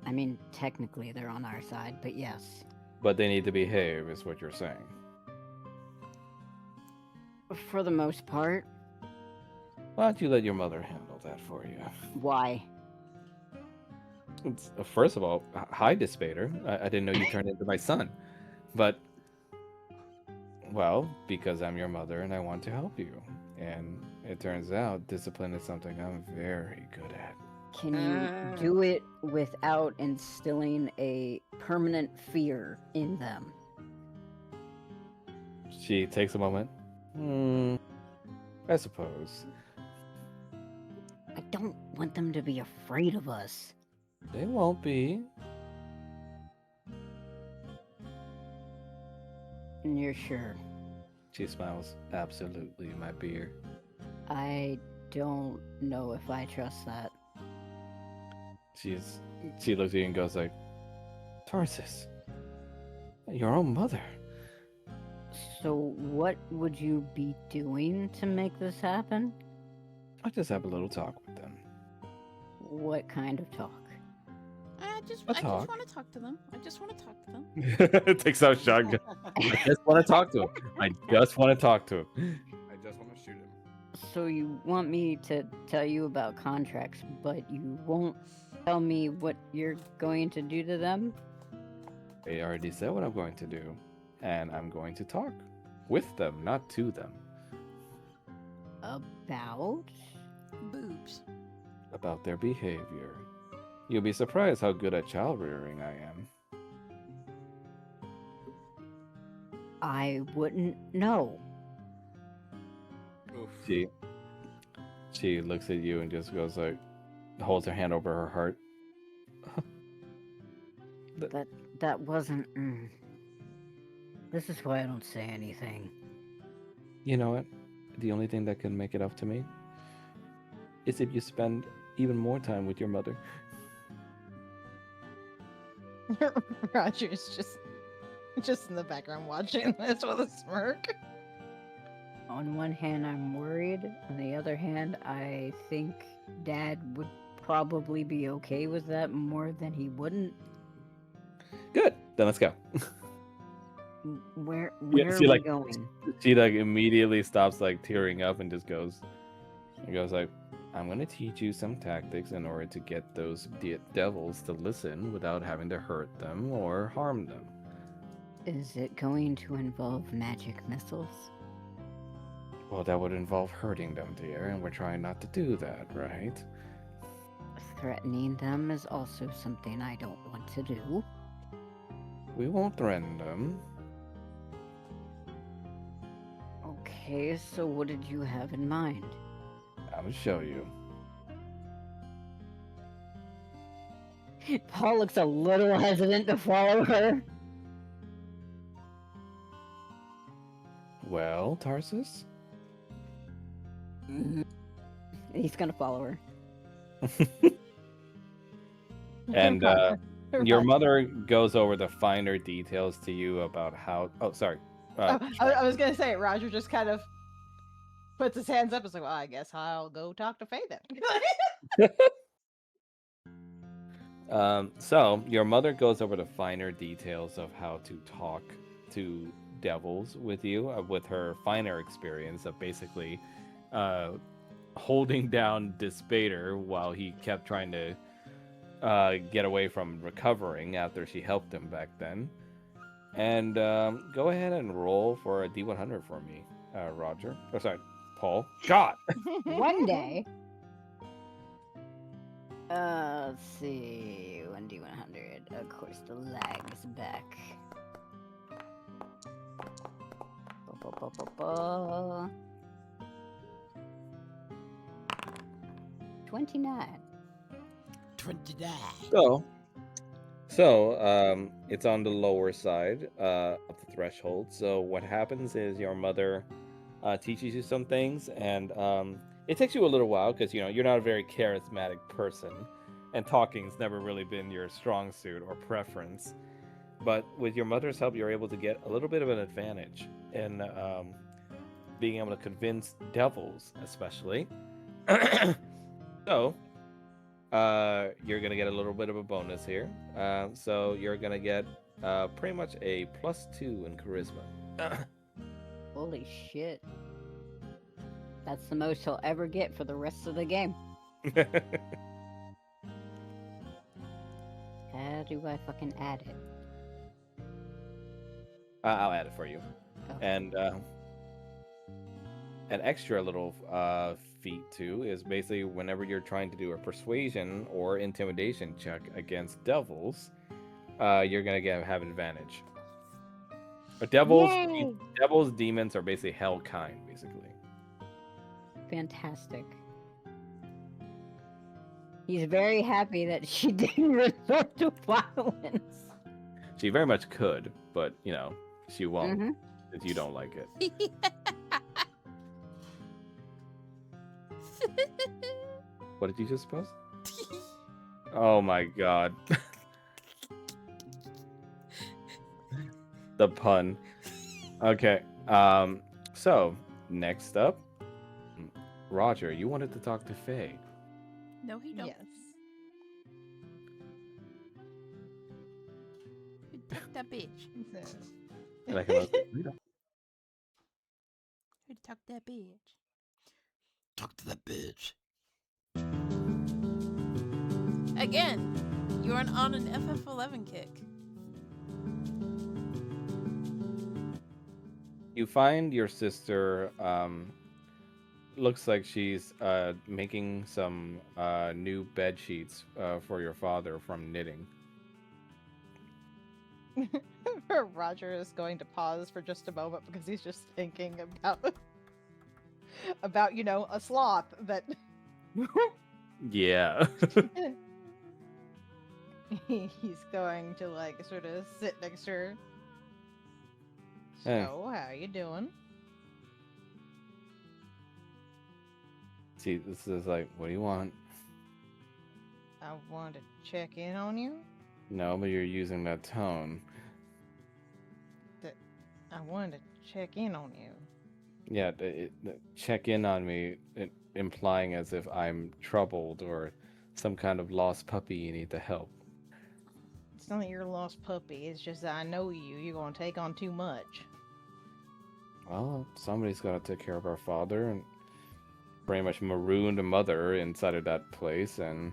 I mean, technically they're on our side, but yes. But they need to behave, is what you're saying. For the most part. Why don't you let your mother handle that for you? Why? First of all, hi, Dispater. I didn't know you turned into my son. But, well, because I'm your mother and I want to help you. And it turns out discipline is something I'm very good at. Can you do it without instilling a permanent fear in them? She takes a moment. I suppose. I don't want them to be afraid of us. They won't be. And you're sure? She smiles. Absolutely, my beer. I don't know if I trust that. She looks at you and goes like, Tarsus, your own mother. So what would you be doing to make this happen? I'll just have a little talk with them. What kind of talk? I just talk. want to talk to them. I just want to talk to them. It takes out shotgun. I just want to talk to him. I just want to talk to him. I just want to shoot him. So you want me to tell you about contracts, but you won't tell me what you're going to do to them? I already said what I'm going to do, and I'm going to talk with them, not to them, About? Boobs. about their behavior. You'll be surprised how good at child rearing I am. I wouldn't know. Oof. She looks at you and just goes like, holds her hand over her heart. That wasn't. This is why I don't say anything. You know what? The only thing that can make it up to me is if you spend even more time with your mother. Roger's just in the background watching this with a smirk. On one hand, I'm worried. On the other hand, I think Dad would probably be okay with that more than he wouldn't. Good. Then let's go. Where Yeah, are see, we like, going? she like immediately stops like tearing up and just goes. He goes like, "I'm gonna teach you some tactics in order to get those devils to listen without having to hurt them or harm them." Is it going to involve magic missiles? Well, that would involve hurting them, dear, and we're trying not to do that, right? Threatening them is also something I don't want to do. We won't threaten them. Okay, so what did you have in mind? I'll show you. Paul looks a little hesitant to follow her. Well, Tarsus? He's gonna follow her. And your mother goes over the finer details to you about how. Oh, sorry. I was gonna say Roger just kind of puts his hands up and is like, well, I guess I'll go talk to Faye then. So your mother goes over the finer details of how to talk to devils with you, with her finer experience of basically holding down Despater while he kept trying to get away from recovering after she helped him back then. And go ahead and roll for a D100 for me, Roger. Oh, sorry, Paul. God! One day. Let's see. 1D100. Of course, the lag is back. 29. 29. So, it's on the lower side of the threshold. So what happens is your mother teaches you some things, and it takes you a little while because you're not a very charismatic person, and talking's never really been your strong suit or preference. But with your mother's help, you're able to get a little bit of an advantage in being able to convince devils, especially. So, you're gonna get a little bit of a bonus here. So you're gonna get pretty much a +2 in charisma. Holy shit. That's the most he'll ever get for the rest of the game. How do I fucking add it? I'll add it for you. Oh. And an extra little feat too is basically whenever you're trying to do a persuasion or intimidation check against devils, you're gonna have advantage. But devils, demons are basically hell kind, basically. Fantastic. He's very happy that she didn't resort to violence. She very much could, but she won't Mhm. if you don't like it. What did you just post? Oh my god. The pun. Okay. So next up, Roger, you wanted to talk to Faye. No, he don't. Yes. Fuck that bitch. So, Like, I was like, Who talk that bitch? Talk to that bitch. Again, you're on an FF11 kick. You find your sister. Looks like she's making some new bed sheets for your father from knitting. Roger is going to pause for just a moment because he's just thinking about a sloth that Yeah. he's going to sort of sit next to her. Hey. So, how you doing? See, this is like, what do you want? I want to check in on you. No, but you're using that tone. I wanted to check in on you. Yeah, check in on me, implying as if I'm troubled or some kind of lost puppy you need to help. It's not that you're a lost puppy. It's just that I know you. You're gonna take on too much. Well, somebody's got to take care of our father, and pretty much marooned a mother inside of that place, and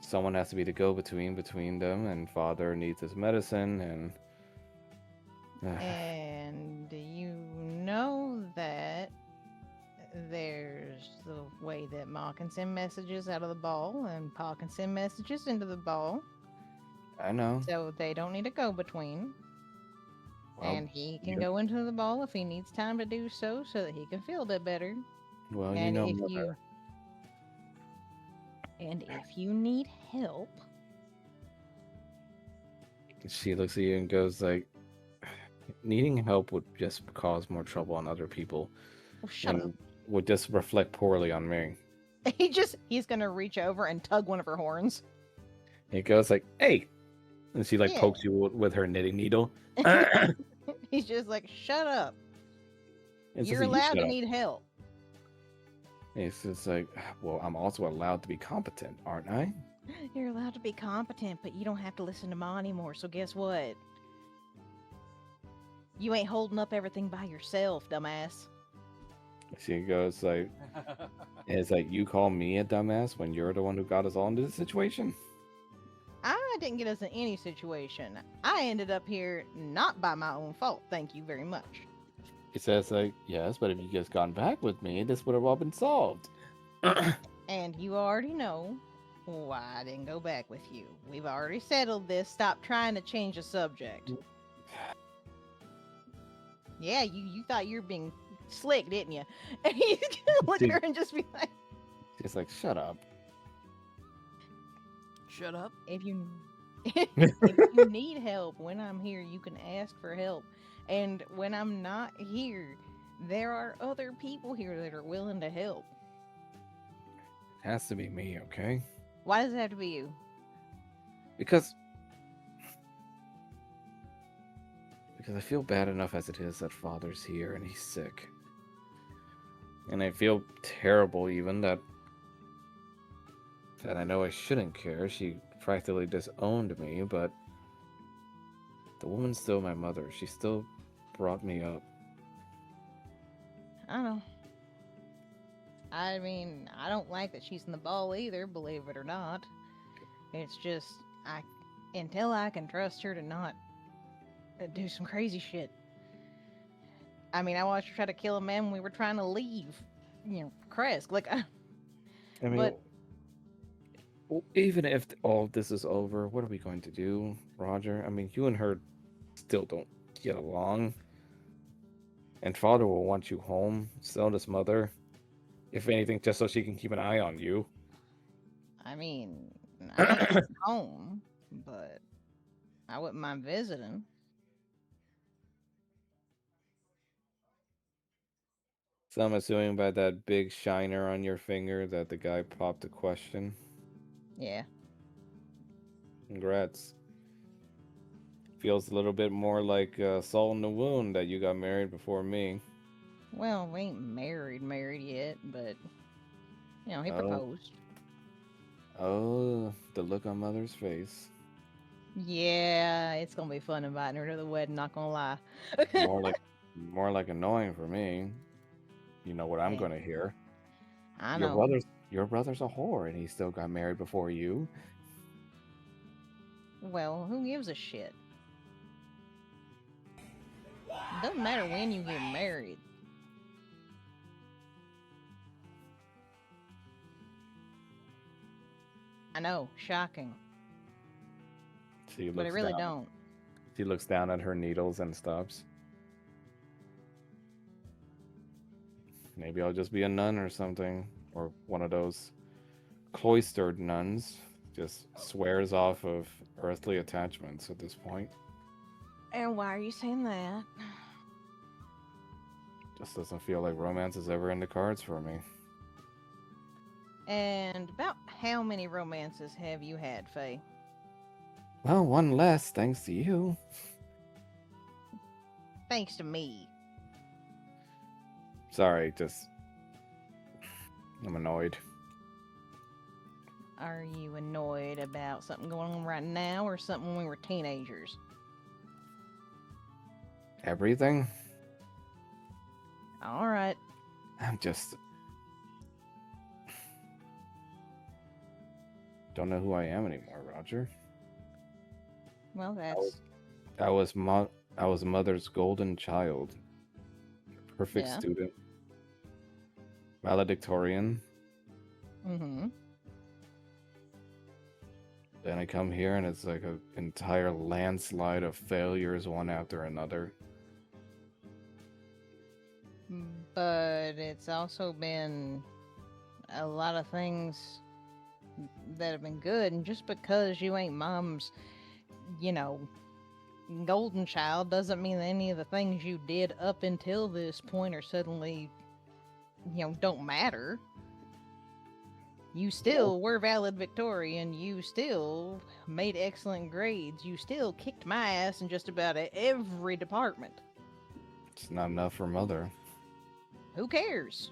someone has to be the go-between between them, and father needs his medicine, and And you know that there's the way that Ma can send messages out of the ball, and Pa can send messages into the ball. I know. So they don't need a go between. Well, And he can you, go into the ball if he needs time to do so, so that he can feel a bit better. well, you And know, if mother. you need help, She looks at you and goes like, needing help would just cause more trouble on other people, well, shut up. and would just reflect poorly on me. He's gonna reach over and tug one of her horns. He goes like, "Hey," and she like Yeah. pokes you with her knitting needle. He's just like, shut up. It's You're just like, you allowed shut to up. need help. It's just like, well, I'm also allowed to be competent, aren't I? You're allowed to be competent, but you don't have to listen to Ma anymore. So guess what? You ain't holding up everything by yourself, dumbass. She goes like, it's like, you call me a dumbass when you're the one who got us all into this situation? I didn't get us in any situation. I ended up here not by my own fault. Thank you very much. He says like, yes, but if you just gone back with me, this would have all been solved. And you already know why I didn't go back with you. We've already settled this. Stop trying to change the subject. Yeah, you thought you were being slick, didn't you? And he's gonna look at her and just be like, She's like, shut up. Shut up. if you if you need help when I'm here, you can ask for help. And when I'm not here, there are other people here that are willing to help. It has to be me, okay? Why does it have to be you? Because I feel bad enough as it is that father's here and he's sick. And I feel terrible even that I know I shouldn't care. She practically disowned me, but the woman's still my mother. She still brought me up. I don't know. I mean, I don't like that she's in the ball either, believe it or not. It's just until I can trust her to not do some crazy shit. I mean, I watched her try to kill a man when we were trying to leave, Kresk. Like, I mean, But- even if all this is over, what are we going to do, Roger? I mean, you and her still don't get along. And father will want you home, so does mother. If anything, just so she can keep an eye on you. I mean, I don't live home, but I wouldn't mind visiting. So I'm assuming by that big shiner on your finger that the guy popped a question. Yeah. Congrats. Feels a little bit more like salt in the wound that you got married before me. Well, we ain't married yet, but he Oh. proposed. Oh, the look on mother's face. Yeah, it's gonna be fun inviting her to the wedding. Not gonna lie. More like annoying for me. You know what I'm Yeah. gonna hear. I Your know. brother's a whore, and he still got married before you. Well, who gives a shit? It doesn't matter when you get married. I know, shocking, She but I looks really down. don't. She looks down at her needles and stops. Maybe I'll just be a nun or something, or one of those cloistered nuns. Just swears off of earthly attachments at this point. And why are you saying that? Just doesn't feel like romance is ever in the cards for me. And about how many romances have you had, Faye? Well, one less, thanks to you. Thanks to me. Sorry, just I'm annoyed. Are you annoyed about something going on right now or something when we were teenagers? Everything? All right. I'm just don't know who I am anymore, Roger. Well, I was that's I was mo- I was mother's golden child, perfect yeah. student, valedictorian. Mm-hmm. Then I come here and it's like an entire landslide of failures, one after another. But it's also been a lot of things that have been good, and just because you ain't mom's, you know, golden child doesn't mean that any of the things you did up until this point are suddenly, don't matter. You still were valedictorian. You still made excellent grades. You still kicked my ass in just about every department. It's not enough for mother. Who cares?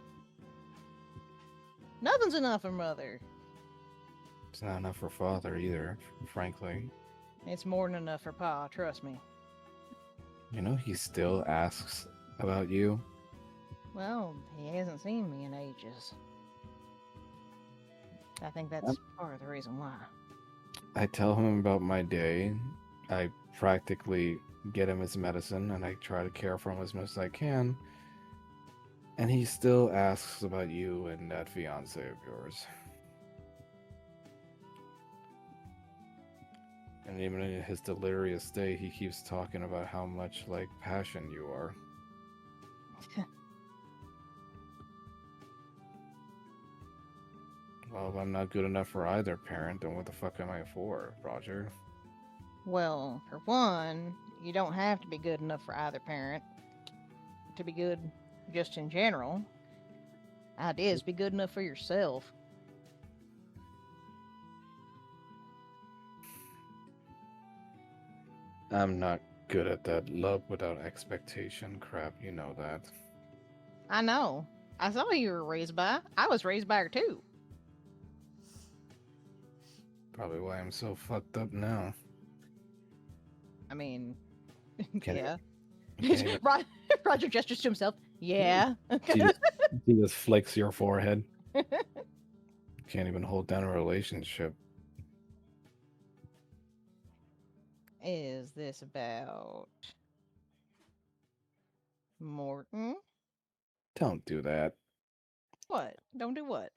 Nothing's enough for mother. It's not enough for father either, frankly. It's more than enough for pa, trust me. You know, he still asks about you. Well, he hasn't seen me in ages. I think that's part of the reason why. I tell him about my day. I practically get him his medicine and I try to care for him as much as I can. And he still asks about you and that fiance of yours. And even in his delirious state, he keeps talking about how much like passion you are. Well, if I'm not good enough for either parent, then what the fuck am I for, Roger? Well, for one, you don't have to be good enough for either parent to be good just in general. Idea is be good enough for yourself. I'm not good at that love without expectation crap, you know that. I know. I saw you were raised by. I was raised by her too. Probably why I'm so fucked up now. I mean, Can't yeah. Can't even, Roger gestures to himself. Yeah. she, just, she just flicks your forehead. Can't even hold down a relationship. Is this about Morton? Don't do that. What? Don't do what?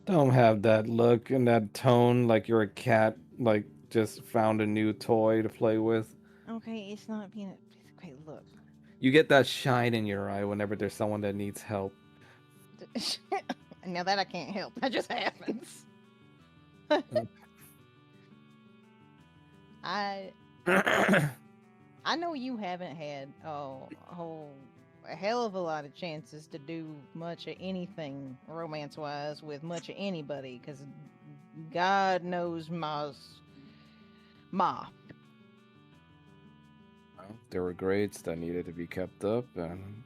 Don't have that look and that tone like you're a cat, like just found a new toy to play with. Okay, it's not being. Okay, look. You get that shine in your eye whenever there's someone that needs help. Now that I can't help. That just happens. I I know you haven't had a hell of a lot of chances to do much of anything romance wise with much of anybody, because God knows ma. There were grades that needed to be kept up, And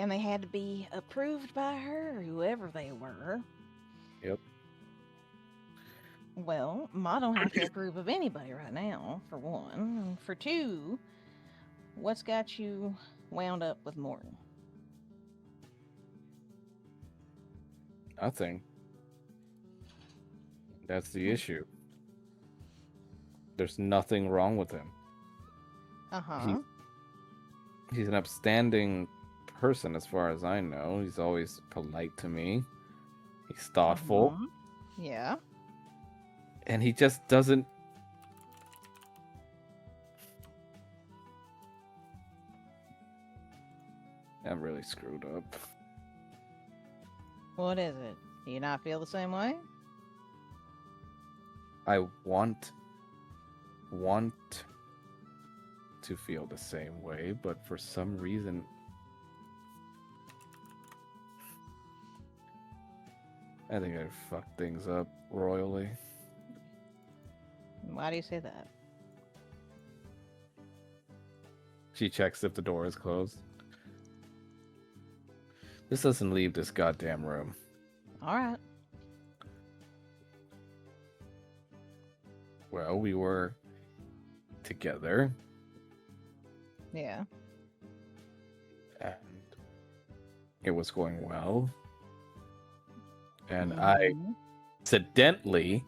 they had to be approved by her, whoever they were. yep. Well, Ma don't have to approve of anybody right now, for one. And for two, what's got you wound up with Morton? Nothing. That's the issue. There's nothing wrong with him. Uh-huh. He's an upstanding person as far as I know. He's always polite to me. He's thoughtful. Uh-huh. Yeah. And he just doesn't. I'm really screwed up. What is it? Do you not feel the same way? I want to feel the same way, but for some reason I think I fucked things up royally. Why do you say that? She checks if the door is closed. This doesn't leave this goddamn room. All right. Well, we were together, Yeah. and it was going well. And I Mhm. accidentally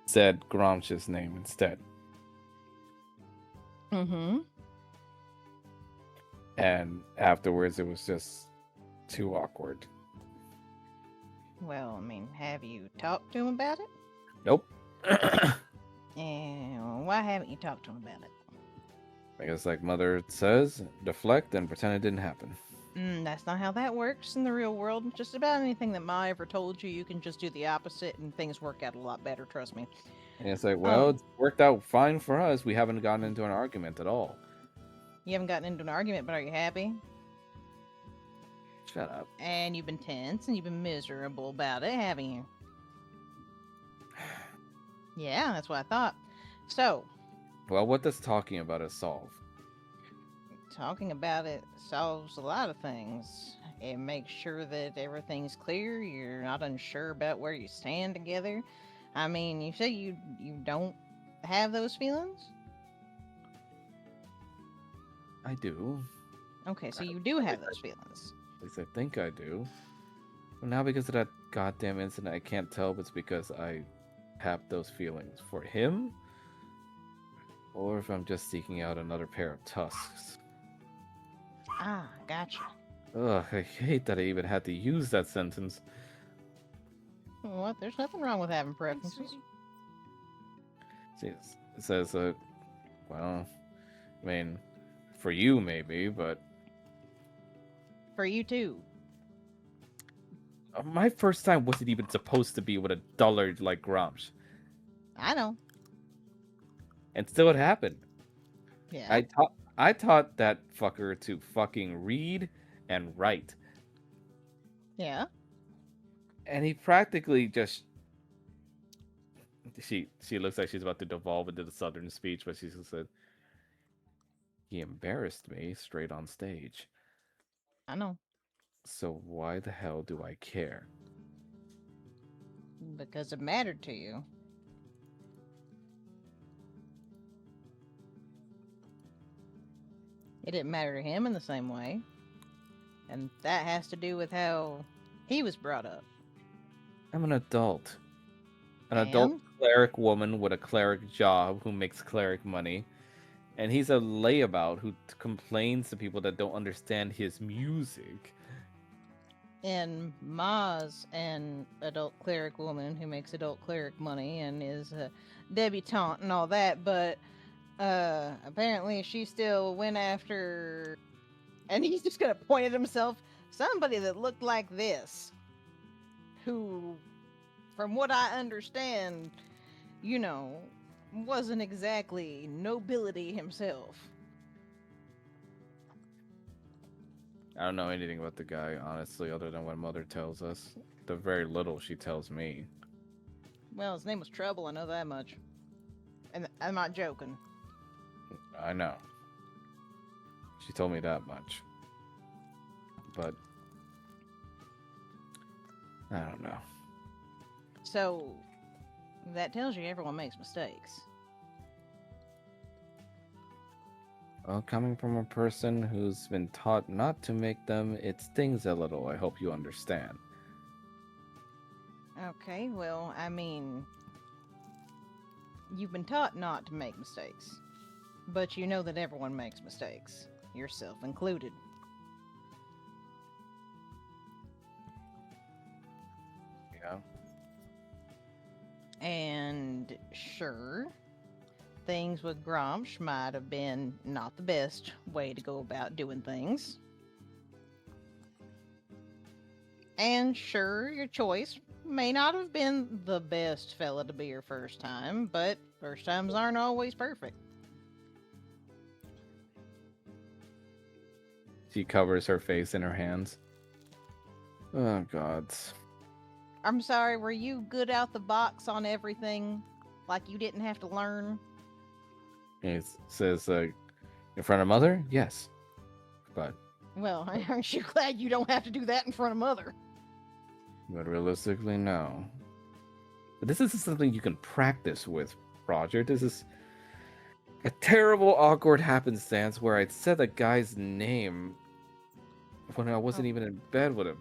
said Gramsh's name instead. Mm-hmm. And afterwards, it was just too awkward. Well, I mean, have you talked to him about it? Nope. And why haven't you talked to him about it? I guess, like Mother says, deflect and pretend it didn't happen. That's not how that works in the real world. Just about anything that Ma ever told you, you can just do the opposite and things work out a lot better, trust me. And it's like, well, it's worked out fine for us. We haven't gotten into an argument at all. You haven't gotten into an argument, but are you happy? Shut up. And you've been tense and you've been miserable about it, haven't you? Yeah, that's what I thought. So, Well, what does talking about it solve? talking about it solves a lot of things. It makes sure that everything's clear. You're not unsure about where you stand together. I mean, you say you don't have those feelings? I do. Okay, so you do have those feelings. At least I think I do. Well, now because of that goddamn incident, I can't tell if it's because I have those feelings for him, or if I'm just seeking out another pair of tusks. Ah, gotcha. Ugh, I hate that I even had to use that sentence. What? There's nothing wrong with having preferences. See, it says, well, I mean, for you maybe, but For you too. my first time wasn't even supposed to be with a dullard like Gramsh. I know. And still it happened. Yeah. I taught that fucker to fucking read and write. Yeah. And he practically just she looks like she's about to devolve into the southern speech, but she just said, he embarrassed me straight on stage. I know. So why the hell do I care? Because it mattered to you. It didn't matter to him in the same way. And that has to do with how he was brought up. I'm an adult. An adult And? cleric woman with a cleric job who makes cleric money. And he's a layabout who complains to people that don't understand his music. And Ma's an adult cleric woman who makes adult cleric money and is a debutante and all that, but apparently she still went after, and he's just gonna point at himself, somebody that looked like this, who, from what I understand, you know, wasn't exactly nobility himself. I don't know anything about the guy, honestly, other than what Mother tells us. The very little she tells me. Well, his name was Trouble, I know that much. And I'm not joking. I know. She told me that much. But I don't know. So, that tells you everyone makes mistakes. Well, coming from a person who's been taught not to make them, it stings a little. I hope you understand. Okay, well, I mean, you've been taught not to make mistakes. But you know that everyone makes mistakes, yourself included. Yeah. And sure, things with Gromsh might have been not the best way to go about doing things. And sure, your choice may not have been the best fella to be your first time, but first times aren't always perfect. She covers her face in her hands. Oh, God. I'm sorry, were you good out the box on everything? like you didn't have to learn. And it says, in front of mother? Yes. But Well, aren't you glad you don't have to do that in front of mother? realistically, no. But this isn't something you can practice with, Roger. This is a terrible, awkward happenstance where I'd said a guy's name when I wasn't Oh. even in bed with him.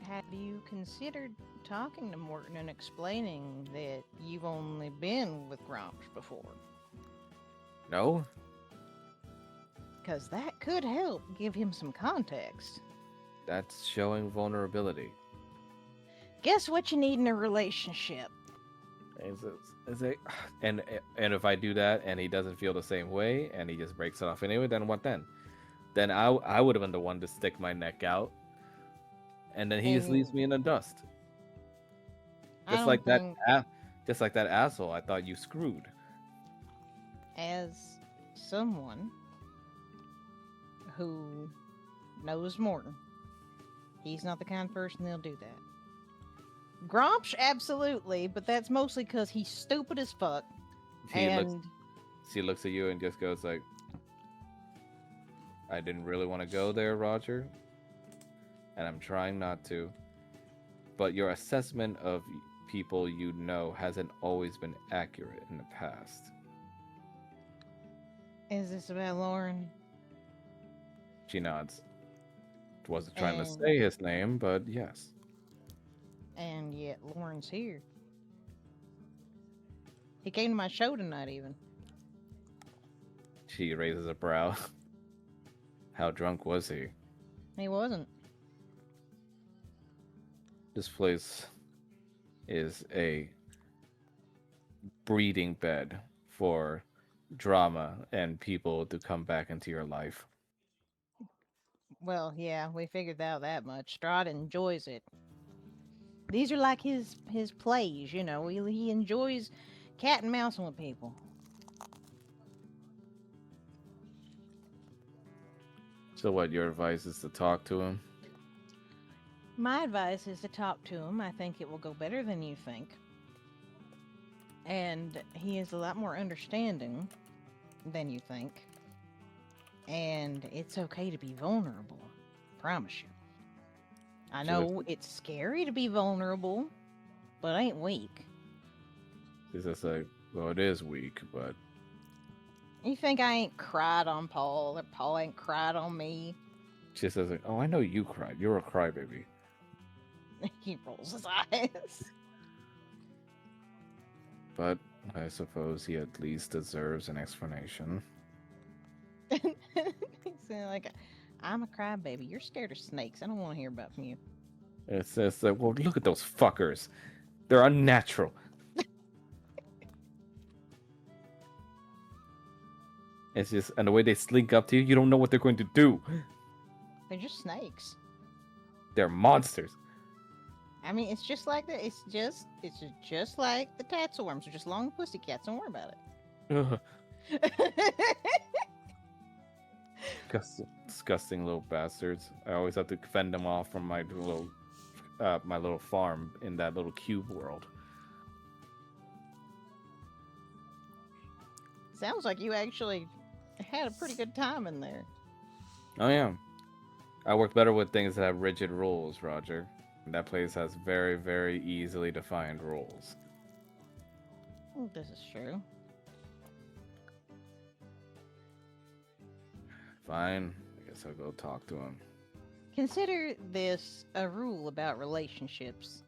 Have you considered talking to Morton and explaining that you've only been with Grumps before? No? Because that could help give him some context. That's showing vulnerability. Guess what you need in a relationship? And if I do that and he doesn't feel the same way and he just breaks it off anyway, then what then? Then I would have been the one to stick my neck out, and then he just leaves me in the dust. I don't think, Just like that asshole I thought you screwed. as someone who knows Morton, he's not the kind of person that'll do that. Grumps, absolutely, but that's mostly because he's stupid as fuck. She looks at you and just goes like, I didn't really want to go there, Roger, and I'm trying not to. But your assessment of people you know hasn't always been accurate in the past. Is this about Lauren? She nods. Wasn't trying to And- say his name, but yes. And yet Lauren's here. He came to my show tonight, even. She raises a brow. How drunk was he? He wasn't. This place is a breeding bed for drama and people to come back into your life. Well, yeah, we figured out that much. Strahd enjoys it. These are like his plays, you know. He enjoys cat and mousing with people. So what, your advice is to talk to him? My advice is to talk to him. I think it will go better than you think. And he is a lot more understanding than you think. And it's okay to be vulnerable. Promise you. I She know it's scary to be vulnerable, but I ain't weak. He's just like, well, it is weak, but You think I ain't cried on Paul, or Paul ain't cried on me? she says like, oh, I know you cried. You're a crybaby. He rolls his eyes. But I suppose he at least deserves an explanation. He's like, I'm a crybaby. You're scared of snakes. I don't want to hear about from you. It says like, well, look at those fuckers. They're unnatural. It's just, and the way they slink up to you, you don't know what they're going to do. They're just snakes. They're monsters. I mean, it's just like that. It's just like the tattworms. They're just long pussycats. Don't worry about Ugh, it. disgusting little bastards. I always have to fend them off from my little farm in that little cube world. Sounds like you actually had a pretty good time in there. Oh yeah, I work better with things that have rigid rules, Roger. That place has very, very easily defined rules. This is true. Fine, I guess I'll go talk to him. Consider this a rule about relationships.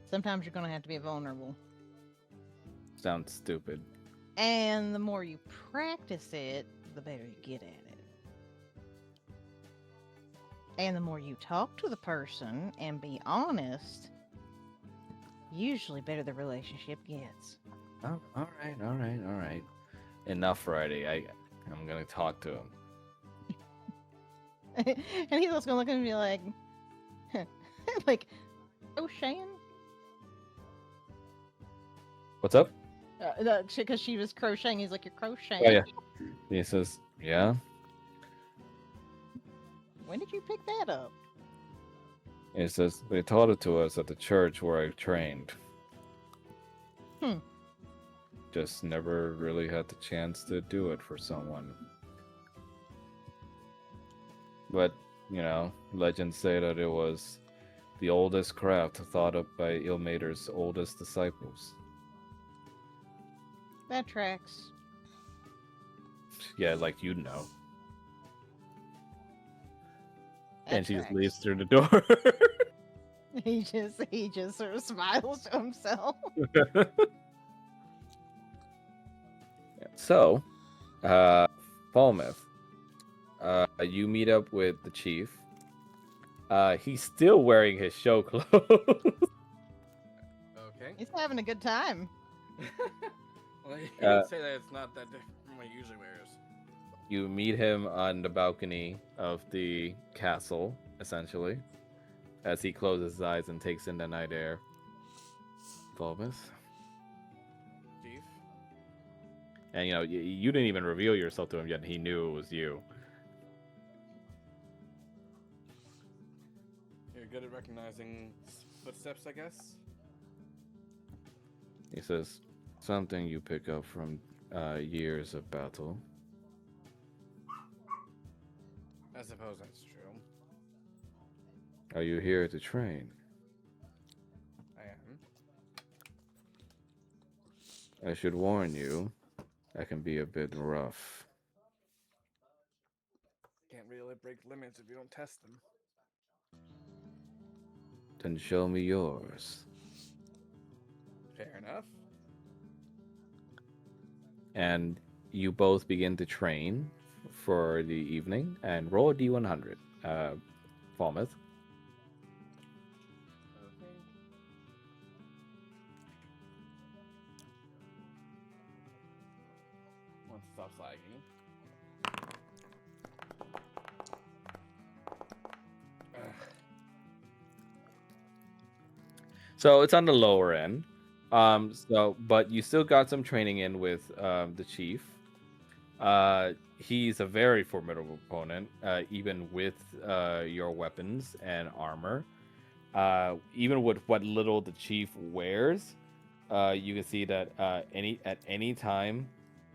Sometimes you're going to have to be vulnerable. Sounds stupid. And the more you practice it, the better you get at it. And the more you talk to the person and be honest, usually better the relationship gets. Oh, all right. Enough, Friday. I'm gonna talk to him. And he's also going to look at me and be like, like, oh, Shan? What's up? Because she was crocheting. He's like, you're crocheting. Oh yeah. He says, yeah. When did you pick that up? He says they taught it to us at the church where I trained. Hmm. Just never really had the chance to do it for someone. But, legends say that it was the oldest craft thought up by Ilmater's oldest disciples. That tracks. Yeah, like you know. That And she just tracks. leaves through the door. He just sort of smiles to himself. So, Falmouth, you meet up with the chief. He's still wearing his show clothes. Okay. He's having a good time. Well, you could say that it's not that different from what he usually wears. You meet him on the balcony of the castle, essentially, as he closes his eyes and takes in the night air. Falmouth. Chief? And, you didn't even reveal yourself to him yet, and he knew it was you. You're good at recognizing footsteps, I guess? He says, something you pick up from years of battle. I suppose that's true. Are you here to train? I am. I should warn you, that can be a bit rough. Can't really break limits if you don't test them. Then show me yours. Fair enough. And you both begin to train for the evening and roll a d100. Falmouth. Okay. Once it stops lagging. So it's on the lower end. But you still got some training in with the chief. He's a very formidable opponent, even with your weapons and armor. Even with what little the chief wears, you can see that at any time,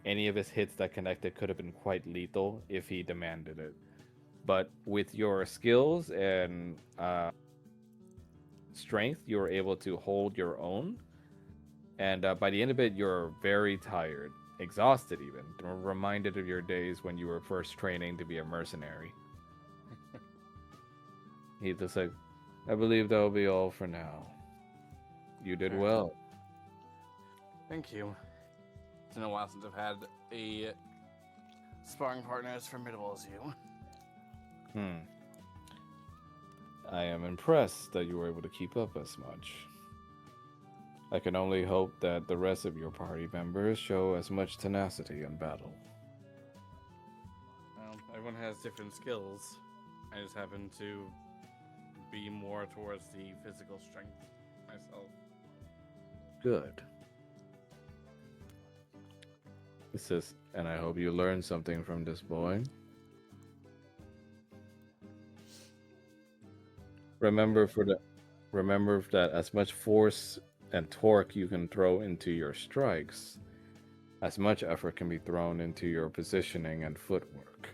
any of his hits that connected could have been quite lethal if he demanded it. But with your skills and strength, you were able to hold your own. And by the end of it, you're very tired, exhausted even, reminded of your days when you were first training to be a mercenary. He's just like, I believe that'll be all for now. You did well. Thank you. It's been a while since I've had a sparring partner as formidable as you. I am impressed that you were able to keep up as much. I can only hope that the rest of your party members show as much tenacity in battle. Well, everyone has different skills. I just happen to be more towards the physical strength myself. Good. It says, and I hope you learned something from this boy. Remember that as much force and torque you can throw into your strikes, as much effort can be thrown into your positioning and footwork.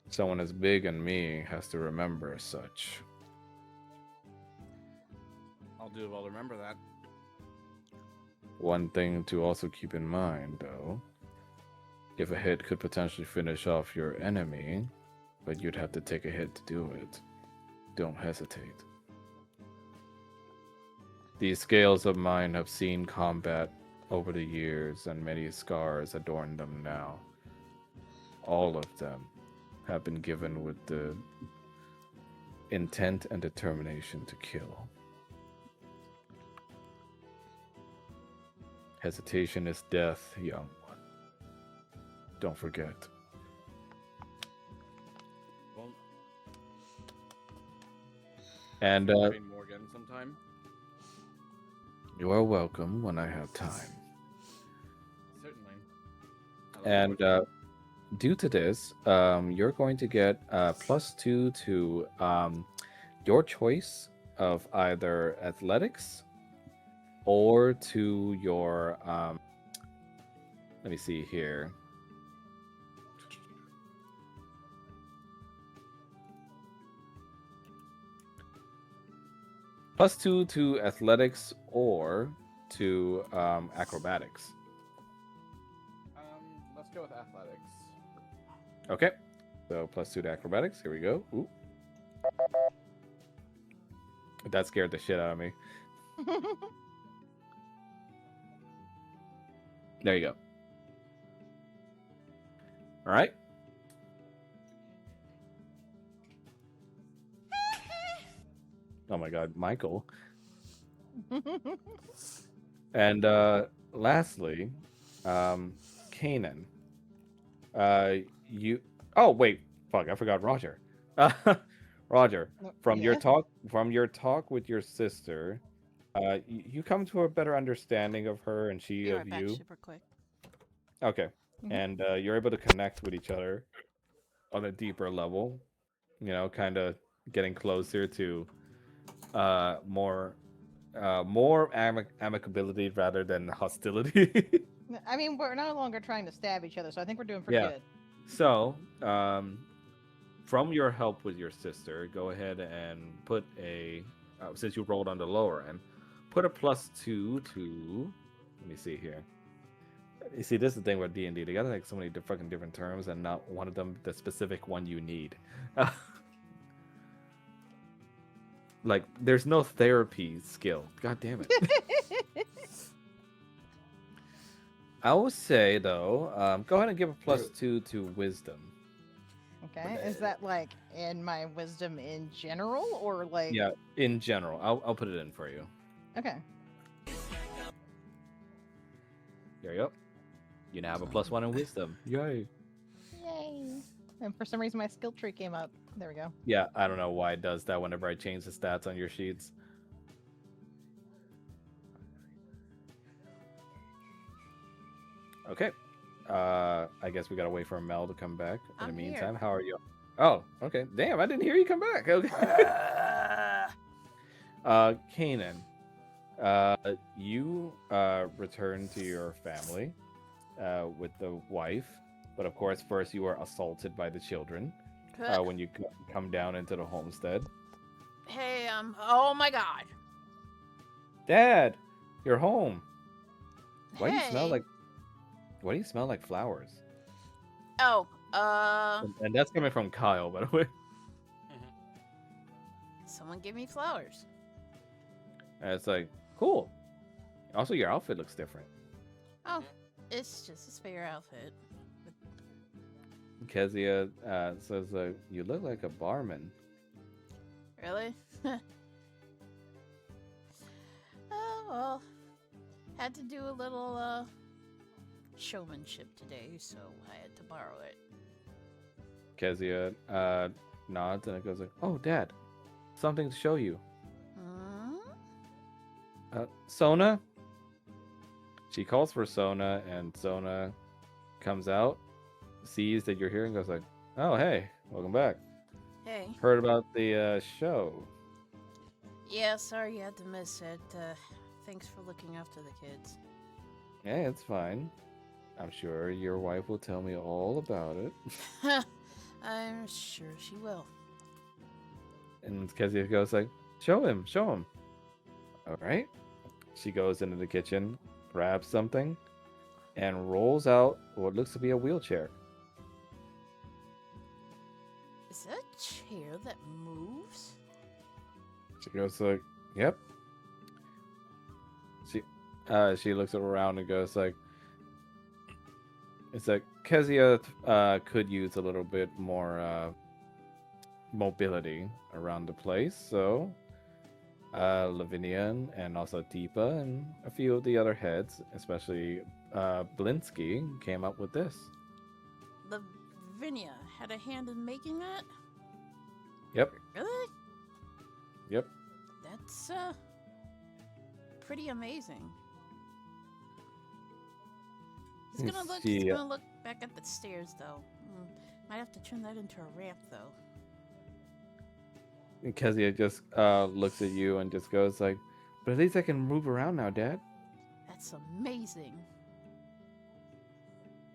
Someone as big as me has to remember such. I'll do well to remember that. One thing to also keep in mind, though, if a hit could potentially finish off your enemy, but you'd have to take a hit to do it, don't hesitate. These scales of mine have seen combat over the years, and many scars adorn them now. All of them have been given with the intent and determination to kill. Hesitation is death, young one. Don't forget. Well, And train more again sometime. you are welcome when I have time. Certainly. And due to this, you're going to get +2 to your choice of either athletics or to your let me see here. +2 to athletics or to acrobatics. Let's go with athletics. Okay. So +2 to acrobatics. Here we go. Ooh. That scared the shit out of me. There you go. All right. Oh my God, Michael. And lastly, Kanan. You. Oh wait, fuck! I forgot Roger. Roger, from your Yeah. talk with your sister, you come to a better understanding of her and she Be of right back, you. super quick. Okay, Mhm. and you're able to connect with each other on a deeper level. You know, kind of getting closer to more amicability rather than hostility. I mean, we're no longer trying to stab each other, so I think we're doing pretty Yeah. good. So, from your help with your sister, go ahead and put a since you rolled on the lower end, put a +2 to. Let me see here. You see, this is the thing with D&D. They got like so many fucking different terms, and not one of them the specific one you need. Like, there's no therapy skill. God damn it. I would say though, go ahead and give a +2 to wisdom. Okay, is that like in my wisdom in general, or like? Yeah, in general. I'll put it in for you. Okay. There you go. You now have a +1 in wisdom. Yay. Yay! And for some reason, my skill tree came up. There we go. Yeah, I don't know why it does that whenever I change the stats on your sheets. Okay. I guess we gotta wait for Mel to come back. In I'm the here. meantime, how are you? Oh, okay. Damn, I didn't hear you come back. Okay. Kanan, you return to your family with the wife, but of course, first you were assaulted by the children when you come down into the homestead. Hey, oh my god. Dad, you're home. Why do you smell Hey. like? Why do you smell like flowers? Oh, And that's coming from Kyle, by the way. someone give me flowers. And it's like, cool. Also, your outfit looks different. Oh, it's just a spare outfit. Kezia says, you look like a barman. Really? Oh, well. Had to do a little, showmanship today, so I had to borrow it. Kezia nods and it goes like, oh, Dad, something to show you. Sona? She calls for Sona, and Sona comes out, sees that you're here, and goes like, oh, hey, welcome back. Hey. Heard about the show. Yeah, sorry you had to miss it. Thanks for looking after the kids. Yeah, it's fine. I'm sure your wife will tell me all about it. I'm sure she will. And Kezia goes like, show him. All right. She goes into the kitchen, grabs something, and rolls out what looks to be a wheelchair. Is that a chair that moves? She goes like, yep. She looks around and goes like, it's like Kezia could use a little bit more mobility around the place, so Lavinia and also Deepa and a few of the other heads, especially Blinsky, came up with this. Lavinia had a hand in making that? Yep. Really? Yep. That's, pretty amazing. He's gonna look back at the stairs, though. Might have to turn that into a ramp, though. Kezia just looks at you and just goes like, But at least I can move around now, Dad. That's amazing.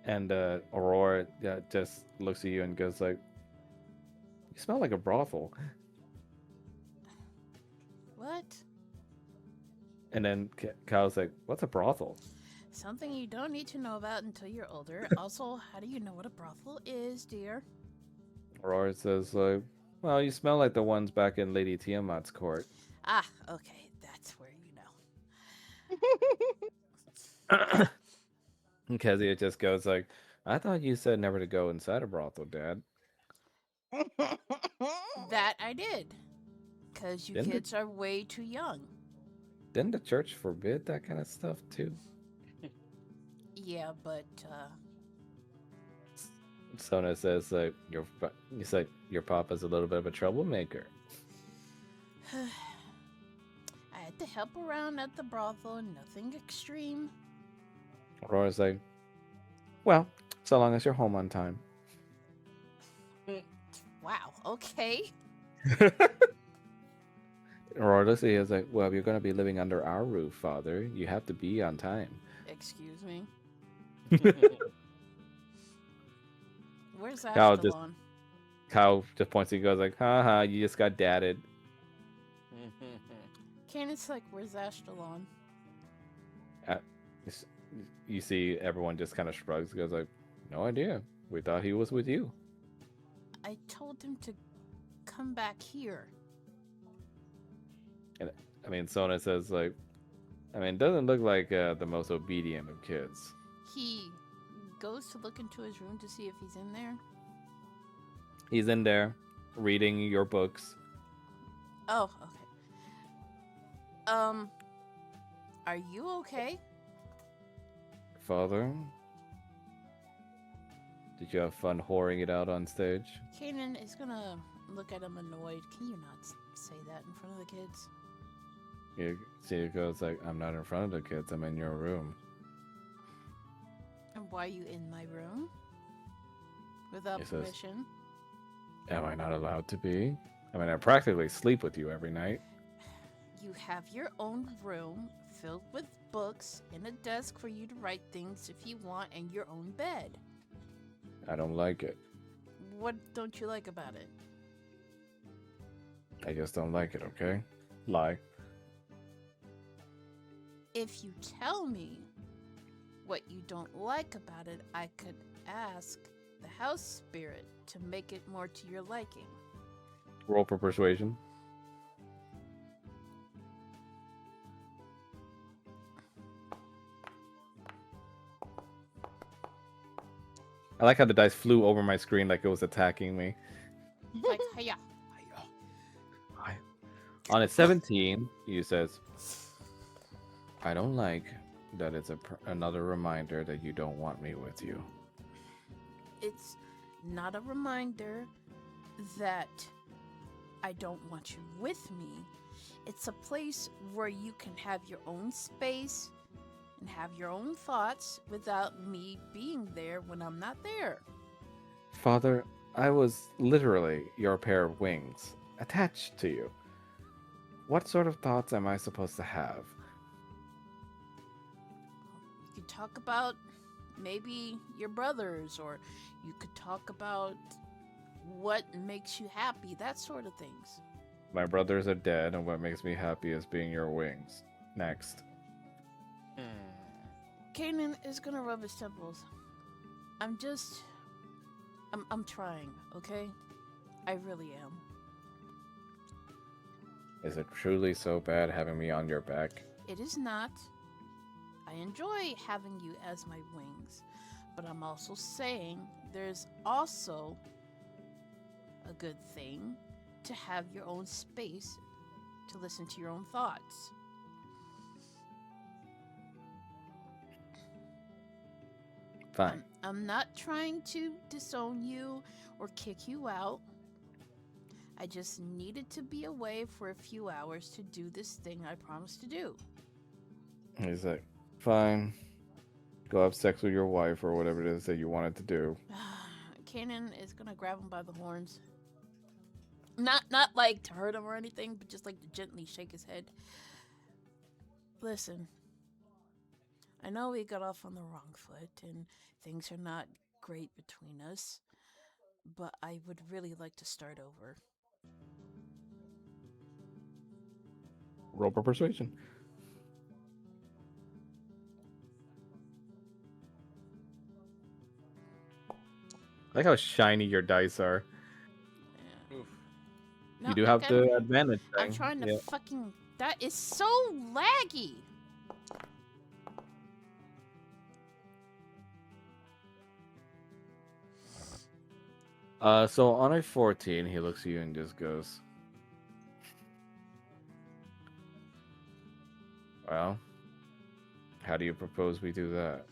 And Aurora just looks at you and goes like, "You smell like a brothel." What? And then Kyle's like, "What's a brothel?" Something you don't need to know about until you're older. Also, how do you know what a brothel is, dear? Aurora says like, "Well, you smell like the ones back in Lady Tiamat's court." Ah, okay, that's where you know. And Kezia just goes like, "I thought you said never to go inside a brothel, Dad." That I did. Because you Didn't kids are way too young. Didn't the church forbid that kind of stuff too? Yeah, but, Sona says like, you said your papa's a little bit of a troublemaker." I had to help around at the brothel, nothing extreme. Aurora's like, "Well, so long as you're home on time." Wow, okay. Aurora looks at you is like, "Well, if you're going to be living under our roof, Father, you have to be on time." Excuse me. Where's Kyle Ashkelon? Kyle just points and goes like, "Ha, you just got dadded." Canon's like, where's Ashkelon? You see everyone just kind of shrugs, goes like, "No idea. We thought he was with you." I told him to come back here. I mean, Sona says like, I mean, doesn't look like the most obedient of kids. He goes to look into his room to see if he's in there. He's in there reading your books. Oh, okay. Are you okay? Father, did you have fun whoring it out on stage? Kanan is gonna look at him annoyed. Can you not say that in front of the kids? You see, it goes like, "I'm not in front of the kids. I'm in your room." And why are you in my room? Without He says- permission? Am I not allowed to be? I mean, I practically sleep with you every night. You have your own room filled with books and a desk for you to write things if you want, and your own bed. I don't like it. What don't you like about it? I just don't like it, okay? Lie. If you tell me what you don't like about it, I could ask the house spirit to make it more to your liking. Roll for persuasion. I like how the dice flew over my screen like it was attacking me. Like, hiya. On a 17, he says, "I don't like that it's another reminder that you don't want me with you." It's not a reminder that I don't want you with me. It's a place where you can have your own space and have your own thoughts without me being there when I'm not there. Father, I was literally your pair of wings, attached to you. What sort of thoughts am I supposed to have? You could talk about maybe your brothers, or you could talk about what makes you happy, that sort of things. My brothers are dead, and what makes me happy is being your wings. Next. Kanan is gonna rub his temples. I'm trying, okay? I really am. Is it truly so bad having me on your back? It is not. I enjoy having you as my wings, but I'm also saying there's also a good thing to have your own space to listen to your own thoughts. Fine. I'm not trying to disown you or kick you out. I just needed to be away for a few hours to do this thing I promised to do. He's like, "Fine. Go have sex with your wife or whatever it is that you wanted to do." Kanan is gonna grab him by the horns. Not like to hurt him or anything, but just like to gently shake his head. Listen, I know we got off on the wrong foot and things are not great between us, but I would really like to start over. Roll for persuasion. I like how shiny your dice are. Yeah. Oof. No, You do I have gotta the be- advantage I'm thing. trying to Yeah. fucking. That is so laggy. So on a 14, he looks at you and just goes, "Well, how do you propose we do that?"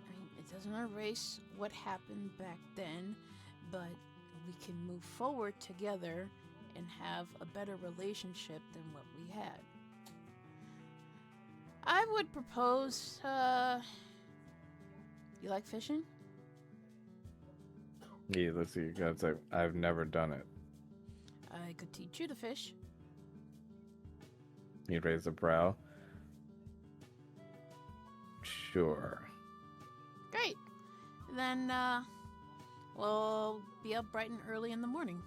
I mean, it doesn't erase what happened back then, but we can move forward together and have a better relationship than what we had. I would propose, you like fishing? He looks at you guys like, "I've never done it." I could teach you to fish. He raised a brow. Sure. Great. Then, we'll be up bright and early in the morning.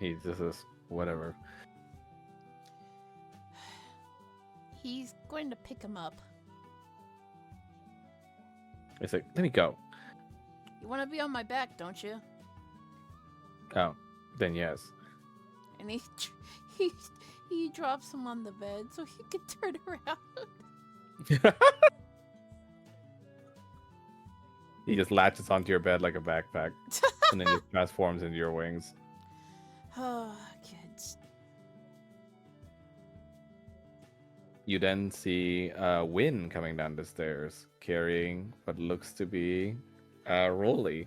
He just says, "Whatever." He's going to pick him up. He's like, "Let me go." You want to be on my back, don't you? Oh, then yes. And he he drops him on the bed so he can turn around. He just latches onto your bed like a backpack, and then just transforms into your wings. Oh, kids. You then see Win coming down the stairs, carrying what looks to be Rolly,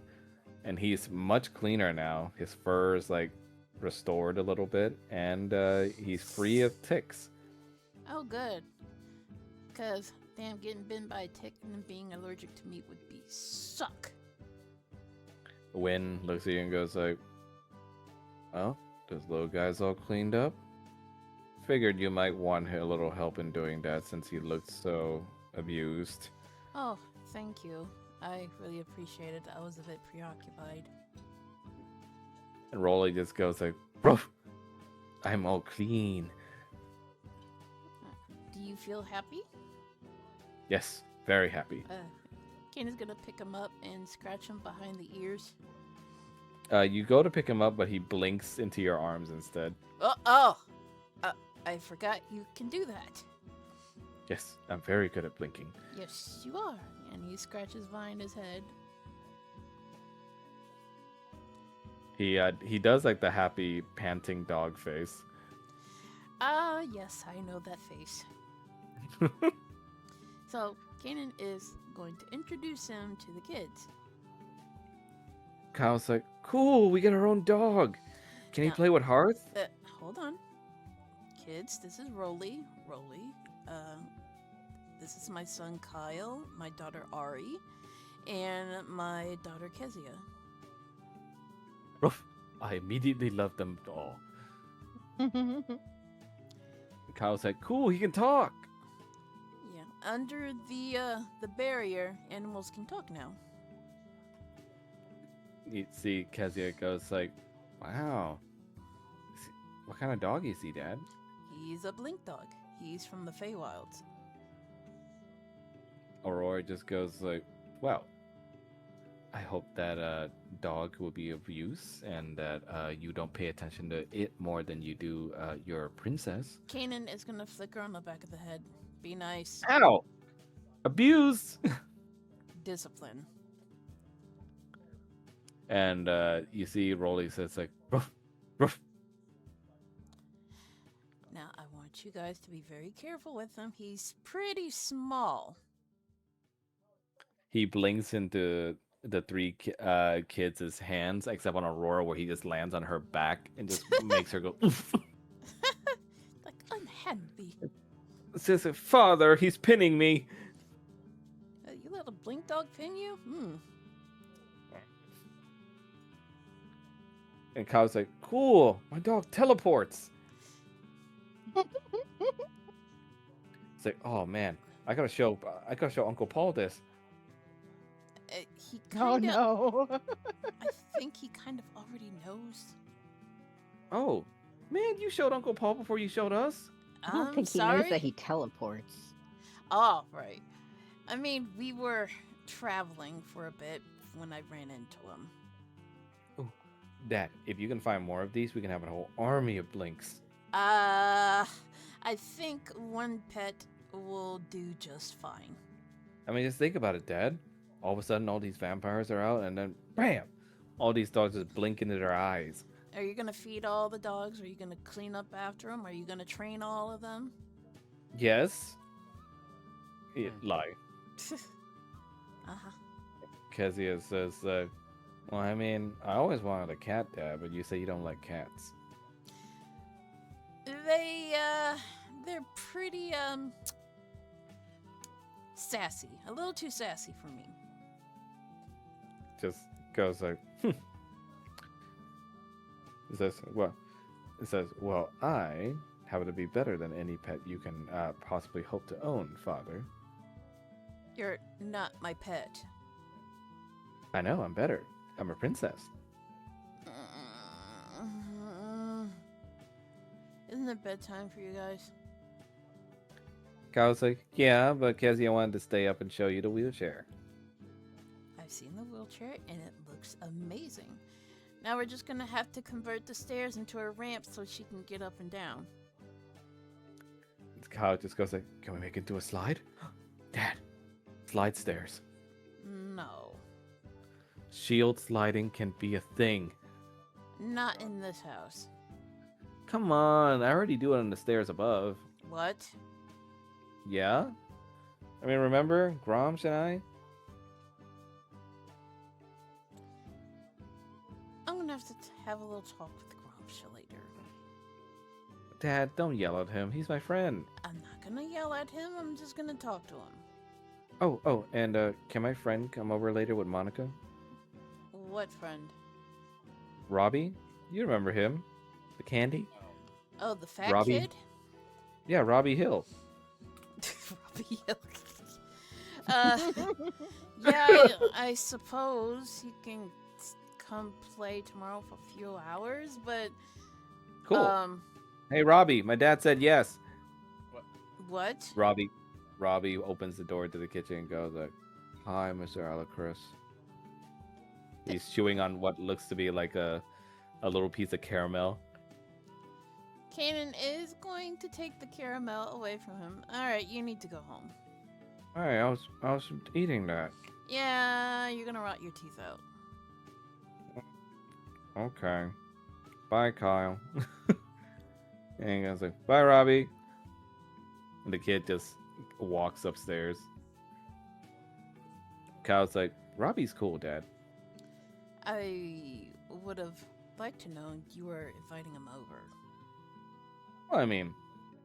and he's much cleaner now. His fur is like restored a little bit, and he's free of ticks. Oh, good. Because, damn, getting bitten by a tick and being allergic to meat would be suck. Win looks at you and goes like, "Well, this little guy's all cleaned up. Figured you might want a little help in doing that since he looked so abused." Oh, thank you. I really appreciate it. I was a bit preoccupied. And Rolly just goes like, "Bro, I'm all clean." Do you feel happy? Yes, very happy. Kane is gonna pick him up and scratch him behind the ears. You go to pick him up, but he blinks into your arms instead. Oh! I forgot you can do that. Yes, I'm very good at blinking. Yes, you are. And he scratches behind his head. He does like the happy panting dog face. Yes, I know that face. So, Kanan is going to introduce him to the kids. Kyle's like, "Cool, we get our own dog. Can he Yeah. play with Hearth?" Hold on. Kids, this is Rolly. This is my son Kyle, my daughter Ari, and my daughter Kezia. Ruff. I immediately love them all. Kyle's like, "Cool, he can talk." Yeah, under the barrier, animals can talk now. You see Kezia goes like, "Wow. What kind of dog is he, Dad?" He's a blink dog. He's from the Feywilds. Aurora just goes like, "Well, I hope that dog will be of use and that you don't pay attention to it more than you do your princess." Kanan is gonna flicker on the back of the head. Be nice. Ow! Abused! Discipline. And you see Rolly says like, "Ruff, ruff." Now, I want you guys to be very careful with him. He's pretty small. He blinks into the three kids' hands, except on Aurora, where he just lands on her back and just makes her go, "Oof." Like, unhandy. Says, "Father, he's pinning me." You let a blink dog pin you? And Kyle's like, "Cool, my dog teleports." like, oh man, I gotta show Uncle Paul this. He Oh kind of. no. I think he kind of already knows. Oh, man, you showed Uncle Paul before you showed us. I don't I'm think he knows sorry. that he teleports. Oh, right. I mean, we were traveling for a bit when I ran into him. Oh, Dad, if you can find more of these, we can have a whole army of blinks. I think one pet will do just fine. I mean, just think about it, Dad. All of a sudden, all these vampires are out, and then bam, all these dogs just blink into their eyes. Are you gonna feed all the dogs? Are you gonna clean up after them? Are you gonna train all of them? Yes. Lie. Uh-huh. Kezia says, well, I mean, I always wanted a cat, Dad, but you say you don't like cats. They're pretty, sassy. A little too sassy for me. Just goes like, It says, well, I happen to be better than any pet you can possibly hope to own, Father. You're not my pet. I know, I'm better. I'm a princess. Isn't it bedtime for you guys? Kyle's like, yeah, but Kezia wanted to stay up and show you the wheelchair. I've seen the wheelchair and it looks amazing. Now we're just gonna have to convert the stairs into a ramp so she can get up and down. Kyle just goes like, can we make it into a slide? Dad, slide stairs. No. Shield sliding can be a thing. Not in this house. Come on, I already do it on the stairs above. What? Yeah? I mean, remember Gromsh and I? I'm gonna have to have a little talk with Gromsh later. Dad, don't yell at him. He's my friend. I'm not gonna yell at him, I'm just gonna talk to him. Oh, and can my friend come over later with Monica? What friend? Robbie? You remember him. The candy? Oh, the fat Robbie? kid? Yeah, Robbie Hill. Robbie Hill. Yeah, I suppose he can come play tomorrow for a few hours, but Cool. Hey, Robbie, my dad said yes. what? Robbie opens the door to the kitchen and goes like, hi, Mr. Alacruz. He's chewing on what looks to be like a little piece of caramel. Kanan is going to take the caramel away from him. Alright, you need to go home. Hey, I was eating that. Yeah, you're gonna rot your teeth out. Okay. Bye, Kyle. And he goes like, bye, Robbie. And the kid just walks upstairs. Kyle's like, Robbie's cool, Dad. I would have liked to know you were inviting him over. Well, I mean,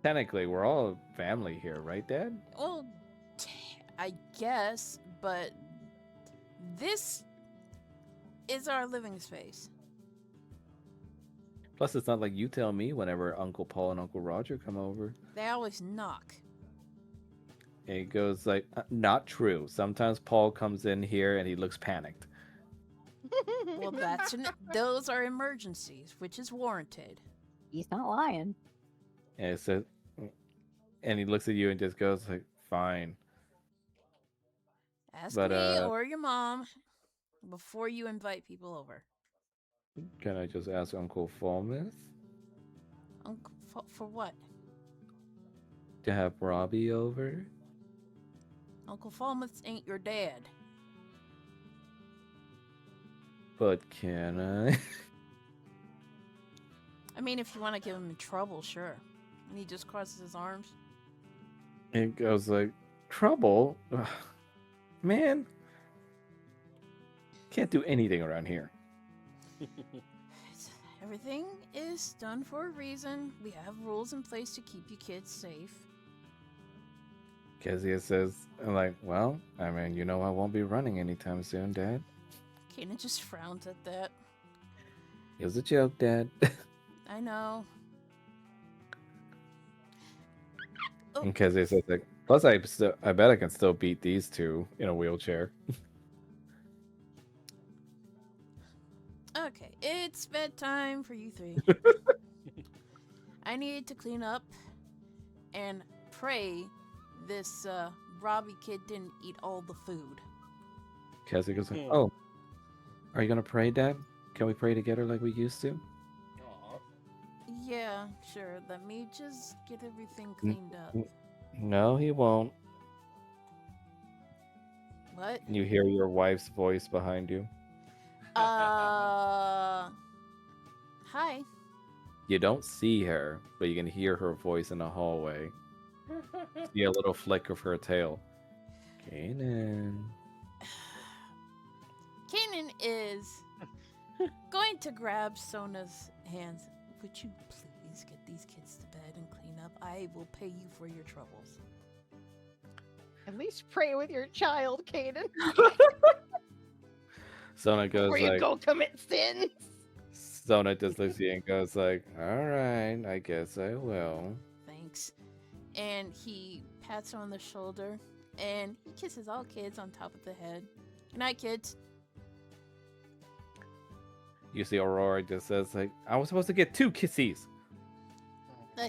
technically, we're all family here, right, Dad? Well, I guess, but this is our living space. Plus, it's not like you tell me whenever Uncle Paul and Uncle Roger come over. They always knock. And he goes like, not true. Sometimes Paul comes in here and he looks panicked. Well, those are emergencies, which is warranted. He's not lying. And it says, and he looks at you and just goes like, fine. Ask But, me or your mom before you invite people over. Can I just ask Uncle Falmouth For what? to have Robbie over? Uncle Falmouth ain't your dad. But can I? I mean, if you want to get him in trouble, sure. And he just crosses his arms. It goes like, trouble? Ugh. Man. Can't do anything around here. Everything is done for a reason. We have rules in place to keep you kids safe. Kezia says, like, well, I mean, you know I won't be running anytime soon, Dad. Kanan just frowns at that. It was a joke, Dad. I know. Oh, And Kezia says, like, Plus, I bet I can still beat these two in a wheelchair. Okay, it's bedtime for you three. I need to clean up and pray this Robbie kid didn't eat all the food. Cassie goes like, "Oh, are you gonna pray, Dad? Can we pray together like we used to?" Aw. Yeah, sure. Let me just get everything cleaned up. No, he won't. What? You hear your wife's voice behind you. Hi. You don't see her, but you can hear her voice in the hallway. See a little flick of her tail. Kanan. Kanan is going to grab Sona's hands. Would you please get these kids to bed and clean up? I will pay you for your troubles. At least pray with your child, Caden, Sona goes before you like, go commit sins. Sona just looks at you and goes like, "All right, I guess I will." Thanks. And he pats her on the shoulder and he kisses all kids on top of the head. Good night, kids. You see Aurora just says like, "I was supposed to get 2 kissies."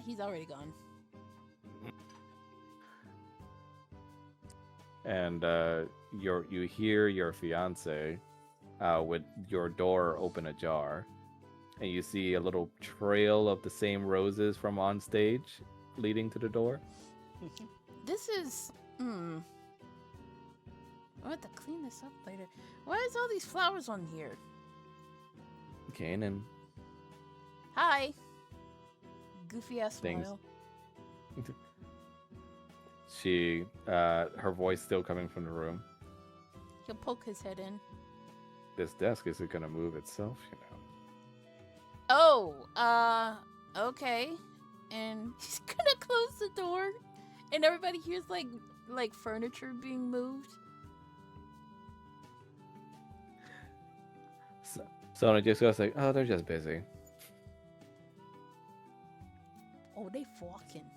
He's already gone. And you hear your fiance with your door open ajar, and you see a little trail of the same roses from on stage leading to the door. This is. I'll have to clean this up later. Why is all these flowers on here? Kanan. Hi. Goofy ass Things. smile. She, her voice still coming from the room. He'll poke his head in. This desk isn't gonna move itself, you know. Oh, okay. And he's gonna close the door, and everybody hears like furniture being moved. Sona just goes like, "Oh, they're just busy." Oh, they fucking.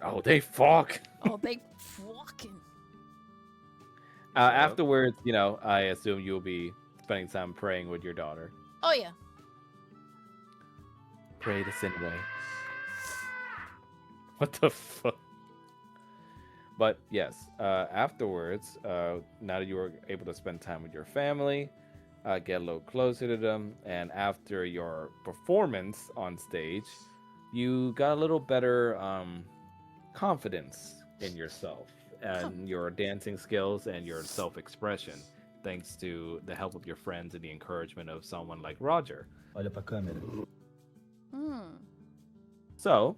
Oh, they fuck. Oh, they fucking. Afterwards, you know, I assume you'll be spending time praying with your daughter. Oh yeah. Pray the sin away. What the fuck? But yes, afterwards, now that you were able to spend time with your family, get a little closer to them, and after your performance on stage, you got a little better confidence in yourself and your dancing skills and your self-expression, thanks to the help of your friends and the encouragement of someone like Roger. Olha pra câmera. So,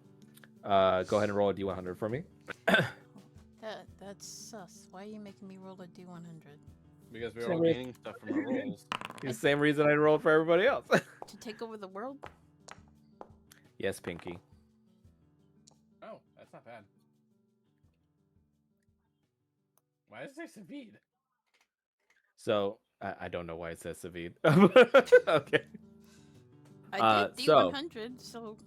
go ahead and roll a d100 for me. That's sus. Why are you making me roll a d100? Because we're Same all way. gaining stuff from our rolls. The same reason I rolled for everybody else. To take over the world? Yes, Pinky. Oh, that's not bad. Why does it say Savid? So, I don't know why it says Savid. Okay. I did so- d100, so.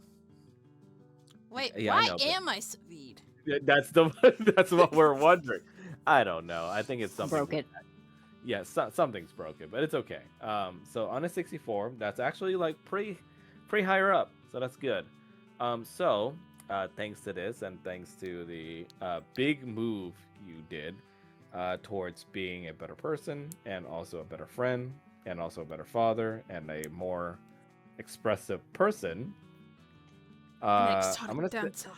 Wait, Yeah, I why know, but- am I Savid? That's what we're wondering. I don't know. I think it's something. Broke it. Yeah, something's broken, but it's okay. So on a 64, that's actually like pretty higher up, so that's good. So thanks to this, and thanks to the big move you did towards being a better person, and also a better friend, and also a better father, and a more expressive person. I'm gonna say,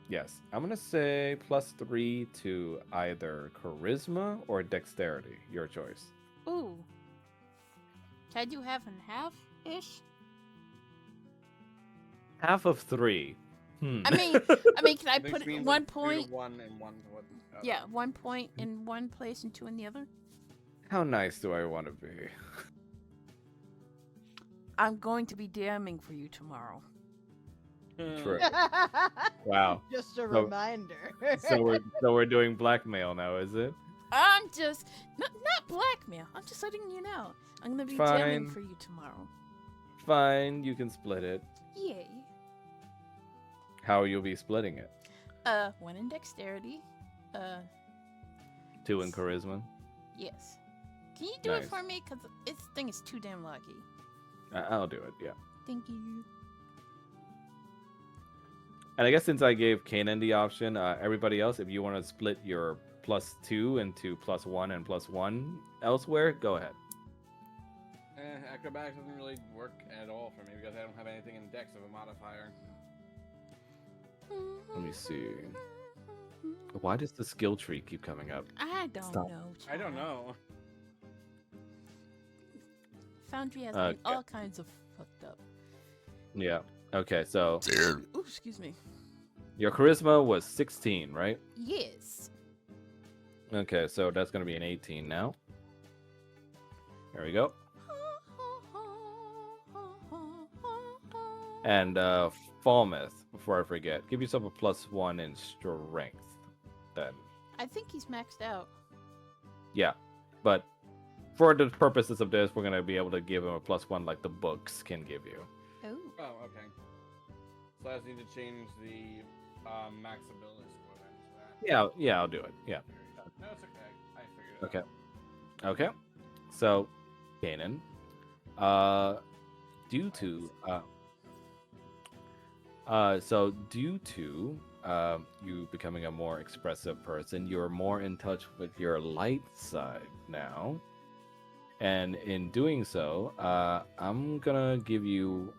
yes, I'm gonna say +3 to either charisma or dexterity. Your choice. Ooh. Can I do half and half ish? Half of 3. I mean, can I Which put means 1 like 3 to point? 1 and 1 to 1. Yeah, 1 point in one place and 2 in the other. How nice do I want to be? I'm going to be damning for you tomorrow. True. Wow. Just a So- reminder. So we're doing blackmail now, is it? I'm just not blackmail. I'm just letting you know. I'm gonna be damning Fine. for you tomorrow. Fine, you can split it. Yay. How you'll be splitting it? 1 in dexterity. 2 in charisma. Yes. Can you do it Nice. for me? Because this thing is too damn lucky. I'll do it. Yeah. Thank you. And I guess since I gave Kanan the option, everybody else, if you want to split your +2 into +1 and +1 elsewhere, go ahead. Acrobatics doesn't really work at all for me because I don't have anything in Dex of a modifier. Let me see. Why does the skill tree keep coming up? I don't Stop. know. I don't child. know. Foundry has Okay. been all kinds of fucked up. Yeah. Okay, so Dude. Ooh, excuse me. your charisma was 16, right? Yes. Okay, so that's going to be an 18 now. There we go. And Falmouth, before I forget, give yourself a +1 in strength. Then, I think he's maxed out. yeah, but for the purposes of this, we're gonna be able to give him a +1 like the books can give you. Oh. Oh, okay. So I just need to change the max ability score then to that. Yeah, I'll do it. Yeah. No, it's okay. I figured it out. Okay. So, Kanan, due to you becoming a more expressive person, you're more in touch with your light side now. And in doing so, I'm gonna give you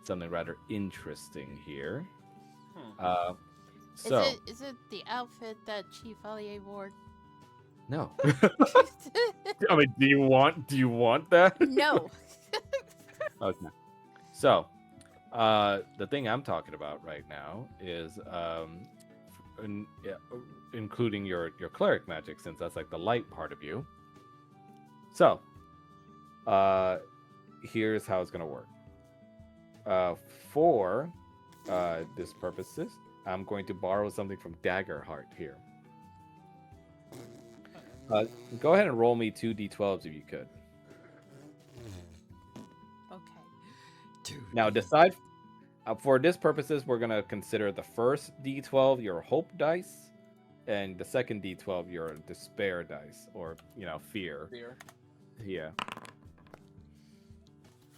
something rather interesting here. So Is it the outfit that Chief Allier wore? no. I mean, do you want that? No. Okay. So, the thing I'm talking about right now is including your cleric magic, since that's like the light part of you. So, here's how it's gonna work. For this purposes, I'm going to borrow something from Daggerheart here. Go ahead and roll me 2 d12s if you could. Okay. Dude. Now, decide. For this purposes, we're gonna consider the first d12 your hope dice, and the second d12 your despair dice, or fear. Fear. Yeah.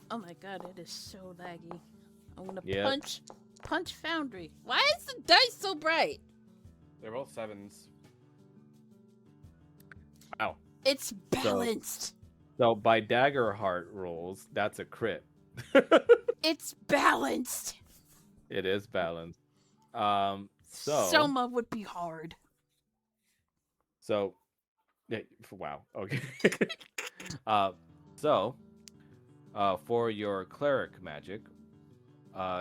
Oh my god, it is so laggy. I'm gonna Yeah. punch Foundry. Why is the dice so bright? They're both 7s. Wow. It's balanced. So by Daggerheart rules, that's a crit. It's balanced. It is balanced. So Soma would be hard. So, yeah, wow. Okay. For your cleric magic,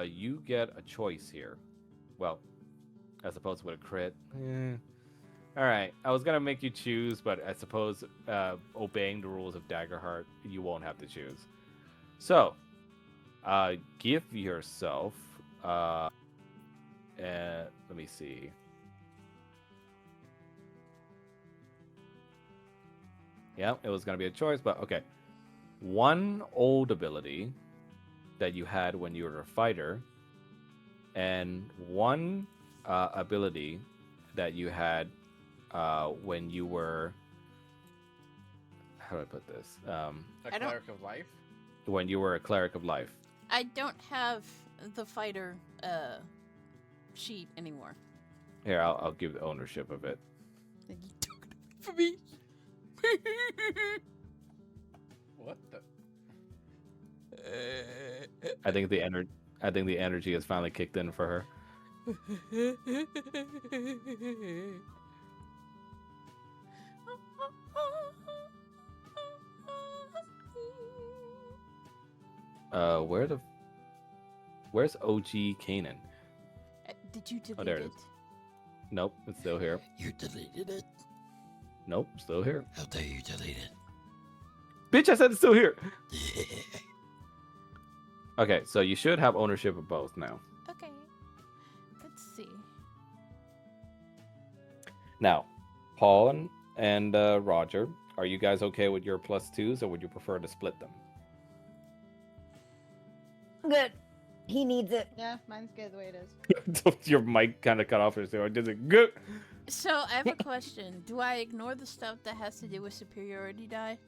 you get a choice here. Well, as opposed with a crit. All right. I was gonna make you choose, but I suppose obeying the rules of Daggerheart, you won't have to choose. So, give yourself. Let me see. Yeah, it was gonna be a choice, but okay. One old ability that you had when you were a fighter, and one ability that you had when you were. How do I put this? A I don't- cleric of life. When you were a cleric of life. I don't have the fighter sheet anymore. Here, I'll give the ownership of it. And you took it away from me. What the? I think the energy has finally kicked in for her. Where's OG Kanan? Did you delete there it it? is. Nope, it's still here. You deleted it? Nope, still here. How dare you delete it? Bitch, I said it's still here. Okay, so you should have ownership of both now. Okay. Let's see. Now, Paul and Roger, are you guys okay with your +2s, or would you prefer to split them? Good. He needs it. Yeah, mine's good the way it is. Your mic kind of cut off. So it doesn't go. So I have a question. Do I ignore the stuff that has to do with superiority die?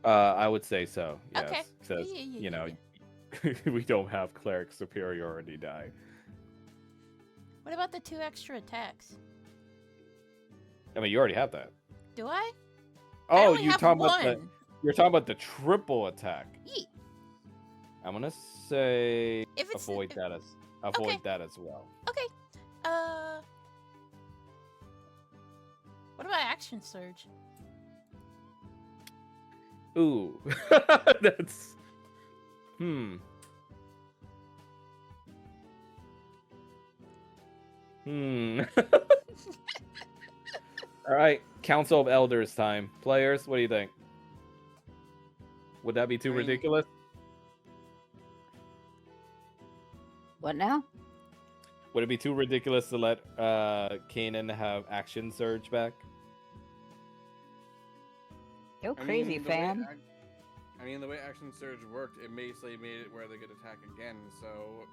I would say so. Yes. Okay. Says Yeah, you know yeah. we don't have cleric superiority die. What about the 2 extra attacks? I mean, you already have that. Do I? I Oh, only you have talking about one. you're talking about the triple attack. Yeet. I'm gonna say If it's avoid that as well. Okay. What about action surge? Ooh, that's hmm. All right, Council of Elders time. Players, what do you think? Would that be too I mean- ridiculous? What now? Would it be too ridiculous to let Kanan have action surge back? Go I crazy, mean, the way fam. I mean, the way Action Surge worked, it basically made it where they could attack again. So,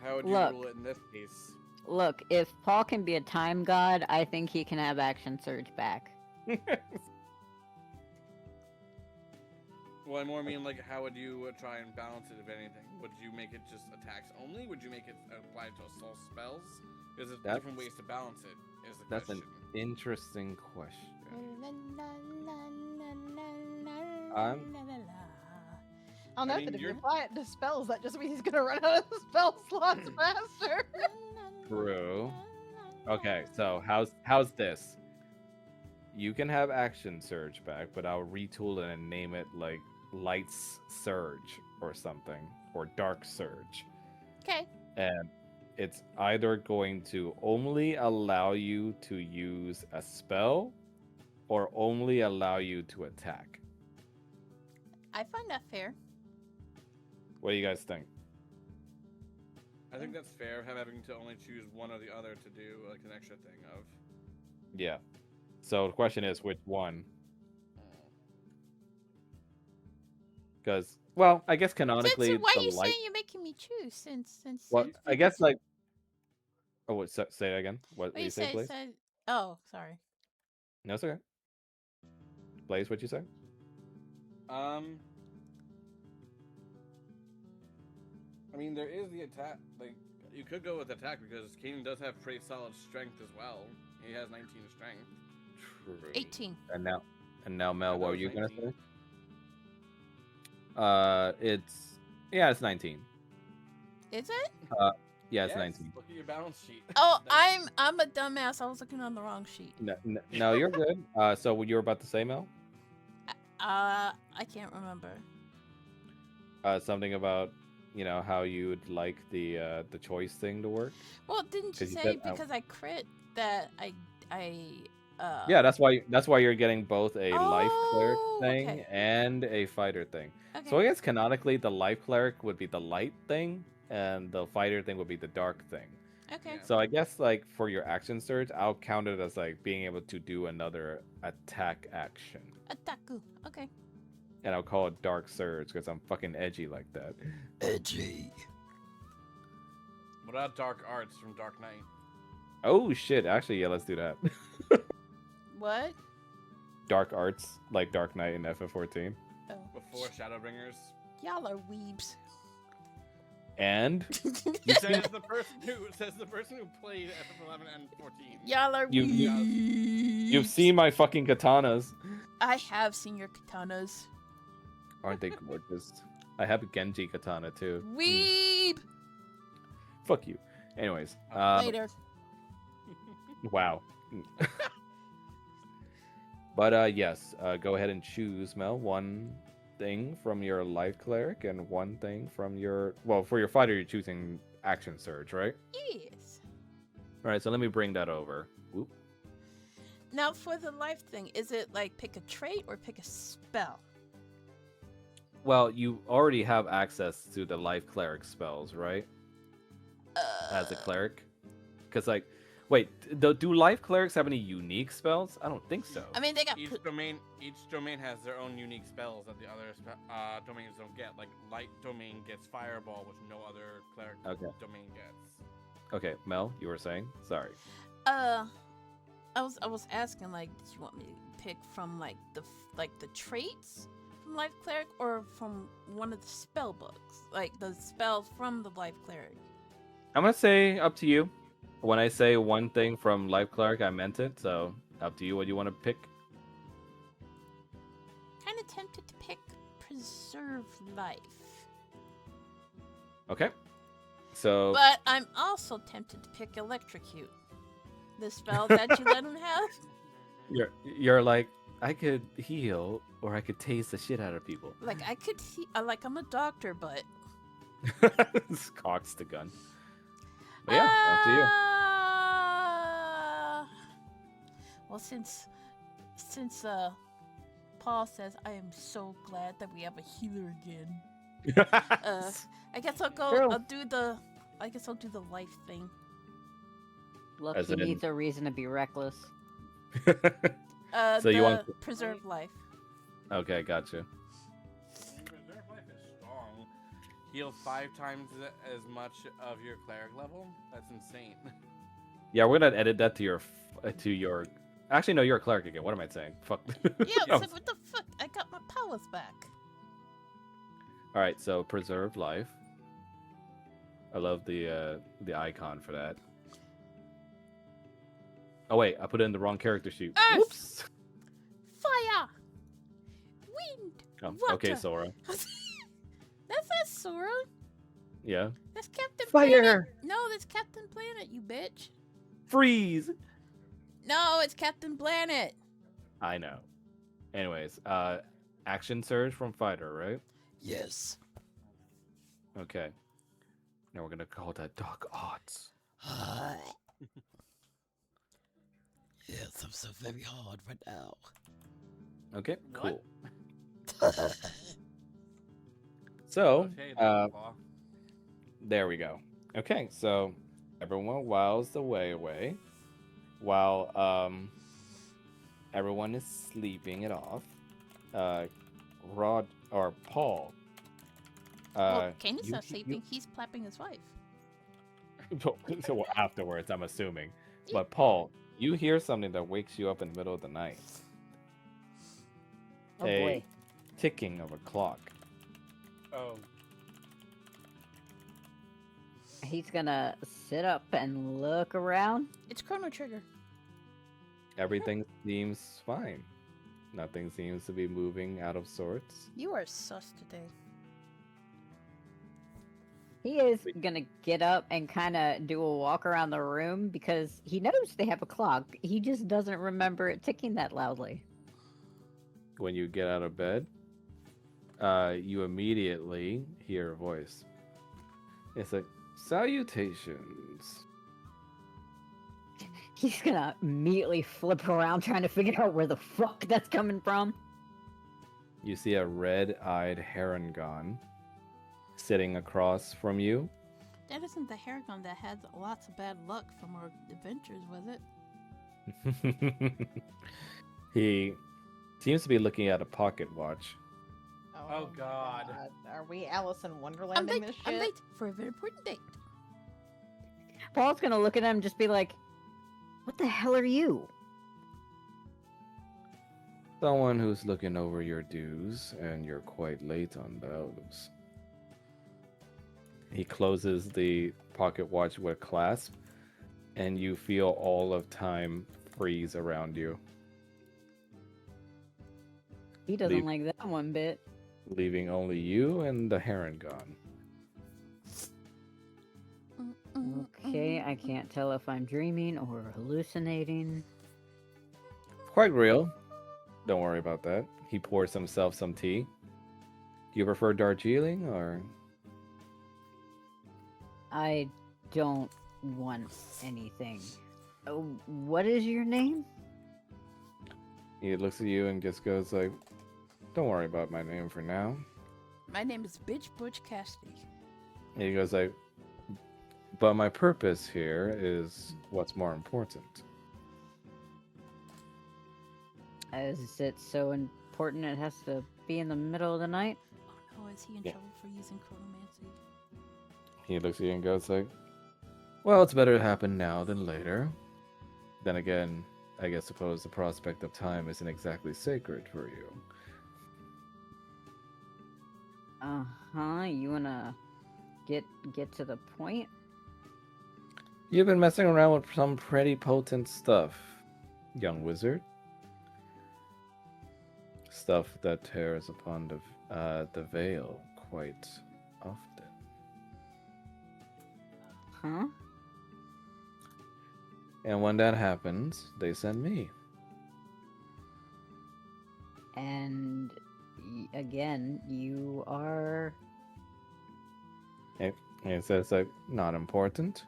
how would you Look. rule it in this case? Look, if Paul can be a time god, I think he can have action surge back. Well, I more mean like, how would you try and balance it, if anything? Would you make it just attacks only? Would you make it apply to assault spells? There's different ways to balance it. Is the That's an question. interesting question. I'll note mean, that if you you're- apply it to spells, that just means he's gonna run out of spell slots faster. True. Okay, so how's this? You can have action surge back, but I'll retool it and name it like Lights Surge or something, or Dark Surge. Okay. And it's either going to only allow you to use a spell or only allow you to attack. I find that fair. What do you guys think? I think that's fair, having to only choose one or the other to do like an extra thing of. Yeah. So the question is, which one? Because, well, I guess canonically, Why are the you light. saying you're making me choose? Since Well, I guess like. Oh, what? Say it again. What What did you you say, please? said. Oh, sorry. No, it's okay. Blaze, what you say? I mean, there is the attack. Like, you could go with attack because Kanan does have pretty solid strength as well. He has 19 strength. True. 18. And now, Mel, I what thought were it you was gonna 19. say? It's 19. Is it? Yeah, it's Yes, 19. Look at your balance sheet. Oh, That's- I'm a dumbass. I was looking on the wrong sheet. No, you're good. So what you were about to say, Mel? I can't remember. Something about how you would like the choice thing to work. Well, didn't you 'Cause you say said, because I crit that I Yeah, that's why you're getting both a life cleric Oh, thing okay. and a fighter thing. Okay. So I guess canonically the life cleric would be the light thing, and the fighter thing would be the dark thing. Okay. Yeah. So I guess like for your action surge, I'll count it as like being able to do another attack action, Attaku. Okay. and I'll call it dark surge because I'm fucking edgy like that. Edgy. What about Dark Arts from Dark Knight? Oh shit! Actually, yeah, let's do that. What? Dark arts like Dark Knight and FF14, Oh. Before Shadowbringers? Y'all are weebs. and says the person who played FF11 and 14. Y'all are You- weebs. you've seen my fucking katanas. I have seen your katanas. Aren't they gorgeous? I have a Genji katana too. Weeb. Fuck you. Anyways, Later. wow. But yes, go ahead and choose, Mel, one thing from your life cleric and one thing from your for your fighter you're choosing action surge, right? Yes. All right, so let me bring that over. Whoop. Now for the life thing, is it like pick a trait or pick a spell? Well, you already have access to the life cleric spells, right? As a cleric, because like Wait, do life clerics have any unique spells? I don't think so. I mean, they got. Each domain has their own unique spells that the other domains don't get. Like light domain gets fireball, which no other cleric domain gets. Okay, Mel, you were saying? Sorry. I was asking, like, did you want me to pick from like the traits from life cleric, or from one of the spell books, like the spells from the life cleric? I'm gonna say up to you. When I say one thing from life cleric, I meant it. So up to you what you want to pick. Kind of tempted to pick preserve life, Okay. So. but I'm also tempted to pick electrocute, the spell that you let him have. You're like, I could heal or I could taste the shit out of people. Like I could, like I'm a doctor, but Cocks the gun. But yeah, up to you. Well, since Paul says I am so glad that we have a healer again. I guess I'll go. True. I guess I'll do the life thing. Look, As he in- needs a reason to be reckless. So you want- preserve life? Okay, gotcha. Preserve life is strong. Heals 5 times as much of your cleric level. That's insane. Yeah, we're gonna edit that to your. Actually, no, you're a cleric again. What am I saying? Fuck. Yeah, so what the fuck? I got my powers back. All right, so preserved life. I love the icon for that. Oh wait, I put it in the wrong character sheet. Earth! Whoops. Fire, wind, Oh, water. okay, Sora. That's not Sora. Yeah. That's Captain Fire! Planet. No, that's Captain Planet, you bitch. Freeze. No, it's Captain Planet. I know. Anyways, action surge from fighter, right? Yes. Okay. Now we're gonna call that dark arts. Yes, I'm so very hard right now. Okay, What? cool. So, Okay, Claw. there we go. Okay, so everyone whiles the way away while everyone is sleeping it off. Rod or Paul. Well, Kane's you- not sleeping. He's clapping his wife. so afterwards, I'm assuming. But Paul, you hear something that wakes you up in the middle of the night. Oh A boy. ticking of a clock. Oh, He's gonna sit up and look around. It's Chrono Trigger. Everything seems fine. Nothing seems to be moving out of sorts. You are sus today. He is gonna get up and kind of do a walk around the room because he knows they have a clock. He just doesn't remember it ticking that loudly. When you get out of bed, you immediately hear a voice. It's like, salutations. He's gonna immediately flip around trying to figure out where the fuck that's coming from. You see a red-eyed Harangon sitting across from you. That isn't the Haragon that had lots of bad luck from our adventures, was it? He seems to be looking at a pocket watch. Oh, God. Are we Alice in Wonderland in this shit? I'm late for a very important date. Paul's gonna look at him and just be like, "What the hell are you?" Someone who's looking over your dues, and you're quite late on those. He closes the pocket watch with a clasp, and you feel all of time freeze around you, He doesn't Leave. like that one bit. leaving only you and the Harangon. Okay, I can't tell if I'm dreaming or hallucinating. Quite real. Don't worry about that. He pours himself some tea. Do you prefer Darjeeling or? I don't want anything. Oh, what is your name? He looks at you and just goes like, "Don't worry about my name for now." My name is Bitch Butch Cassidy. And he goes like, But my purpose here is what's more important. Is it so important it has to be in the middle of the night? Oh no, is he in Yeah. trouble for using chronomancy? He looks at you and goes like, well, it's better to happen now than later. Then again, I guess suppose the prospect of time isn't exactly sacred for you. Uh-huh. You wanna get to the point? You've been messing around with some pretty potent stuff, young wizard. Stuff that tears upon the veil quite often. Huh? And when that happens, they send me. And again, you are. And it says like not important.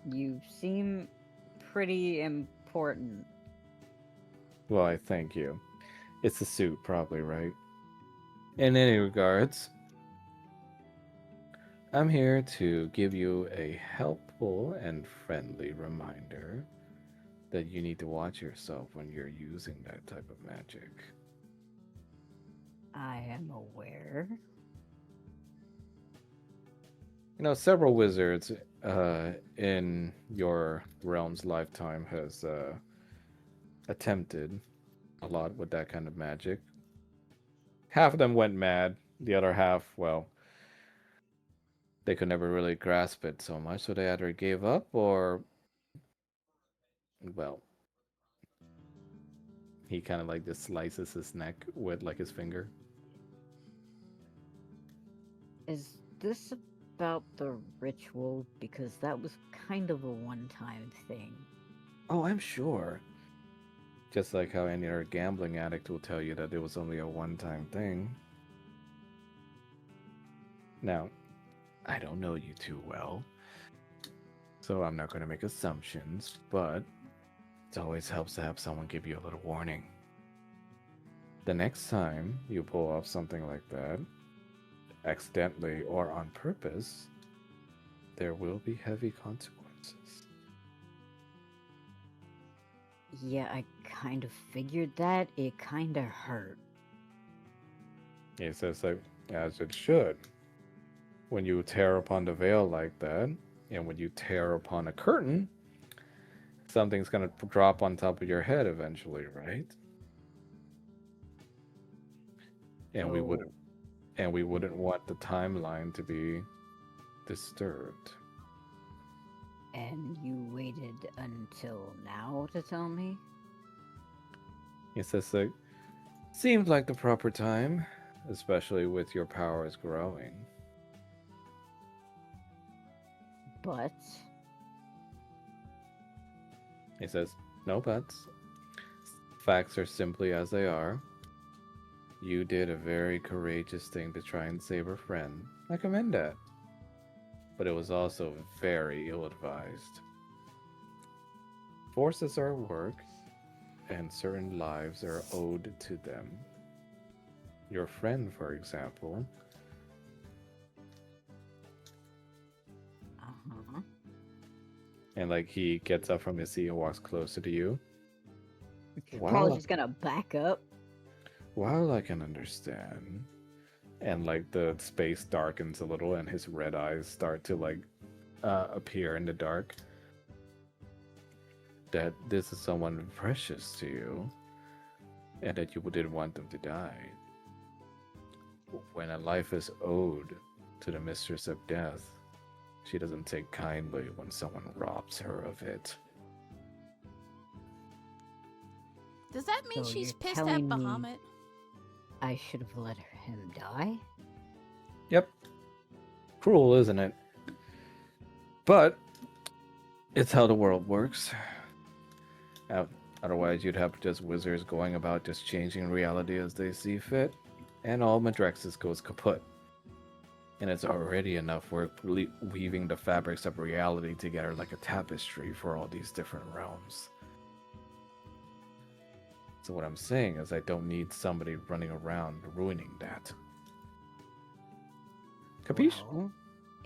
You seem pretty important. Well, I thank you. It's the suit, probably, right? In any regards, I'm here to give you a helpful and friendly reminder that you need to watch yourself when you're using that type of magic. I am aware. You know, several wizards in your realm's lifetime has attempted a lot with that kind of magic. Half of them went mad. The other half, well, they could never really grasp it so much, so they either gave up or, well, he kind of like just slices his neck with like his finger. Is this about the ritual? Because that was kind of a one-time thing. Oh, I'm sure. Just like how any other gambling addict will tell you that it was only a one-time thing. Now, I don't know you too well, so I'm not going to make assumptions, but it always helps to have someone give you a little warning. The next time you pull off something like that, accidentally or on purpose, there will be heavy consequences. Yeah, I kind of figured that. It kind of hurt. He says, like, as it should. When you tear upon the veil like that, and when you tear upon a curtain, something's gonna drop on top of your head eventually, right? And we wouldn't, and we wouldn't want the timeline to be disturbed. And you waited until now to tell me? He says, like, seems like the proper time, especially with your powers growing. But He says, no buts. Facts are simply as they are. You did a very courageous thing to try and save a friend. I commend that. But it was also very ill-advised. Forces are at work, and certain lives are owed to them. Your friend, for example, and like he gets up from his seat and walks closer to you. Probably just gonna back up. While I can understand, and like the space darkens a little, and his red eyes start to like appear in the dark, that this is someone precious to you, and that you didn't want them to die. When a life is owed to the mistress of death, she doesn't take kindly when someone robs her of it. Does that mean So she's you're pissed at telling me- Bahamut? I should have let him die? Yep. Cruel, isn't it? But it's how the world works. Otherwise, you'd have just wizards going about just changing reality as they see fit, and all Madrexis goes kaput. And it's already enough work weaving the fabrics of reality together like a tapestry for all these different realms. So what I'm saying is I don't need somebody running around ruining that. Capiche? Well,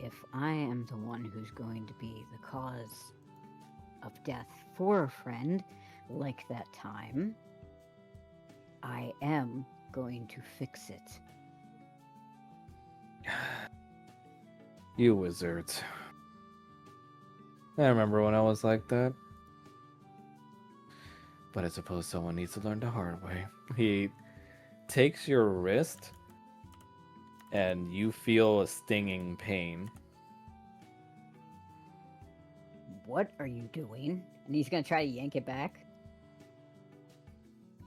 if I am the one who's going to be the cause of death for a friend, like that time, I am going to fix it. You wizards. I remember when I was like that. But I suppose someone needs to learn the hard way. He takes your wrist, and you feel a stinging pain. What are you doing? And he's gonna try to yank it back.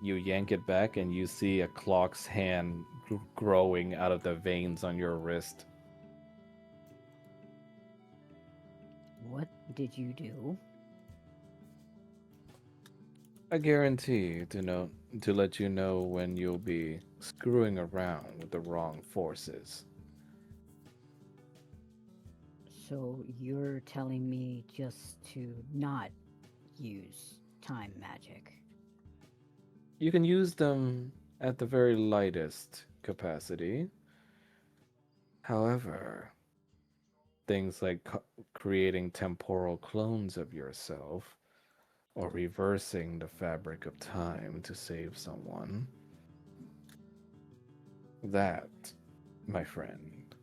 You yank it back, and you see a clock's hand growing out of the veins on your wrist. What did you do? I guarantee to let you know when you'll be screwing around with the wrong forces. So you're telling me just to not use time magic? You can use them at the very lightest capacity. However, things like creating temporal clones of yourself or reversing the fabric of time to save someone, that, my friend,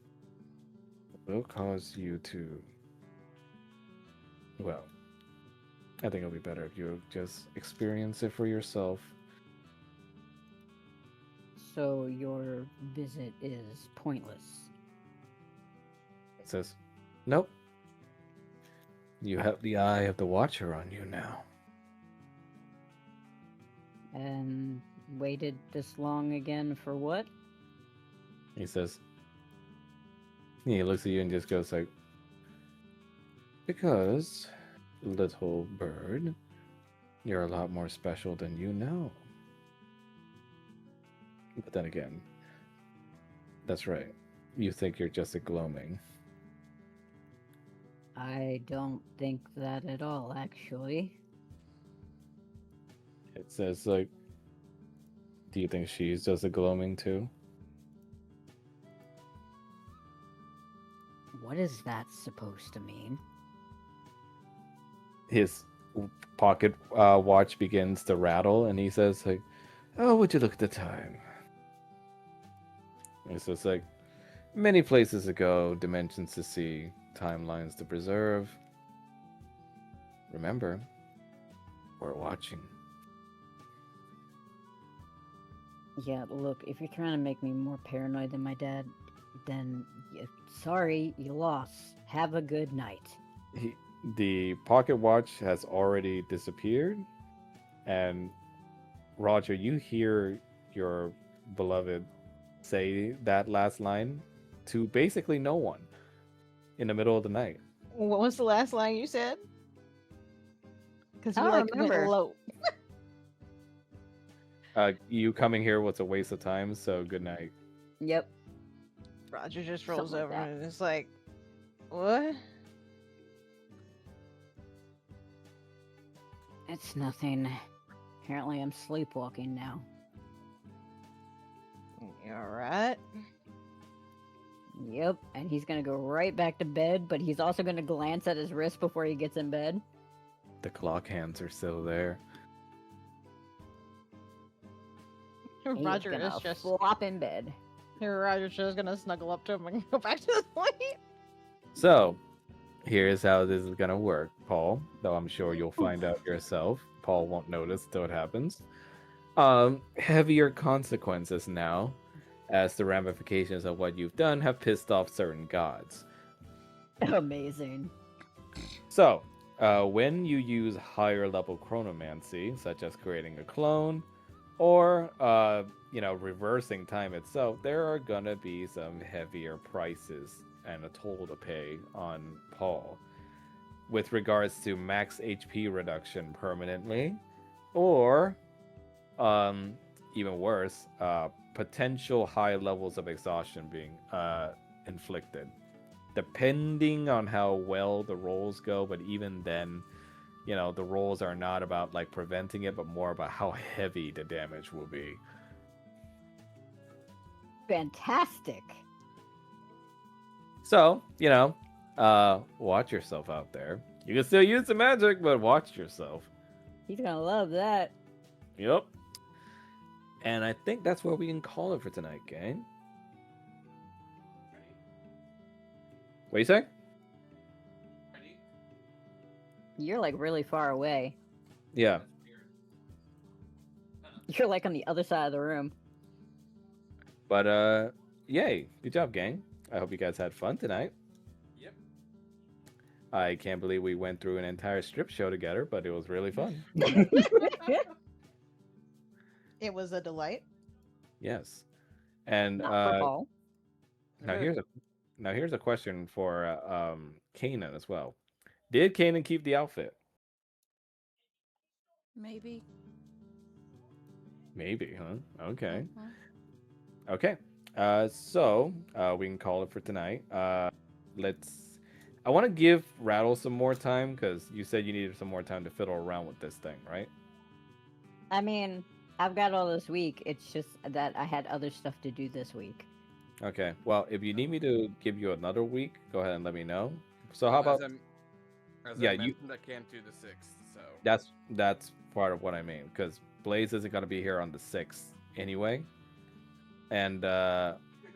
will cause you to, well, I think it'll be better if you just experience it for yourself. So your visit is pointless. It says, nope. You have the eye of the Watcher on you now. And waited this long again for what? He says, he looks at you and just goes like, because, little bird, you're a lot more special than you know. But then again, that's right. You think you're just a gloaming. I don't think that at all, actually. It says like, do you think she's just a gloaming too? What is that supposed to mean? His pocket watch begins to rattle, and he says like, oh, would you look at the time? And so it's like, many places to go, dimensions to see, timelines to preserve. Remember, we're watching. Yeah, look, if you're trying to make me more paranoid than my dad, then sorry, you lost. Have a good night. The pocket watch has already disappeared, and Roger, you hear your beloved say that last line to basically no one in the middle of the night. What was the last line you said? Because I you don't like went remember. low. You coming here was a waste of time, so good night. Yep. Roger just rolls Something like over that. and it's like, what? It's nothing. Apparently I'm sleepwalking now. You alright? Yep, and he's gonna go right back to bed, but he's also gonna glance at his wrist before he gets in bed. The clock hands are still there. He Roger gonna is just flop in bed. Roger's just gonna snuggle up to him and go back to sleep. So, here's how this is gonna work, Paul. Though I'm sure you'll find out yourself. Paul won't notice till it happens. Heavier consequences now, as the ramifications of what you've done have pissed off certain gods. Amazing. So, when you use higher level chronomancy, such as creating a clone, or reversing time itself, there are gonna be some heavier prices and a toll to pay on Paul. With regards to max HP reduction permanently, or even worse, potential high levels of exhaustion being inflicted, depending on how well the rolls go. But even then, the rolls are not about like preventing it, but more about how heavy the damage will be. Fantastic. So, watch yourself out there. You can still use the magic, but watch yourself. He's gonna love that. Yep. And I think that's where we can call it for tonight, gang. What do you say? You're like really far away. Yeah. You're like on the other side of the room. But yay. Good job, gang. I hope you guys had fun tonight. Yep. I can't believe we went through an entire strip show together, but it was really fun. It was a delight. Yes. And Not for Paul. now here's a question for Kanan as well. Did Kanan keep the outfit? Maybe. Maybe, huh? Okay. Mhm. Okay. So we can call it for tonight. I want to give Rattle some more time because you said you needed some more time to fiddle around with this thing, right? I mean, I've got all this week. It's just that I had other stuff to do this week. Okay. Well, if you need me to give you another week, go ahead and let me know. So how about As Yeah, I you- mentioned, I can't do the 6th, so that's part of what I mean because Blaze isn't gonna be here on the 6th anyway. And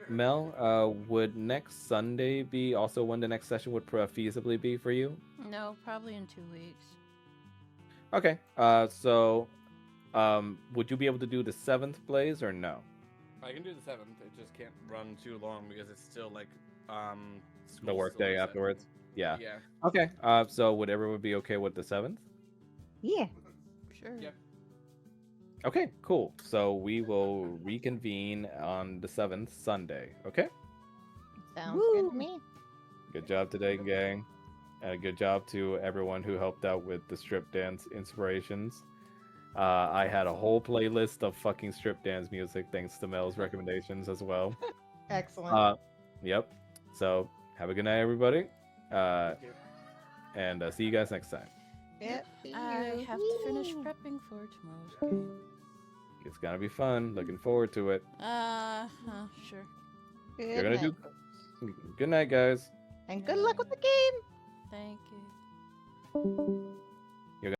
Mel, would next Sunday be also when the next session would feasibly be for you? No, probably in 2 weeks. Okay. Would you be able to do the 7th, Blaze, or no? I can do the 7th. It just can't run too long because it's still like The school's work still day the 7th. afterwards? Yeah. Yeah. Okay. So would everyone be okay with the 7th? Yeah. Sure. Yep. Okay, cool. So we will reconvene on the 7th, Sunday. Okay? Sounds good to Woo. me. Good job today, gang. And a good job to everyone who helped out with the strip dance inspirations. I had a whole playlist of fucking strip dance music thanks to Mel's recommendations as well. Excellent. Yep. So have a good night, everybody. And see you guys next time. Yep. I have to finish prepping for tomorrow's game. It's gonna be fun. Looking forward to it. Sure. You're gonna do. Good night, guys. And good luck with the game. Thank you.